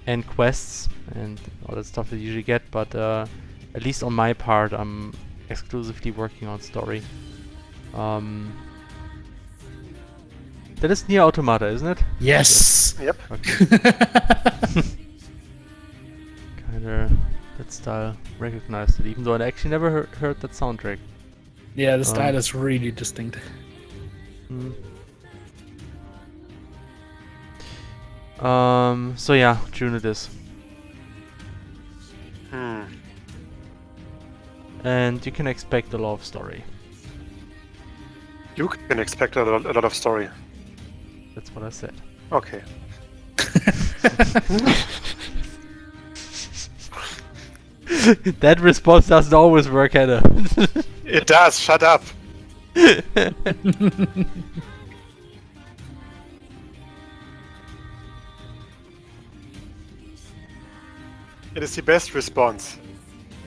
and quests and all that stuff that you usually get. But at least on my part, I'm exclusively working on story. That is Nier Automata, isn't it? Yes. Yep. Okay. Kinda that style recognized it, even though I actually never heard that soundtrack. Yeah, the style is really distinct. So yeah, June it is. And you can expect a lot of story. You can expect a lot of story. That's what I said. Okay. That response doesn't always work, Hannah. It does, shut up. It is the best response.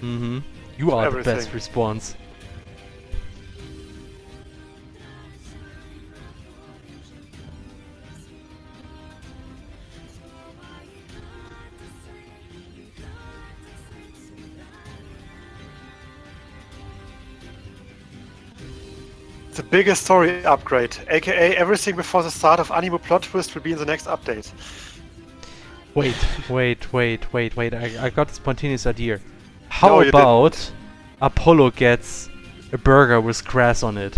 Mm-hmm. You are the best Everything. response. The biggest story upgrade, aka everything before the start of Animo plot twist will be in the next update. Wait. I got a spontaneous idea. How No, you about Apollo gets a burger with grass on it?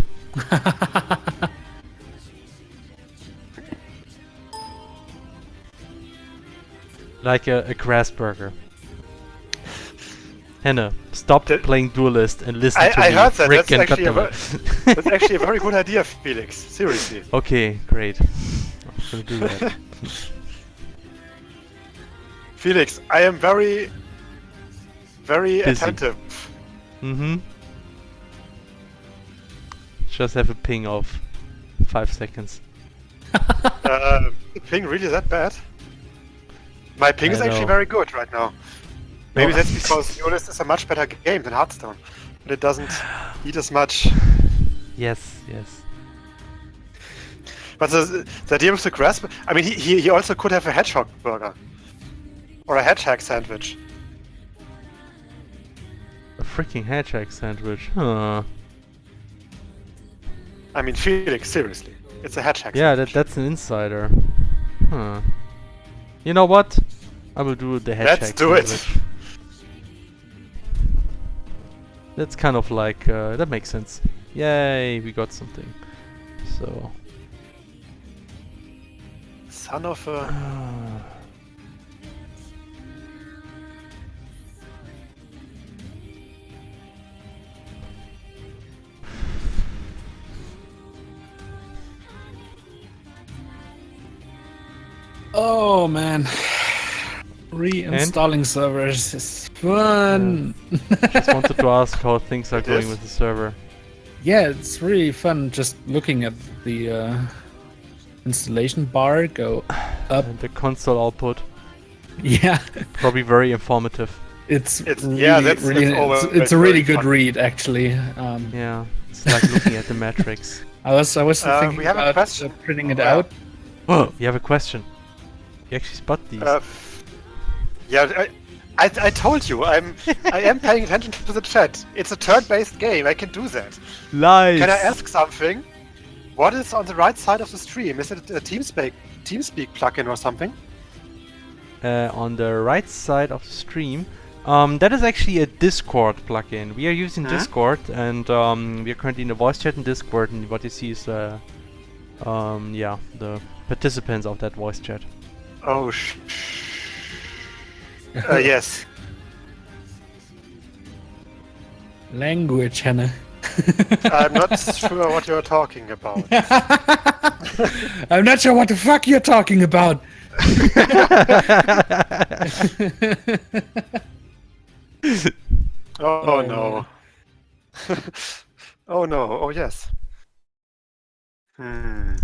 Like a grass burger. Hannah, stop playing Duelist and listen to me. I heard that. Frick That's and actually, goddammit. that's actually a very good idea, Felix. Seriously. Okay, great. I'm gonna do that. Felix, I am very Busy. attentive. Mm-hmm. Just have a ping of 5 seconds. The ping really that bad? My ping is actually very good right now. Maybe that's because Duelist is a much better game than Hearthstone. But it doesn't eat as much. Yes. But the idea with the grasp, I mean, he also could have a hedgehog burger. Or a hedgehog sandwich. A freaking hedgehog sandwich. Huh. I mean, Felix, seriously. It's a hedgehog Yeah, sandwich. that's an insider. Huh. You know what? I will do the hedgehog Let's do it. sandwich. That's kind of like, that makes sense. Yay, we got something. So... Son of a... Oh man. Reinstalling servers is fun. Just wanted to ask how things are going with the server. Yeah, it's really fun just looking at the installation bar go up. And the console output. Yeah. Probably very informative. It's yeah, that's really always it's a really very good fun. read actually. Yeah. It's like looking at the matrix. I was thinking we have a about question. printing it out. Oh, you have a question. You actually spot these. Yeah, I told you, I am paying attention to the chat. It's a turn-based game, I can do that. Nice! Can I ask something? What is on the right side of the stream? Is it a TeamSpeak plugin or something? On the right side of the stream, that is actually a Discord plugin. We are using Discord, and we are currently in the voice chat in Discord, and what you see is the participants of that voice chat. Oh, yes. Language, Hannah. I'm not sure what you're talking about. I'm not sure what the fuck you're talking about. Oh no. Oh no. Oh yes. I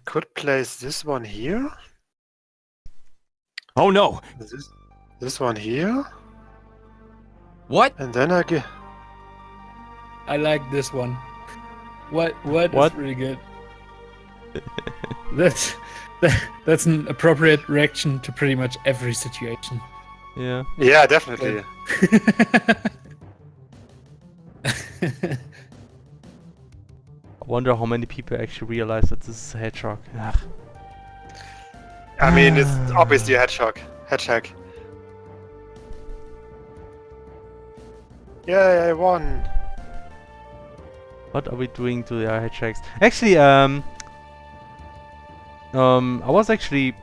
could place this one here. Oh no! This one here. What? And then I get. I like this one. What is really good. That's an appropriate reaction to pretty much every situation. Yeah. Yeah, definitely. I wonder how many people actually realize that this is a hedgehog. Ugh. I mean, it's obviously a hedgehog. Yay, I won. What are we doing to the hedgehogs? Actually, I was actually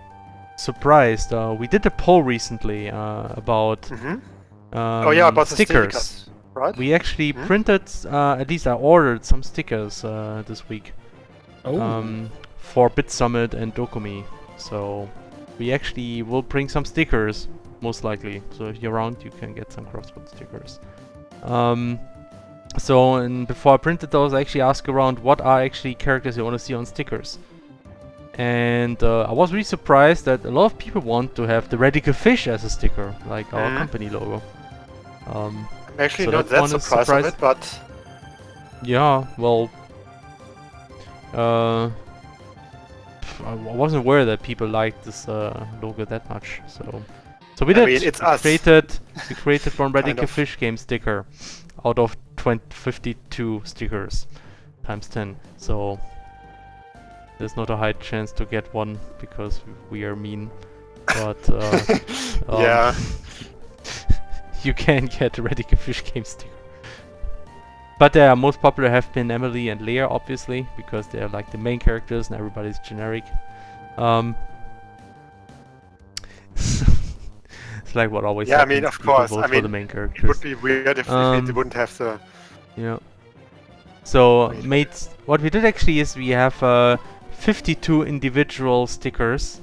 surprised. We did a poll recently about about stickers. The stickers, right? We actually printed, at least I ordered some stickers this week. For Bit Summit and Dokumi. So we actually will bring some stickers, most likely. So if you're around, you can get some CrossCode stickers. And before I printed those, I actually asked around what are actually characters you want to see on stickers. And I was really surprised that a lot of people want to have the HerrDekay fish as a sticker, like our company logo. I'm actually so not that surprised of it, but... Yeah, well... I wasn't aware that people liked this logo that much, so we did. I mean, it's us. We created one HerrDekay fish game sticker out of 52 stickers times 10. So there's not a high chance to get one because we are mean, but yeah, you can get a HerrDekay fish game sticker. But most popular have been Emilie and Leah, obviously, because they are like the main characters and everybody's generic. It's like what always happens. I mean, of course. I mean, for the main characters. It would be weird if they wouldn't have the... Yeah. So, what we did actually is we have 52 individual stickers.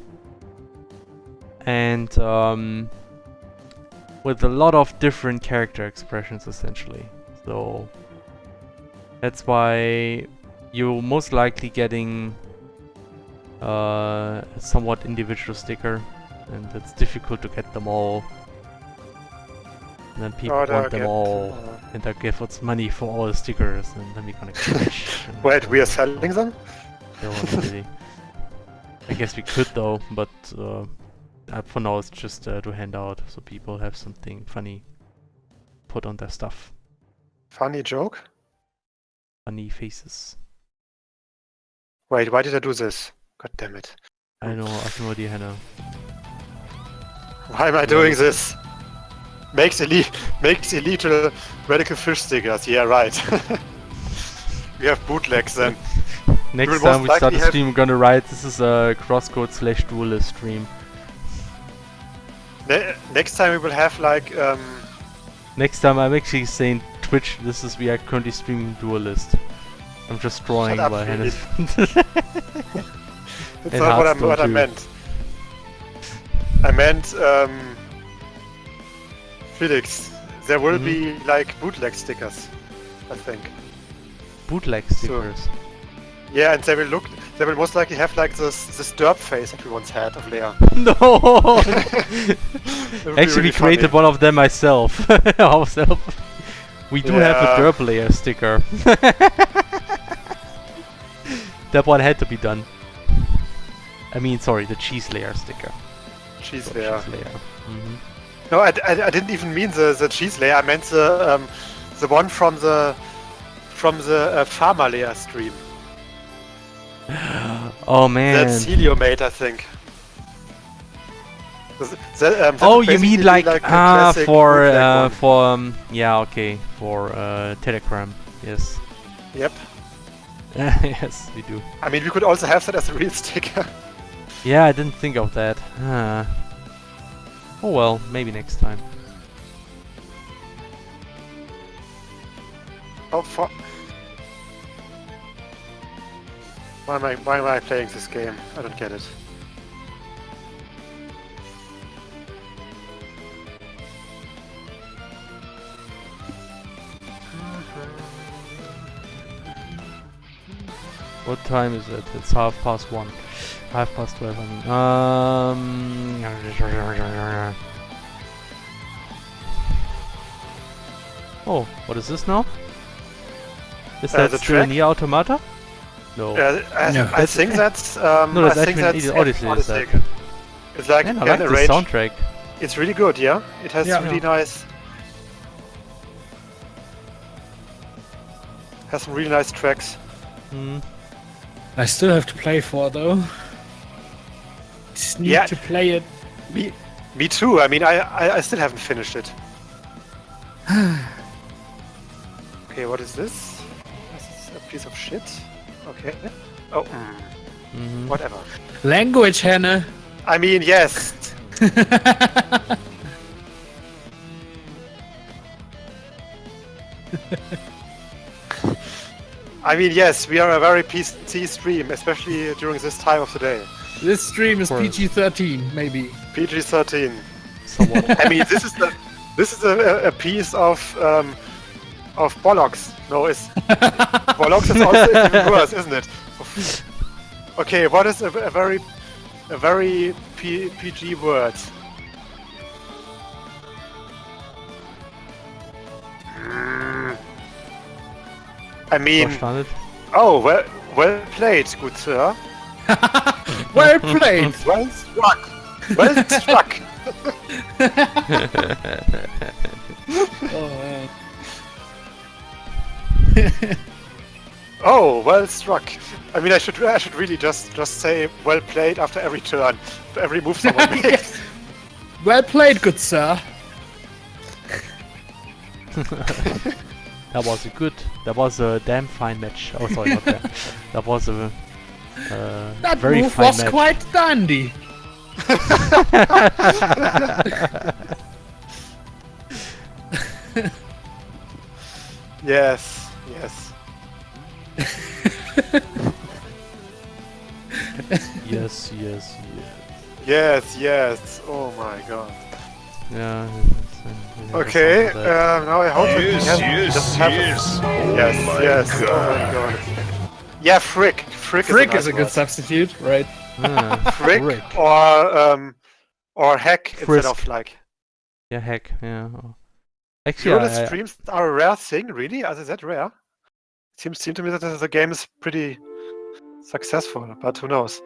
And with a lot of different character expressions, essentially. So that's why you're most likely getting a somewhat individual sticker, and it's difficult to get them all. And then people want them all, and they give us money for all the stickers, and then we're gonna crash. Wait, we are selling them? No, not really. I guess we could though, but for now it's just to hand out, so people have something funny put on their stuff. Funny joke? Funny faces. Wait, why did I do this? God damn it. I know, I have no idea, Hannah. Why am I doing this? Makes elite HerrDekay fish stickers, yeah right. We have bootlegs then. Next time we start the stream, we're gonna write this is a CrossCode / Duelist stream. Next time we will have like Next time I'm actually saying Twitch, we are currently streaming Duelist. I'm just drawing while Hannah's... That's not what I meant. I meant, Felix, there will be like bootleg stickers, I think. Bootleg stickers? So, yeah, and they will most likely have like this derp face that we once had of Leia. No! Actually, really we created funny. one of them myself. Ourselves. We do have a derp layer sticker. That one had to be done. I mean, sorry, the cheese layer sticker. Cheese layer. Cheese layer. No, I didn't even mean the cheese layer. I meant the one from the Pharma layer stream. Oh man. That Celio made, I think. Oh, you mean like for yeah, okay, for Telegram, yes. Yep. Yes, we do. I mean, we could also have that as a real sticker. Yeah, I didn't think of that. Oh well, maybe next time. Oh fuck! Why am I playing this game? I don't get it. What time is it? It's 1:30. 12:30, I mean. Oh, what is this now? Is that still Nier Automata? No. I think that's no, that's I think that's Odyssey. Is that? It's like Man, I like the soundtrack. It's really good, yeah. It has really nice. Has some really nice tracks. I still have to play 4 though. Just need to play it. Me too. I mean, I still haven't finished it. Okay, what is this? This is a piece of shit. Okay. Oh. Whatever. Language, Hannah. I mean, yes. I mean, yes, we are a very PC stream, especially during this time of the day. This stream is PG-13, maybe. PG-13. Somewhat. I mean, this is a piece of bollocks. No, it's bollocks is also even worse, isn't it? Okay, what is a very PG word? I mean, oh, well played, good sir. Well played. Well struck. Well struck. Oh, man. Oh, well struck. I mean, I should really just say well played after every turn, for every move someone makes. Well played, good sir. That was a damn fine match. Oh, sorry, not damn. That was a that very move fine was match. quite dandy. Yes. Yes. Oh my god. Yeah. Okay. Now I hope Yes. Oh my god. Yeah, frick. Frick is a good substitute, right? Frick or heck instead of like. Yeah, heck. Yeah. You Actually, know that streams are a rare thing, really? Is that rare? Seems to me that the game is pretty successful, but who knows?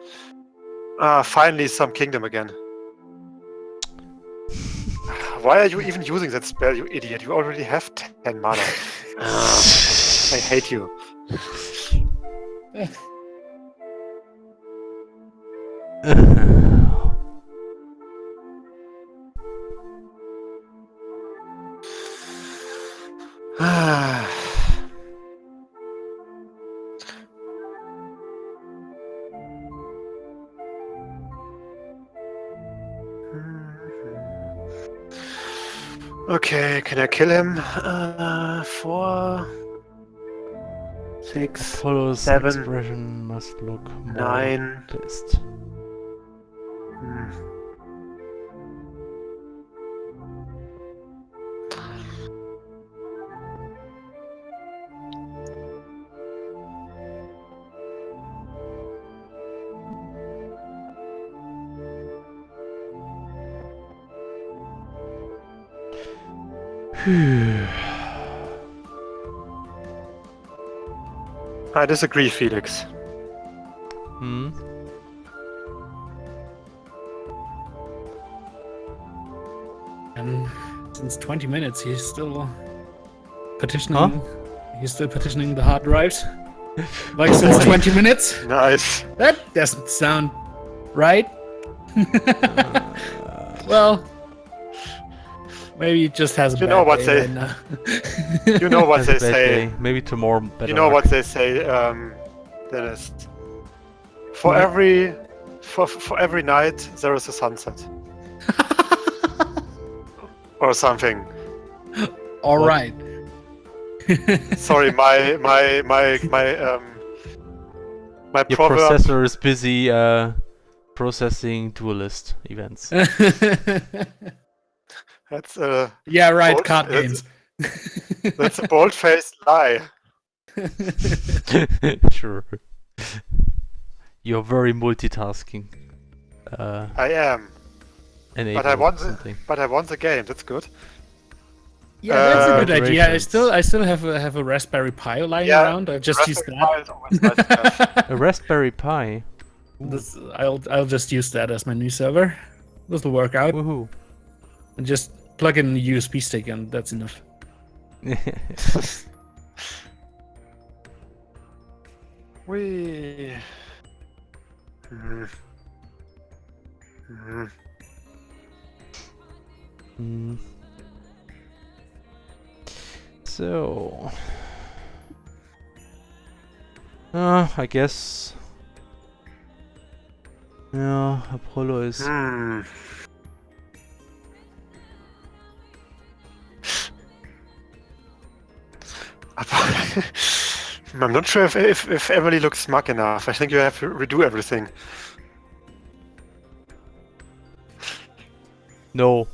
Finally some kingdom again. Why are you even using that spell, you idiot? You already have 10 mana. I hate you. Okay, can I kill him? 4, 6, follows 7, expression must look 9. Pissed. I disagree, Felix. Hmm. And since 20 minutes, he's still petitioning. Huh? He's still petitioning the hard drives. Like since 20 minutes. Nice. That doesn't sound right. Well, maybe it just has a You bad know what day they- right now. You know what Has they a bad say. day. Maybe tomorrow. Better You know luck. what they say, Dennis. For every night there is a sunset. Or something. All right. Sorry, my Your proverb. processor is busy processing duelist events. That's a Yeah, right. bold- Card that's- games. That's a bold-faced lie. Sure. You're very multitasking. I am, Enable but I won something. the game. That's good. Yeah, that's a good idea. I Congratulations. still have a Raspberry Pi lying Yeah, around. I just use Raspberry Pi that. is always nice to have. A Raspberry Pi. I'll just use that as my new server. This will work out. Woohoo. And just plug in a USB stick, and that's enough. We. Mhm. Mhm. Hmm. So, I guess, yeah, Apollo is. Hmm. I'm not sure if Emilie looks smug enough. I think you have to redo everything. No.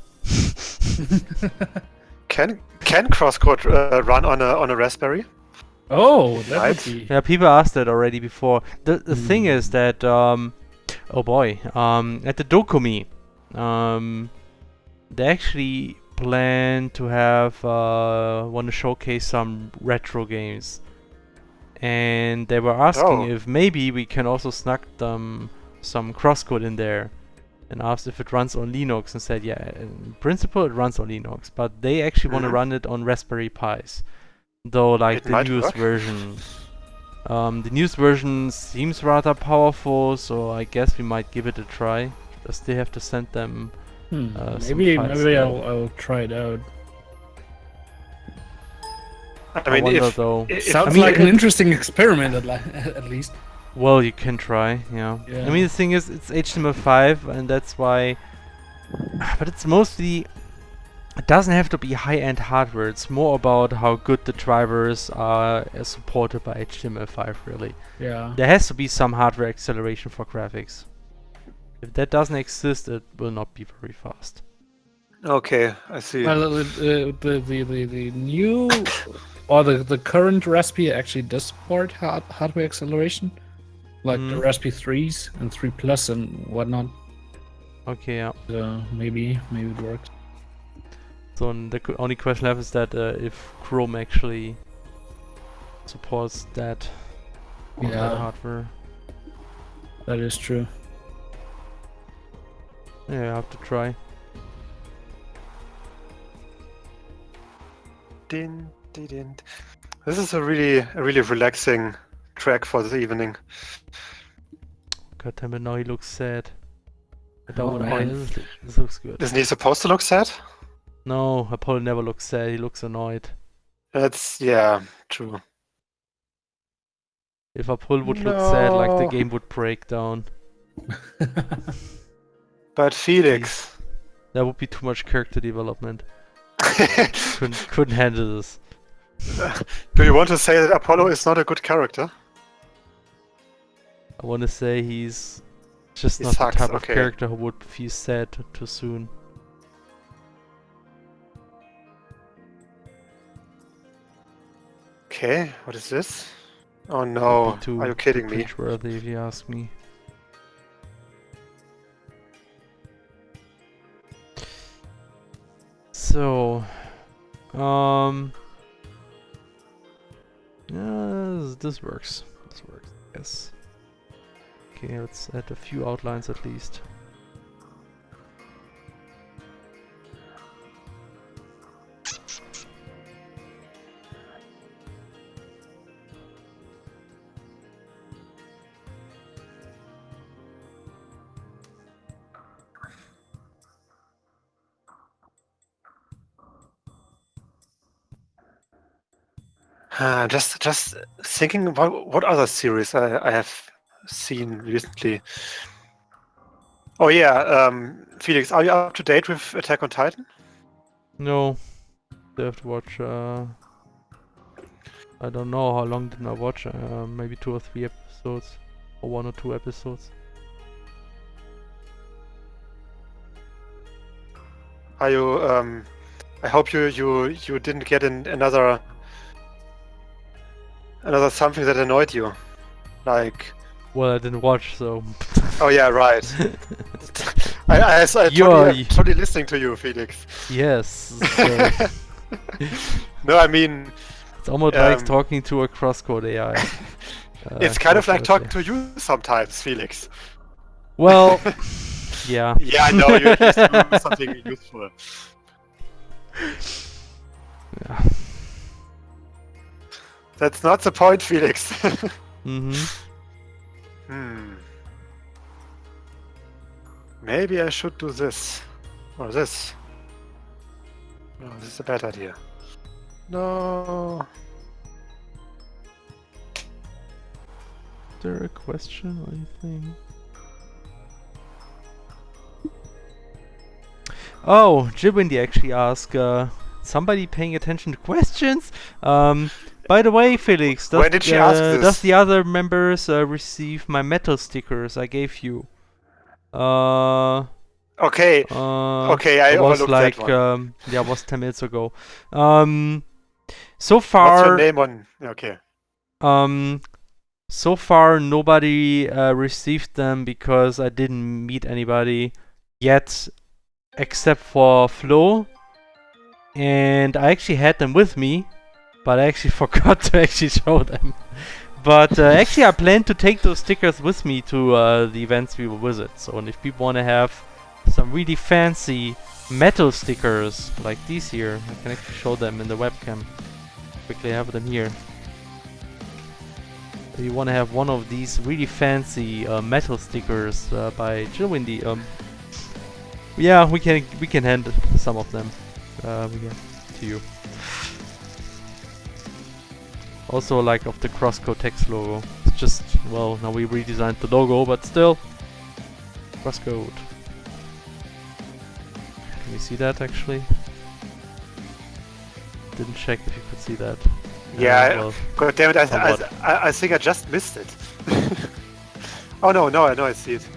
Can CrossCode run on a Raspberry? Oh, that Right. would be. Yeah, people asked that already before. The thing is that oh boy, at the Dokumi, they actually plan to have want to showcase some retro games, and they were asking if maybe we can also snug them some CrossCode in there, and asked if it runs on Linux, and said yeah, in principle it runs on Linux, but they actually want to run it on Raspberry Pis, though like It the might newest work. version. The newest version seems rather powerful, so I guess we might give it a try. Just they have to send them. some Maybe files maybe now. I'll try it out. I mean, wonder if, though. if Sounds I mean, like an interesting experiment at least. Well, you can try, yeah. Yeah. I mean, the thing is, it's HTML5, and that's why. But it's mostly. It doesn't have to be high-end hardware. It's more about how good the drivers are supported by HTML5, really. Yeah. There has to be some hardware acceleration for graphics. If that doesn't exist, it will not be very fast. Okay, I see. Well, the new or the current Raspberry actually does support hardware acceleration, like the Raspberry 3s and 3 Plus and whatnot. Okay, yeah. So maybe it works. So the only question left is that if Chrome actually supports that on that Yeah. hardware. That is true. Yeah, I have to try. Din, din, din. This is a really relaxing track for this evening. God damn it, now he looks sad. I Oh, don't want man. this looks good. Isn't he supposed to look sad? No, Apollo never looks sad, he looks annoyed. That's, yeah, true. If Apollo would look sad, like the No. game would break down. But Felix. That would be too much character development. couldn't handle this. Do you want to say that Apollo is not a good character? I want to say he's just He not sucks, the type of okay. character who would feel sad too soon. Okay, what is this? Oh no, Too are you kidding me? cringeworthy if you ask me. So, yeah, this works. Yes. Okay, let's add a few outlines at least. Just thinking about what other series I have seen recently. Oh yeah, Felix, are you up to date with Attack on Titan? No, I have to watch. I don't know how long did I watch. Maybe 2 or 3 episodes, or 1 or 2 episodes. Are you? I hope you didn't get in another something that annoyed you, like. Well, I didn't watch, so. Oh yeah, right. I totally listening to you, Felix. Yes. No, I mean. It's almost like talking to a CrossCode AI. It's kind of like talking to you sometimes, Felix. Well, yeah. Yeah, I know, you at least do something useful. Yeah. That's not the point, Felix. Maybe I should do this. Or this. No, this is a bad idea. No. Is there a question or anything? Oh, Wendilie actually asked, somebody paying attention to questions? By the way, Felix, when did she ask this? Does the other members receive my metal stickers I gave you? Okay. Okay, I overlooked like, that one. Yeah, it was 10 minutes ago. So far. What's your name on? Okay. So far nobody received them because I didn't meet anybody yet, except for Flo. And I actually had them with me, but I actually forgot to actually show them. But actually I plan to take those stickers with me to the events we will visit. So and if people want to have some really fancy metal stickers like these here, I can actually show them in the webcam. Quickly have them here. If you want to have one of these really fancy metal stickers by Wendilie, yeah, we can hand some of them to you. Also, like of the CrossCode text logo. It's just, well, now we redesigned the logo, but still, CrossCode. Can you see that actually? Didn't check if you could see that. Yeah, well, God damn it! I think I just missed it. Oh no, I see it.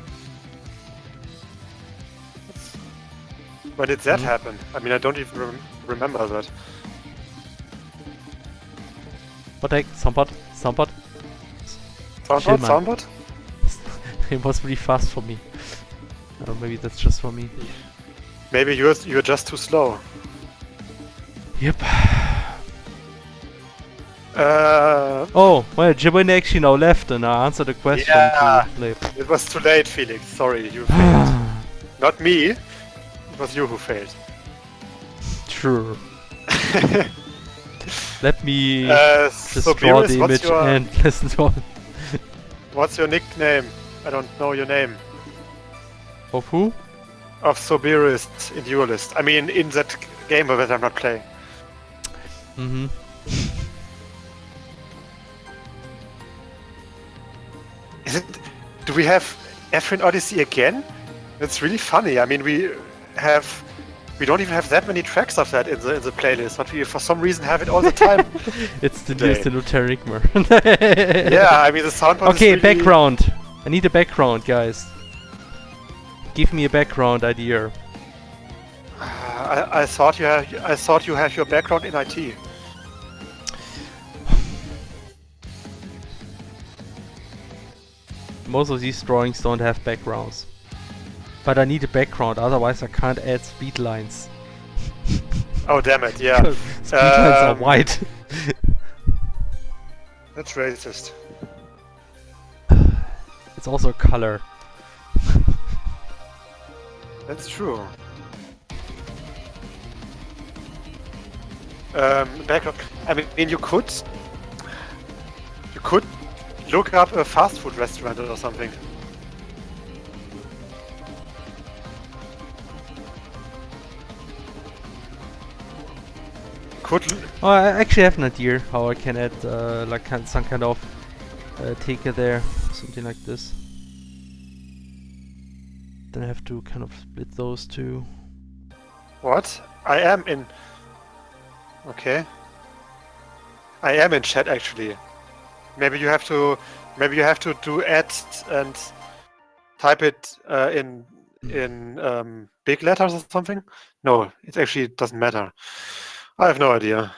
When did that happen? I mean, I don't even remember that. What the heck? Soundbot? Soundbot? It was really fast for me. Maybe that's just for me. Maybe you're just too slow. Yep. Oh, well, Wendilie actually now left and I answered the question too late. It was too late, Felix. Sorry, you failed. Not me. It was you who failed. True. Let me just draw the image and listen to it. What's your nickname? I don't know your name. Of who? Of Soberist in your list. I mean, in that game that I'm not playing. Mm-hmm. Do we have Ephraim Odyssey again? That's really funny. I mean, we don't even have that many tracks of that in the playlist, but we for some reason have it all the time. It's the new Terrigmer. Yeah, I mean the soundboard. Okay, is really... background. I need a background, guys. Give me a background idea. I thought you have your background in IT. Most of these drawings don't have backgrounds. But I need a background, otherwise I can't add speed lines. Oh damn it, yeah. Speed lines are white. That's racist. It's also a color. That's true. Backlog. I mean, you could look up a fast food restaurant or something. Oh, I actually have an idea how I can add like some kind of taker there, something like this. Then I have to kind of split those two. What? I am in. Okay. I am in chat actually. Maybe you have to do add and type it in big letters or something. No, it actually doesn't matter. I have no idea.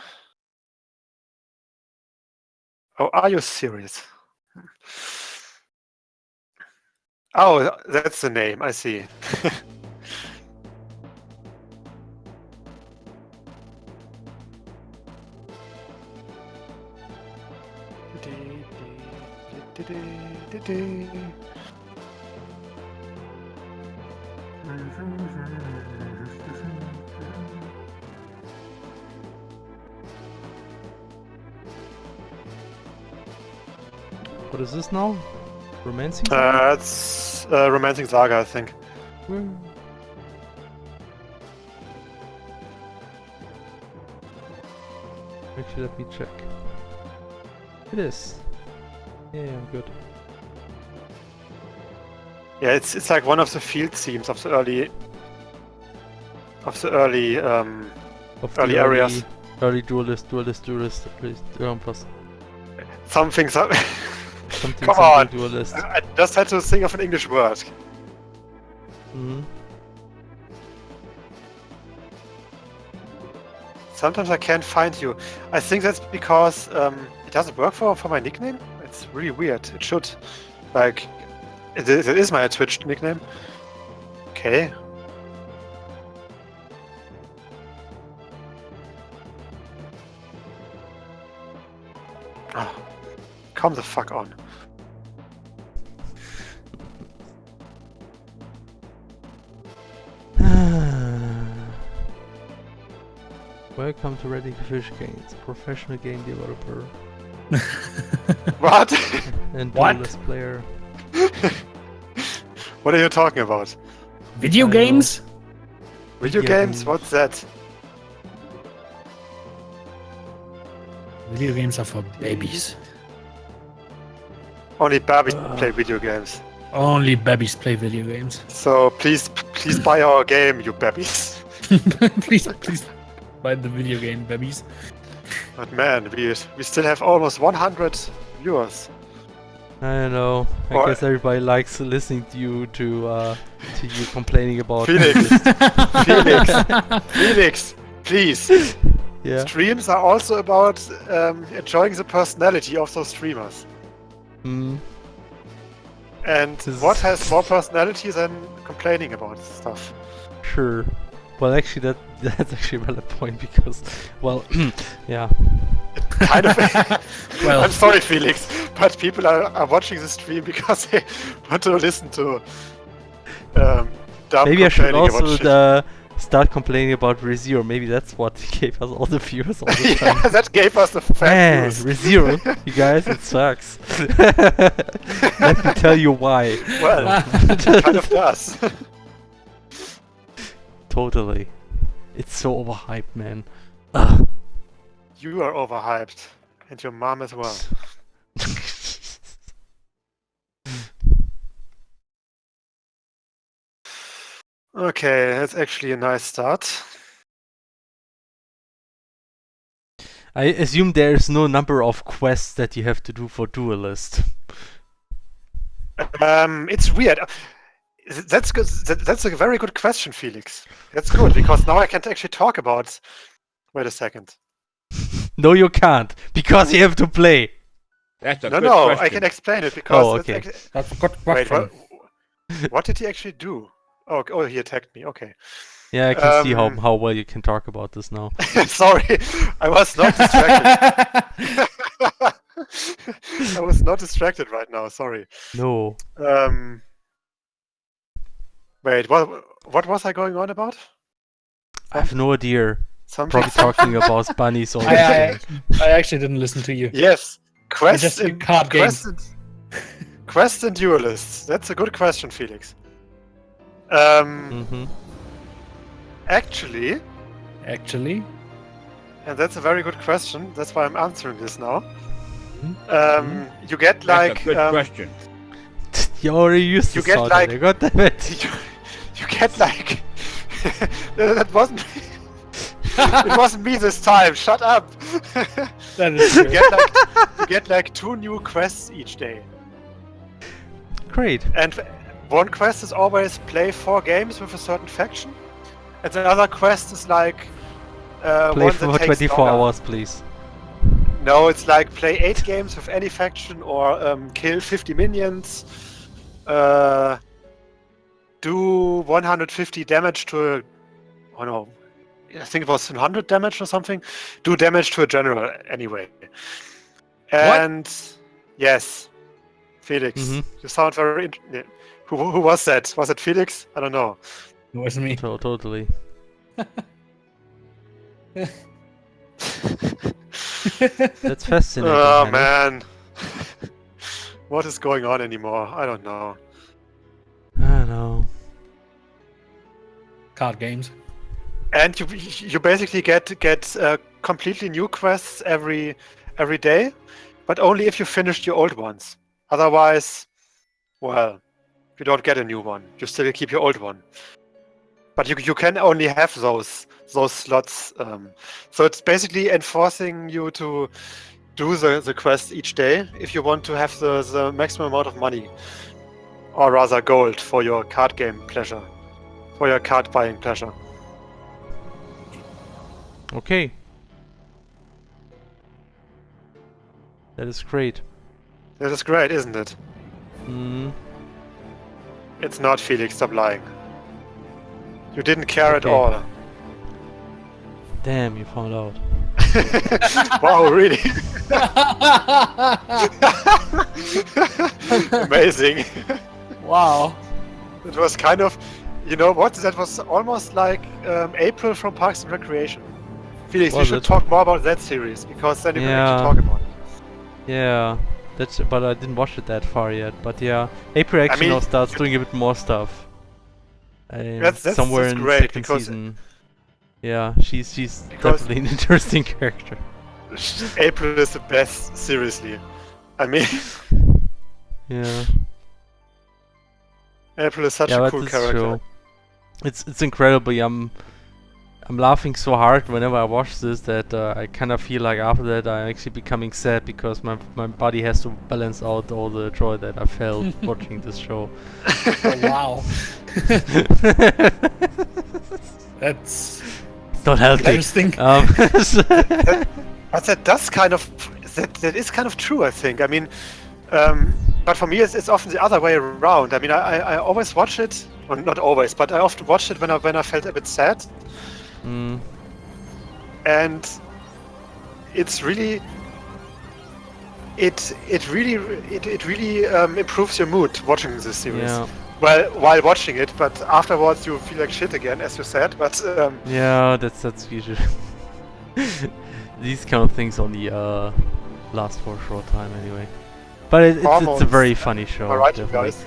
Oh, are you serious? Oh, that's the name. I see. What is this now? Romancing? It's Romancing Saga, I think. Actually, let me check. It is. Yeah, I'm good. Yeah, it's like one of the field themes of the early areas. Early duelist, Some things are. something Come on! duelist. I just had to think of an English word. Mm-hmm. Sometimes I can't find you. I think that's because it doesn't work for my nickname. It's really weird. It should. Like, it is my Twitch nickname. Okay. Oh, come the fuck on. Welcome to HerrDekay Games, professional game developer. What? And What? duelist player. What are you talking about? Video games? Video games? What's that? Video games are for babies. Only babies play video games. Only babies play video games. So please buy our game, you babies. please buy the video game, babies. But man, we still have almost 100 viewers. I don't know. I guess everybody likes listening to you complaining about Felix, Felix, please. Yeah. Streams are also about enjoying the personality of those streamers. Mm. And what has more personality than complaining about stuff? Sure. Well, actually, that's actually a valid point because, well, yeah. Kind of. Well, I'm sorry, Felix, but people are watching the stream because they want to listen to. Maybe I should also start complaining about ReZero. Maybe that's what gave us all the viewers all the time. Yeah, that gave us the fan views. ReZero, you guys, it sucks. Let me tell you why. Well, it kind of does. Totally. It's so overhyped, man. Ugh. You are overhyped. And your mom as well. Okay, that's actually a nice start. I assume there is no number of quests that you have to do for Duelist. It's weird. That's good. That's a very good question, Felix. That's good because now I can actually talk about. Wait a second. No, you can't because you have to play. That's a No, good no, question. I can explain it because. Oh, okay. That's a good Wait, question. what did he actually do? Oh, he attacked me. Okay. Yeah, I can see how well you can talk about this now. Sorry, I was not distracted. I was not distracted right now. Sorry. No. Wait. What was I going on about? I have no idea. Something. Probably talking about bunnies or I actually didn't listen to you. Yes. Just card games. Quest and duelists. That's a good question, Felix. Actually, and that's a very good question. That's why I'm answering this now. You get like. That's a good question. You already used to get like. God damn it. You get like. That wasn't. It wasn't me this time. Shut up. That is true. You get like 2 new quests each day. Great. And one quest is always play 4 games with a certain faction, and the other quest is like play one for that takes 24 longer. hours, please. No, it's like play 8 games with any faction, or kill 50 minions, do 150 damage to a, oh no, I think it was 100 damage or something. Do damage to a general anyway. And yes, Felix, you sound very. Who was that? Was it Felix? I don't know. It was me. Totally. That's fascinating. Oh man, what is going on anymore? I don't know. I don't know. Card games. And you basically get completely new quests every day, but only if you finished your old ones. Otherwise, well, you don't get a new one. You still keep your old one. But you can only have those slots. So it's basically enforcing you to do the quest each day if you want to have the maximum amount of money, or rather gold, for your card game pleasure, for your card buying pleasure. Okay. That is great. That is great, isn't it? It's not, Felix, stop lying. You didn't care at all. Damn, you found out. Wow, really? Amazing. Wow. It was kind of, you know what? That was almost like April from Parks and Recreation. Felix, we should talk more about that series, because then you can actually talk about it. Yeah, but I didn't watch it that far yet. But yeah, April actually now starts doing a bit more stuff. That's somewhere in the great, second season. Yeah, she's definitely an interesting character. April is the best, seriously. I mean, yeah. April is such a cool character. True. It's incredibly. I'm laughing so hard whenever I watch this that I kind of feel like after that I'm actually becoming sad, because my body has to balance out all the joy that I felt watching this show. Oh, wow. That's not healthy. Interesting. But that is kind of true, I think. I mean, but for me it's often the other way around. I mean, I always watch it, well, not always, but I often watched it when I felt a bit sad. And it's really it really improves your mood watching this series. Yeah. Well, while watching it, but afterwards you feel like shit again, as you said. But yeah, that's usually these kind of things only last for a short time anyway. But it's a very funny show. Am I right, you guys?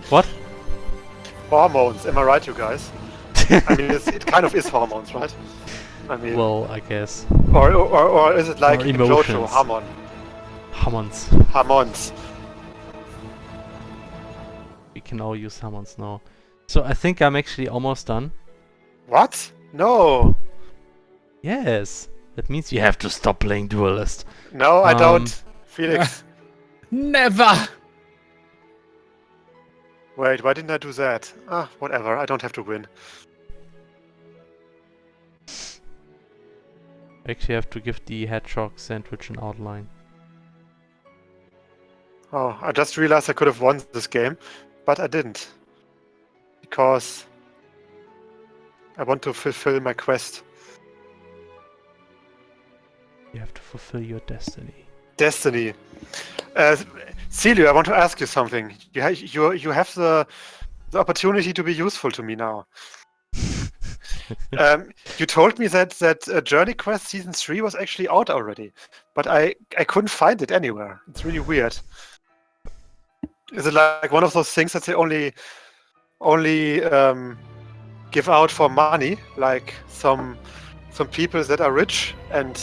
What? Hormones. Am I right, you guys? I mean, it kind of is hormones, right? I mean, well, I guess. Or is it like emotions? Hormone? Hormones. We can all use hormones now. So I think I'm actually almost done. What? No. Yes. That means you have to stop playing Duelist. No, I don't. Felix. Never. Wait, why didn't I do that? Ah, whatever. I don't have to win. Actually, I have to give the hedgehog sandwich an outline. Oh, I just realized I could have won this game, but I didn't. Because I want to fulfill my quest. You have to fulfill your destiny. Destiny. Celio, I want to ask you something. You have the opportunity to be useful to me now. You told me that Journey Quest Season 3 was actually out already, but I couldn't find it anywhere. It's really weird. Is it like one of those things that they only give out for money, like some people that are rich and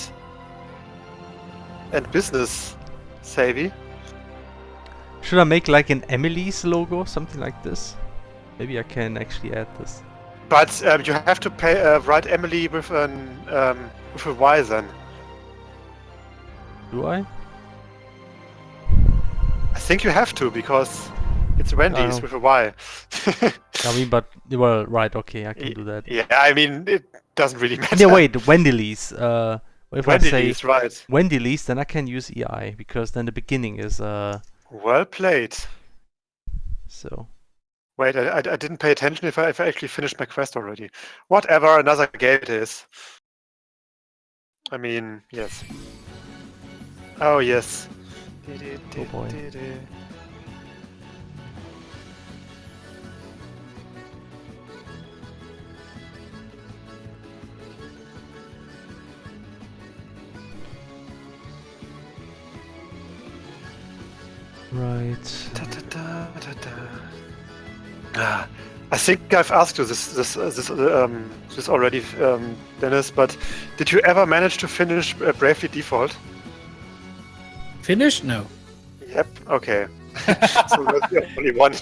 business savvy? Should I make like an Emilie's logo, something like this? Maybe I can actually add this. But you have to write Emilie with a Y then. Do I? I think you have to, because it's Wendy's with a Y. I mean, but well, right? Okay, I can do that. Yeah, I mean it doesn't really matter. Yeah, wait, Wendilie's. If Wendilie's, I say right. Wendilie's, then I can use EI because then the beginning is Well played. So. Wait, I didn't pay attention if I actually finished my quest already. Whatever, another game it is. I mean, yes. Oh yes. Oh boy. Right. I think I've asked you this already, Dennis. But did you ever manage to finish Bravely Default? Finish? No. Yep. Okay. So that's the only one.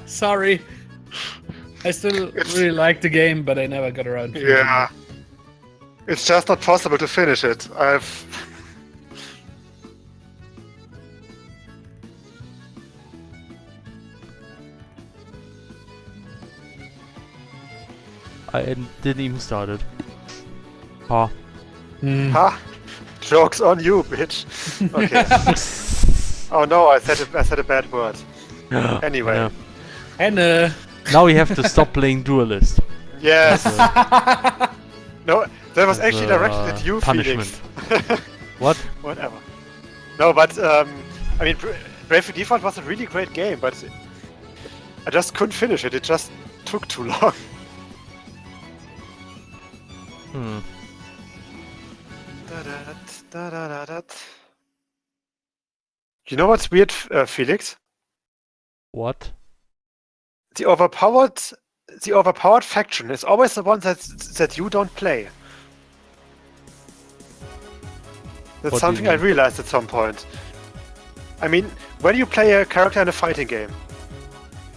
Sorry. I still really like the game, but I never got around to it. Yeah. It's just not possible to finish it. I didn't even start it. Ha. Ha! Joke's on you, bitch. Okay. Oh no, I said a bad word. Anyway. And now we have to stop playing Duelist. Yes. No, that was actually directed at you, punishment. Felix. What? Whatever. No, but I mean, Bravely Default was a really great game, but I just couldn't finish it. It just took too long. You know what's weird, Felix? What? The overpowered faction is always the one that you don't play. That's What do you something I mean? realized at some point. I mean, when you play a character in a fighting game,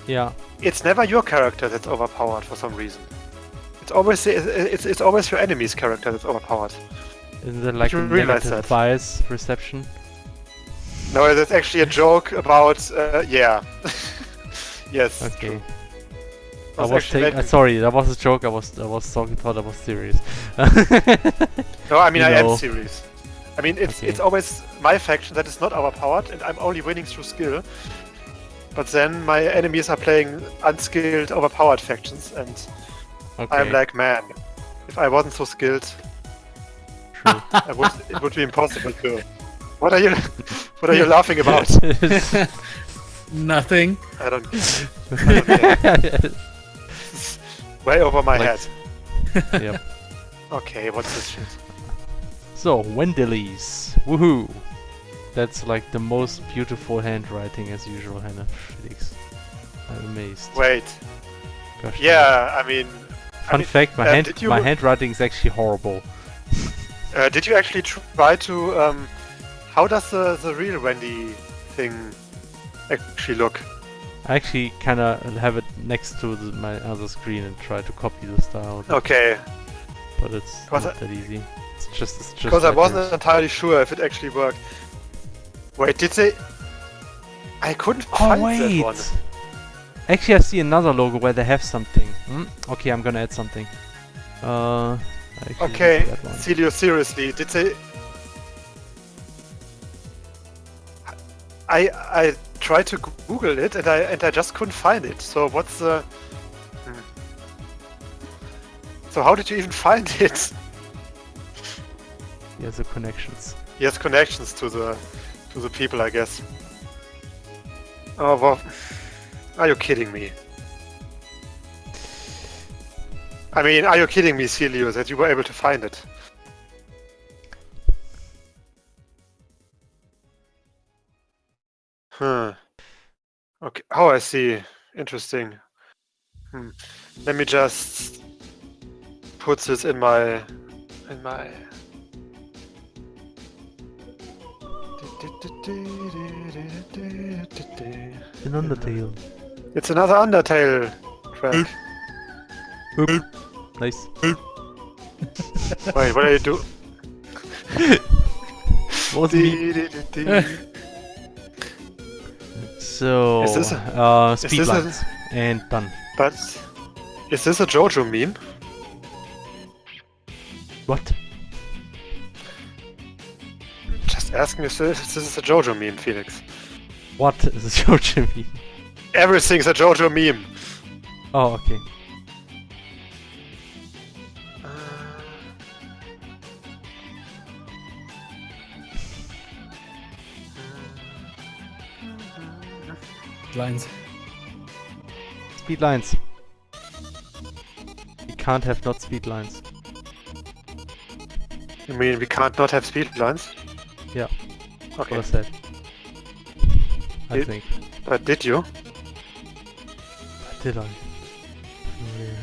Yeah. it's never your character that's overpowered for some reason. It's always your enemy's character that's overpowered. Isn't there like You a realize negative that? bias reception? No, that's actually a joke about yeah. Yes. Okay. I was sorry, that was a joke. I was talking. Thought I was serious. No, I mean You I am know. serious. I mean it's Okay. always my faction that is not overpowered, and I'm only winning through skill. But then my enemies are playing unskilled, overpowered factions, and Okay. I'm like, man, if I wasn't so skilled, True. it would be impossible to. What are you laughing about? nothing. I don't care. Way over my Like- head. Yep. Okay, what's this shit? So, Wendilie's. Woohoo! That's like the most beautiful handwriting as usual, Hannah. Felix. I'm amazed. Wait. Gosh, Yeah, I mean. Fun fact, my handwriting is actually horrible. Did you actually try to? How does the real Wendy thing actually look? I actually kind of have it next to my other screen and try to copy the style. Okay. But it's not that easy. It's just Because I wasn't letters. entirely sure if it actually worked. Wait, did they? I couldn't Oh find wait! that one. Actually, I see another logo where they have something. Okay, I'm gonna add something. I actually Okay, did that one. Celio, seriously, did they? I tried to Google it and I just couldn't find it. So what's the? So how did you even find it? Here's the connections. He has connections to the people, I guess. Oh, well, are you kidding me? I mean, are you kidding me, Celio, that you were able to find it? Huh. Okay. Oh, I see. Interesting. Let me just put this in my. An Undertale. It's another Undertale track. Nice. Wait, what do you do? Was me. So, Is this speed lines and done. But is this a JoJo meme? What? Just asking if this is a JoJo meme, Felix. What is a JoJo meme? Everything's a JoJo meme. Oh, okay. Lines. Speed lines. We can't have not speed lines. You mean we can't not have speed lines? Yeah. Okay. What I said. I think. But did you? Did I? Yeah.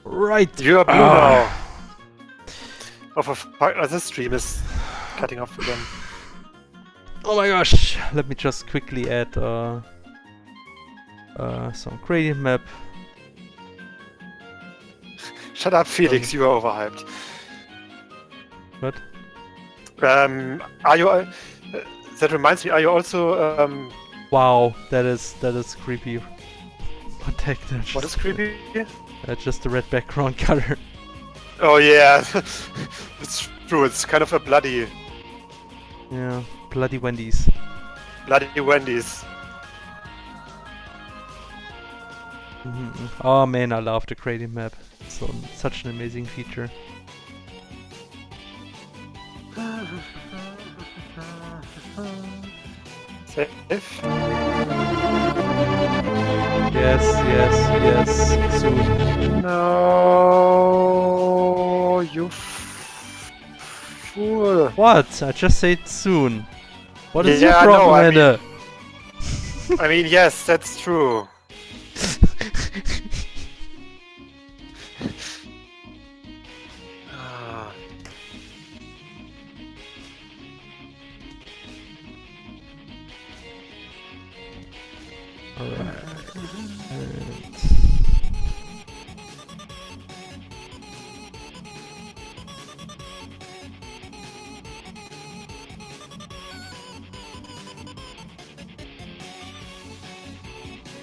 Right. You are blue now. This stream is cutting off again. Oh my gosh! Let me just quickly add some gradient map. Shut up, Felix. You are overhyped. What? Are you? That reminds me. Are you also? Wow, that is creepy. What the heck? What is creepy? Just the red background color. Oh yeah, it's true. It's kind of a bloody. Yeah, bloody Wendy's. Bloody Wendy's. Oh man, I love the gradient map. It's such an amazing feature. Safe. Yes, soon. No, you fool. What? I just said soon. What is Yeah, your problem, no, Anna? I mean, yes, that's true.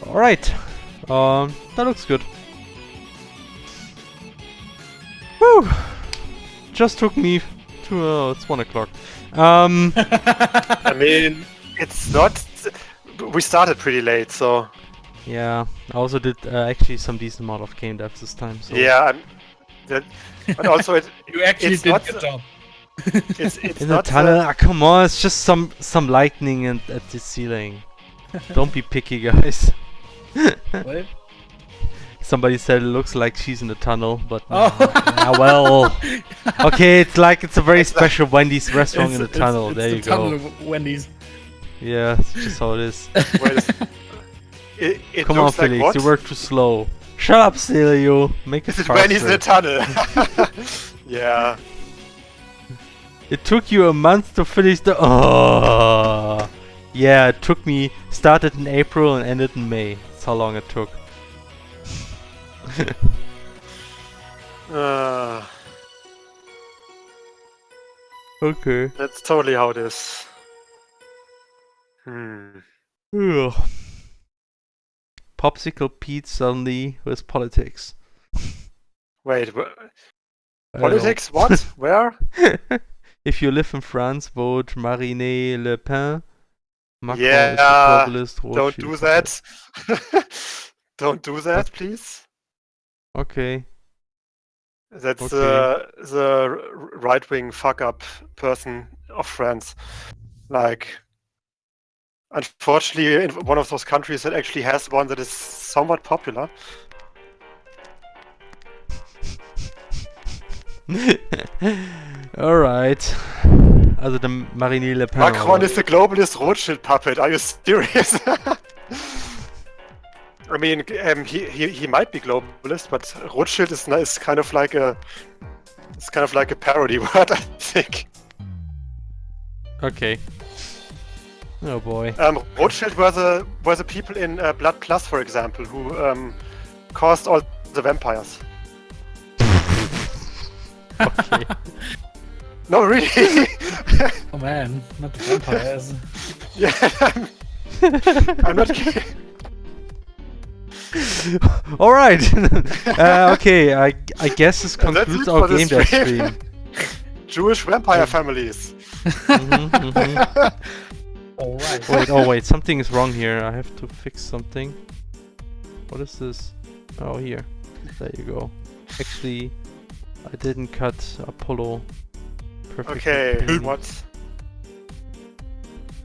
Alright. That looks good. Woo! Just took me to it's 1 o'clock. I mean, it's not. We started pretty late, so. Yeah, I also did actually some decent amount of game dev this time. So. Yeah, but also you actually it's did not, good job. It's in not the tunnel. Come on, it's just some lightning at the ceiling. Don't be picky, guys. What? Somebody said it looks like she's in the tunnel, but yeah, well, okay, it's a very special Wendy's restaurant in the tunnel. There you go. Tunnel of Wendy's. Yeah, it's just how it is. It Come on, looks like Felix, what? you work too slow. Shut up, Celio. Make it faster. When he's in the tunnel. Yeah. It took you a month to finish the. Oh. Yeah, it took me. Started in April and ended in May. That's how long it took. Okay. That's totally how it is. Ugh. Popsicle Pete suddenly with politics. Wait, politics? What? Where? If you live in France, vote Marine Le Pen. Macro Yeah, is the globalist. don't Rothschild do puppet. that. Don't do that, please. Okay. That's Okay. the right-wing fuck-up person of France. Like, unfortunately, in one of those countries that actually has one that is somewhat popular. Alright. Also der Marine Le Pen. Macron is the globalist Rothschild puppet. Are you serious? I mean, he might be globalist, but Rothschild is kind of like a parody word, I think. Okay. Oh boy. Rothschild were the people in Blood Plus, for example, who caused all the vampires. Okay. No, really. Oh man, not the vampires. Yeah, I'm not kidding. All right. Okay. I guess this concludes our game dev stream. Jewish vampire families. All right. Wait. Oh wait. Something is wrong here. I have to fix something. What is this? Oh, here. There you go. Actually, I didn't cut Apollo perfectly. Okay. clean. What?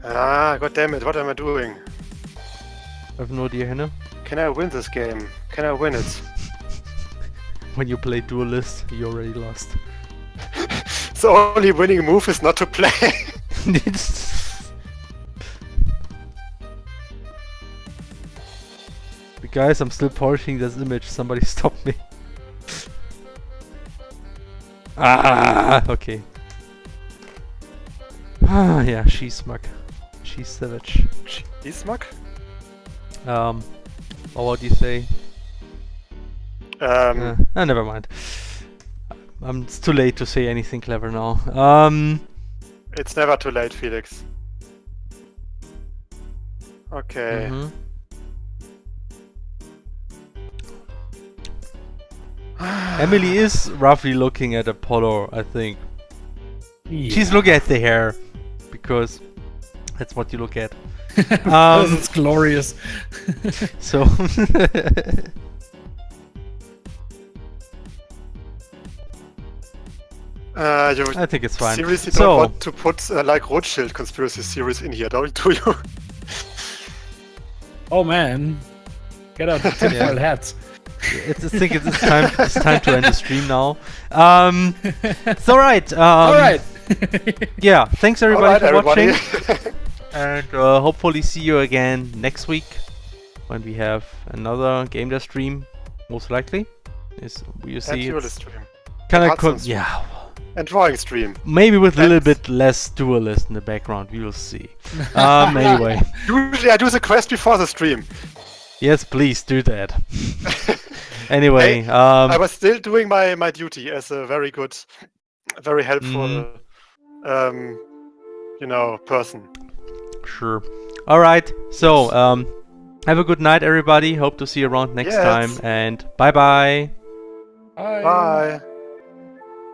Ah, god damn it! What am I doing? I have no idea, Hannah. Can I win this game? Can I win it? When you play Duelist, you already lost. The only winning move is not to play. Guys, I'm still polishing this image. Somebody stop me. Okay. Yeah, she's smug. She's savage. He's smug? Or what do you say? Never mind. It's too late to say anything clever now. It's never too late, Felix. Okay. Emilie is roughly looking at Apollo, I think. Yeah. She's looking at the hair, because that's what you look at. It's glorious. So... I think it's fine. Seriously don't want to put like Rothschild conspiracy theories in here, don't do you? Oh man, get out the tinfoil hats. I think it's time to end the stream now. It's alright. Alright. Yeah, thanks everybody for everybody. watching. And hopefully see you again next week when we have another game dev stream, most likely. You see, it's kind of yeah. And drawing stream. Maybe with a little bit less duelist in the background, we will see. Anyway. Usually I do the quest before the stream. Yes, please do that. Anyway, I was still doing my duty as a very good, very helpful, person. Sure. All right. So, have a good night, everybody. Hope to see you around next time. And bye-bye. Bye.